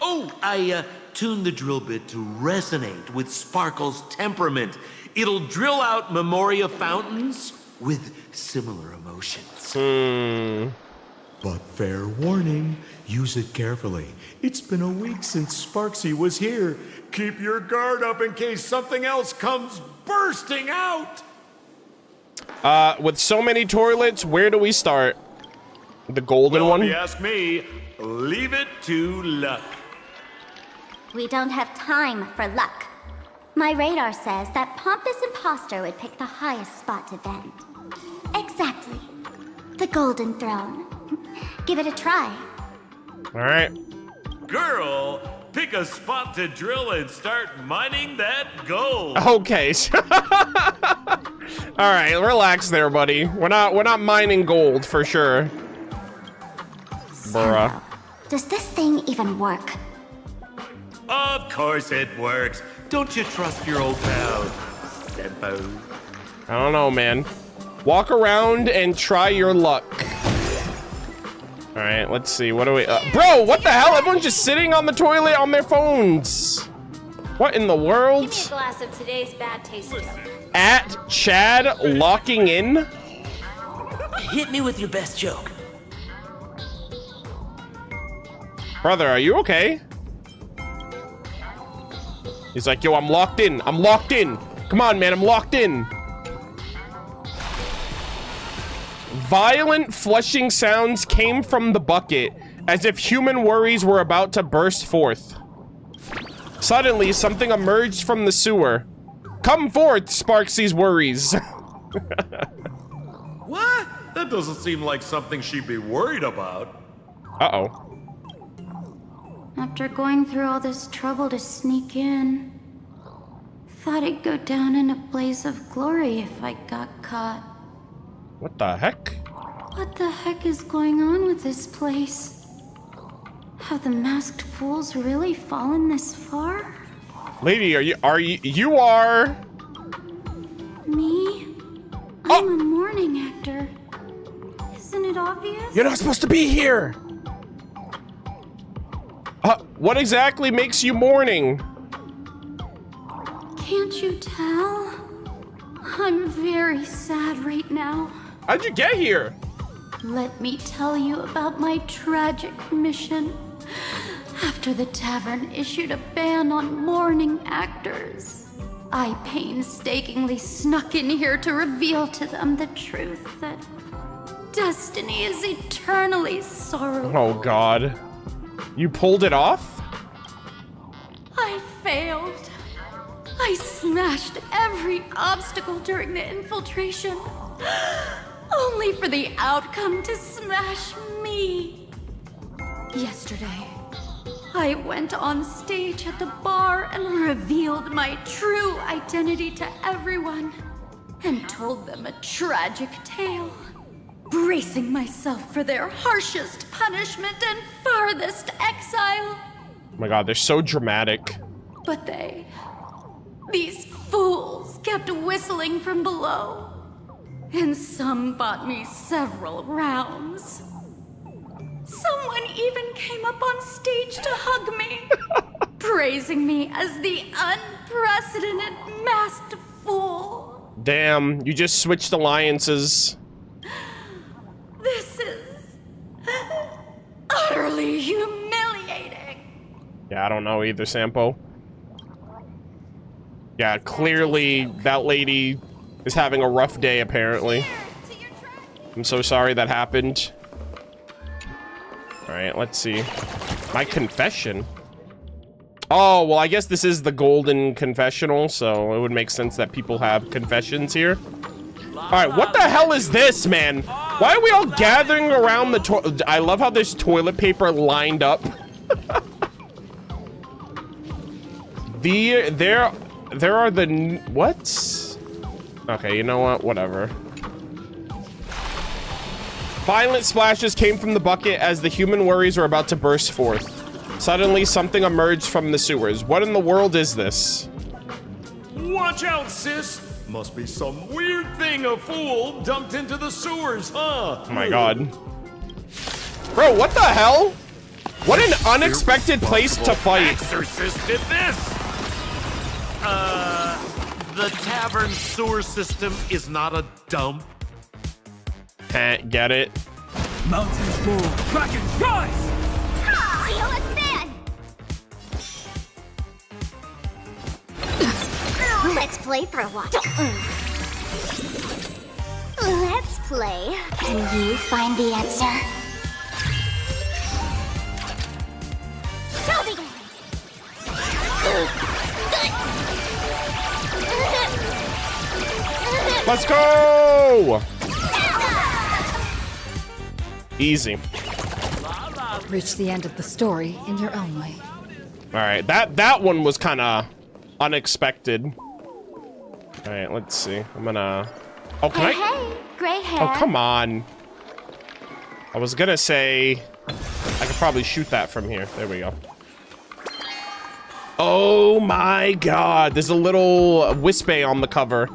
Oh, I tuned the drill bit to resonate with Sparkle's temperament. It'll drill out memoria fountains with similar emotions. But fair warning, use it carefully. It's been a week since Sparksy was here. Keep your guard up in case something else comes bursting out. With so many toilets, where do we start? The golden one? If you ask me, leave it to luck. We don't have time for luck. My radar says that pompous imposter would pick the highest spot to vent. Exactly. The Golden Throne. Give it a try. All right. Girl, pick a spot to drill and start mining that gold. Okay. All right, relax there, buddy. We're not mining gold for sure. Bruh. Does this thing even work? Of course it works. Don't you trust your old pal, Sampo? I don't know, man. Walk around and try your luck. All right, let's see. What do we... bro, what the hell? Everyone's just sitting on the toilet on their phones. What in the world? Give me a glass of today's bad taste joke. At Chad locking in? Hit me with your best joke. Brother, are you okay? He's like, yo, I'm locked in. I'm locked in. Come on, man, I'm locked in. Violent flushing sounds came from the bucket, as if human worries were about to burst forth. Suddenly, something emerged from the sewer. Come forth, Sparksie's worries. What? That doesn't seem like something she'd be worried about. Uh-oh. After going through all this trouble to sneak in, thought I'd go down in a blaze of glory if I got caught. What the heck? What the heck is going on with this place? Have the masked fools really fallen this far? Lady, you are... Me? I'm a morning actor. Isn't it obvious? You're not supposed to be here! What exactly makes you mourning? Can't you tell? I'm very sad right now. How'd you get here? Let me tell you about my tragic mission. After the Tavern issued a ban on mourning actors, I painstakingly snuck in here to reveal to them the truth that destiny is eternally sorrowful. Oh, God. You pulled it off? I failed. I smashed every obstacle during the infiltration, only for the outcome to smash me. Yesterday, I went on stage at the bar and revealed my true identity to everyone and told them a tragic tale, bracing myself for their harshest punishment and farthest exile. Oh my God, they're so dramatic. But these fools kept whistling from below, and some bought me several rounds. Someone even came up on stage to hug me, praising me as the unprecedented masked fool. Damn, you just switched alliances. This is utterly humiliating. Yeah, I don't know either, Sampo. Yeah, clearly that lady is having a rough day, apparently. I'm so sorry that happened. All right, let's see. My confession? Oh, well, I guess this is the golden confessional, so it would make sense that people have confessions here. All right, what the hell is this, man? Why are we all gathering around the toilet? I love how there's toilet paper lined up. There are the... What? Okay, you know what? Whatever. Violent splashes came from the bucket as the human worries were about to burst forth. Suddenly, something emerged from the sewers. What in the world is this? Watch out, sis! Must be some weird thing a fool dumped into the sewers, huh? Oh my God. Bro, what the hell? What an unexpected place to fight. Exorcist did this! The Tavern sewer system is not a dump. Can't get it. Mountains move, Krakens rise! Let's play for a while. Let's play. Can you find the answer? Show me. Let's go! Easy. Reach the end of the story in your own way. All right, that one was kind of unexpected. All right, let's see. I'm gonna... Oh, can Hey, gray hair. Oh, come on. I was gonna say... I could probably shoot that from here. There we go. Oh my God. There's a little Wispy on the cover.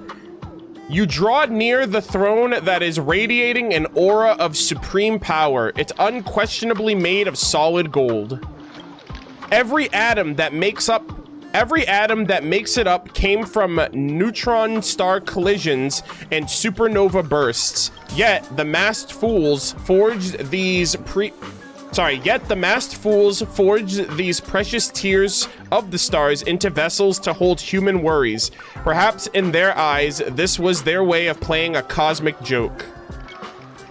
You draw near the throne that is radiating an aura of supreme power. It's unquestionably made of solid gold. Every atom that makes it up came from neutron star collisions and supernova bursts. Yet the masked fools forged these precious tears of the stars into vessels to hold human worries. Perhaps in their eyes, this was their way of playing a cosmic joke.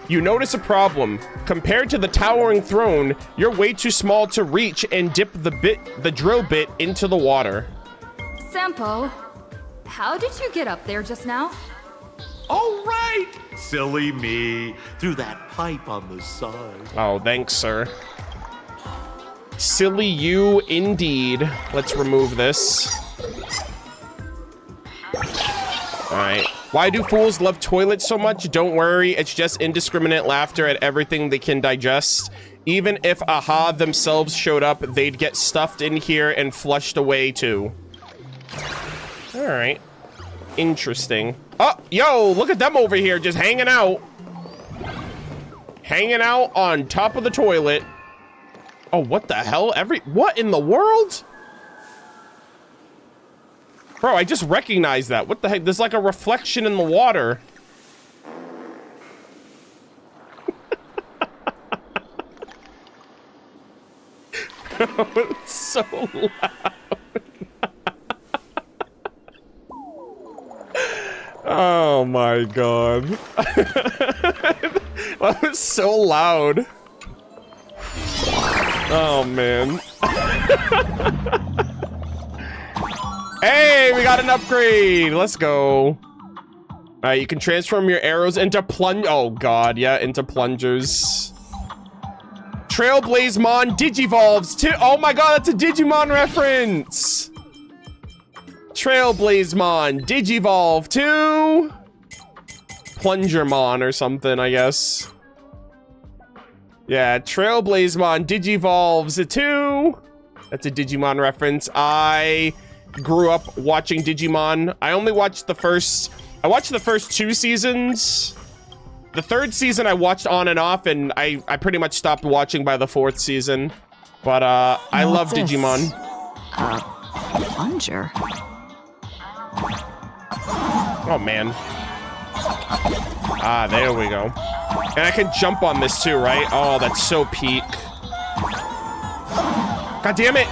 You notice a problem. Compared to the towering throne, you're way too small to reach and dip the drill bit into the water. Sampo, how did you get up there just now? Oh, right! Silly me. Through that pipe on the side. Oh, thanks, sir. Silly you, indeed. Let's remove this. Alright. Why do fools love toilets so much? Don't worry, it's just indiscriminate laughter at everything they can digest. Even if Aha themselves showed up, they'd get stuffed in here and flushed away too. Alright. Interesting. Oh, yo, look at them over here just hanging out. Hanging out on top of the toilet. Oh, what the hell? What in the world? Bro, I just recognized that. What the heck? There's like a reflection in the water. Bro, it's so loud. Oh my god. That was so loud. Oh man. Hey, we got an upgrade. Let's go. Alright, you can transform your arrows into oh god, yeah, into plungers. Trailblaze Mon Digivolves too. Oh my god, that's a Digimon reference. Trailblaze Mon Digivolve to Plungermon or something, I guess. Yeah, Trailblaze Mon Digivolves to. That's a Digimon reference. I grew up watching Digimon. I only watched the first 2 seasons. The 3rd season I watched on and off, and I pretty much stopped watching by the 4th season. But I love Digimon. Plunger. Oh man. Ah, there we go. And I can jump on this too, right? Oh, that's so peak. God damn it.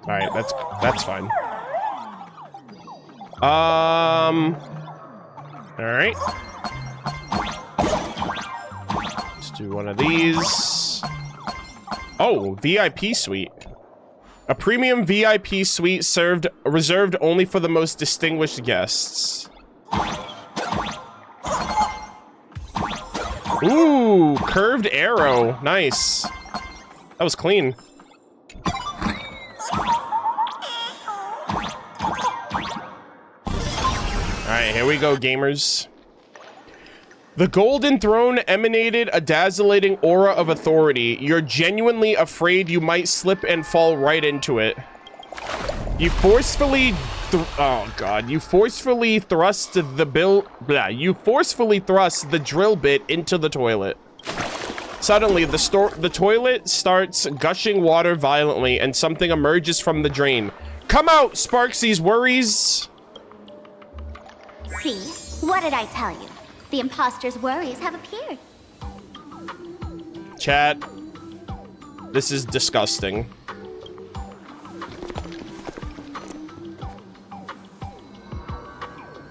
Alright, that's fine. Alright. Let's do one of these. Oh, VIP suite. A premium VIP suite reserved only for the most distinguished guests. Ooh, curved arrow. Nice. That was clean. Alright, here we go, gamers. The Golden Throne emanated a dazzling aura of authority. You're genuinely afraid you might slip and fall right into it. You forcefully thrust the drill bit into the toilet. Suddenly, the toilet starts gushing water violently and something emerges from the drain. Come out, Sparxie's worries! See? What did I tell you? The imposter's worries have appeared. Chat, this is disgusting.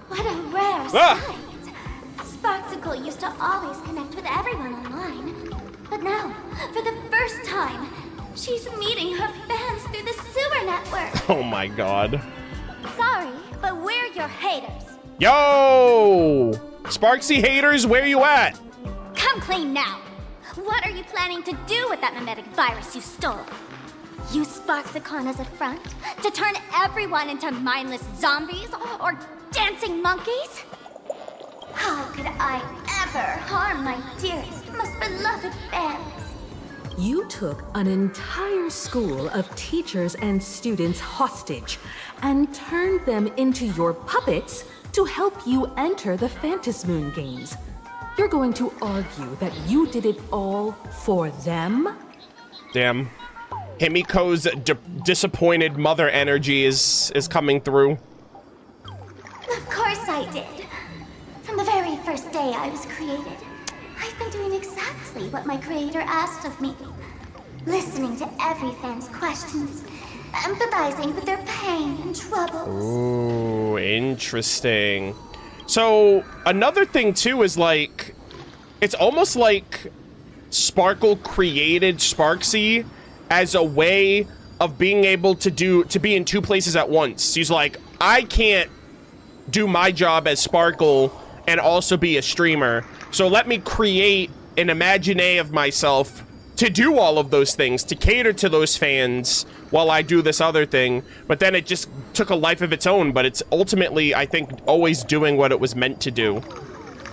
What a rare sight. Sparxicle used to always connect with everyone online. But now, for the first time, she's meeting her fans through the sewer network. Oh my god. Sorry, but we're your haters. Yo! Sparksy haters, where you at? Come clean now. What are you planning to do with that mimetic virus you stole? Use Sparxicon as a front to turn everyone into mindless zombies or dancing monkeys? How could I ever harm my dearest, most beloved fans. You took an entire school of teachers and students hostage and turned them into your puppets to help you enter the Fantasmoon Games. You're going to argue that you did it all for them? Damn. Himiko's disappointed mother energy is coming through. Of course I did. From the very first day I was created, I've been doing exactly what my creator asked of me. Listening to every fan's questions, empathizing with their pain and troubles. Ooh, interesting. So, another thing too is like, it's almost like Sparkle created Sparksy as a way of being able to be in two places at once. He's like, I can't do my job as Sparkle and also be a streamer. So let me create an imagine of myself to do all of those things, to cater to those fans while I do this other thing. But then it just took a life of its own, but it's ultimately, I think, always doing what it was meant to do.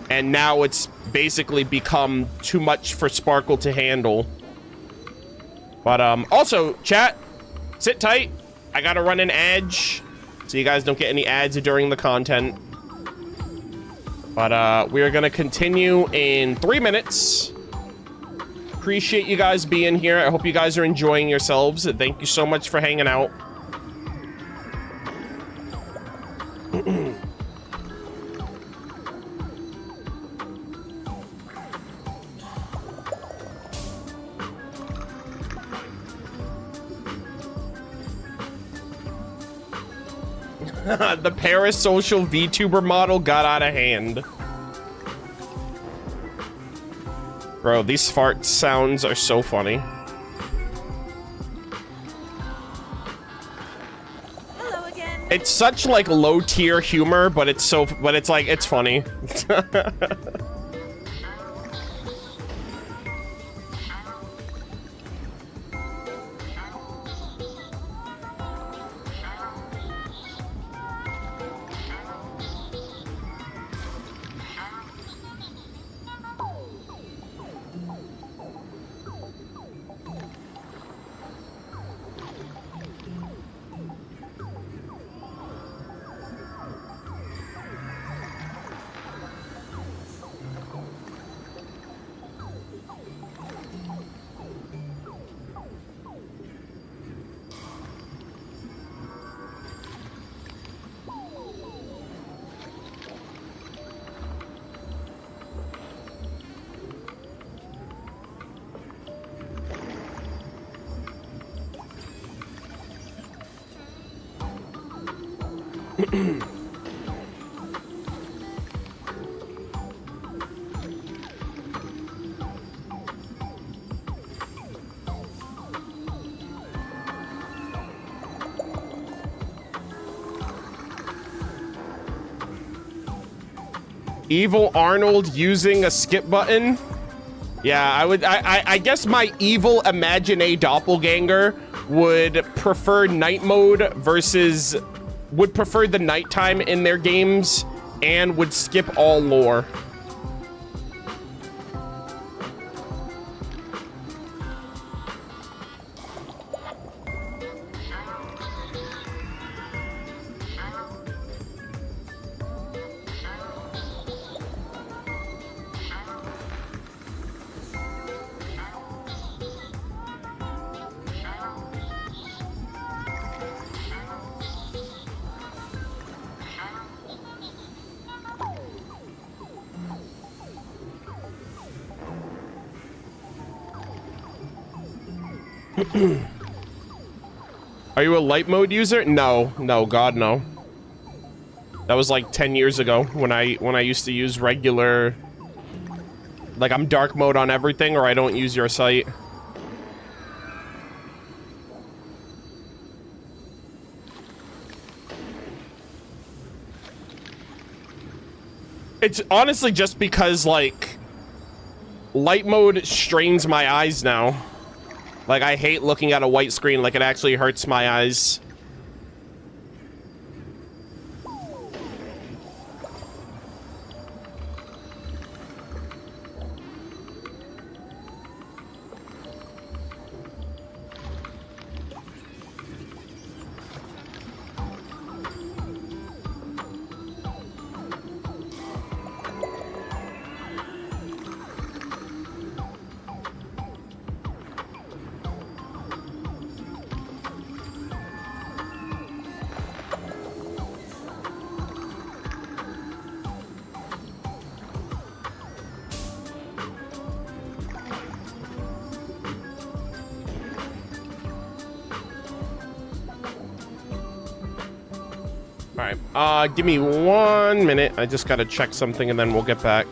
And now it's basically become too much for Sparkle to handle. But also, chat, sit tight. I gotta run an ad, so you guys don't get any ads during the content. But we are gonna continue in 3 minutes. Appreciate you guys being here. I hope you guys are enjoying yourselves. Thank you so much for hanging out. The parasocial VTuber model got out of hand. Bro, these fart sounds are so funny. Hello again. It's such like low tier humor, but it's like it's funny. Evil Arnold using a skip button? Yeah, I guess my evil Imagine doppelganger would prefer night mode versus would prefer the nighttime in their games and would skip all lore. Are you a light mode user? No, God, no. That was like 10 years ago when I used to use regular, like I'm dark mode on everything or I don't use your site. It's honestly just because like light mode strains my eyes now. Like, I hate looking at a white screen. Like, it actually hurts my eyes. All right, give me 1 minute. I just gotta check something and then we'll get back.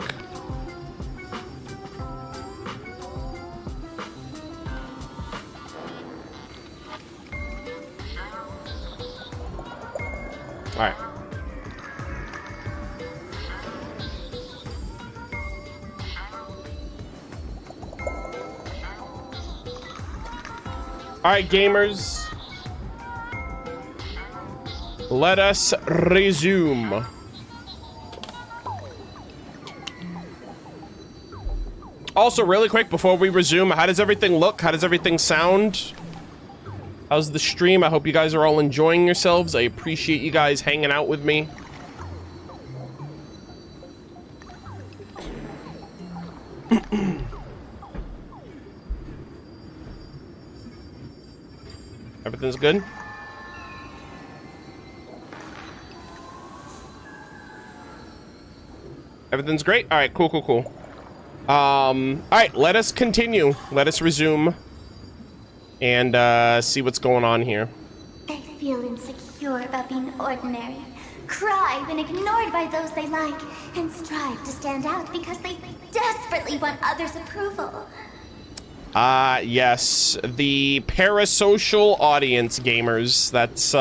All right. All right, gamers. Let us resume. Also, really quick, before we resume, how does everything look? How does everything sound? How's the stream? I hope you guys are all enjoying yourselves. I appreciate you guys hanging out with me. Everything's good? Everything's great? All right, cool. All right, let us continue. Let us resume and see what's going on here. They feel insecure about being ordinary, cry when ignored by those they like, and strive to stand out because they desperately want others' approval. Yes, the parasocial audience gamers. That's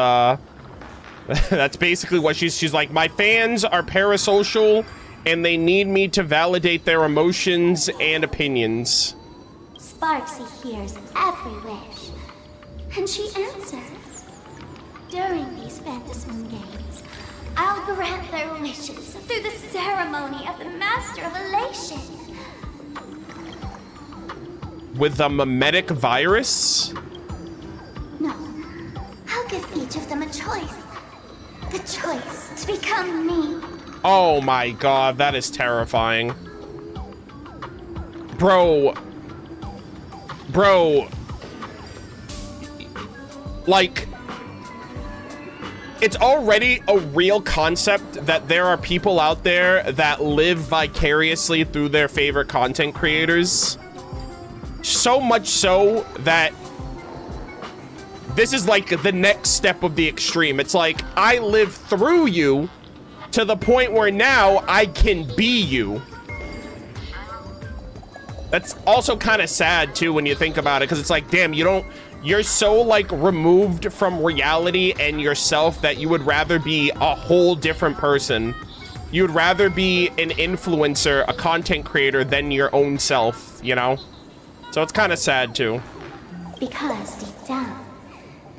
that's basically what she's like. My fans are parasocial and they need me to validate their emotions and opinions. Sparksy hears every wish, and she answers. During these Phantasm games, I'll grant their wishes through the ceremony of the Master of Elation. With a mimetic virus? No, I'll give each of them a choice. The choice to become me. Oh my god, that is terrifying. Bro, like, it's already a real concept that there are people out there that live vicariously through their favorite content creators. So much so that this is like the next step of the extreme. It's like, I live through you to the point where now I can be you. That's also kind of sad too when you think about it, because it's like, damn, you're so like removed from reality and yourself that you would rather be a whole different person. You'd rather be an influencer, a content creator than your own self, you know? So it's kind of sad too. Because deep down,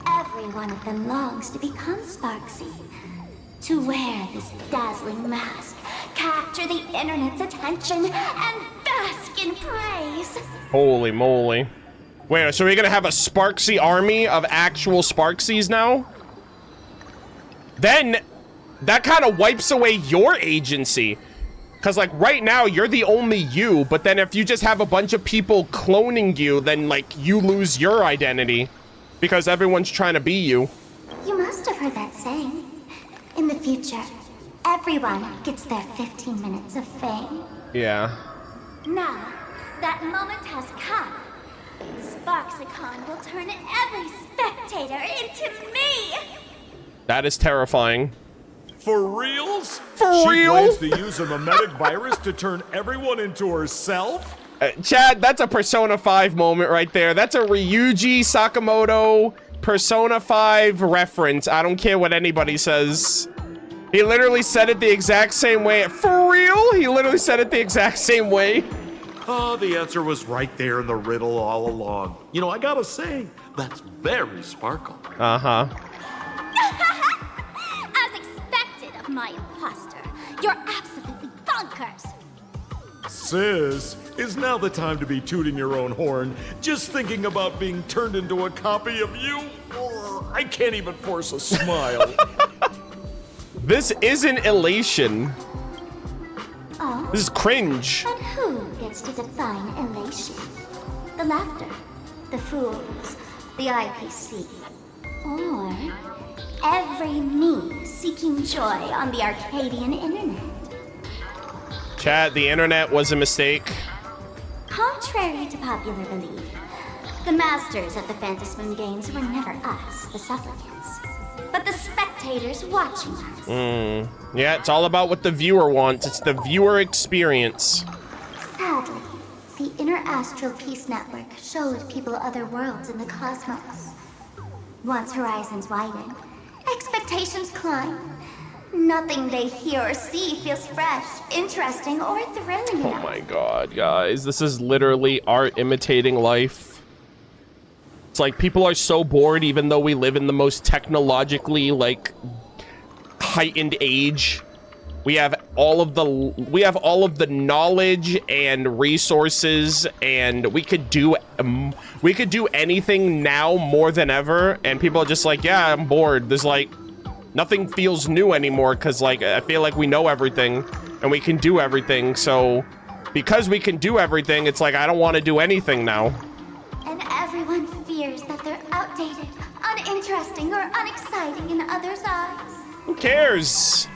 every one of them longs to become Sparksy. To wear this dazzling mask, capture the internet's attention, and bask in praise. Holy moly. Wait, so we're gonna have a Sparksy army of actual Sparksies now? Then, that kind of wipes away your agency. Because, like, right now, you're the only you, but then if you just have a bunch of people cloning you, then, like, you lose your identity. Because everyone's trying to be you. You must have heard that saying. In the future, everyone gets their 15 minutes of fame. Yeah. Now, that moment has come. Sparksicon will turn every spectator into me! That is terrifying. For reals? For real? She plans to use a mimetic virus to turn everyone into herself? Chad, that's a Persona 5 moment right there. That's a Ryuji Sakamoto Persona 5 reference. I don't care what anybody says. He literally said it the exact same way. For real? He literally said it the exact same way. Oh, the answer was right there in the riddle all along. You know, I gotta say, that's very Sparkle. Uh-huh. As expected of my imposter, you're absolutely bonkers! Sis, is now the time to be tooting your own horn, just thinking about being turned into a copy of you? I can't even force a smile. This isn't elation. Oh? This is cringe. But who gets to define elation? The laughter, the fools, the IPC, or every me seeking joy on the Arcadian internet? Chat, the internet was a mistake. Contrary to popular belief, the masters of the Phantasm games were never us, the supplicants. but the spectators watching us. Yeah, it's all about what the viewer wants. It's the viewer experience. Sadly, the Interastral Peace Network showed people other worlds in the cosmos. Once horizons widen, expectations climb. Nothing they hear or see feels fresh, interesting, or thrilling enough. Oh my god, guys. This is literally art imitating life. It's like people are so bored even though we live in the most technologically, like, heightened age. We have all of the knowledge and resources, and we could do anything now more than ever, and people are just like, yeah, I'm bored. There's like nothing feels new anymore because, like, I feel like we know everything and we can do everything. So because we can do everything, it's like I don't want to do anything now. And everyone fears that they're outdated, uninteresting, or unexciting in others' eyes. Who cares?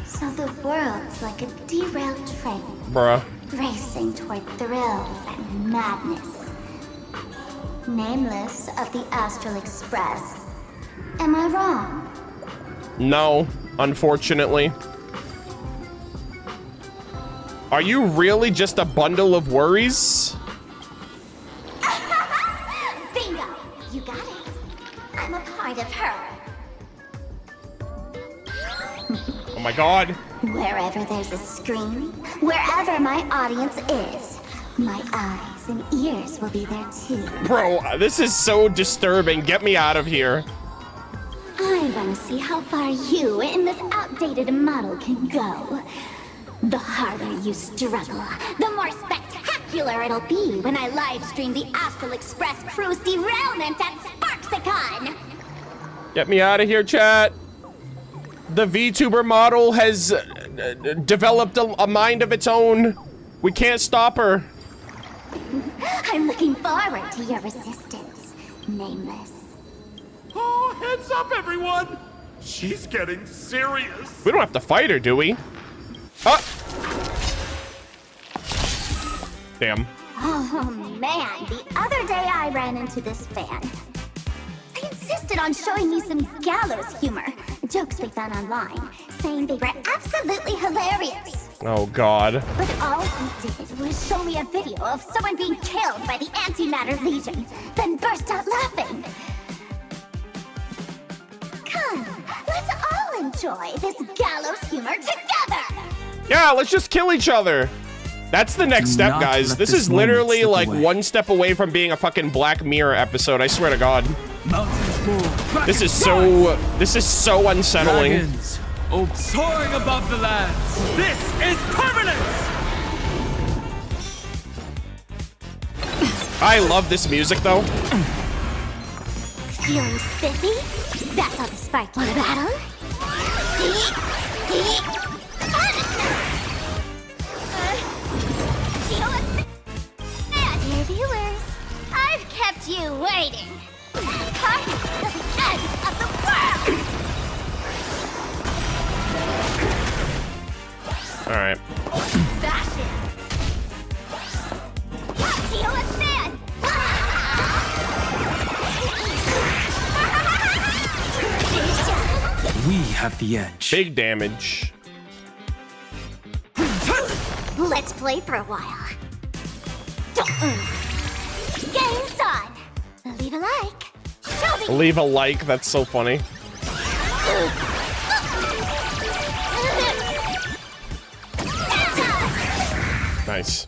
So the world's like a derailed train. Bruh. Racing toward thrills and madness. Nameless of the Astral Express. Am I wrong? No, unfortunately. Are you really just a bundle of worries? Bingo! You got it. I'm a part of her. Oh my god. Wherever there's a screen, wherever my audience is, my eyes and ears will be there too. Bro, this is so disturbing. Get me out of here. I want to see how far you in this outdated model can go. The harder you struggle, the more spectacular it'll be when I live stream the Astral Express cruise derailment at Sparksicon. Get me out of here, chat. The VTuber model has developed a mind of its own. We can't stop her. I'm looking forward to your resistance, Nameless. Oh, heads up, everyone! She's getting serious. We don't have to fight her, do we? Ah! Damn. Oh man, the other day I ran into this fan. I insisted on showing you some gallows humor, jokes we found online, saying they were absolutely hilarious. Oh god. But all he did was show me a video of someone being killed by the Antimatter Legion, then burst out laughing. Come, let's all enjoy this gallows humor together! Yeah, let's just kill each other. That's the next step, guys. This is literally like one step away from being a fucking Black Mirror episode, I swear to god. This is so unsettling. Dragons, soaring above the lands. This is permanence! I love this music though. Feeling spiffy? That's how the spark want to battle? Dear viewers, I've kept you waiting. Part of the end of the world! Alright. Fashion! We have the edge. Big damage. Let's play for a while. Game's on. Leave a like. Leave a like, that's so funny. Nice.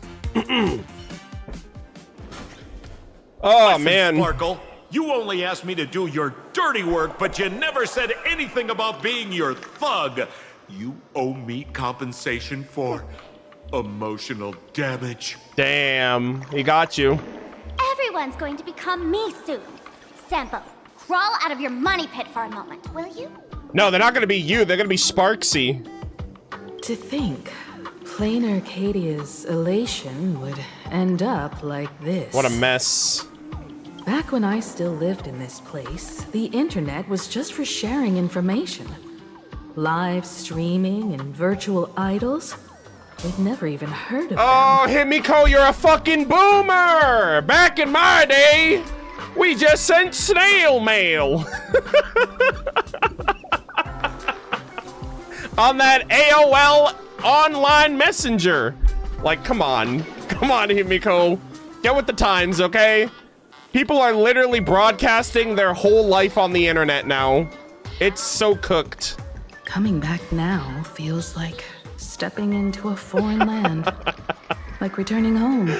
Oh, Listen, man. Sparkle, you only asked me to do your dirty work, but you never said anything about being your thug. You owe me compensation for emotional damage. Damn, he got you. Everyone's going to become me soon. Sampo, crawl out of your money pit for a moment, will you? No, they're not gonna be you, they're gonna be Sparksy. To think, Planarcadia's elation would end up like this. What a mess. Back when I still lived in this place, the internet was just for sharing information. Live streaming and virtual idols. We'd never even heard of Oh, Himiko, you're a fucking boomer! Back in my day, we just sent snail mail. on that AOL online messenger. Like, come on. Come on, Himiko. Get with the times, okay? People are literally broadcasting their whole life on the internet now. It's so cooked. Coming back now feels like stepping into a foreign land. Like returning home.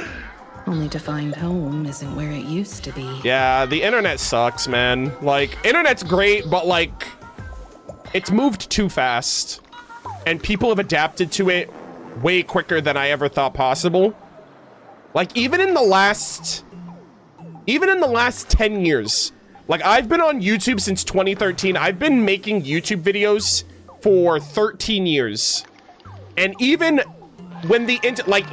Only to find home isn't where it used to be. Yeah, the internet sucks, man. Like, internet's great, but like, it's moved too fast. And people have adapted to it way quicker than I ever thought possible. Like, even in the last 10 years, like, I've been on YouTube since 2013. I've been making YouTube videos for 13 years. And even when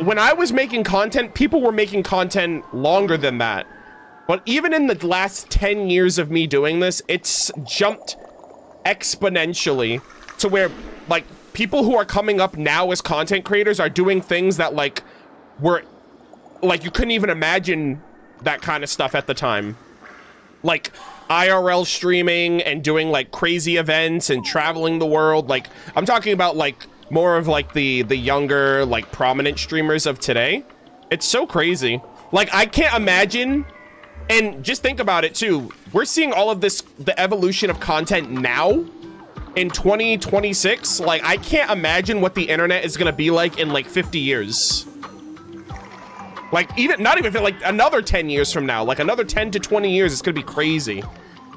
when I was making content, people were making content longer than that. But even in the last 10 years of me doing this, it's jumped exponentially to where, like, people who are coming up now as content creators are doing things that, like, were, like, you couldn't even imagine that kind of stuff at the time. Like, IRL streaming and doing, like, crazy events and traveling the world. Like, I'm talking about, like, more of, like, the younger, like, prominent streamers of today. It's so crazy. Like, I can't imagine, and just think about it, too. We're seeing all of this, the evolution of content now in 2026. Like, I can't imagine what the internet is gonna be like in, like, 50 years. Like, not even like another 10 years from now, like another 10 to 20 years, it's gonna be crazy.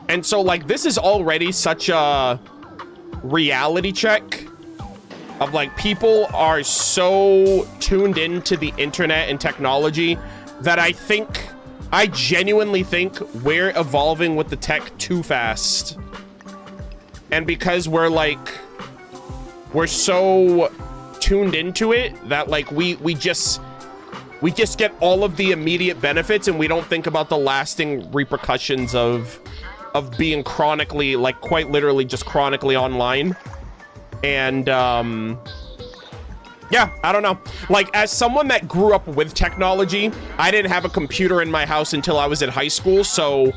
And so, like, this is already such a reality check of, like, people are so tuned into the internet and technology that I genuinely think we're evolving with the tech too fast. And because we're so tuned into it that, like, we just get all of the immediate benefits and we don't think about the lasting repercussions of being chronically, like, quite literally just chronically online. And yeah, I don't know. Like, as someone that grew up with technology, I didn't have a computer in my house until I was in high school, so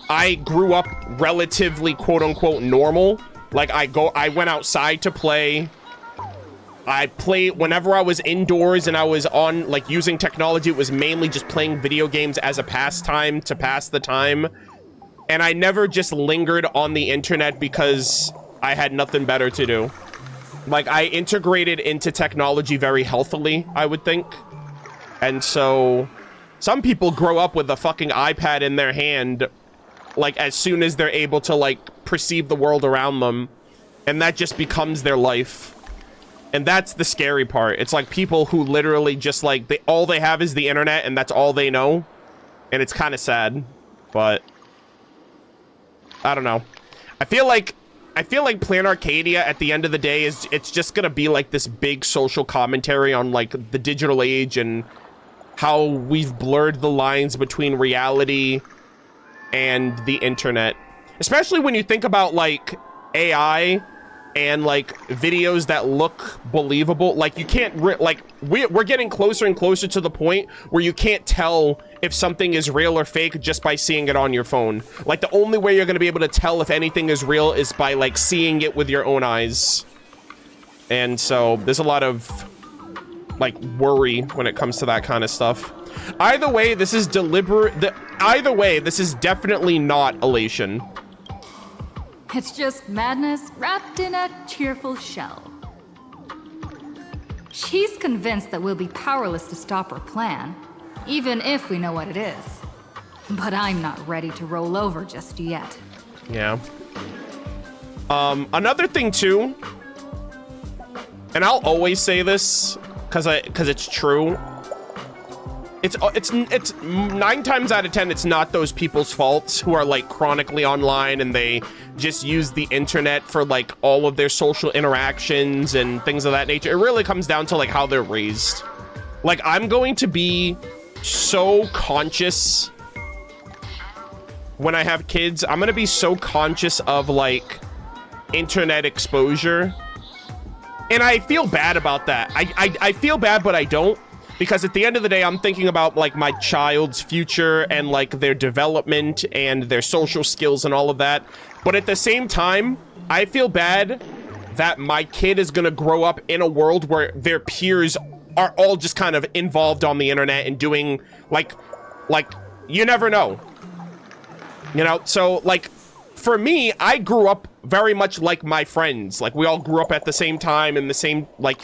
I grew up relatively quote-unquote normal. Like, I went outside to play. I played whenever I was indoors and I was on, like, using technology. It was mainly just playing video games as a pastime to pass the time. And I never just lingered on the internet because I had nothing better to do. Like, I integrated into technology very healthily, I would think. And so some people grow up with a fucking iPad in their hand, like, as soon as they're able to, like, perceive the world around them. And that just becomes their life. And that's the scary part. It's like people who literally just, like, all they have is the internet and that's all they know. And it's kind of sad. But I don't know. I feel like Planarcadia at the end of the day it's just gonna be like this big social commentary on, like, the digital age and how we've blurred the lines between reality and the internet. Especially when you think about, like, AI and, like, videos that look believable. Like, you can't we're getting closer and closer to the point where you can't tell if something is real or fake just by seeing it on your phone. Like, the only way you're gonna be able to tell if anything is real is by, like, seeing it with your own eyes. And so there's a lot of, like, worry when it comes to that kind of stuff. Either way, this is either way, this is definitely not elation. It's just madness wrapped in a cheerful shell. She's convinced that we'll be powerless to stop her plan, even if we know what it is. But I'm not ready to roll over just yet. Yeah. Another thing too, and I'll always say this because it's true. It's 9 times out of 10, it's not those people's faults who are, like, chronically online and they just use the internet for, like, all of their social interactions and things of that nature. It really comes down to, like, how they're raised. Like, I'm going to be so conscious when I have kids. I'm gonna be so conscious of, like, internet exposure. And I feel bad about that. I feel bad, but I don't. Because at the end of the day, I'm thinking about, like, my child's future and, like, their development and their social skills and all of that. But at the same time, I feel bad that my kid is gonna grow up in a world where their peers are all just kind of involved on the internet and doing like you never know, you know. So like for me, I grew up very much like my friends. Like we all grew up at the same time in the same like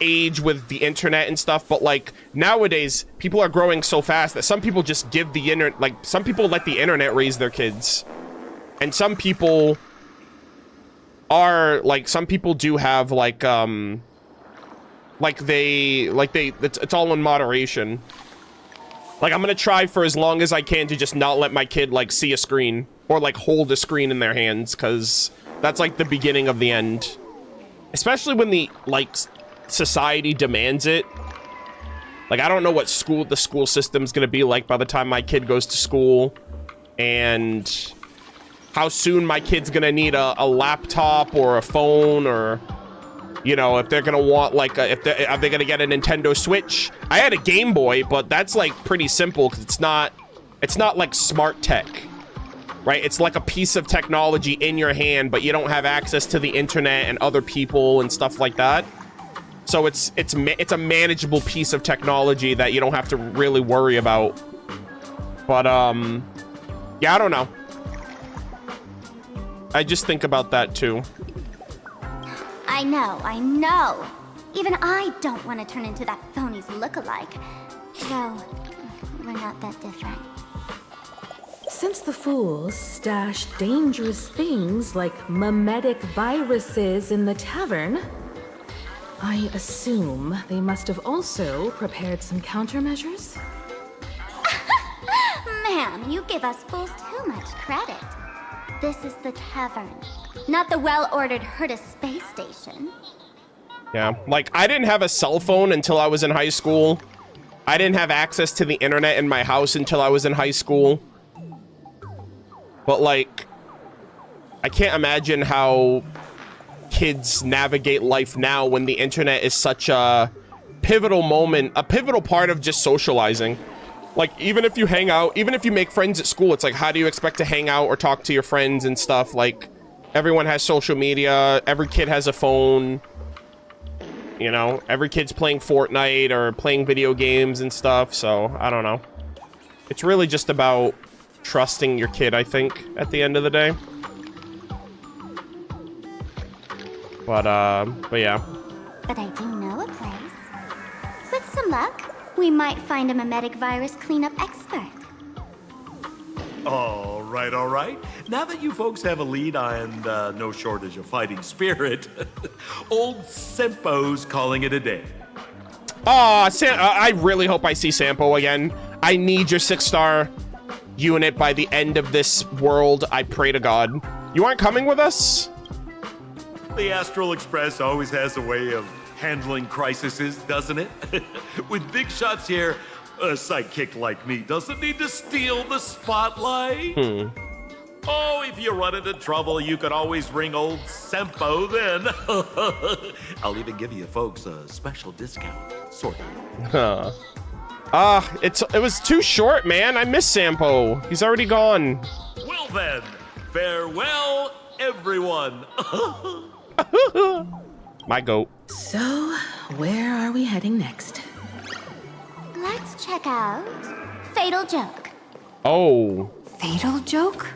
age with the internet and stuff. But like nowadays people are growing so fast that some people just give the internet, like some people let the internet raise their kids, and some people are like, some people do have like it's all in moderation. Like I'm gonna try for as long as I can to just not let my kid like see a screen or like hold a screen in their hands, because that's like the beginning of the end, especially when the like society demands it. Like I don't know what the school system's gonna be like by the time my kid goes to school, and how soon my kid's gonna need a laptop or a phone, or you know, if they're gonna want like are they gonna get a Nintendo Switch? I had a Game Boy, but that's like pretty simple because it's not like smart tech, right? It's like a piece of technology in your hand, but you don't have access to the internet and other people and stuff like that. So it's a manageable piece of technology that you don't have to really worry about. But yeah, I don't know. I just think about that too. I know. Even I don't want to turn into that phony's look-alike. Though, we're not that different. Since the fools stash dangerous things like mimetic viruses in the tavern, I assume they must have also prepared some countermeasures? Ma'am, you give us fools too much credit. This is the tavern, not the well-ordered Herta space station. Yeah, like I didn't have a cell phone until I was in high school. I didn't have access to the internet in my house until I was in high school. But like, I can't imagine how kids navigate life now when the internet is such a pivotal moment, a pivotal part of just socializing. Like, even if you hang out, even if you make friends at school, it's like, how do you expect to hang out or talk to your friends and stuff? Like, everyone has social media, every kid has a phone, you know, every kid's playing Fortnite or playing video games and stuff, so I don't know. It's really just about trusting your kid, I think, at the end of the day. But yeah. But I do know a place. With some luck, we might find a mimetic virus cleanup expert. All right. Now that you folks have a lead and no shortage of fighting spirit, old Sempo's calling it a day. I really hope I see Sampo again. I need your 6-star unit by the end of this world. I pray to God. You aren't coming with us? The Astral Express always has a way of handling crises, doesn't it? With big shots here, a sidekick like me doesn't need to steal the spotlight. Oh, if you run into trouble, you can always ring old Sempo then. I'll even give you folks a special discount, sort of. It was too short, man. I miss Sampo. He's already gone. Well then, farewell, everyone. My goat. So, where are we heading next? Let's check out Fatal Joke. Oh. Fatal Joke?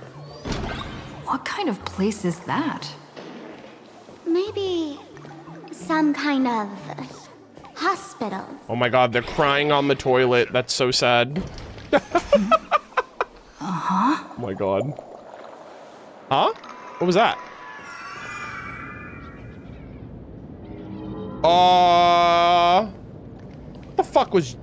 What kind of place is that? Maybe some kind of hospital. Oh my God, they're crying on the toilet. That's so sad. Uh-huh. Oh my God. Huh? What was that? What the fuck was...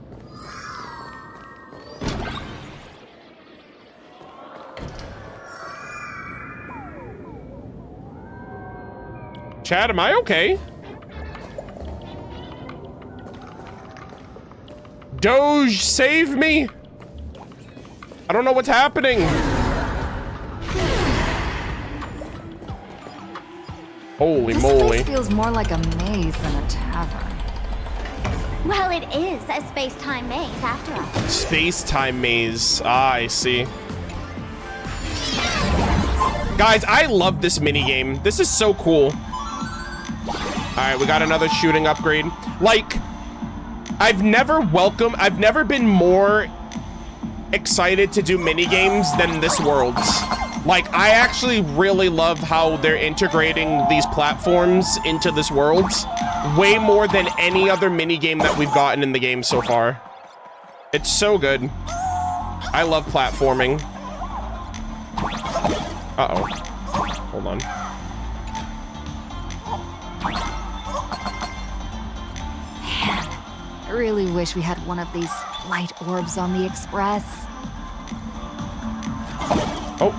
Chad, am I okay? Doge, save me! I don't know what's happening. Holy moly. This place feels more like a maze than a tavern. Well, it is a space-time maze after all. Space-time maze. Ah, I see. Guys, I love this minigame. This is so cool. right, we got another shooting upgrade. Like, I've never been more excited to do mini games than this world. Like, I actually really love how they're integrating these platforms into this world way more than any other mini game that we've gotten in the game so far. It's so good. I love platforming. Uh-oh. Hold on. I really wish we had one of these light orbs on the express. Oh.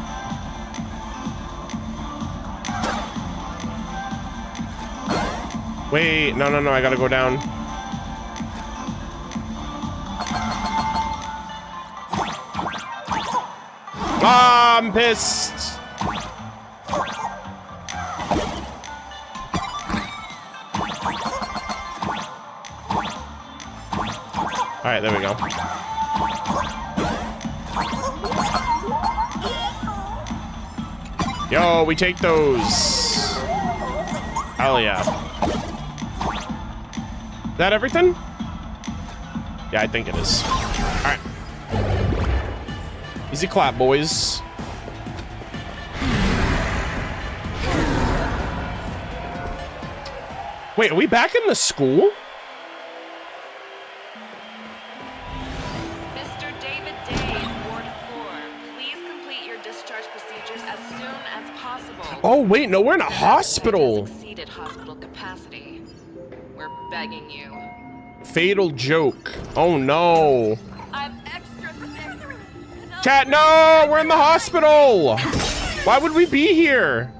Wait, no, I gotta go down. Ah, I'm pissed. All right, there we go. Yo, we take those. Hell yeah. Is that everything? Yeah, I think it is. All right. Easy clap, boys. Wait, are we back in the school? Mr. David Day, Ward 4. Please complete your discharge procedures as soon as possible. Oh, wait, no, we're in a hospital. Exceeded hospital capacity. We're begging you. Fatal joke. Oh, no. I'm extra prepared. Chat, no, we're in the hospital. Why would we be here?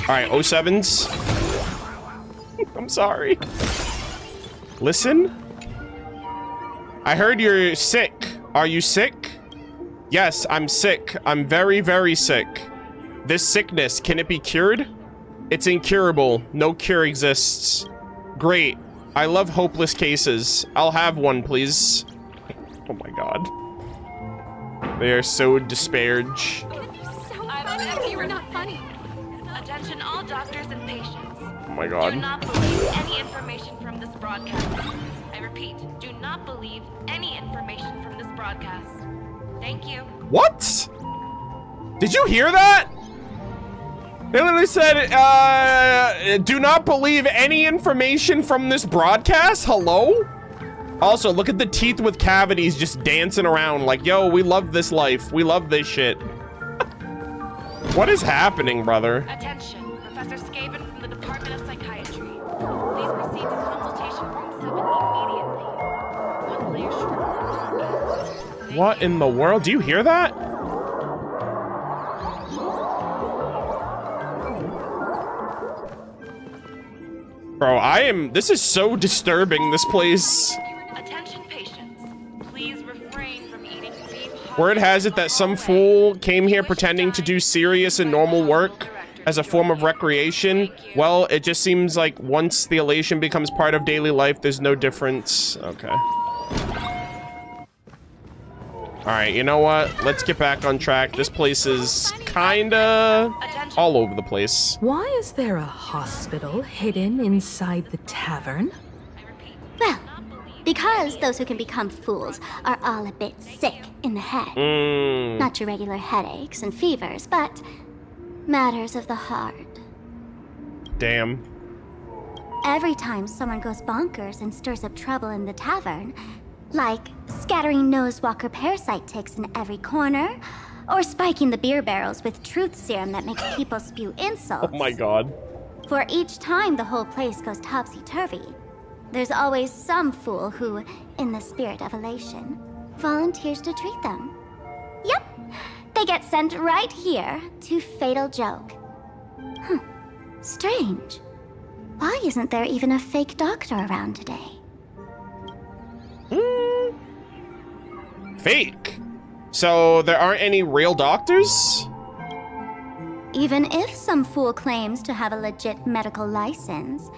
All right, 07s. I'm sorry. Listen. I heard you're sick. Are you sick? Yes, I'm sick. I'm very, very sick. This sickness, can it be cured? It's incurable. No cure exists. Great. I love hopeless cases. I'll have one, please. Oh my god. They are so disparage. You were not funny. Attention all doctors and patients. Oh my god. Do not believe any information from this broadcast. I repeat, do not believe any information from this broadcast. Thank you. What? Did you hear that? They literally said, do not believe any information from this broadcast? Hello? Also, look at the teeth with cavities just dancing around like, yo, we love this life. We love this shit. What is happening, brother? Attention, Professor Skaven from the Department of Psychiatry. Please proceed to consultation room 7 immediately. One player short. What in the world? Do you hear that? Bro, this is so disturbing, this place. Attention patients, please refrain from eating beef. Word has it that some fool came here pretending to do serious and normal work as a form of recreation. Well, it just seems like once the elation becomes part of daily life, there's no difference. Okay. All right, you know what? Let's get back on track. This place is kinda all over the place. Why is there a hospital hidden inside the tavern? Well, because those who can become fools are all a bit sick in the head. Not your regular headaches and fevers, but matters of the heart. Damn. Every time someone goes bonkers and stirs up trouble in the tavern, like scattering nosewalker parasite ticks in every corner, or spiking the beer barrels with truth serum that makes people spew insults. Oh my god. For each time the whole place goes topsy-turvy, there's always some fool who, in the spirit of elation, volunteers to treat them. Yep, they get sent right here to Fatal Joke. Strange. Why isn't there even a fake doctor around today? Fake? So there aren't any real doctors? Even if some fool claims to have a legit medical license,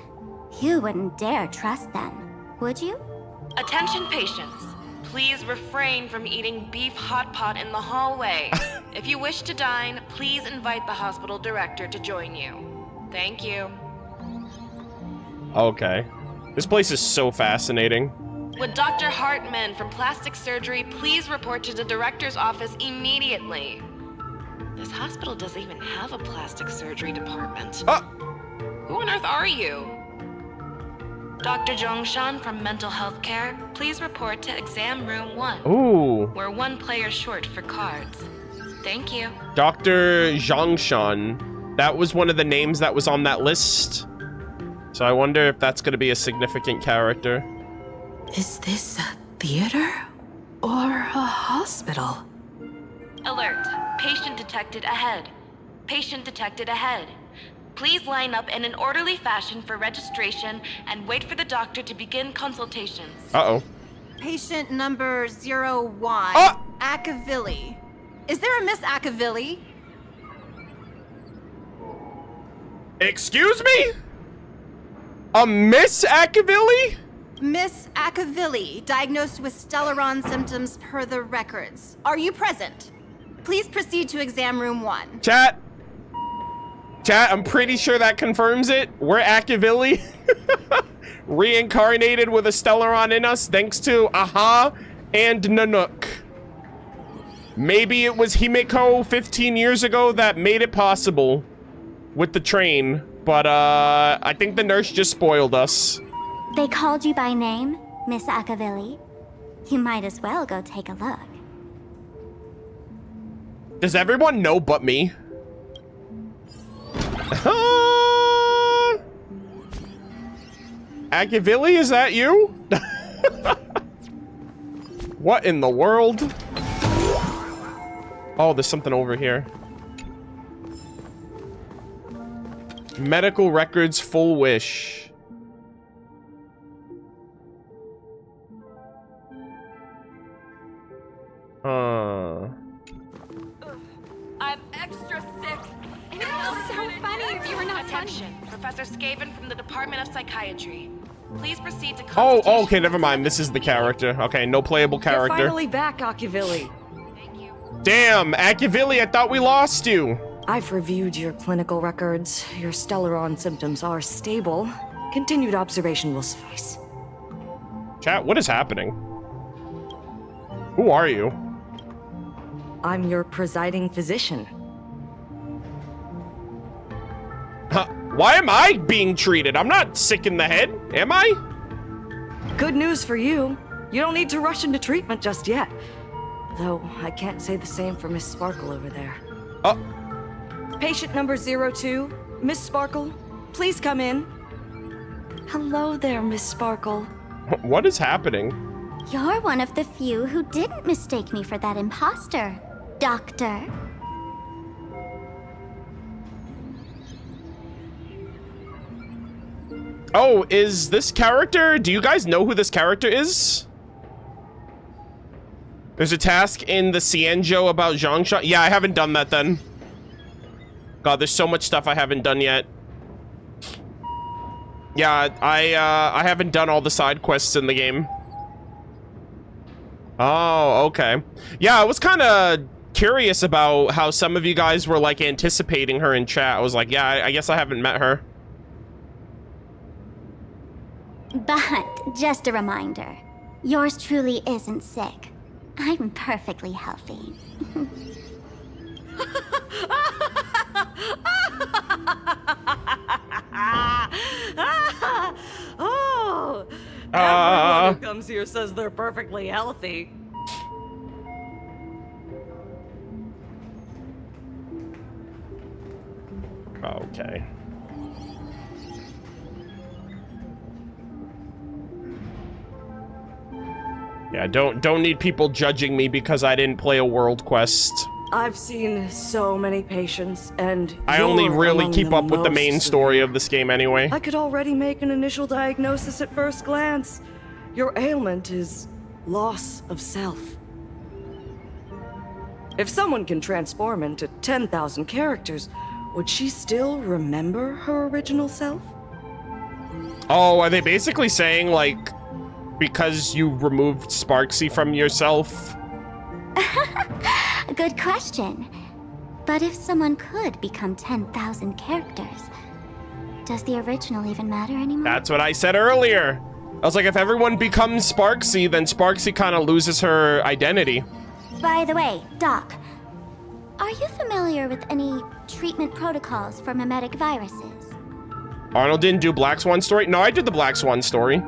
you wouldn't dare trust them, would you? Attention patients, please refrain from eating beef hot pot in the hallway. If you wish to dine, please invite the hospital director to join you. Thank you. Okay. This place is so fascinating. Would Dr. Hartman from Plastic Surgery please report to the director's office immediately? This hospital doesn't even have a plastic surgery department. Who on earth are you? Dr. Zhongshan from Mental Health Care, please report to exam room 1. Ooh. We're 1 player short for cards. Thank you. Dr. Zhongshan. That was one of the names that was on that list. So I wonder if that's going to be a significant character. Is this a theater or a hospital? Alert. Patient detected ahead. Patient detected ahead. Please line up in an orderly fashion for registration and wait for the doctor to begin consultations. Uh-oh. Patient number 01, Akavilli. Is there a Miss Akavilli? Excuse me? A Miss Akavilli? Miss Akavilli, diagnosed with Stellaron symptoms per the records. Are you present? Please proceed to exam room 1. Chat, I'm pretty sure that confirms it. We're Akavilli. Reincarnated with a Stellaron in us thanks to Aha and Nanook. Maybe it was Himeko 15 years ago that made it possible with the train, but I think the nurse just spoiled us. They called you by name, Miss Akavilli. You might as well go take a look. Does everyone know but me? Akavilli, is that you? What in the world? Oh, there's something over here. Medical records, full wish. I'm extra sick. It was so funny if you were not Attention. Professor Skaven from the Department of Psychiatry. Please proceed to Oh, okay, never mind. This is the character. Okay, no playable character. You're finally back, Akavilli. Damn, Akavilli, I thought we lost you. I've reviewed your clinical records. Your Stellaron symptoms are stable. Continued observation will suffice. Chat, what is happening? Who are you? I'm your presiding physician. Huh, why am I being treated? I'm not sick in the head, am I? Good news for you. You don't need to rush into treatment just yet. Though, I can't say the same for Miss Sparkle over there. Patient number 02, Miss Sparkle, please come in. Hello there, Miss Sparkle. What is happening? You're one of the few who didn't mistake me for that imposter, Doctor. Oh, is this character... Do you guys know who this character is? There's a task in the Xianzhou about Zhongshan. Yeah, I haven't done that then. God, there's so much stuff I haven't done yet. Yeah, I haven't done all the side quests in the game. Oh, okay. Yeah, I was kind of curious about how some of you guys were, like, anticipating her in chat. I was like, yeah, I guess I haven't met her. But, just a reminder, yours truly isn't sick. I'm perfectly healthy. Oh! Everyone who comes here says they're perfectly healthy. Okay. Yeah, don't need people judging me because I didn't play a world quest. I've seen so many patients, and I only you're really among keep the up with the most main story of this game anyway. I could already make an initial diagnosis at first glance. Your ailment is loss of self. If someone can transform into 10,000 characters, would she still remember her original self? Oh, are they basically saying, like, because you removed Sparksy from yourself? Good question. But if someone could become 10,000 characters, Does the original even matter anymore? That's what I said earlier. I was like, if everyone becomes Sparksy, then Sparksy kind of loses her identity. By the way, Doc, are you familiar with any treatment protocols for mimetic viruses? Arnold didn't do Black Swan story? No, I did the Black Swan story.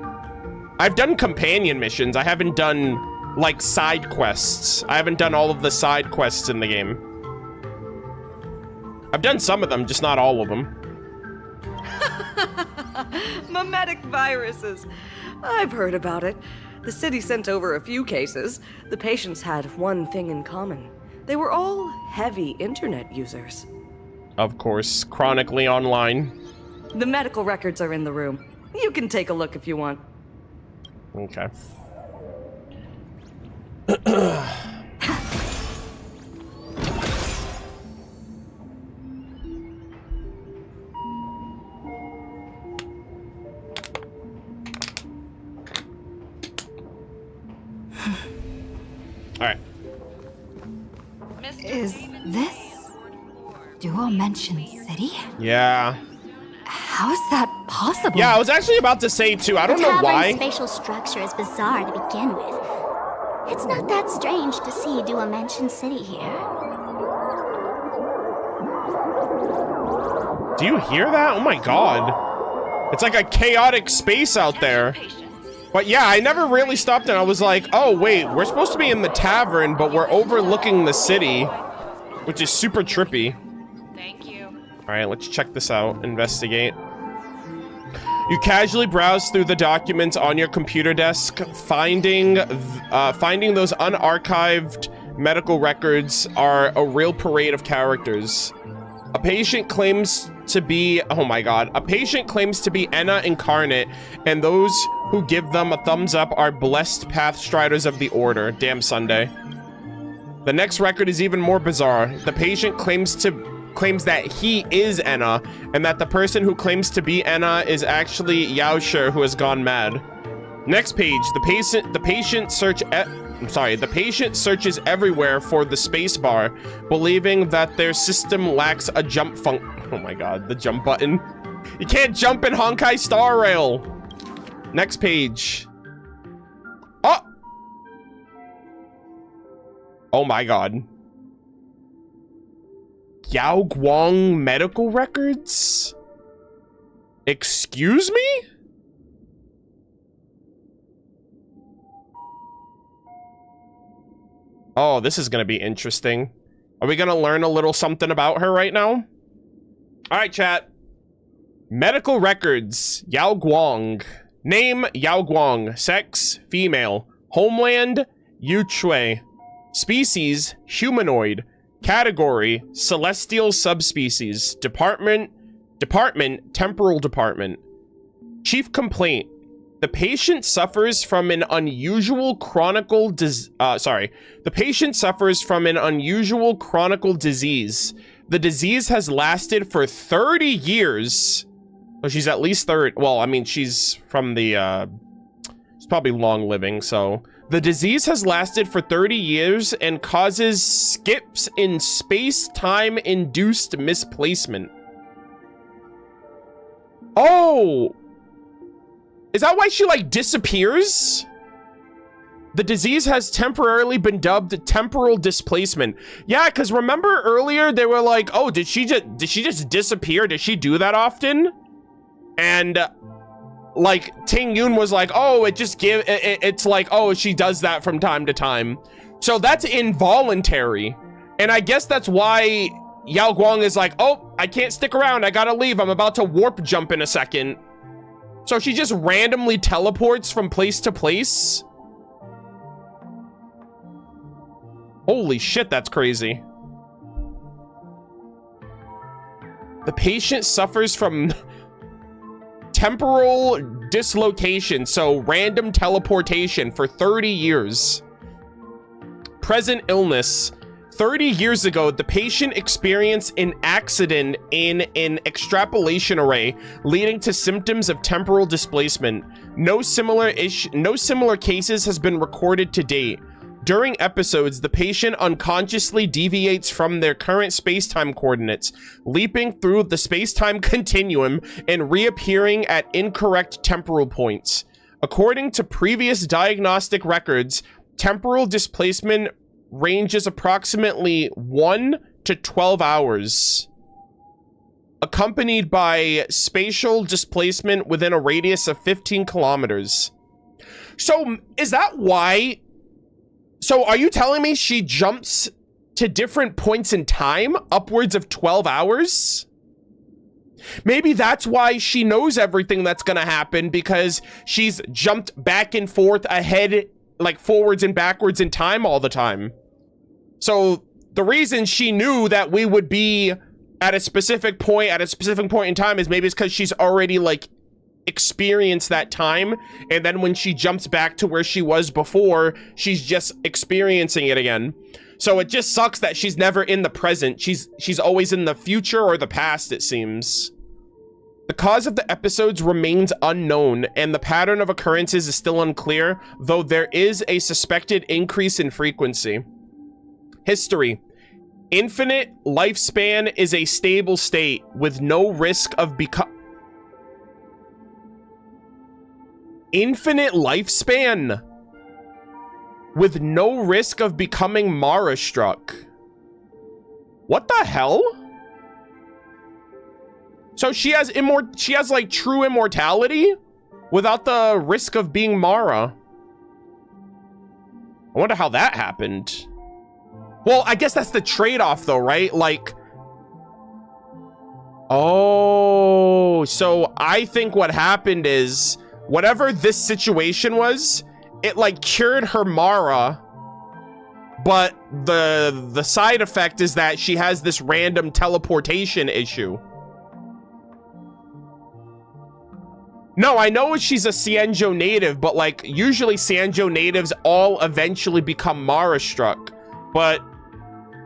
I've done companion missions. I haven't done, like, side quests. I haven't done all of the side quests in the game. I've done some of them, just not all of them. Mimetic viruses. I've heard about it. The city sent over a few cases. The patients had one thing in common. They were all heavy internet users. Of course, chronically online. The medical records are in the room. You can take a look if you want. Okay. All right. Is this Duo Mention City? Yeah. How is that possible? Yeah, I was actually about to say too. I don't know why. The spatial structure is bizarre to begin with. It's not that strange to see Duo Mention City here. Do you hear that? Oh my god. It's like a chaotic space out there. But yeah, I never really stopped and I was like, oh wait, we're supposed to be in the tavern, but we're overlooking the city, which is super trippy. Thank you. All right, let's check this out. Investigate. You casually browse through the documents on your computer desk, finding those unarchived medical records are a real parade of characters. A patient claims to be, oh my god, a patient claims to be Enna incarnate, and those who give them a thumbs up are blessed pathstriders of the order. Damn Sunday. The next record is even more bizarre. The patient claims that he is Enna, and that the person who claims to be Enna is actually Yao Guang, who has gone mad. Next page, the patient searches everywhere for the space bar, believing that their system lacks a jump oh my god, the jump button. You can't jump in Honkai Star Rail. Next page. Oh! Oh my god. Yao Guang medical records? Excuse me? Oh, this is gonna be interesting. Are we gonna learn a little something about her right now? All right, chat. Medical records, Yao Guang. Name, Yao Guang. Sex, female. Homeland, Yuchui. Species, humanoid. Category, celestial subspecies. Department, temporal department. Chief complaint. The patient suffers from an unusual chronic disease. The patient suffers from an unusual chronic disease. The disease has lasted for 30 years. Oh, she's at least 30. Well, I mean, she's from the, she's probably long living, so. The disease has lasted for 30 years and causes skips in space-time induced misplacement. Oh! Is that why she, like, disappears? The disease has temporarily been dubbed temporal displacement. Yeah, because remember earlier they were like, oh, did she just disappear? Did she do that often? And like Ting Yun was like, oh, it's like, oh, she does that from time to time. So that's involuntary. And I guess that's why Yao Guang is like, oh, I can't stick around. I gotta leave. I'm about to warp jump in a second. So she just randomly teleports from place to place. Holy shit, that's crazy. The patient suffers from temporal dislocation, so random teleportation for 30 years. Present illness. 30 years ago, the patient experienced an accident in an extrapolation array, leading to symptoms of temporal displacement. No similar cases has been recorded to date. During episodes, the patient unconsciously deviates from their current space-time coordinates, leaping through the space-time continuum and reappearing at incorrect temporal points. According to previous diagnostic records, temporal displacement ranges approximately 1 to 12 hours, accompanied by spatial displacement within a radius of 15 kilometers. So, is that why? So, are you telling me she jumps to different points in time, upwards of 12 hours? Maybe that's why she knows everything that's gonna happen, because she's jumped back and forth, ahead, like forwards and backwards in time all the time. So the reason she knew that we would be at a specific point in time is maybe it's because she's already like experienced that time, and then when she jumps back to where she was before, she's just experiencing it again. So it just sucks that she's never in the present. She's always in the future or the past, it seems. The cause of the episodes remains unknown, and the pattern of occurrences is still unclear, though there is a suspected increase in frequency. History. Infinite lifespan is a stable state with no risk of Infinite lifespan with no risk of becoming Mara-struck. What the hell? So she has like true immortality without the risk of being Mara. I wonder how that happened. Well, I guess that's the trade-off though, right? Like, oh, so I think what happened is whatever this situation was, it like cured her Mara, but the side effect is that she has this random teleportation issue. No, I know she's a Xianzhou native, but like usually Xianzhou natives all eventually become Mara-struck, but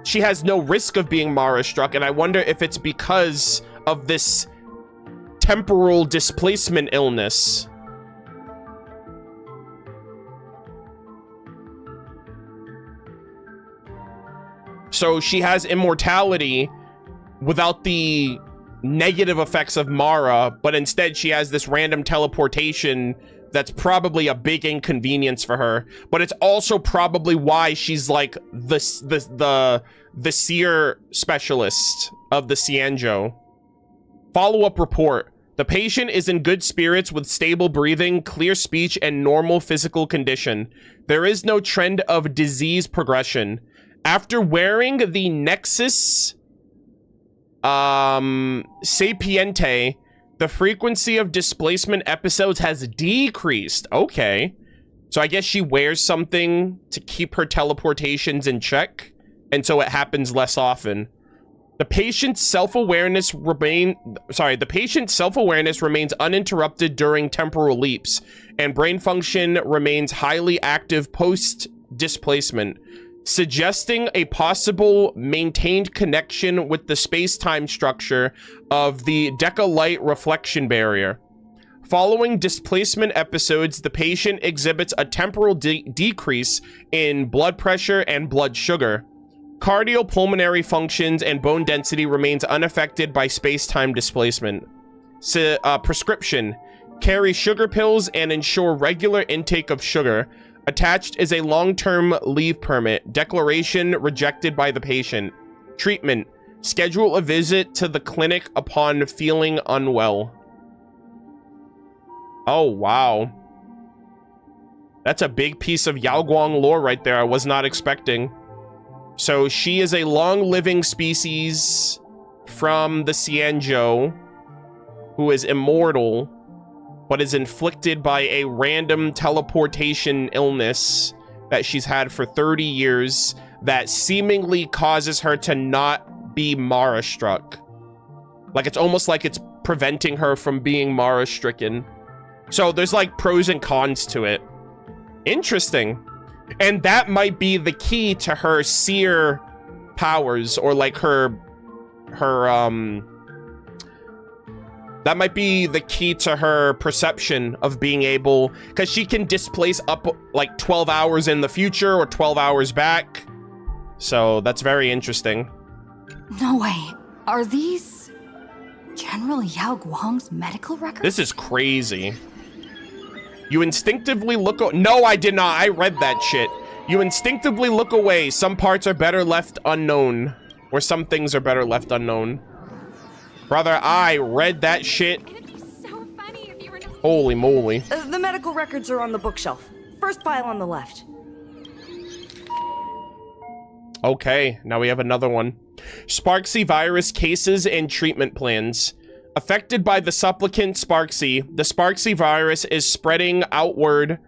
she has no risk of being Mara-struck, and I wonder if it's because of this temporal displacement illness. So she has immortality without the negative effects of Mara, but instead she has this random teleportation that's probably a big inconvenience for her. But it's also probably why she's like the seer specialist of the Xianzhou. Follow-up report. The patient is in good spirits with stable breathing, clear speech, and normal physical condition. There is no trend of disease progression. After wearing the Nexus Sapiente, the frequency of displacement episodes has decreased. Okay. So I guess she wears something to keep her teleportations in check, and so it happens less often. The patient's self-awareness remains uninterrupted during temporal leaps, and brain function remains highly active post-displacement, suggesting a possible maintained connection with the space-time structure of the Decalight reflection barrier. Following displacement episodes, the patient exhibits a temporal decrease in blood pressure and blood sugar. Cardiopulmonary functions and bone density remains unaffected by space-time displacement. Prescription. Carry sugar pills and ensure regular intake of sugar. Attached is a long-term leave permit. Declaration rejected by the patient. Treatment. Schedule a visit to the clinic upon feeling unwell. Oh, wow. That's a big piece of Yao Guang lore right there. I was not expecting. So she is a long-living species from the Xianzhou who is immortal, but is inflicted by a random teleportation illness that she's had for 30 years that seemingly causes her to not be Mara-struck. Like, it's almost like it's preventing her from being Mara-stricken. So there's like pros and cons to it. Interesting. And that might be the key to her seer powers, or like her That might be the key to her perception of being able, because she can displace up like 12 hours in the future or 12 hours back. So that's very interesting. No way. Are these General Yao Guang's medical records? This is crazy. You instinctively look. No, I did not. I read that shit. You instinctively look away. Some parts are better left unknown. Or some things are better left unknown. Brother, I read that shit. Holy moly. The medical records are on the bookshelf. First file on the left. Okay, now we have another one. Sparksy virus cases and treatment plans. Affected by the supplicant Sparksy, the Sparksy virus is spreading outward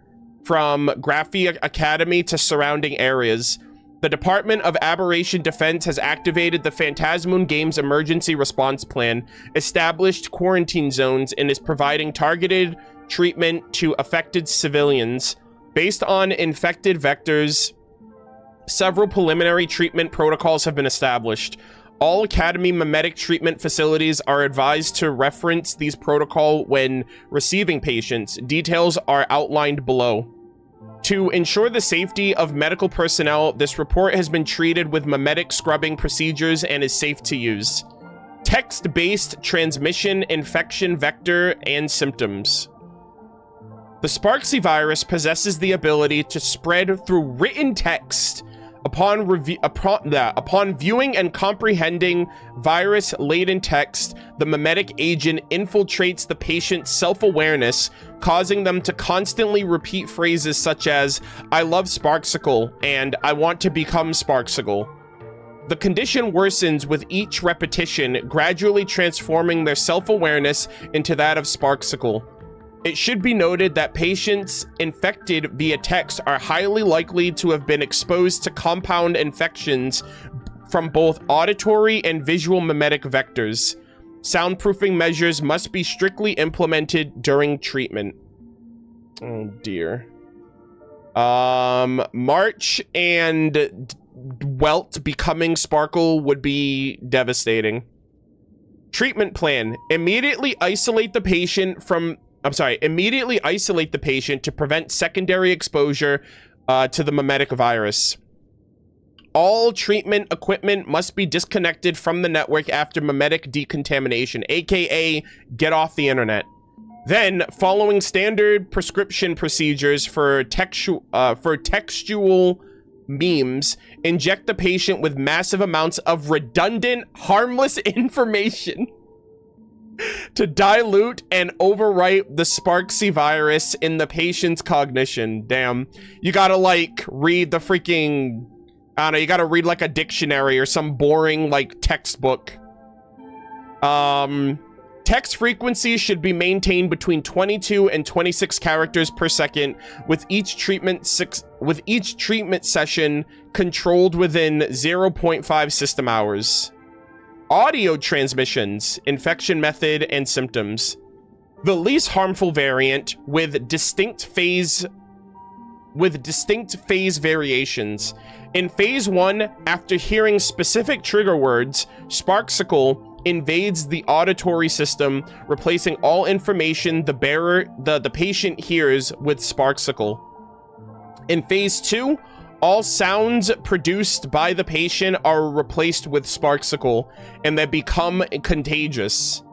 from Graphia Academy to surrounding areas. The Department of Aberration Defense has activated the Phantasmoon Games Emergency Response Plan, established quarantine zones, and is providing targeted treatment to affected civilians. Based on infected vectors, several preliminary treatment protocols have been established. All Academy mimetic treatment facilities are advised to reference these protocols when receiving patients. Details are outlined below. To ensure the safety of medical personnel, this report has been treated with mimetic scrubbing procedures and is safe to use. Text-based transmission, infection vector, and symptoms. The Sparksy virus possesses the ability to spread through written text. Upon viewing and comprehending virus-laden text, the mimetic agent infiltrates the patient's self-awareness, causing them to constantly repeat phrases such as, "I love Sparksicle," and "I want to become Sparksicle." The condition worsens with each repetition, gradually transforming their self-awareness into that of Sparksicle. It should be noted that patients infected via text are highly likely to have been exposed to compound infections from both auditory and visual mimetic vectors. Soundproofing measures must be strictly implemented during treatment. Oh dear. March and Welt becoming Sparkle would be devastating. Treatment plan. Immediately isolate the patient to prevent secondary exposure to the mimetic virus. All treatment equipment must be disconnected from the network after mimetic decontamination, aka get off the internet. Then, following standard prescription procedures for textual memes, inject the patient with massive amounts of redundant, harmless information to dilute and overwrite the Sparksy virus in the patient's cognition. Damn. You gotta, like, read the freaking... I don't know, you gotta read, like, a dictionary or some boring, like, textbook. Text frequency should be maintained between 22 and 26 characters per second, with each treatment session controlled within 0.5 system hours. Audio transmissions, infection method, and symptoms. The least harmful variant with distinct phase variations. In phase 1, after hearing specific trigger words, Sparksicle invades the auditory system, replacing all information the patient hears with Sparksicle. In phase 2, all sounds produced by the patient are replaced with Sparksicle, and they become contagious.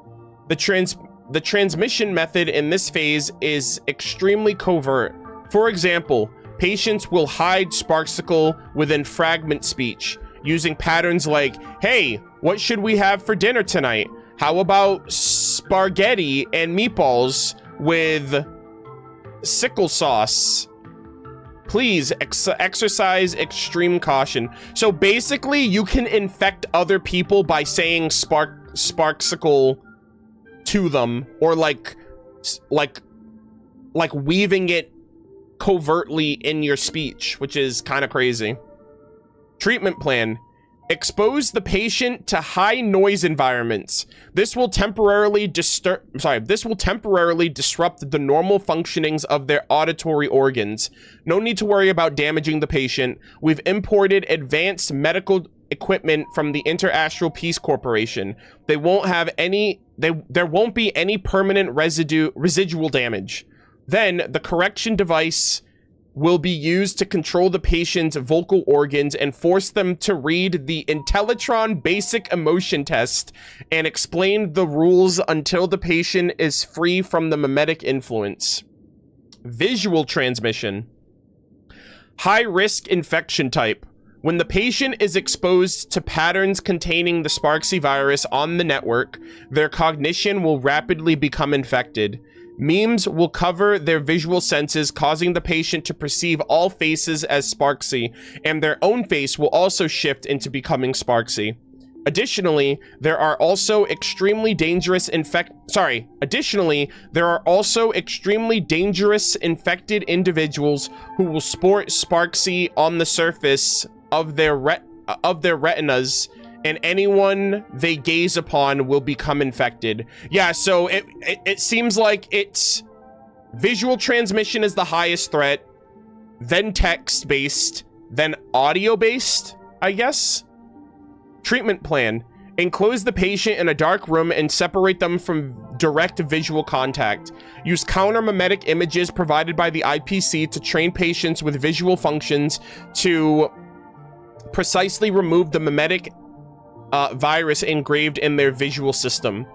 The transmission method in this phase is extremely covert. For example, patients will hide Sparksicle within fragment speech, using patterns like, "Hey, what should we have for dinner tonight? How about spaghetti and meatballs with sickle sauce? Please exercise extreme caution." So basically, you can infect other people by saying Sparksicle to them, or like weaving it covertly in your speech, which is kind of crazy. Treatment plan. Expose the patient to high noise environments. This will temporarily disrupt the normal functionings of their auditory organs. No need to worry about damaging the patient. We've imported advanced medical equipment from the Interastral Peace Corporation. They won't have any, there won't be any permanent residual damage. Then the correction device will be used to control the patient's vocal organs and force them to read the Intellitron Basic Emotion Test and explain the rules until the patient is free from the mimetic influence. Visual transmission. High-risk infection type. When the patient is exposed to patterns containing the Sparksy virus on the network, their cognition will rapidly become infected. Memes will cover their visual senses, causing the patient to perceive all faces as Sparksy, and their own face will also shift into becoming Sparksy. Additionally, there are also extremely dangerous infected individuals who will sport Sparksy on the surface of their retinas, and anyone they gaze upon will become infected. Yeah, so it seems like it's visual transmission is the highest threat, then text-based, then audio-based, I guess? Treatment plan. Enclose the patient in a dark room and separate them from direct visual contact. Use counter-mimetic images provided by the IPC to train patients with visual functions to precisely remove the mimetic virus engraved in their visual system.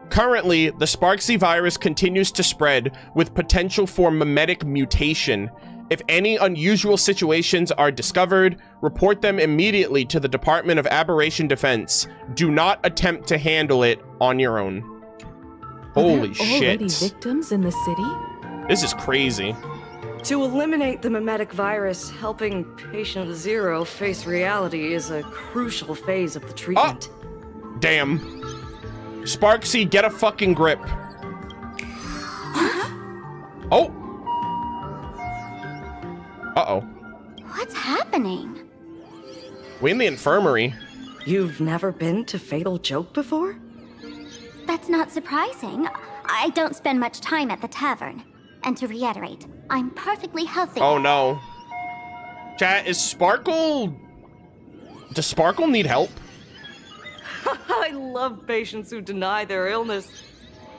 Currently, the Sparksy virus continues to spread with potential for mimetic mutation. If any unusual situations are discovered, report them immediately to the Department of Aberration Defense. Do not attempt to handle it on your own. Holy shit. Already victims in the city? This is crazy. To eliminate the mimetic virus, helping patient 0 face reality is a crucial phase of the treatment. Oh, damn. Sparksy, get a fucking grip. Oh. Uh-oh. What's happening? We in the infirmary. You've never been to Fatal Joke before? That's not surprising. I don't spend much time at the tavern. And to reiterate, I'm perfectly healthy. Oh no. Chat, is Sparkle... Does Sparkle need help? I love patients who deny their illness.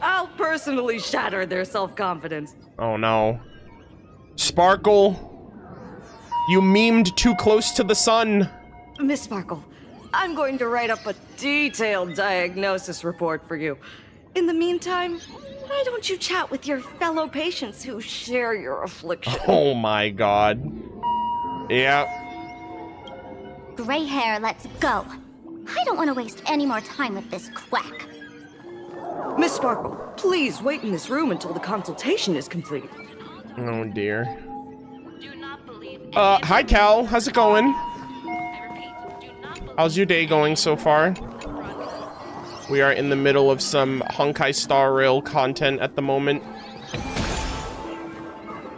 I'll personally shatter their self-confidence. Oh no. Sparkle... You memed too close to the sun. Miss Sparkle, I'm going to write up a detailed diagnosis report for you. In the meantime, why don't you chat with your fellow patients who share your affliction? Oh my god. Yeah. Gray hair, let's go. I don't want to waste any more time with this quack. Miss Sparkle, please wait in this room until the consultation is complete. Oh dear. Hi Cal, how's it going? How's your day going so far? We are in the middle of some Honkai Star Rail content at the moment.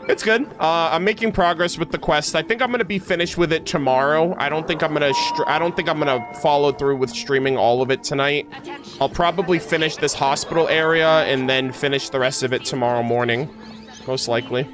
It's good. I'm making progress with the quest. I think I'm gonna be finished with it tomorrow. I don't think I'm gonna follow through with streaming all of it tonight. I'll probably finish this hospital area and then finish the rest of it tomorrow morning, most likely.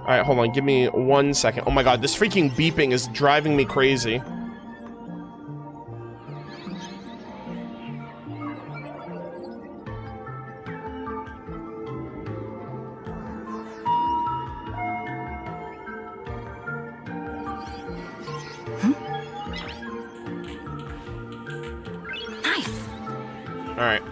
Alright, hold on, give me 1 second. Oh my god, this freaking beeping is driving me crazy. Alright.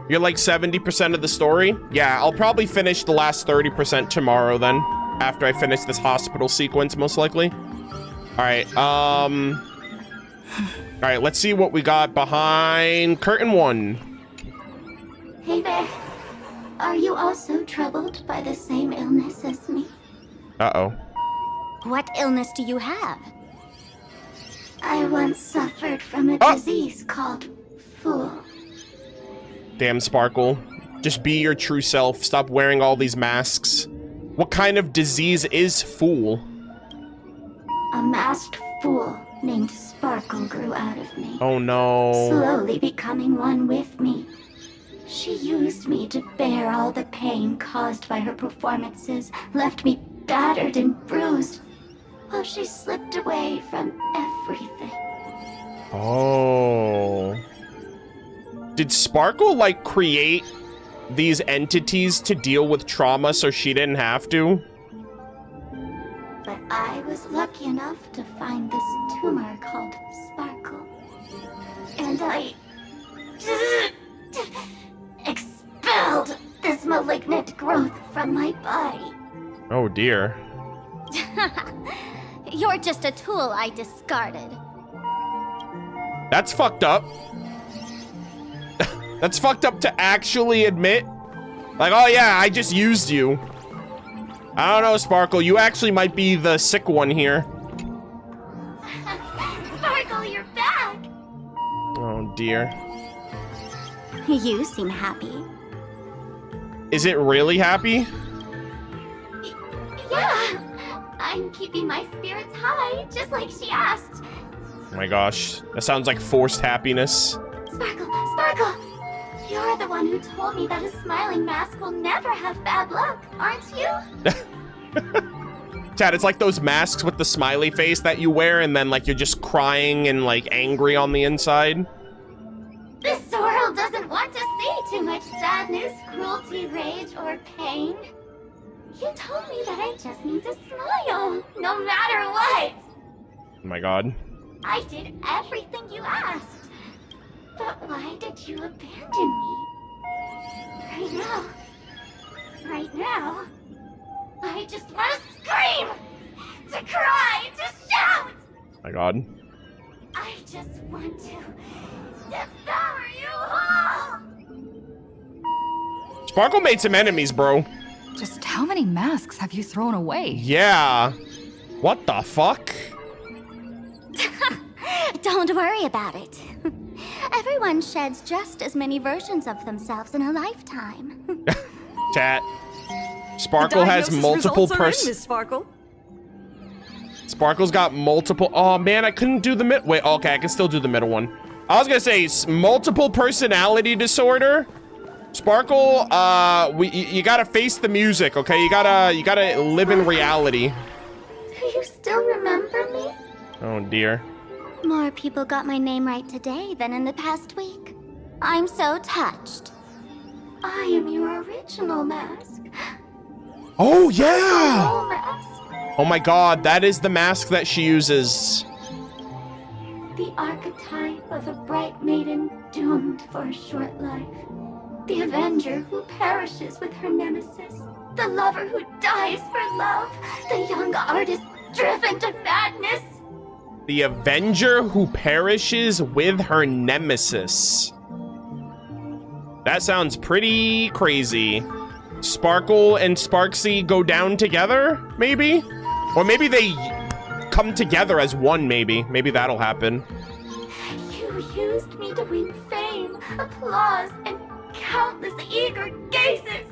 You're like 70% of the story? Yeah, I'll probably finish the last 30% tomorrow then. After I finish this hospital sequence, most likely. Alright, alright, let's see what we got behind curtain 1. Hey there. Are you also troubled by the same illness as me? Uh-oh. What illness do you have? I once suffered from a disease called Fool. Damn, Sparkle. Just be your true self. Stop wearing all these masks. What kind of disease is fool? A masked fool named Sparkle grew out of me. Oh no. Slowly becoming one with me. She used me to bear all the pain caused by her performances, left me battered and bruised, while she slipped away from everything. Oh. Did Sparkle, like, create these entities to deal with trauma so she didn't have to? But I was lucky enough to find this tumor called Sparkle. And I expelled this malignant growth from my body. Oh dear. You're just a tool I discarded. That's fucked up. That's fucked up to actually admit. Like, oh yeah, I just used you. I don't know, Sparkle. You actually might be the sick one here. Sparkle, you're back! Oh dear. You seem happy. Is it really happy? Yeah! I'm keeping my spirits high, just like she asked. Oh my gosh. That sounds like forced happiness. Sparkle, Sparkle! You're the one who told me that a smiling mask will never have bad luck, aren't you? Chad, it's like those masks with the smiley face that you wear and then like you're just crying and like angry on the inside. This world doesn't want to see too much sadness, cruelty, rage, or pain. You told me that I just need to smile, no matter what. Oh my god. I did everything you asked. But why did you abandon me? Right now, I just want to scream, to cry, to shout. Oh my god. I just want to devour you all. Sparkle made some enemies, bro. Just how many masks have you thrown away? Yeah. What the fuck? Don't worry about it. Everyone sheds just as many versions of themselves in a lifetime. Chat. Sparkle has multiple Sparkle. Sparkle's got multiple. Oh man, I couldn't do the mid. Wait, okay, I can still do the middle one. I was gonna say multiple personality disorder. Sparkle, you gotta face the music, okay? You gotta live in reality. Do you still remember me? Oh dear. More people got my name right today than in the past week. I'm so touched. I am your original mask. Oh yeah! Original mask. Oh my god, that is the mask that she uses. The archetype of a bright maiden doomed for a short life. The avenger who perishes with her nemesis. The lover who dies for love. The young artist driven to madness. The avenger who perishes with her nemesis. That sounds pretty crazy. Sparkle and Sparxie go down together, maybe? Or maybe they come together as one, maybe. Maybe that'll happen. You used me to win fame, applause, and countless eager gazes.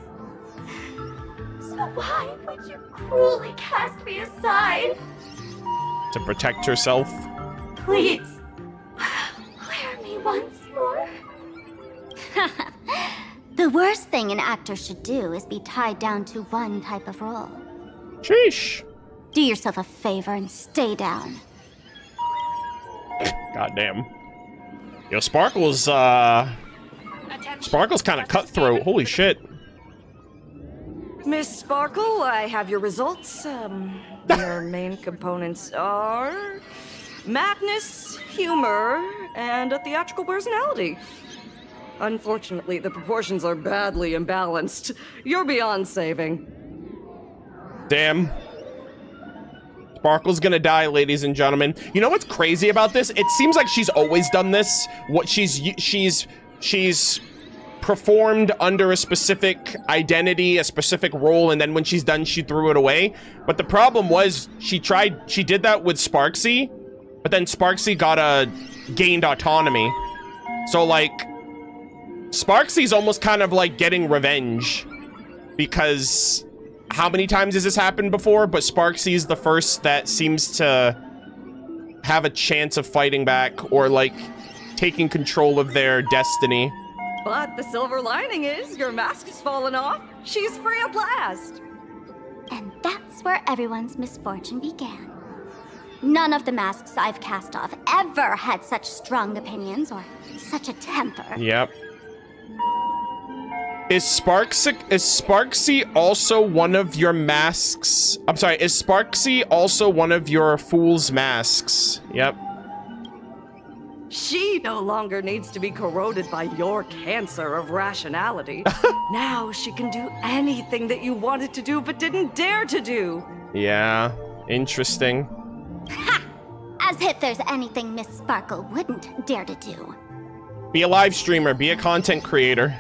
So why would you cruelly cast me aside? To protect herself. Please, wear me once more. The worst thing an actor should do is be tied down to one type of role. Sheesh. Do yourself a favor and stay down. Goddamn. Yo, Sparkle's kind of cutthroat. Holy shit. Miss Sparkle, I have your results. Your main components are madness, humor, and a theatrical personality. Unfortunately, the proportions are badly imbalanced. You're beyond saving. Damn. Sparkle's gonna die, ladies and gentlemen. You know what's crazy about this? It seems like she's always done this. What she's performed under a specific identity, a specific role, and then when she's done, she threw it away. But the problem was she did that with Sparksy, but then Sparksy gained autonomy. So like, Sparxie's almost kind of like getting revenge, because how many times has this happened before? But Sparxie's the first that seems to have a chance of fighting back or like taking control of their destiny. But the silver lining is your mask has fallen off. She's free at last. And that's where everyone's misfortune began. None of the masks I've cast off ever had such strong opinions or such a temper. Yep. Is Sparxie also one of your masks? I'm sorry, is Sparxie also one of your fool's masks? Yep. She no longer needs to be corroded by your cancer of rationality. Now she can do anything that you wanted to do but didn't dare to do. Yeah, interesting. Ha! As if there's anything Miss Sparkle wouldn't dare to do. Be a live streamer, be a content creator.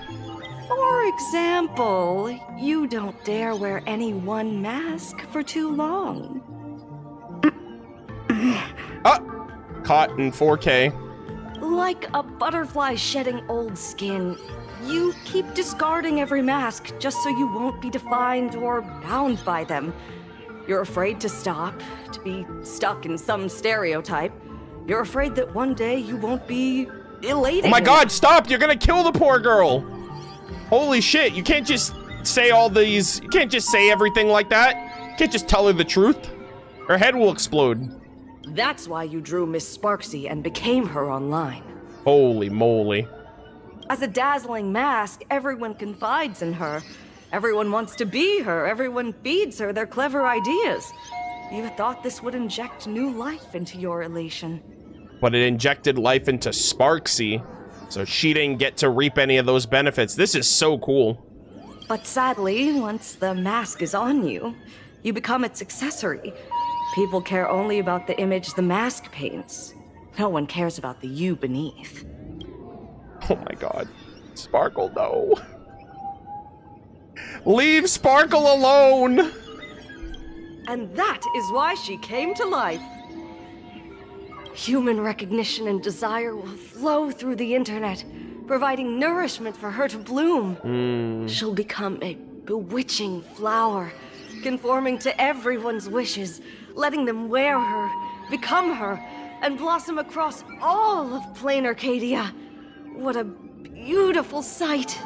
For example, you don't dare wear any one mask for too long. Caught in 4K. Like a butterfly shedding old skin, you keep discarding every mask just so you won't be defined or bound by them. You're afraid to stop, to be stuck in some stereotype. You're afraid that one day you won't be elated. Oh my god, stop! You're gonna kill the poor girl! Holy shit, you can't just say all these... You can't just say everything like that. You can't just tell her the truth. Her head will explode. That's why you drew Miss Sparksy and became her online. Holy moly. As a dazzling mask, everyone confides in her. Everyone wants to be her. Everyone feeds her their clever ideas. You thought this would inject new life into your elation. But it injected life into Sparxie, so she didn't get to reap any of those benefits. This is so cool. But sadly, once the mask is on you, you become its accessory. People care only about the image the mask paints. No one cares about the you beneath. Oh my god. Sparkle, no. Leave Sparkle alone! And that is why she came to life. Human recognition and desire will flow through the internet, providing nourishment for her to bloom. She'll become a bewitching flower, conforming to everyone's wishes, letting them wear her, become her, and blossom across all of Planarcadia. What a beautiful sight.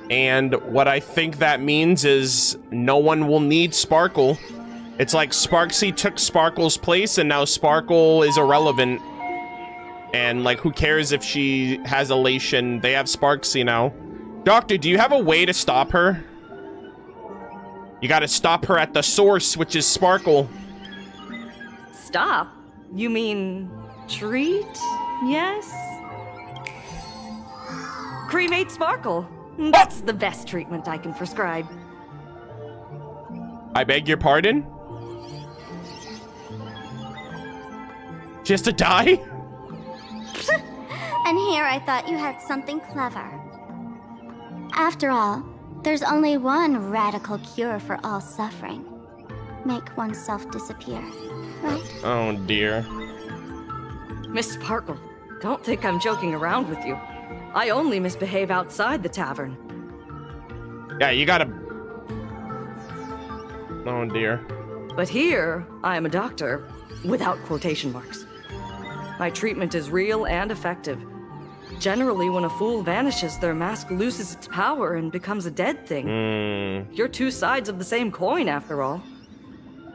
And what I think that means is no one will need Sparkle. It's like Sparxie took Sparkle's place and now Sparkle is irrelevant. And like, who cares if she has elation? They have Sparxie now. Doctor, do you have a way to stop her? You gotta stop her at the source, which is Sparkle. Stop? You mean treat? Yes? Cremate Sparkle. That's the best treatment I can prescribe. I beg your pardon? She has to die? And here I thought you had something clever. After all, there's only one radical cure for all suffering. Make oneself disappear, right? Oh dear. Miss Sparkle, don't think I'm joking around with you. I only misbehave outside the tavern. Yeah, you gotta... Oh dear. But here, I am a doctor, without quotation marks. My treatment is real and effective. Generally, when a fool vanishes, their mask loses its power and becomes a dead thing. You're two sides of the same coin, after all.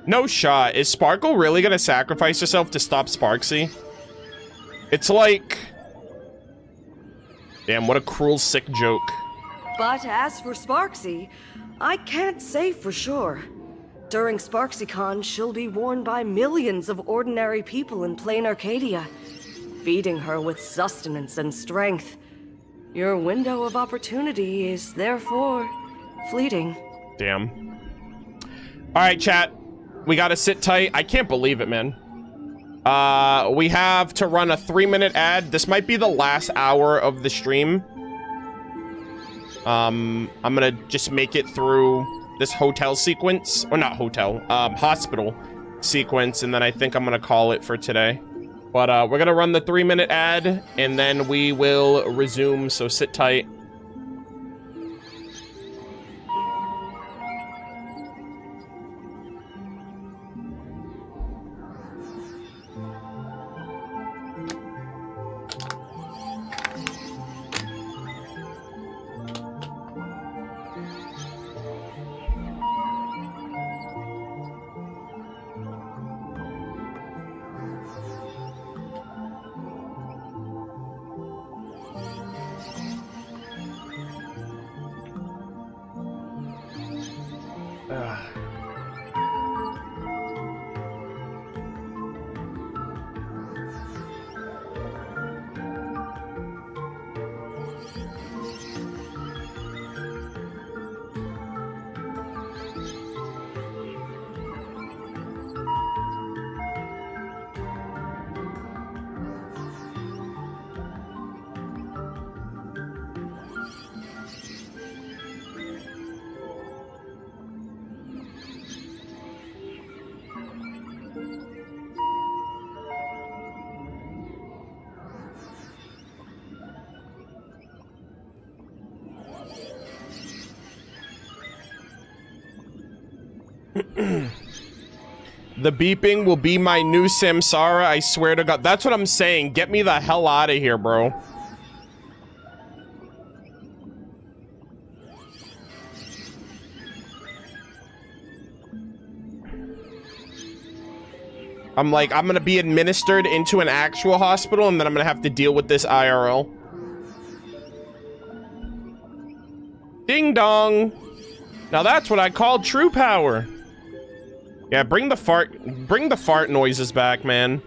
No shot. Is Sparkle really gonna sacrifice herself to stop Sparxie? It's like... Damn, what a cruel, sick joke. But as for Sparxie, I can't say for sure. During SparxieCon, she'll be worn by millions of ordinary people in Planarcadia, feeding her with sustenance and strength. Your window of opportunity is therefore fleeting. Damn. Alright, chat. We gotta sit tight. I can't believe it, man. We have to run a 3-minute ad. This might be the last hour of the stream. I'm gonna just make it through this hotel sequence, or not hotel, hospital sequence, and then I think I'm gonna call it for today. But we're gonna run the 3-minute ad, and then we will resume, so sit tight. The beeping will be my new Samsara, I swear to God. That's what I'm saying. Get me the hell out of here, bro. I'm like, I'm gonna be administered into an actual hospital, and then I'm gonna have to deal with this IRL. Ding dong. Now that's what I call true power. Yeah, bring the fart noises back, man.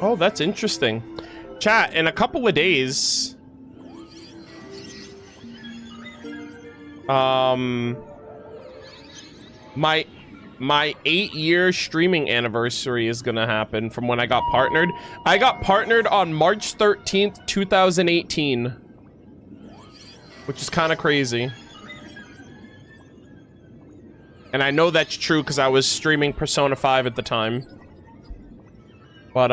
Oh, that's interesting. Chat, in a couple of days, my 8-year streaming anniversary is gonna happen from when I got partnered. I got partnered on March 13th, 2018, which is kind of crazy. And I know that's true because I was streaming Persona 5 at the time. But,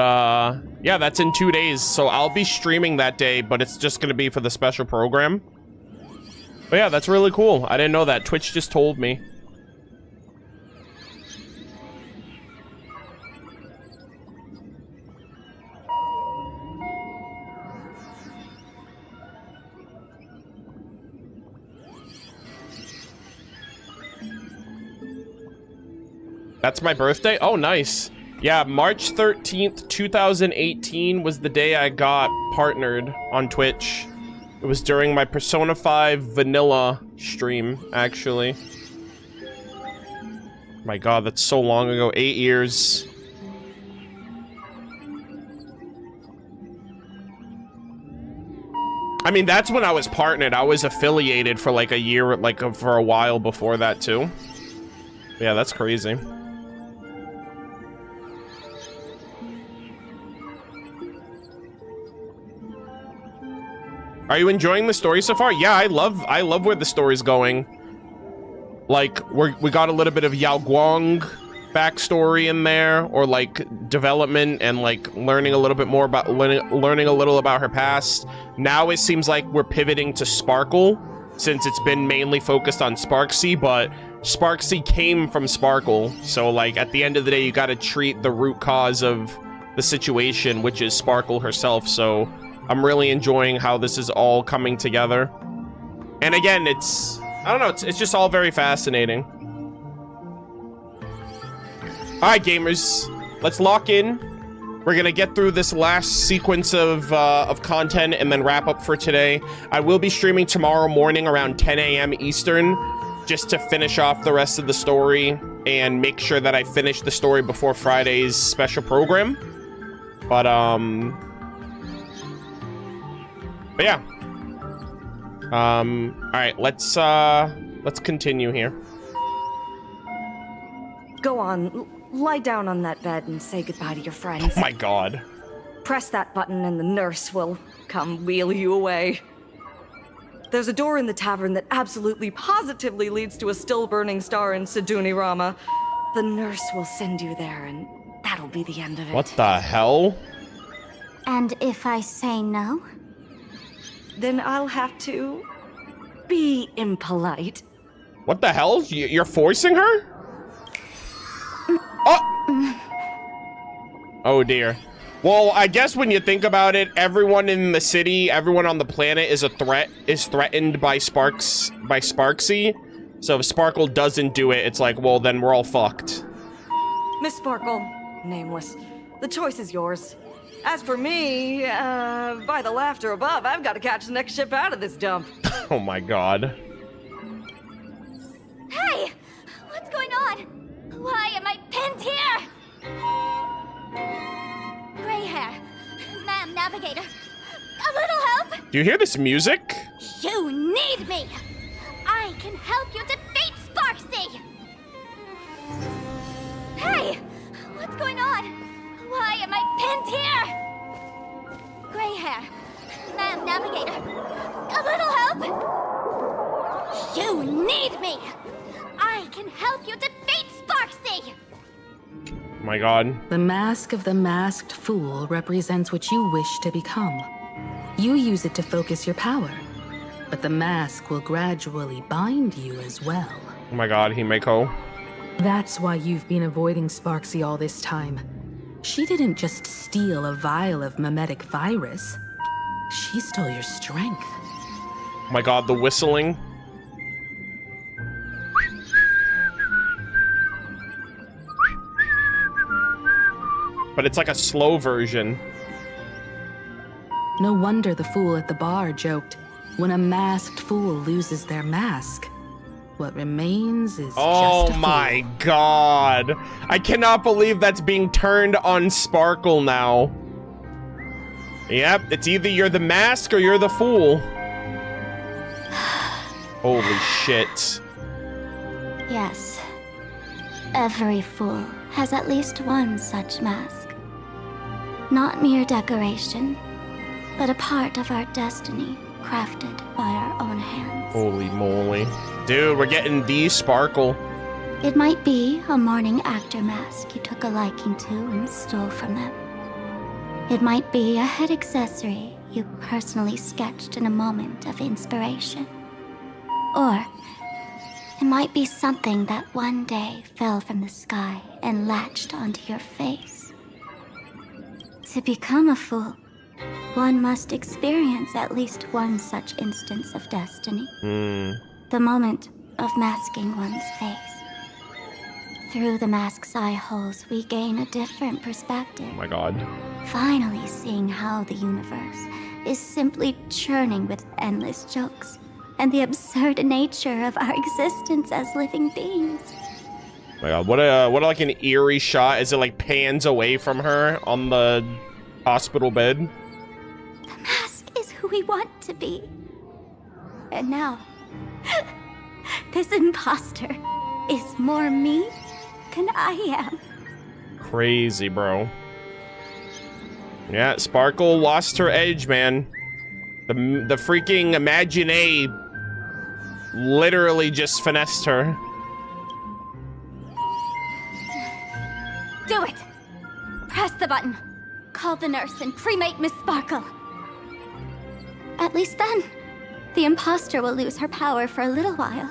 yeah, that's in 2 days, so I'll be streaming that day, but it's just gonna be for the special program. But yeah, that's really cool. I didn't know that. Twitch just told me. That's my birthday? Oh, nice. Yeah, March 13th, 2018 was the day I got partnered on Twitch. It was during my Persona 5 vanilla stream, actually. My God, that's so long ago. 8 years. I mean, that's when I was partnered. I was affiliated for like a year, for a while before that too. Yeah, that's crazy. Are you enjoying the story so far? Yeah, I love where the story's going. Like, we got a little bit of Yao Guang backstory in there, or like development, and like learning a little bit more about learning a little about her past. Now it seems like we're pivoting to Sparkle, since it's been mainly focused on Sparksy, but Sparksy came from Sparkle. So like at the end of the day, you got to treat the root cause of the situation, which is Sparkle herself. So I'm really enjoying how this is all coming together. And again, it's, I don't know, it's just all very fascinating. All right, gamers, let's lock in. We're gonna get through this last sequence of content and then wrap up for today. I will be streaming tomorrow morning around 10 a.m. Eastern, just to finish off the rest of the story and make sure that I finish the story before Friday's special program. But yeah. All right, let's continue here. Go on, lie down on that bed and say goodbye to your friends. Oh my God. Press that button and the nurse will come wheel you away. There's a door in the tavern that absolutely positively leads to a still-burning star in Sidunirama. The nurse will send you there, and that'll be the end of it. What the hell? And if I say no? then I'll have to be impolite. What the hell? You're forcing her? Oh! Oh dear. Well, I guess when you think about it, everyone in the city, everyone on the planet is threatened by Sparksy. So if Sparkle doesn't do it, it's like, well, then we're all fucked. Miss Sparkle, nameless, the choice is yours. As for me, by the laughter above, I've got to catch the next ship out of this dump. Oh my god. Hey! What's going on? Why am I pinned here? Gray hair. Ma'am, navigator. A little help? Do you hear this music? You need me! I can help you defeat Sparxie! Hey! What's going on? Why am I pinned here? Gray hair. Ma'am, navigator. A little help? You need me! I can help you defeat Sparxie! Oh my god. The mask of the masked fool represents what you wish to become. You use it to focus your power, but the mask will gradually bind you as well. Oh my god, Himeko. That's why you've been avoiding Sparxie all this time. She didn't just steal a vial of mimetic virus. She stole your strength. Oh my god, the whistling. But it's like a slow version. No wonder the fool at the bar joked, when a masked fool loses their mask, what remains is just a fool. My god. I cannot believe that's being turned on Sparkle now. Yep, it's either you're the mask or you're the fool. Holy shit. Yes. Every fool has at least one such mask. Not mere decoration, but a part of our destiny, crafted by our own hands. Holy moly. Dude, we're getting the Sparkle. It might be a morning actor mask you took a liking to and stole from them. It might be a head accessory you personally sketched in a moment of inspiration. Or it might be something that one day fell from the sky and latched onto your face. To become a fool, one must experience at least one such instance of destiny. The moment of masking one's face. Through the mask's eye holes, we gain a different perspective. Oh my god. Finally seeing how the universe is simply churning with endless jokes and the absurd nature of our existence as living beings. Oh my god, what like an eerie shot as it like pans away from her on the hospital bed. The mask is who we want to be. And now, this imposter is more me than I am. Crazy, bro. Yeah, Sparkle lost her edge, man. The freaking Imagine literally just finessed her. Do it! Press the button. Call the nurse and cremate Miss Sparkle. At least then, the imposter will lose her power for a little while.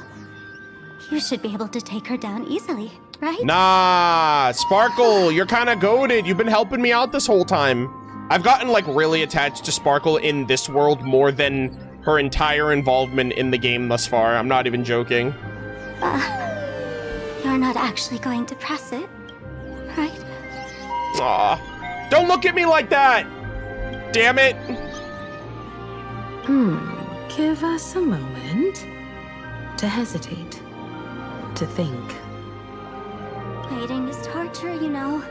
You should be able to take her down easily, right? Nah, Sparkle, you're kind of goated. You've been helping me out this whole time. I've gotten like really attached to Sparkle in this world more than her entire involvement in the game thus far. I'm not even joking. You're not actually going to press it, right? Aw, don't look at me like that! Damn it! Give us a moment to hesitate, to think. Waiting is torture, you know.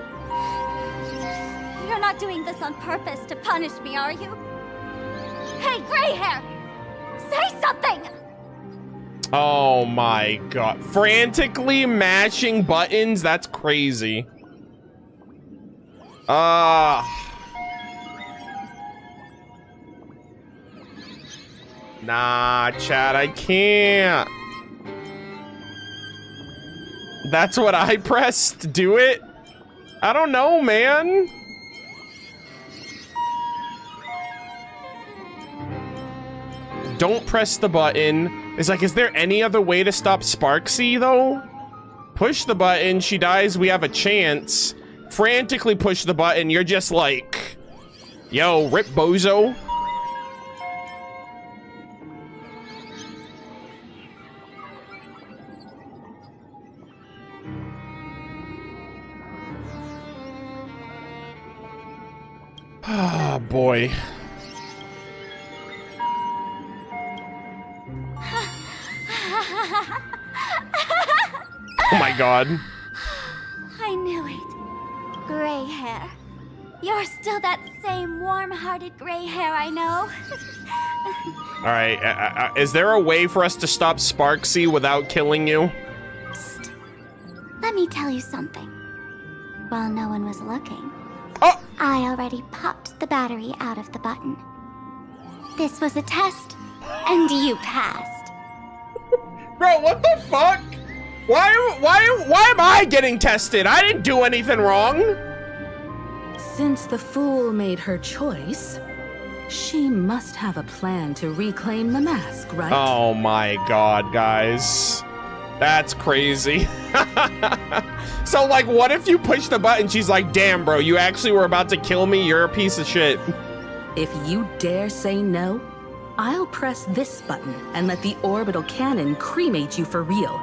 You're not doing this on purpose to punish me, are you? Hey, gray hair! Say something! Oh my god. Frantically mashing buttons? That's crazy. Nah, Chad, I can't. That's what I pressed. Do it? I don't know, man. Don't press the button. It's like, is there any other way to stop Sparksy, though? Push the button. She dies. We have a chance. Frantically push the button. You're just like, yo, rip bozo. Ah, boy. Oh my god. I knew it. Gray hair. You're still that same warm-hearted gray hair I know. All right, is there a way for us to stop Sparksy without killing you? Psst. Let me tell you something. While no one was looking, I already popped the battery out of the button. This was a test, and you passed. Bro, what the fuck? Why am I getting tested? I didn't do anything wrong. Since the fool made her choice, she must have a plan to reclaim the mask, right? Oh my god, guys. That's crazy. So, like, what if you push the button? She's like, damn, bro, you actually were about to kill me? You're a piece of shit. If you dare say no, I'll press this button and let the orbital cannon cremate you for real.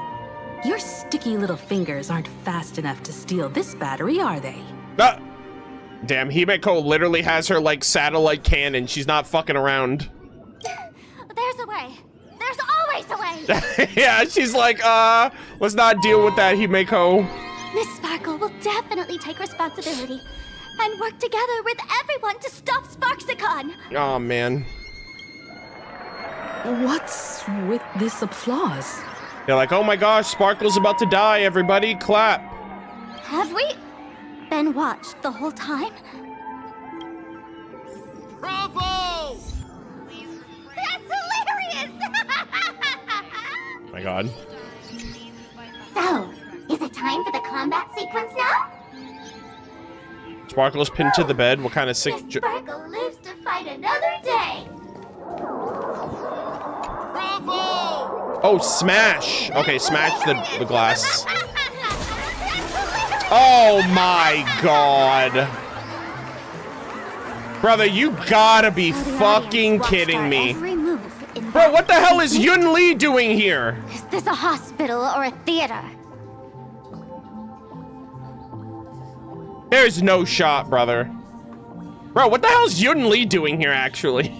Your sticky little fingers aren't fast enough to steal this battery, are they? Damn, Himeko literally has her, like, satellite cannon. She's not fucking around. There's a way. There's always a way. Yeah, she's like, let's not deal with that, Himeko. Miss Sparkle will definitely take responsibility and work together with everyone to stop Sparksicon. Oh, man. What's with this applause? They're like, oh my gosh, Sparkle's about to die, everybody, clap. Have we been watched the whole time? Bravo! That's hilarious! Oh my god. So, is it time for the combat sequence now? Sparkle's pinned to the bed. What kind of sick... Sparkle lives to fight another day. Bravo! Oh, smash. Okay, smash the glass. Oh my god. Brother, you gotta be fucking kidding me. Bro, what the hell is Yun Li doing here? Is this a hospital or a theater? There's no shot, brother. Bro, what the hell is Yun Li doing here, actually?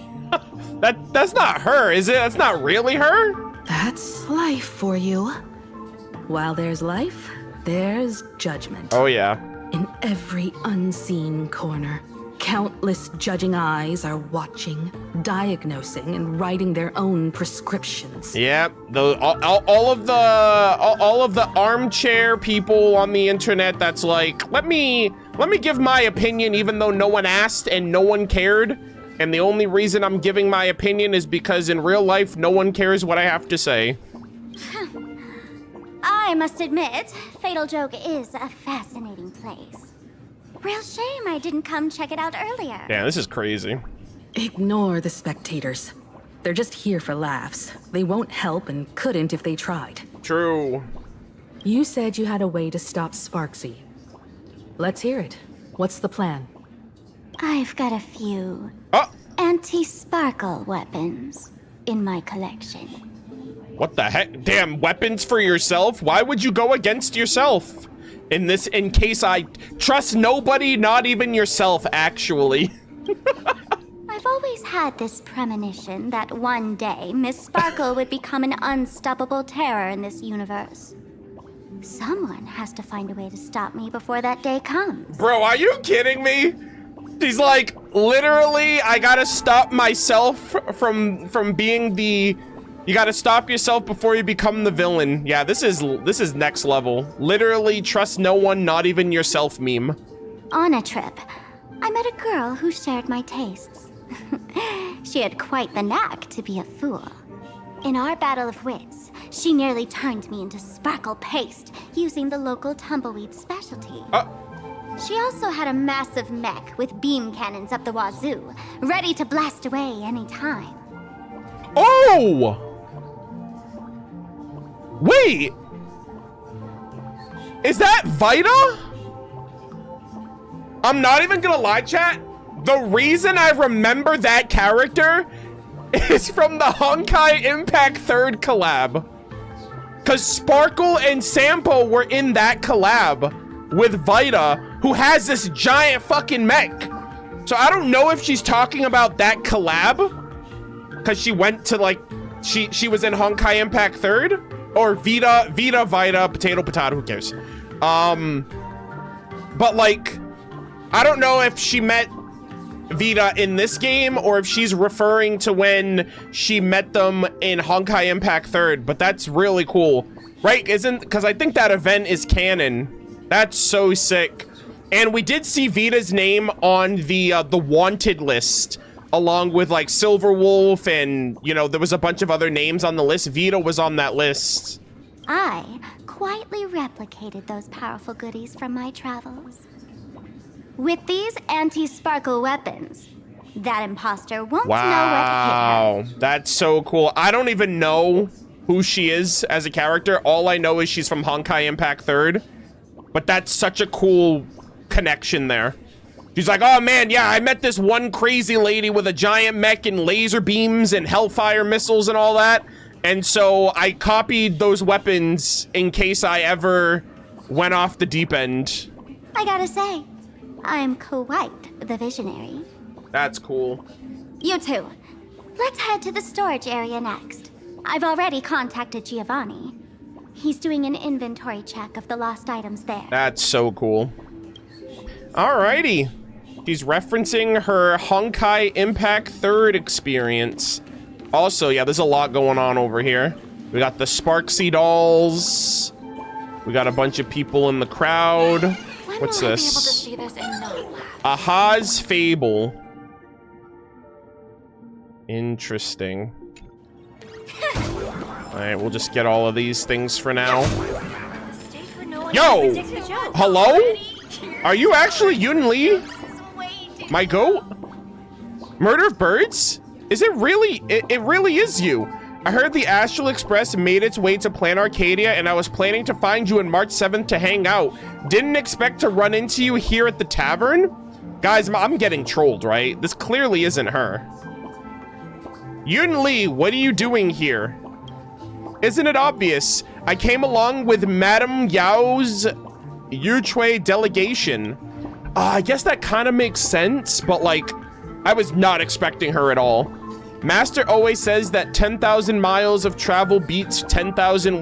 That's not her, is it? That's not really her? That's life for you. While there's life, there's judgment. Oh, yeah. In every unseen corner, countless judging eyes are watching, diagnosing, and writing their own prescriptions. Yep, all of the armchair people on the internet that's like, let me give my opinion even though no one asked and no one cared. And the only reason I'm giving my opinion is because in real life, no one cares what I have to say. I must admit, Fatal Joke is a fascinating place. Real shame I didn't come check it out earlier. Yeah, this is crazy. Ignore the spectators. They're just here for laughs. They won't help and couldn't if they tried. True. You said you had a way to stop Sparksy. Let's hear it. What's the plan? I've got a few anti-sparkle weapons in my collection. What the heck? Damn, weapons for yourself? Why would you go against yourself? In case I trust nobody, not even yourself, actually. I've always had this premonition that one day Miss Sparkle would become an unstoppable terror in this universe. Someone has to find a way to stop me before that day comes. Bro, are you kidding me? She's like, literally, I gotta stop myself from being the... You gotta stop yourself before you become the villain. Yeah, this is next level. Literally, trust no one, not even yourself meme. On a trip, I met a girl who shared my tastes. She had quite the knack to be a fool. In our battle of wits, she nearly turned me into sparkle paste using the local tumbleweed specialty. She also had a massive mech with beam cannons up the wazoo, ready to blast away any time. Oh, Whoa! Wait! Is that Vita? I'm not even gonna lie, chat. The reason I remember that character is from the Honkai Impact 3rd collab. Cause Sparkle and Sampo were in that collab with Vita, who has this giant fucking mech. So I don't know if she's talking about that collab, cause she went to like, she was in Honkai Impact 3rd, or Vita, potato, who cares? But like, I don't know if she met Vita in this game or if she's referring to when she met them in Honkai Impact 3rd, but that's really cool, right? Because I think that event is canon. That's so sick. And we did see Vita's name on the wanted list, along with like Silver Wolf, and you know, there was a bunch of other names on the list. Vita was on that list. I quietly replicated those powerful goodies from my travels. With these anti-sparkle weapons, that imposter won't know where to hit her. That's so cool. I don't even know who she is as a character. All I know is she's from Honkai Impact 3rd. But that's such a cool connection there. She's like, oh man, yeah, I met this one crazy lady with a giant mech and laser beams and hellfire missiles and all that. And so I copied those weapons in case I ever went off the deep end. I gotta say, I'm quite the visionary. That's cool. You two, let's head to the storage area next. I've already contacted Giovanni. He's doing an inventory check of the lost items there. That's so cool. Alrighty. She's referencing her Honkai Impact 3rd experience. Also, yeah, there's a lot going on over here. We got the Sparksy dolls. We got a bunch of people in the crowd. What's this? Aha's Fable. Interesting. Alright, we'll just get all of these things for now. Yo! Hello? Are you actually Yun Li? My goat? Murder of Birds? Is it really? It really is you. I heard the Astral Express made its way to Planarcadia, and I was planning to find you on March 7th to hang out. Didn't expect to run into you here at the tavern? Guys, I'm getting trolled, right? This clearly isn't her. Yun Li, what are you doing here? Isn't it obvious? I came along with Madame Yao's Yuchui delegation. I guess that kind of makes sense, but like, I was not expecting her at all. Master always says that 10,000 miles of travel beats 10,000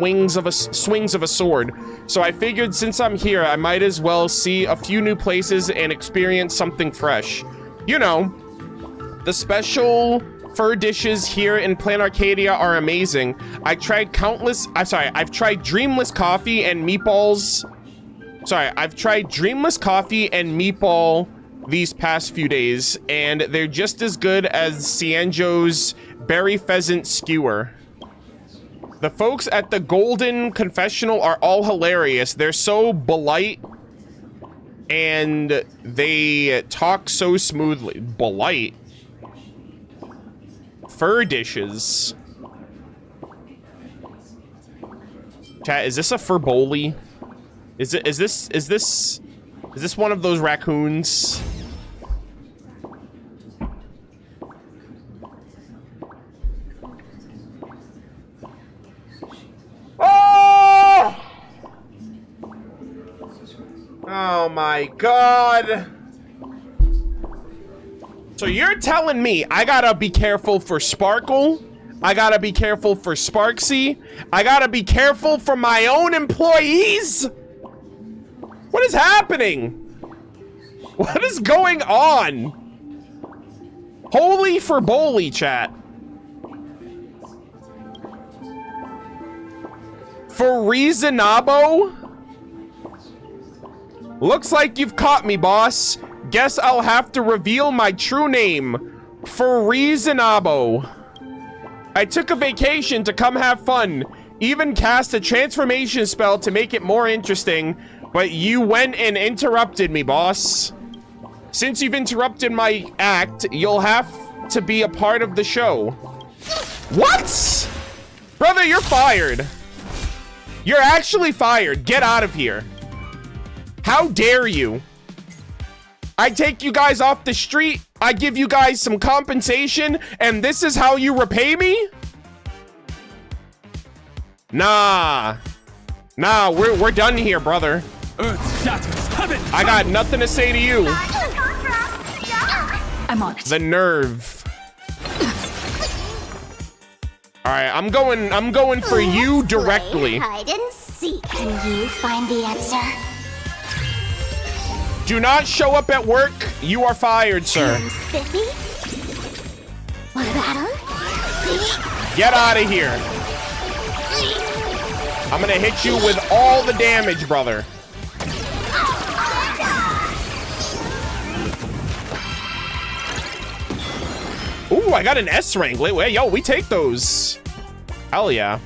swings of a sword. So I figured since I'm here, I might as well see a few new places and experience something fresh. You know, the special fur dishes here in Planarcadia are amazing. I've tried Dreamless Coffee and Meatballs. I've tried Dreamless Coffee and Meatball these past few days, and they're just as good as Cienjo's Berry Pheasant Skewer. The folks at the Golden Confessional are all hilarious. They're so polite, and they talk so smoothly. Polite? Fur dishes. Chat, is this a furboli? Is this one of those raccoons? Oh! Oh my god. So you're telling me I gotta be careful for Sparkle? I gotta be careful for Sparksy? I gotta be careful for my own employees? What is happening? What is going on? Holy furboli, chat. For Reasonabo? Looks like you've caught me, boss. Guess I'll have to reveal my true name. For Reasonabo. I took a vacation to come have fun. Even cast a transformation spell to make it more interesting. But you went and interrupted me, boss. Since you've interrupted my act, you'll have to be a part of the show. What? Brother, you're fired. You're actually fired. Get out of here. How dare you? I take you guys off the street, I give you guys some compensation, and this is how you repay me? Nah. Nah, we're done here, brother. Earth shatters heaven. I got nothing to say to you. I'm on it. The nerve. Alright, I'm going for you directly. Hide and seek. Can you find the answer? Do not show up at work. You are fired, sir. Spiffy? What about him? Get out of here. I'm gonna hit you with all the damage, brother. Ooh, I got an S rank. Wait, yo, we take those. Hell yeah.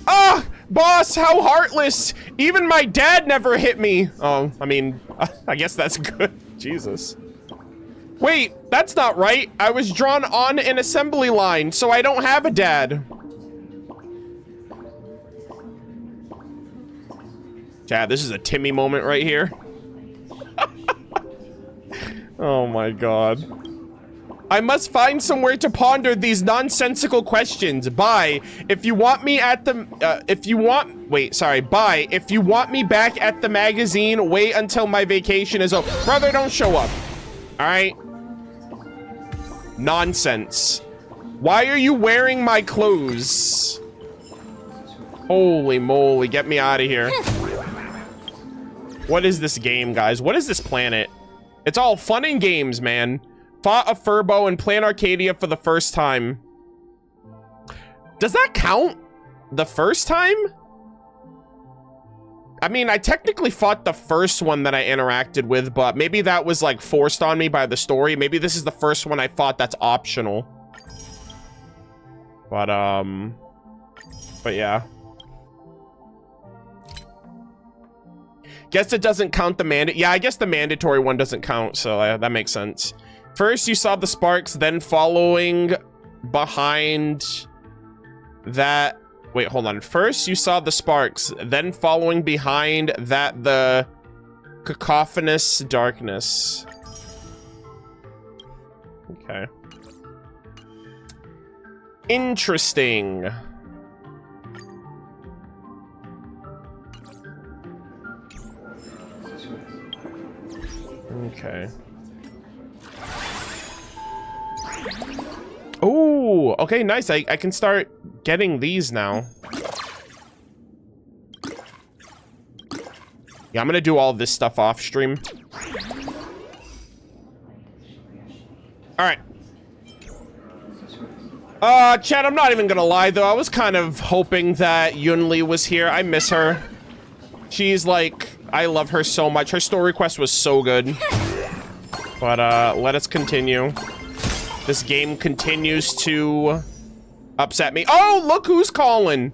Ah, boss, how heartless. Even my dad never hit me. Oh, I mean, I guess that's good. Jesus. Wait, that's not right. I was drawn on an assembly line, so I don't have a dad. Chad, this is a Timmy moment right here. Oh my god. I must find somewhere to ponder these nonsensical questions. Bye. If you want me at the, bye. If you want me back at the magazine, wait until my vacation is over. Brother, don't show up. All right? Nonsense. Why are you wearing my clothes? Holy moly, get me out of here. What is this game, guys? What is this planet? It's all fun and games, man. Fought a Furbo in Planarcadia for the first time. Does that count? The first time? I mean, I technically fought the first one that I interacted with, but maybe that was like forced on me by the story. Maybe this is the first one I fought that's optional. But yeah. Guess it doesn't count the yeah, I guess the mandatory one doesn't count, so that makes sense. First, you saw the sparks, then following behind that... Wait, hold on. First, you saw the sparks, then following behind that the cacophonous darkness. Okay. Interesting. Okay. Oh, okay, nice. I can start getting these now. Yeah, I'm gonna do all this stuff off stream. All right. Chat, I'm not even gonna lie though. I was kind of hoping that Yunli was here. I miss her. She's like, I love her so much. Her story quest was so good. But let us continue. This game continues to upset me. Oh, look who's calling.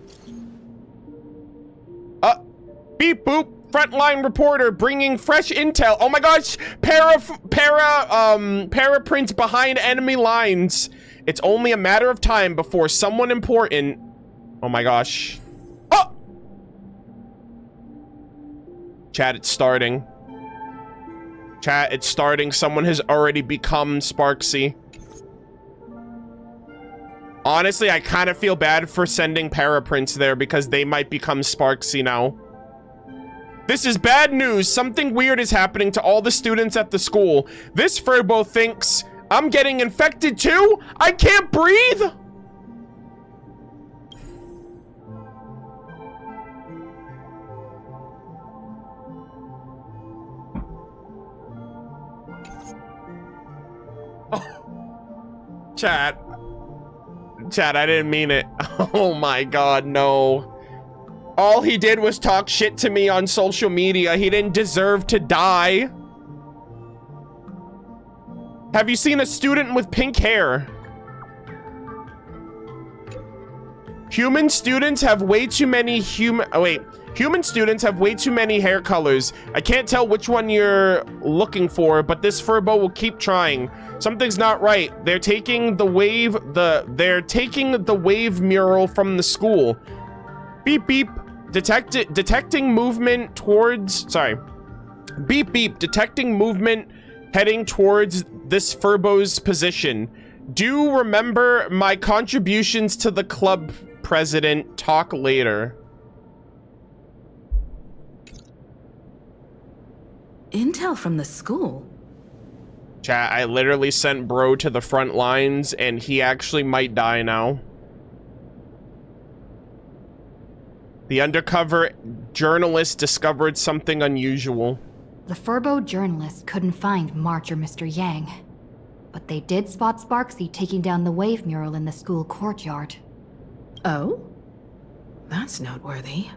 Beep boop. Frontline reporter bringing fresh intel. Oh my gosh. Para prints behind enemy lines. It's only a matter of time before someone important. Oh my gosh. Oh! Chat, it's starting. Chat, it's starting. Someone has already become Sparksy. Honestly, I kind of feel bad for sending paraprints there because they might become Sparksy now. This is bad news. Something weird is happening to all the students at the school. This Furbo thinks I'm getting infected too? I can't breathe? Oh. Chat, I didn't mean it. Oh my god, no. All he did was talk shit to me on social media. He didn't deserve to die. Have you seen a student with pink hair? Human students have way too many Human students have way too many hair colors. I can't tell which one you're looking for, but this Furbo will keep trying. Something's not right. They're taking the wave mural from the school. Beep beep. Detecting movement towards beep beep. Detecting movement heading towards this Furbo's position. Do remember my contributions to the club, president. Talk later. Intel from the school? Chat, I literally sent bro to the front lines and he actually might die now. The undercover journalist discovered something unusual. The Furbo journalists couldn't find March or Mr. Yang, but they did spot Sparksy taking down the wave mural in the school courtyard. Oh? That's noteworthy.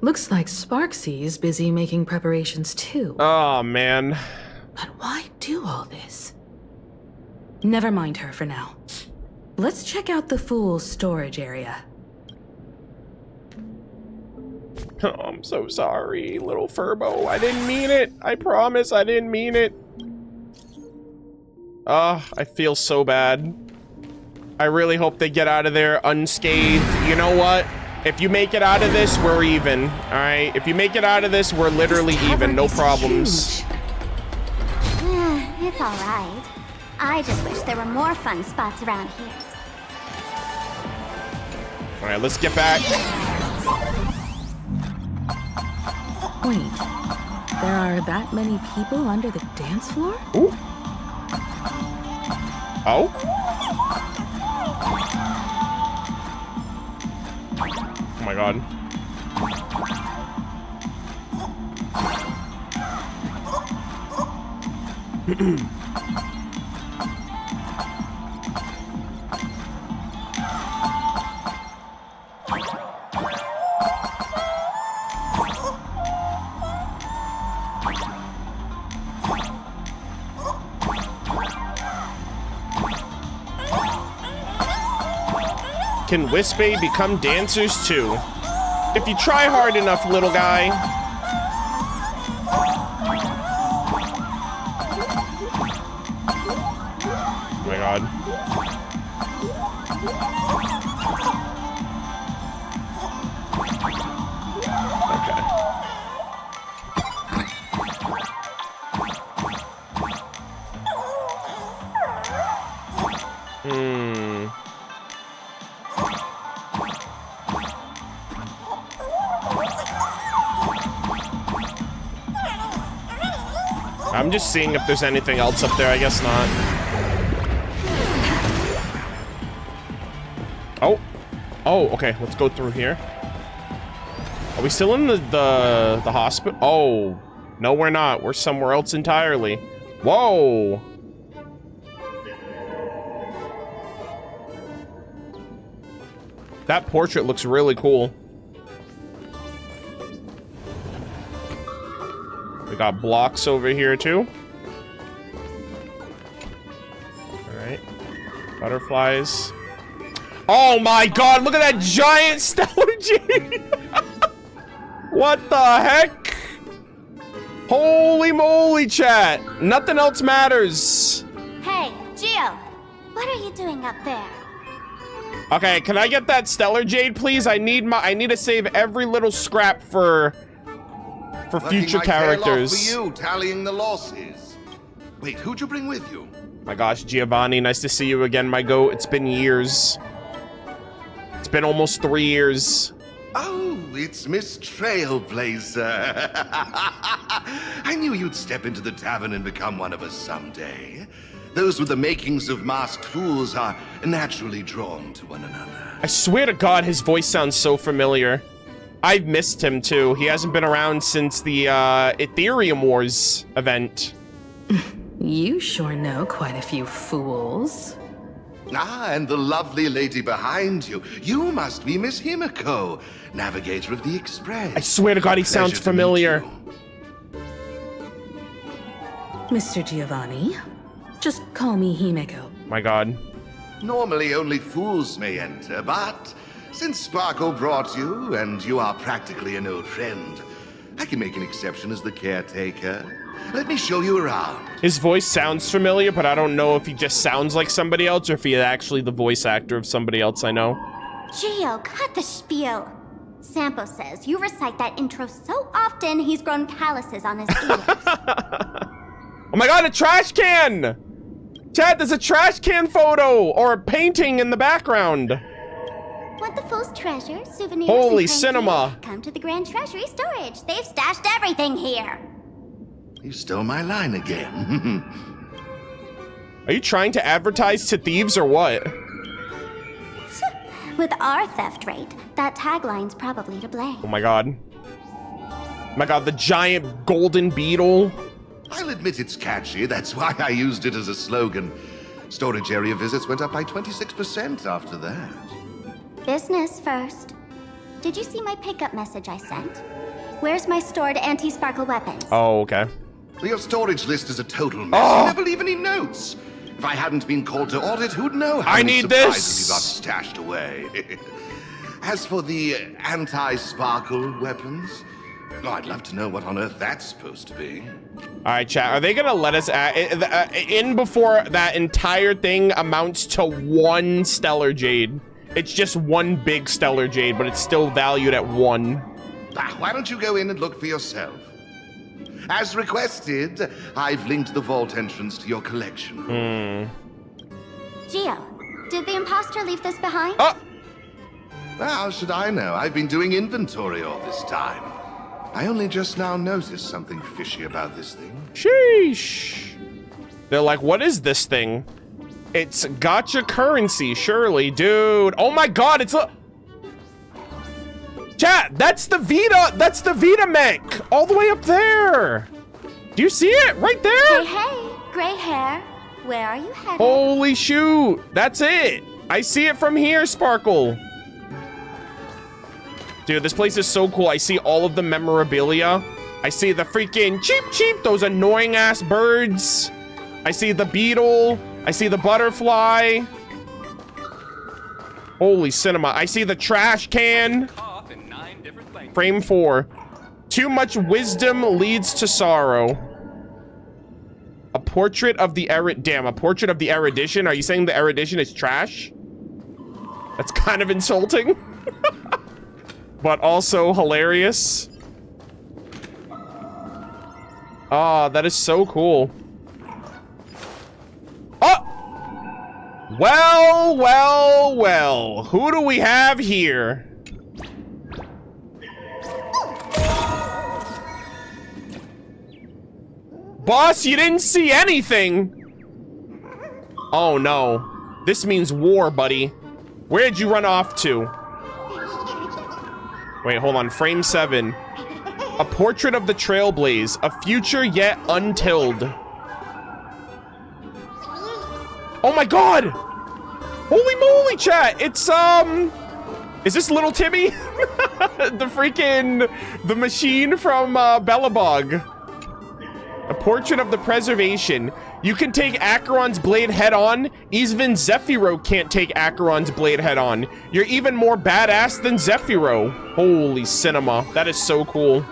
Looks like Sparksy is busy making preparations too. Oh, man. But why do all this? Never mind her for now. Let's check out the Fool's storage area. Oh, I'm so sorry, little Furbo. I didn't mean it. I promise I didn't mean it. I feel so bad. I really hope they get out of there unscathed. You know what? If you make it out of this, we're even. All right? If you make it out of this, we're literally even. No problems. It's all right. I just wish there were more fun spots around here. All right, let's get back. Wait, there are that many people under the dance floor? Ooh. Oh? Oh my god. Can Wispy become dancers too? If you try hard enough, little guy. Oh my god. Okay. I'm just seeing if there's anything else up there. I guess not. Oh, okay. Let's go through here. Are we still in the hospital? Oh, no, we're not. We're somewhere else entirely. Whoa. That portrait looks really cool. We got blocks over here too. All right, butterflies. Oh my god, look at that giant stellar jade. What the heck? Holy moly, chat. Nothing else matters. Hey, Gio, what are you doing up there? Okay, can I get that stellar jade, please? I need to save every little scrap for future characters. For you, tallying the losses. Wait, who'd you bring with you? My gosh, Giovanni, nice to see you again, my goat. It's been years. It's been almost 3 years. Oh, it's Miss Trailblaze. I knew you'd step into the tavern and become one of us someday. Those with the makings of masked fools are naturally drawn to one another. I swear to God, his voice sounds so familiar. I've missed him too. He hasn't been around since the Ethereum Wars event. You sure know quite a few fools. Ah, and the lovely lady behind you. You must be Miss Himiko, navigator of the Express. I swear to God, he sounds familiar. Mr. Giovanni, just call me Himiko. My God. Normally only fools may enter, but since Sparkle brought you, and you are practically an old friend, I can make an exception as the caretaker. Let me show you around. His voice sounds familiar, but I don't know if he just sounds like somebody else or if he's actually the voice actor of somebody else I know. Gio, cut the spiel. Sampo says you recite that intro so often he's grown calluses on his ears. Oh my god, a trash can! Chad, there's a trash can photo or a painting in the background. Want the fool's treasure, souvenirs, Holy and cinema. trinkets? Come to the Grand Treasury Storage. They've stashed everything here. You stole my line again. Are you trying to advertise to thieves or what? With our theft rate, that tagline's probably to blame. Oh my god. Oh my god, the giant golden beetle. I'll admit it's catchy. That's why I used it as a slogan. Storage area visits went up by 26% after that. Business first. Did you see my pickup message I sent? Where's my stored anti-sparkle weapons? Oh, okay. Your storage list is a total mess. Oh. You never leave any notes. If I hadn't been called to audit, who'd know how I many need surprises this. you got stashed away? As for the anti-sparkle weapons, oh, I'd love to know what on earth that's supposed to be. All right, chat. Are they gonna let us in before that entire thing amounts to one stellar jade? It's just one big stellar jade, but it's still valued at 1. Why don't you go in and look for yourself? As requested, I've linked the vault entrance to your collection. Gio, did the imposter leave this behind? Oh! How should I know? I've been doing inventory all this time. I only just now noticed something fishy about this thing. Sheesh. They're like, what is this thing? It's gotcha currency, surely, dude. Oh my god, it's a... Chat, that's the Vita mech, all the way up there. Do you see it? Right there? Hey, gray hair. Where are you headed? Holy shoot, that's it. I see it from here, Sparkle. Dude, this place is so cool. I see all of the memorabilia. I see the freaking cheep, those annoying ass birds. I see the beetle. I see the butterfly. Holy cinema. I see the trash can. Frame 4. Too much wisdom leads to sorrow. A portrait of the a portrait of the erudition. Are you saying the erudition is trash? That's kind of insulting. But also hilarious. Ah, that is so cool. Oh! Well, well, well. Who do we have here? Boss, you didn't see anything. Oh no. This means war, buddy. Where'd you run off to? Wait, hold on. Frame 7. A portrait of the Trailblaze. A future yet untilled. Oh my god! Holy moly, chat! It's, is this Little Timmy? The machine from, Bellabog. A portrait of the preservation. You can take Acheron's blade head on. Even Zephyro can't take Acheron's blade head on. You're even more badass than Zephyro. Holy cinema. That is so cool.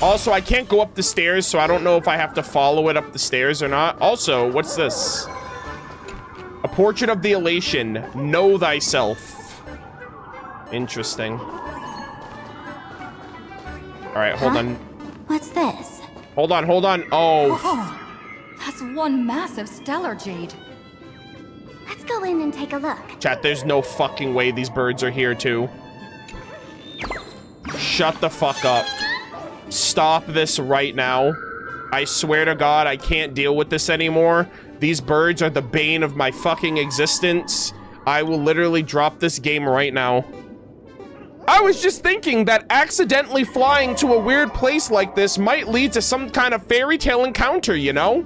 Also, I can't go up the stairs, so I don't know if I have to follow it up the stairs or not. Also, what's this? A portrait of the elation. Know thyself. Interesting. All right, hold on. What's this? Hold on. Oh. Whoa, that's one massive stellar jade. Let's go in and take a look. Chat, there's no fucking way these birds are here too. Shut the fuck up. Stop this right now. I swear to God, I can't deal with this anymore. These birds are the bane of my fucking existence. I will literally drop this game right now. I was just thinking that accidentally flying to a weird place like this might lead to some kind of fairy tale encounter, you know?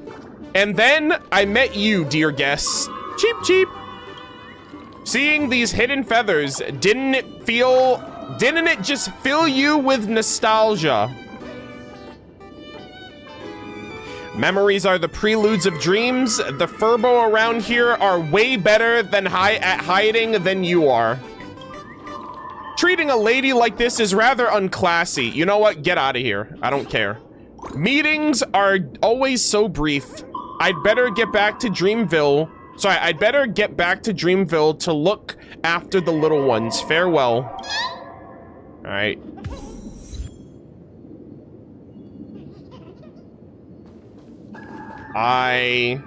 And then I met you, dear guests. Cheep. Seeing these hidden feathers, didn't it just fill you with nostalgia? Memories are the preludes of dreams. The Furbo around here are way better than at hiding than you are. treating a lady like this is rather unclassy. You know what? Get out of here. I don't care. Meetings are always so brief. I'd better get back to Dreamville. Sorry, I'd better get back to Dreamville to look after the little ones. Farewell. All right. I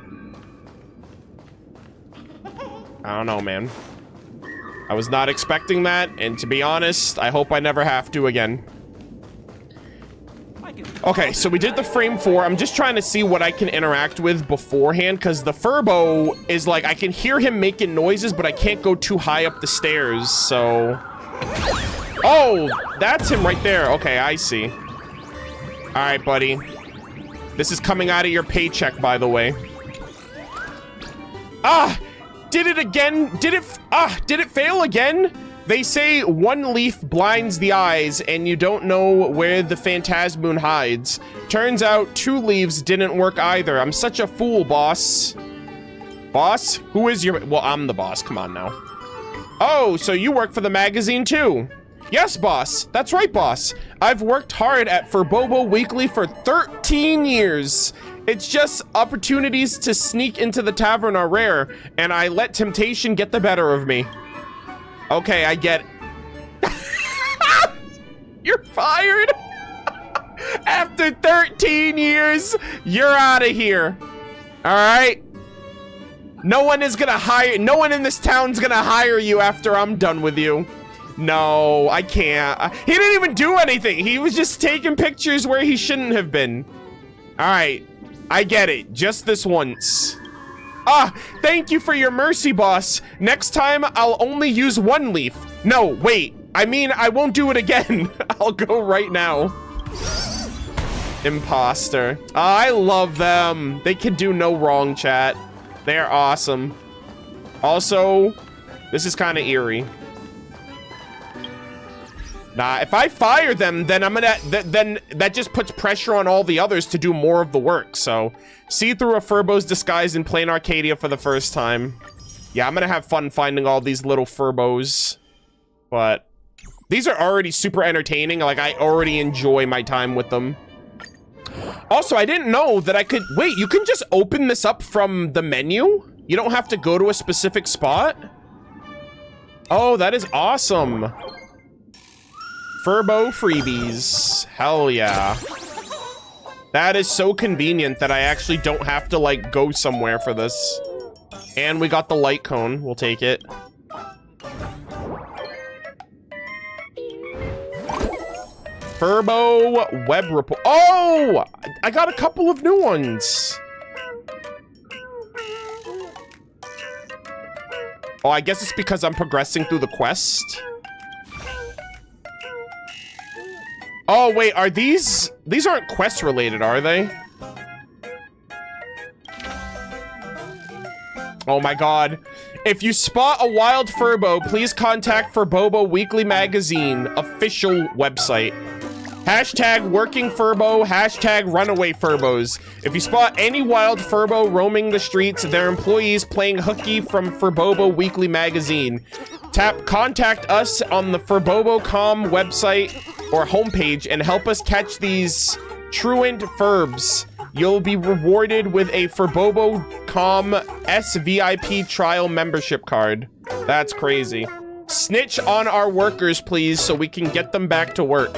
don't know, man. I was not expecting that, and to be honest, I hope I never have to again. Okay, so we did the frame 4. I'm just trying to see what I can interact with beforehand, because the Furbo is like, I can hear him making noises, but I can't go too high up the stairs, so... Oh, that's him right there. Okay, I see. All right, buddy. This is coming out of your paycheck, by the way. Ah! Did it again? Did it fail again? They say one leaf blinds the eyes and you don't know where the Phantasmoon hides. Turns out 2 leaves didn't work either. I'm such a fool, boss. Boss? Who is your... Well, I'm the boss. Come on now. Oh, so you work for the magazine too? Yes, boss. That's right, boss. I've worked hard at Firbobo Weekly for 13 years. It's just opportunities to sneak into the tavern are rare, and I let temptation get the better of me. Okay, I get it. You're fired. After 13 years, you're out of here. All right? No one is gonna hire, no one in this town's gonna hire you after I'm done with you. No, I can't. He didn't even do anything. He was just taking pictures where he shouldn't have been. All right. I get it. Just this once. Ah, thank you for your mercy, boss. Next time, I'll only use 1 leaf. No, wait. I mean, I won't do it again. I'll go right now. Imposter. I love them. They can do no wrong, chat. They're awesome. Also, this is kind of eerie. Nah, if I fire them, then I'm gonna, then that just puts pressure on all the others to do more of the work, so. See through a Furbo's disguise in Planarcadia for the first time. Yeah, I'm gonna have fun finding all these little Furbos. But these are already super entertaining, like I already enjoy my time with them. Also, I didn't know that I could, wait, you can just open this up from the menu? You don't have to go to a specific spot? Oh, that is awesome. Furbo freebies. Hell yeah. That is so convenient that I actually don't have to, like, go somewhere for this. And we got the light cone. We'll take it. Furbo web report. Oh! I got a couple of new ones. Oh, I guess it's because I'm progressing through the quest. Oh, wait, are these aren't quest related, are they? Oh my god. If you spot a wild Furbo, please contact Firbobo Weekly Magazine official website. Hashtag working Furbo, hashtag runaway Furbos. If you spot any wild Furbo roaming the streets, their employees playing hooky from Firbobo Weekly Magazine. Contact us on the Firbobo.com website or homepage and help us catch these truant Furbs. You'll be rewarded with a Firbobo.com SVIP trial membership card. That's crazy. Snitch on our workers, please, so we can get them back to work.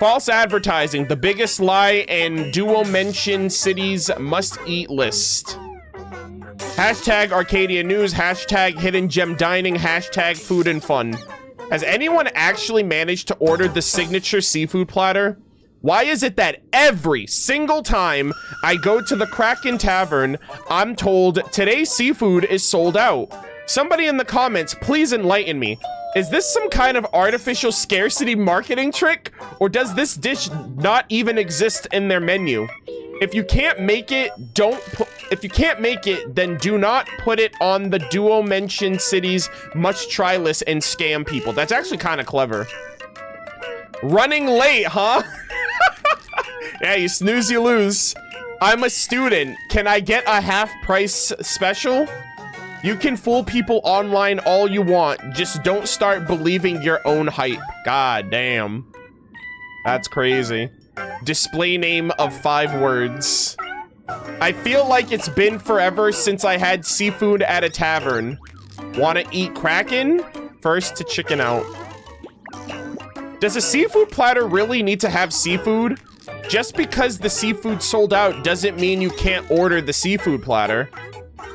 False advertising, the biggest lie and duo mention cities must-eat list. Hashtag Arcadia News, hashtag Hidden Gem Dining, hashtag Food and Fun. Has anyone actually managed to order the signature seafood platter? Why is it that every single time I go to the Kraken Tavern, I'm told today's seafood is sold out? Somebody in the comments, please enlighten me. Is this some kind of artificial scarcity marketing trick? Or does this dish not even exist in their menu? If you can't make it, then do not put it on the duo mentioned cities must try list and scam people. That's actually kind of clever. Running late, huh? Yeah, you snooze, you lose. I'm a student. Can I get a half price special? You can fool people online all you want. Just don't start believing your own hype. God damn. That's crazy. Display name of 5 words. I feel like it's been forever since I had seafood at a tavern. Wanna eat Kraken? First to chicken out. Does a seafood platter really need to have seafood? Just because the seafood sold out doesn't mean you can't order the seafood platter.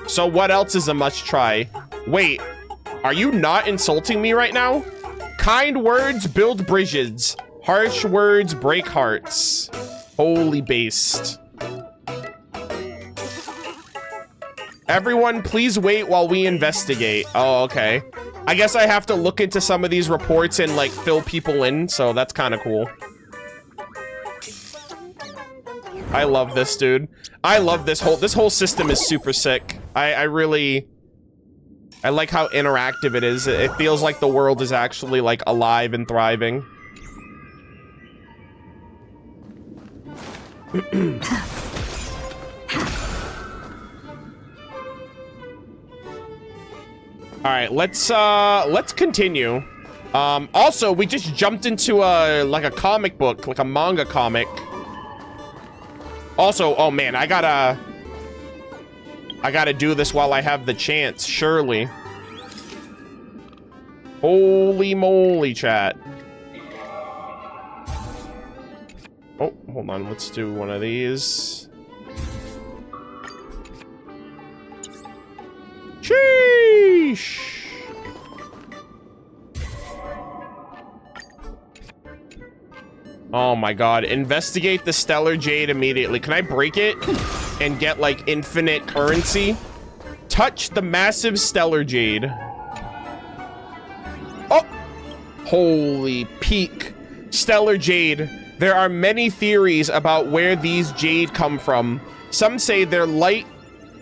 So what else is a must try? Wait, are you not insulting me right now? Kind words build bridges. Harsh words break hearts. Holy based. Everyone, please wait while we investigate. Oh, okay. I guess I have to look into some of these reports and like fill people in, so that's kind of cool. I love this, dude. I love this whole system is super sick. I like how interactive it is. It feels like the world is actually like alive and thriving. All right, let's continue. Also, we just jumped into like a comic book, like a manga comic. Also, oh man, I gotta do this while I have the chance, surely. Holy moly, chat. Oh, hold on, let's do one of these. Sheesh. Oh my god, investigate the Stellar Jade immediately. Can I break it and get like infinite currency? Touch the massive Stellar Jade. Oh! Holy peak. Stellar Jade. There are many theories about where these jade come from. Some say they're light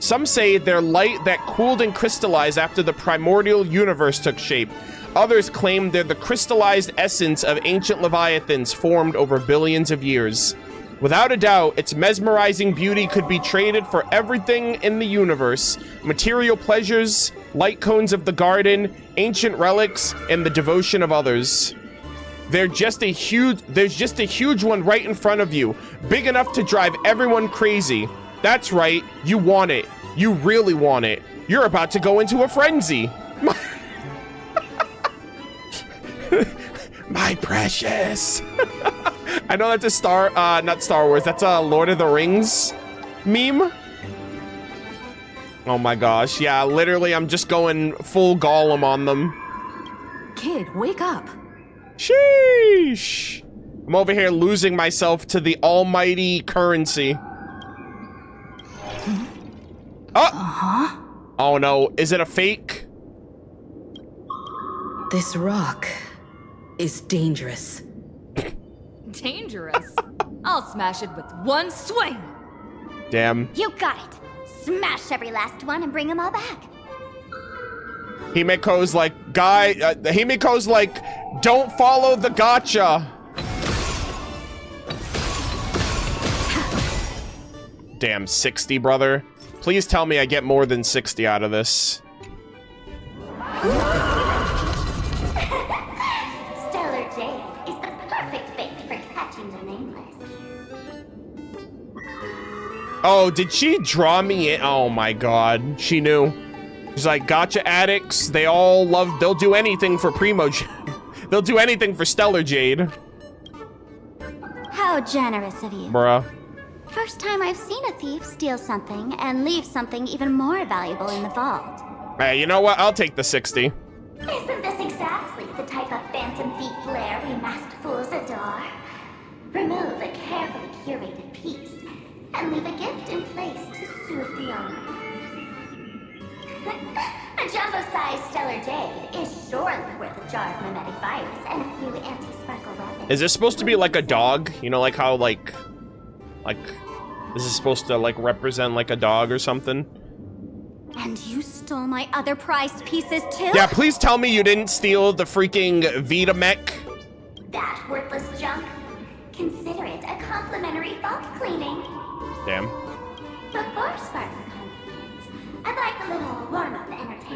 that cooled and crystallized after the primordial universe took shape. Others claim they're the crystallized essence of ancient leviathans formed over billions of years. Without a doubt, its mesmerizing beauty could be traded for everything in the universe. Material pleasures, light cones of the garden, ancient relics, and the devotion of others. There's just a huge one right in front of you, big enough to drive everyone crazy. That's right, you want it. You really want it. You're about to go into a frenzy. My precious. I know that's a not Star Wars, that's a Lord of the Rings meme. Oh my gosh, yeah, literally I'm just going full Gollum on them. Kid, wake up. Sheesh. I'm over here losing myself to the almighty currency. Oh! Oh no, is it a fake? This rock is dangerous. Dangerous? I'll smash it with one swing. Damn. You got it. Smash every last one and bring them all back. Himiko's like, Himiko's like, don't follow the gotcha. Damn, 60, brother. Please tell me I get more than 60 out of this. Stellar Jade is the perfect bait for catching the nameless. Oh, did she draw me in? Oh my god, she knew. She's like, gotcha addicts, they'll do anything for they'll do anything for Stellar Jade. How generous of you. Bruh. First time I've seen a thief steal something and leave something even more valuable in the vault. Hey, you know what? I'll take the 60. Isn't this exactly the type of phantom thief flair we masked fools adore? Remove a carefully curated piece and leave a gift in place to soothe the owner. A jumbo-sized Stellar Jade is surely worth a jar of mimetic virus and a few anti-sparkle weapons. Is this supposed to be like a dog? You know, like how like this is supposed to like represent like a dog or something? And you stole my other prized pieces too? Yeah, please tell me you didn't steal the freaking Vita mech. That worthless junk. Consider it a complimentary vault cleaning. Damn. Before Sparksy, I'd like a little warm-up entertainment.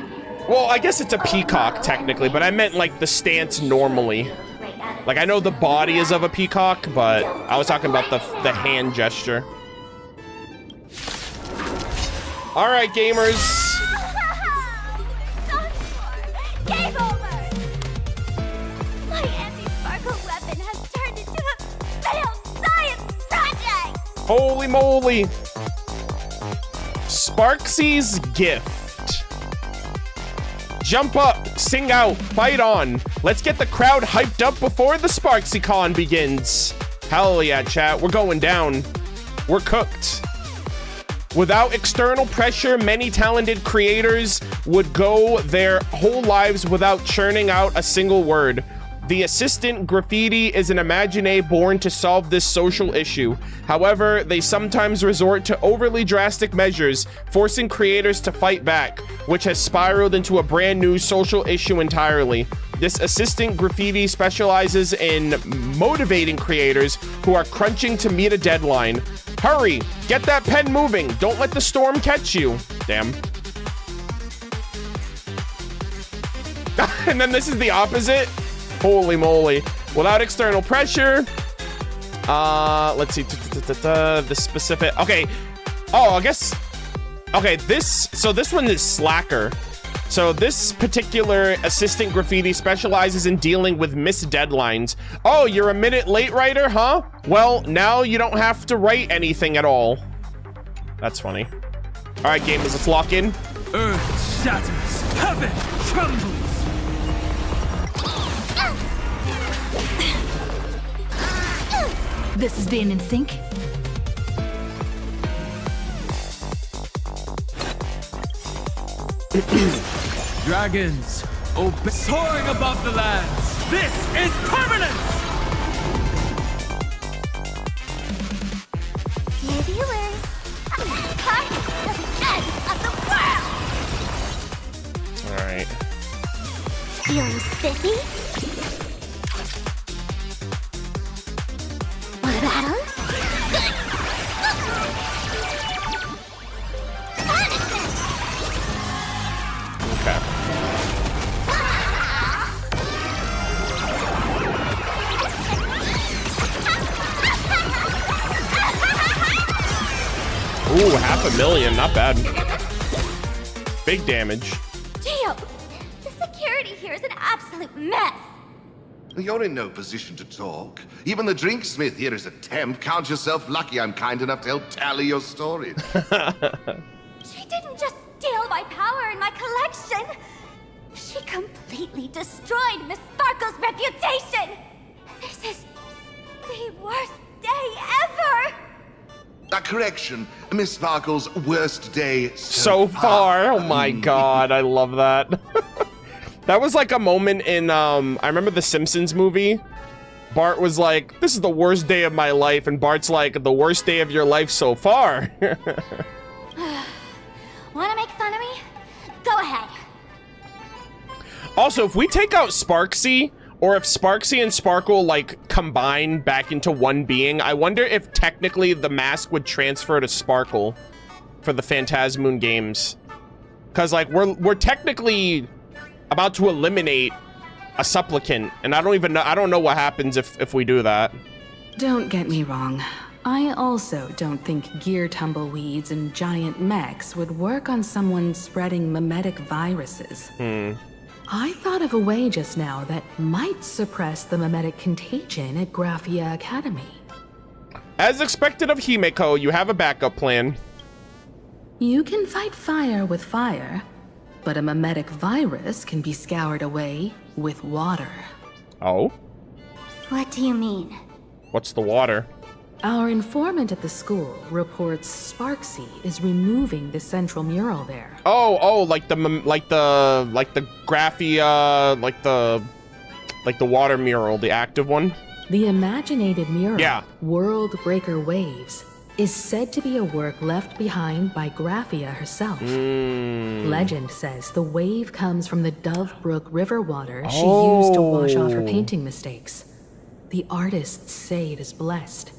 Well, I guess it's a peacock technically, but I meant like the stance normally. Like I know the body is of a peacock, but I was talking about the hand gesture. All right, gamers. Game over! My anti-sparkle weapon has turned into a failed science project! Holy moly! Sparksie's gift. Jump up, sing out, fight on. Let's get the crowd hyped up before the Sparksy Con begins. Hell yeah, chat. We're going down. We're cooked. Without external pressure, many talented creators would go their whole lives without churning out a single word. The assistant graffiti is an imagine born to solve this social issue. However, they sometimes resort to overly drastic measures, forcing creators to fight back, which has spiraled into a brand new social issue entirely. This assistant graffiti specializes in motivating creators who are crunching to meet a deadline. Hurry, get that pen moving. Don't let the storm catch you. Damn. And then this is the opposite. Holy moly. Without external pressure. Let's see. The specific. Okay. Oh, I guess. Okay, so this one is slacker. So this particular assistant graffiti specializes in dealing with missed deadlines. Oh, you're a minute late writer, huh? Well, now you don't have to write anything at all. That's funny. All right, gamers, let's lock in. Earth shatters, heaven trembles. This is being in sync. Dragons, soaring above the lands. This is permanence! Dear viewers, part of the end of the world! All right. Feeling spiffy? Want a battle? Good! Okay. Ooh, 500,000, not bad. Big damage. Gio, the security here is an absolute mess. You're in no position to talk. Even the drinksmith here is a temp. Count yourself lucky I'm kind enough to help tally your stories. She didn't just steal my power and my collection. She completely destroyed Miss Sparkle's reputation. This is the worst day ever. A correction, Miss Sparkle's worst day So far. Oh my god, I love that. That was like a moment in, I remember the Simpsons movie. Bart was like, this is the worst day of my life. And Bart's like, the worst day of your life so far. Wanna make fun of me? Go ahead. Also, if we take out Sparksy, or if Sparksy and Sparkle, like, combine back into one being, I wonder if technically the mask would transfer to Sparkle for the Phantasmoon games. Because, like, we're technically about to eliminate a supplicant, and I don't know what happens if we do that. Don't get me wrong. I also don't think gear tumbleweeds and giant mechs would work on someone spreading mimetic viruses. I thought of a way just now that might suppress the mimetic contagion at Graphia Academy. As expected of Himeko, you have a backup plan. You can fight fire with fire, but a mimetic virus can be scoured away with water. Oh? What do you mean? What's the water? Our informant at the school reports Sparksy is removing the central mural there. Oh, like the Graphia, like the water mural, the active one. The imaginated mural, yeah. World Breaker Waves, is said to be a work left behind by Graphia herself. Legend says the wave comes from the Dovebrook river water she used to wash off her painting mistakes. The artists say it is blessed.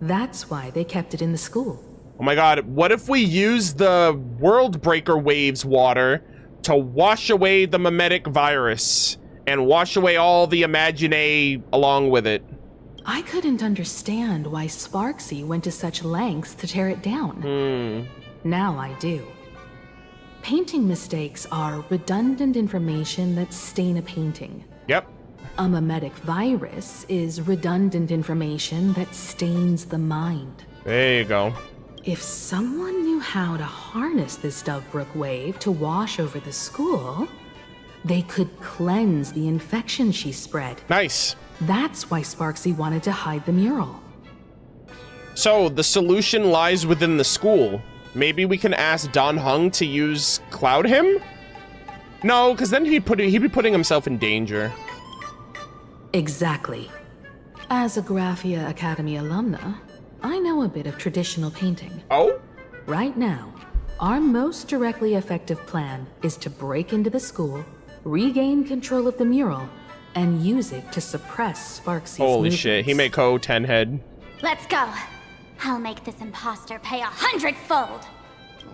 That's why they kept it in the school. Oh my god, what if we use the World Breaker Waves water to wash away the mimetic virus and wash away all the imagine along with it. I couldn't understand why Sparksy went to such lengths to tear it down. Now I do. Painting mistakes are redundant information that stain a painting. Yep. A mimetic virus is redundant information that stains the mind. There you go. If someone knew how to harness this Dovebrook wave to wash over the school, they could cleanse the infection she spread. Nice. That's why Sparksy wanted to hide the mural. So the solution lies within the school. Maybe we can ask Don Hung to use Cloud him? No, because then he'd be putting himself in danger. Exactly. As a Graphia Academy alumna, I know a bit of traditional painting. Oh? Right now, our most directly effective plan is to break into the school, regain control of the mural, and use it to suppress Sparksy's Holy movements. shit, Himeko 10 head. Let's go. I'll make this imposter pay 100-fold.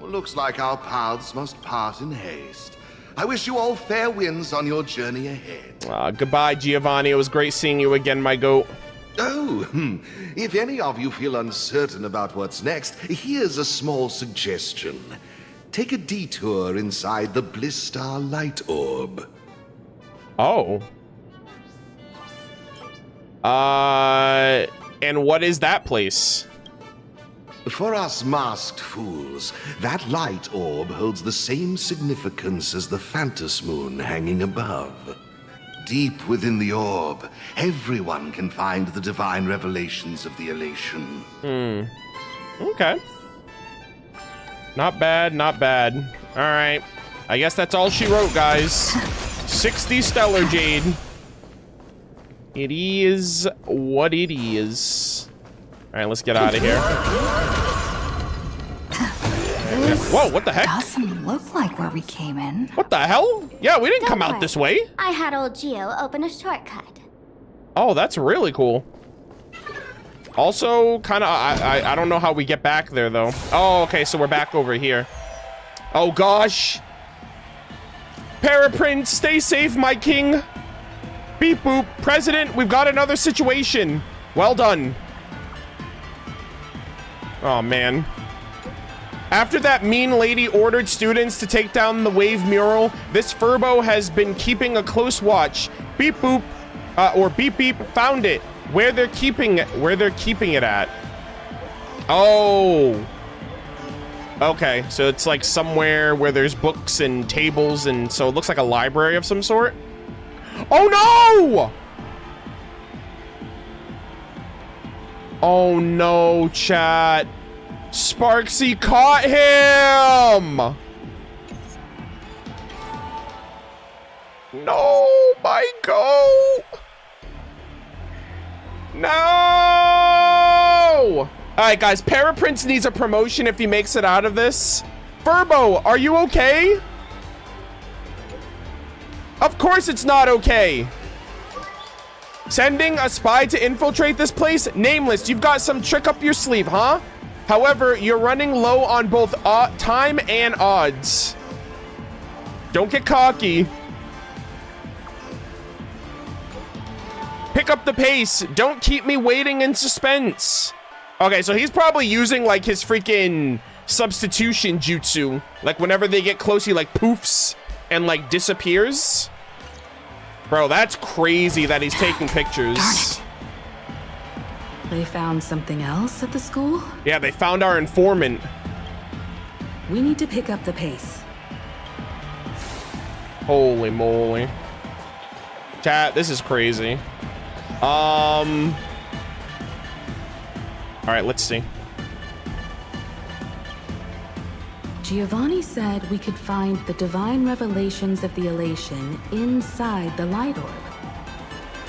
Well, looks like our paths must part in haste. I wish you all fair winds on your journey ahead. Goodbye, Giovanni. It was great seeing you again, my goat. Oh, if any of you feel uncertain about what's next, here's a small suggestion. Take a detour inside the Bliss Star Light Orb. Oh. And what is that place? For us masked fools, that light orb holds the same significance as the Phantos Moon hanging above. Deep within the orb, everyone can find the divine revelations of the elation. Okay. Not bad, not bad. All right. I guess that's all she wrote, guys. 60 Stellar Jade. It is what it is. All right, let's get out of here. Whoa, what the heck? Doesn't look like where we came in. What the hell? Yeah, we didn't come out this way. I had old Gio open a shortcut. Oh, that's really cool. Also, kind of, I don't know how we get back there, though. Oh, okay, so we're back over here. Oh, gosh. Paraprince, stay safe, my king. Beep boop. President, we've got another situation. Well done. Oh, man. After that mean lady ordered students to take down the wave mural, this Furbo has been keeping a close watch. Beep boop, or beep beep, found it. Where they're keeping it at. Oh. Okay, so it's like somewhere where there's books and tables, and so it looks like a library of some sort. Oh no! Oh no, chat. Sparksy caught him! No, my goat! No! Alright, guys, Paraprince needs a promotion if he makes it out of this. Furbo, are you okay? Of course it's not okay. Sending a spy to infiltrate this place? Nameless, you've got some trick up your sleeve, huh? However, you're running low on both time and odds. Don't get cocky. Pick up the pace. Don't keep me waiting in suspense. Okay, so he's probably using like his freaking substitution jutsu. Like whenever they get close, he like poofs and like disappears. Bro, that's crazy that he's taking pictures. They found something else at the school? Yeah, they found our informant. We need to pick up the pace. Holy moly. Chat, this is crazy. All right, let's see. Giovanni said we could find the divine revelations of the elation inside the light orb.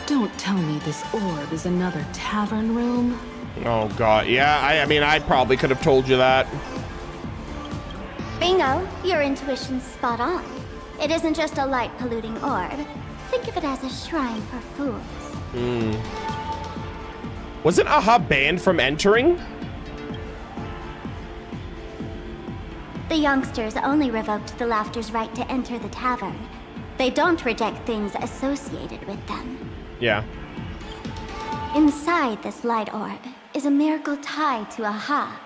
Don't tell me this orb is another tavern room. Oh god, yeah, I mean, I probably could have told you that. Bingo, your intuition's spot on. It isn't just a light polluting orb. Think of it as a shrine for fools. Wasn't Aha banned from entering? The The youngsters only revoked the Laughter's right to enter the tavern. They don't reject things associated with them. Yeah. Inside this light orb is a miracle tied to Aha.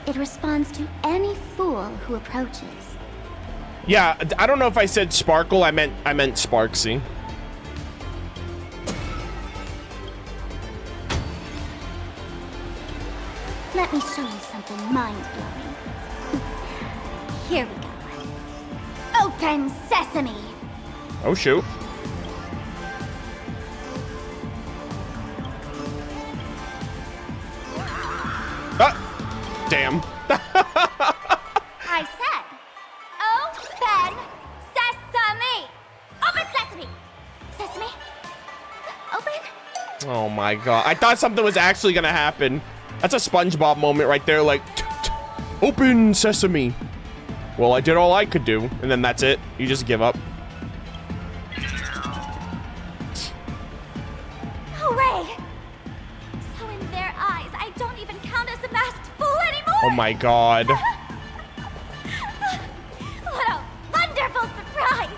It responds to any fool who approaches. Yeah, I don't know if I said Sparkle. I meant Sparksy. Let me show you something mind-blowing. Here we go. Open sesame! Oh, shoot. Ah! Damn. I said, open sesame! Open sesame! Sesame? Open? Oh my god. I thought something was actually gonna happen. That's a SpongeBob moment right there, like, open sesame. Well, I did all I could do, and then that's it. You just give up. Hooray! So in their eyes, I don't even count as a masked fool anymore! Oh my god. What a wonderful surprise!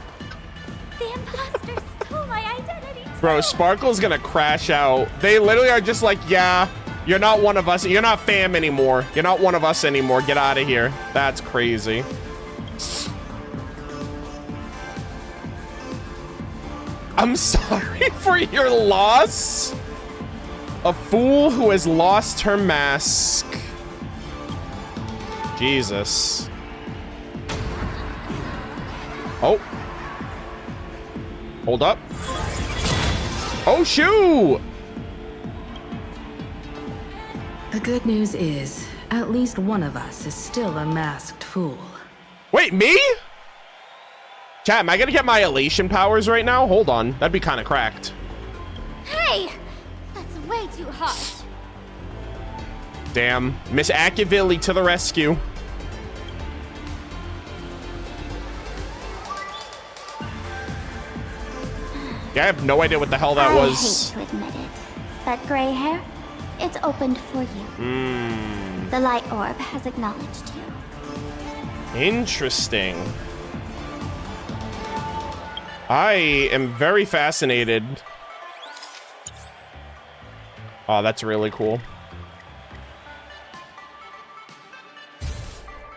The imposter stole my identity. Bro, Sparkle's gonna crash out. They literally are just like, yeah, you're not one of us. You're not fam anymore. You're not one of us anymore. Get out of here. That's crazy. I'm sorry for your loss. A fool who has lost her mask. Jesus. Oh. Hold up. Oh, shoot. The good news is, at least one of us is still a masked fool. Wait, me? Chat, am I gonna get my elation powers right now? Hold on, that'd be kind of cracked. Hey! That's way too harsh. Damn, Miss Ashveil to the rescue. Yeah, I have no idea what the hell that was. I hate to admit it, but gray hair, it's opened for you. The light orb has acknowledged you. Interesting. I am very fascinated. Oh, that's really cool.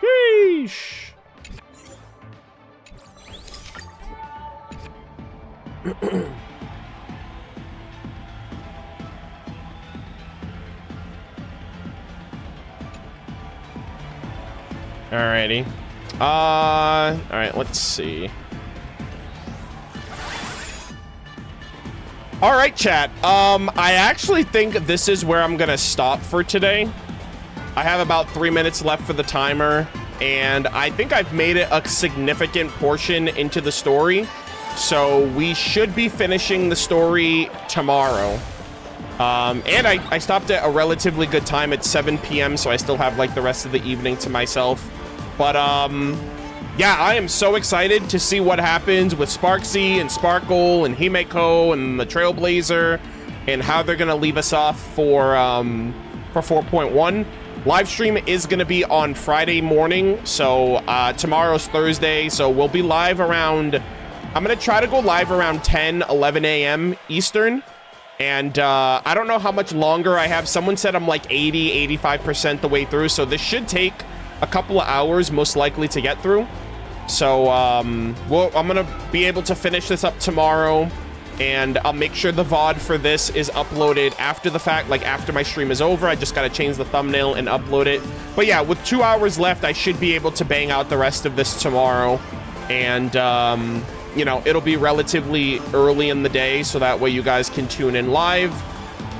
Yeesh. Alrighty. All right, let's see. All right, chat. I actually think this is where I'm gonna stop for today. I have about 3 minutes left for the timer, and I think I've made it a significant portion into the story. So we should be finishing the story tomorrow. And I stopped at a relatively good time at 7 p.m., so I still have like the rest of the evening to myself. But yeah, I am so excited to see what happens with Sparksy and Sparkle and Himeko and the Trailblazer and how they're gonna leave us off for 4.1. Live stream is gonna be on Friday morning, so tomorrow's Thursday, so we'll be live around, I'm gonna try to go live around 11 a.m. Eastern. And I don't know how much longer I have. Someone said I'm like 85% the way through, so this should take a couple of hours most likely to get through. So I'm gonna be able to finish this up tomorrow, and I'll make sure the VOD for this is uploaded after the fact, like after my stream is over. I just gotta change the thumbnail and upload it. But yeah, with 2 hours left, I should be able to bang out the rest of this tomorrow. And you know, it'll be relatively early in the day, so that way you guys can tune in live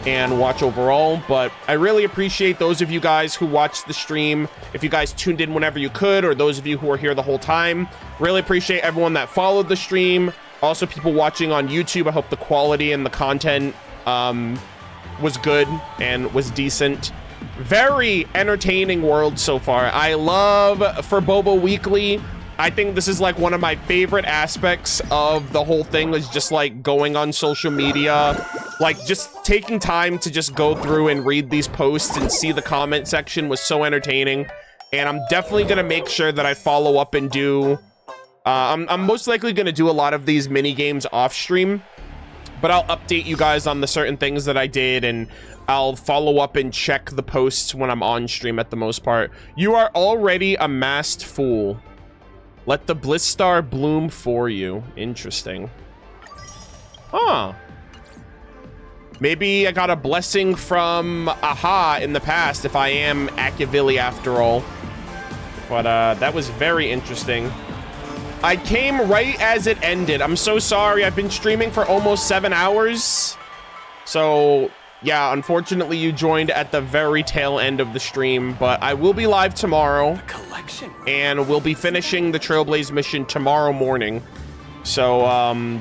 and watch overall. But I really appreciate those of you guys who watched the stream. If you guys tuned in whenever you could, or those of you who are here the whole time, really appreciate everyone that followed the stream. Also, people watching on YouTube, I hope the quality and the content was good and was decent. Very entertaining world so far. I love for Bobo Weekly. I think this is like one of my favorite aspects of the whole thing, is just like going on social media, like just taking time to just go through and read these posts and see the comment section was so entertaining. And I'm definitely going to make sure that I follow up and do... I'm most likely going to do a lot of these mini games off stream, but I'll update you guys on the certain things that I did, and I'll follow up and check the posts when I'm on stream at the most part. You are already a masked fool. Let the bliss star bloom for you. Interesting. Huh. Maybe I got a blessing from Aha in the past if I am Ashveil after all. But that was very interesting. I came right as it ended. I'm so sorry. I've been streaming for almost 7 hours. So, yeah, unfortunately, you joined at the very tail end of the stream. But I will be live tomorrow. And we'll be finishing the Trailblaze mission tomorrow morning. So,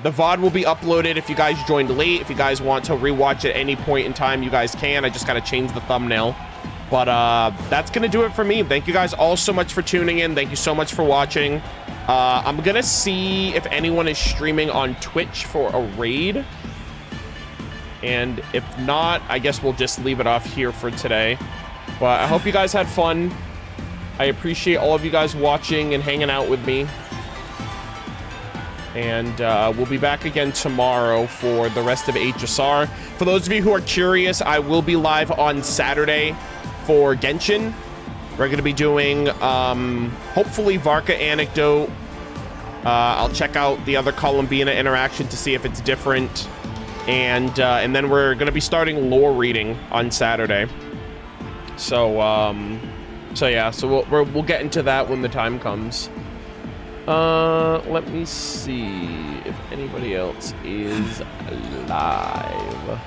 the VOD will be uploaded if you guys joined late. If you guys want to rewatch at any point in time, you guys can. I just got to change the thumbnail. But that's going to do it for me. Thank you guys all so much for tuning in. Thank you so much for watching. I'm going to see if anyone is streaming on Twitch for a raid. And if not, I guess we'll just leave it off here for today. But I hope you guys had fun. I appreciate all of you guys watching and hanging out with me. And we'll be back again tomorrow for the rest of HSR. For those of you who are curious, I will be live on Saturday for Genshin. We're going to be doing, hopefully, Varka Anecdote. I'll check out the other Columbina interaction to see if it's different. And then we're going to be starting lore reading on Saturday. So yeah, so we'll get into that when the time comes. Let me see if anybody else is alive.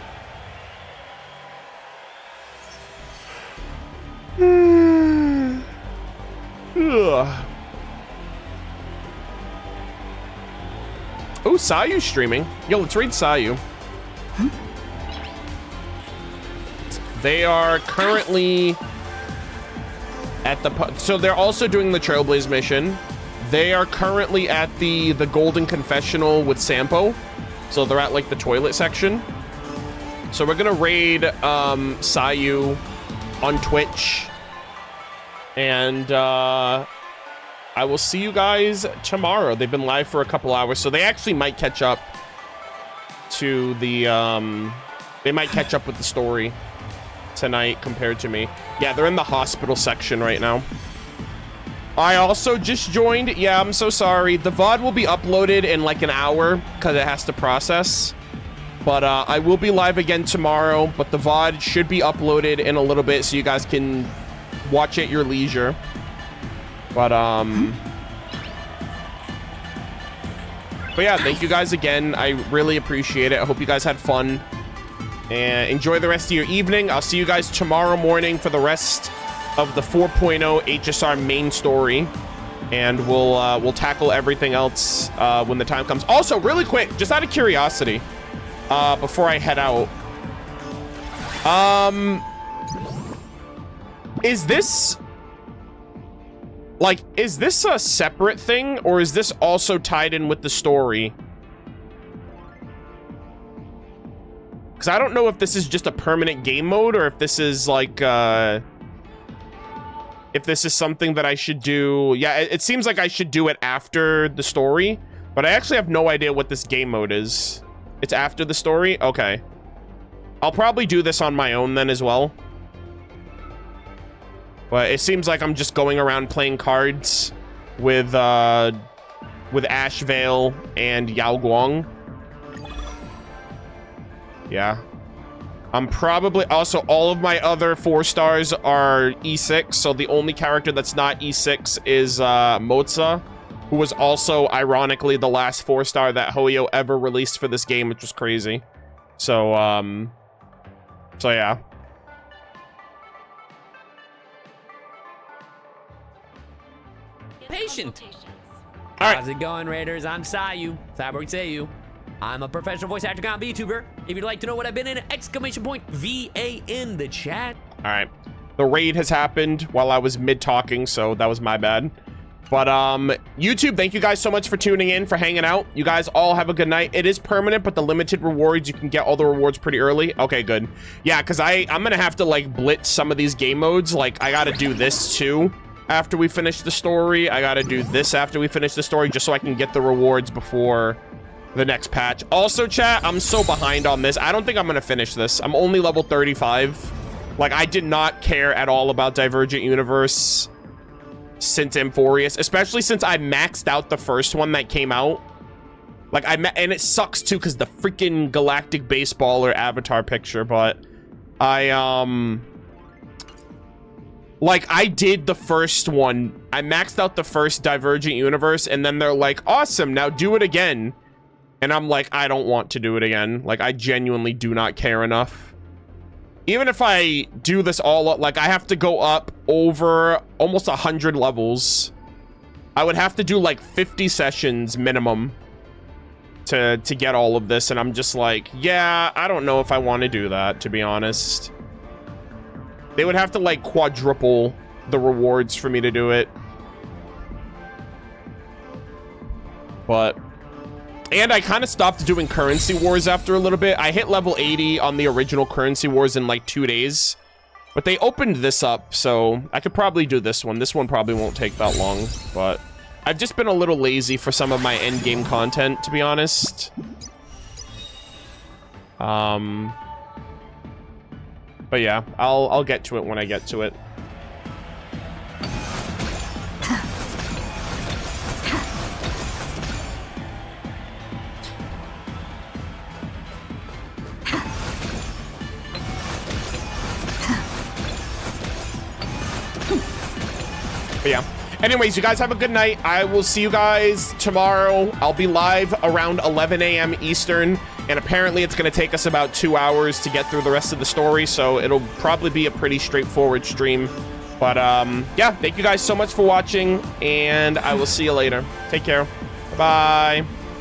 Oh, Sayu's streaming. Yo, let's read Sayu. They are currently at the... So they're also doing the Trailblaze mission. They are currently at the Golden Confessional with Sampo. So they're at, like, the toilet section. So we're gonna raid Sayu on Twitch. And I will see you guys tomorrow. They've been live for a couple hours, so they actually might catch up to the they might catch up with the story tonight compared to me. Yeah, they're in the hospital section right now. I also just joined. Yeah, I'm so sorry. The VOD will be uploaded in like an hour because it has to process. But I will be live again tomorrow, but the VOD should be uploaded in a little bit so you guys can watch at your leisure. But yeah, thank you guys again. I really appreciate it. I hope you guys had fun. And enjoy the rest of your evening. I'll see you guys tomorrow morning for the rest of the 4.0 HSR main story. And we'll tackle everything else when the time comes. Also, really quick, just out of curiosity, before I head out. Is this a separate thing, or is this also tied in with the story? Because I don't know if this is just a permanent game mode, or if this is like, if this is something that I should do. Yeah, it seems like I should do it after the story, but I actually have no idea what this game mode is. It's after the story? Okay. I'll probably do this on my own then as well. But it seems like I'm just going around playing cards with Ashveil and Yao Guang. Yeah. I'm probably... Also, all of my other 4 stars are E6, so the only character that's not E6 is Moza, who was also, ironically, the last 4-star that Hoyo ever released for this game, which was crazy. So, yeah. Patient. All right. How's it going, Raiders? I'm Sayu. Sayu. I'm a professional voice actor, comedy YouTuber. If you'd like to know what I've been in, VA in the chat. All right. The raid has happened while I was mid-talking, so that was my bad. But, YouTube, thank you guys so much for tuning in, for hanging out. You guys all have a good night. It is permanent, but the limited rewards, you can get all the rewards pretty early. Okay, good. Yeah, because I'm going to have to, like, blitz some of these game modes. Like, I got to do this, too. after we finish the story. I gotta do this after we finish the story just so I can get the rewards before the next patch. Also, chat, I'm so behind on this. I don't think I'm gonna finish this. I'm only level 35. Like, I did not care at all about Divergent Universe since Amphorius, especially since I maxed out the first one that came out. Like, and it sucks too because the freaking galactic baseballer avatar picture, but like, I did the first one. I maxed out the first Divergent Universe, and then they're like, awesome, now do it again. And I'm like, I don't want to do it again. Like, I genuinely do not care enough. Even if I do this all up, like, I have to go up over almost 100 levels. I would have to do like 50 sessions minimum to get all of this, and I'm just like, yeah, I don't know if I want to do that, to be honest. They would have to like quadruple the rewards for me to do it. But, and I kind of stopped doing currency wars after a little bit. I hit level 80 on the original currency wars in like 2 days, but they opened this up, so I could probably do this one. This one probably won't take that long, but I've just been a little lazy for some of my end game content, to be honest. But yeah, I'll get to it when I get to it. But yeah. Anyways, you guys have a good night. I will see you guys tomorrow. I'll be live around 11 a.m. Eastern, and apparently it's going to take us about 2 hours to get through the rest of the story, so it'll probably be a pretty straightforward stream. But yeah, thank you guys so much for watching, and I will see you later. Take care. Bye.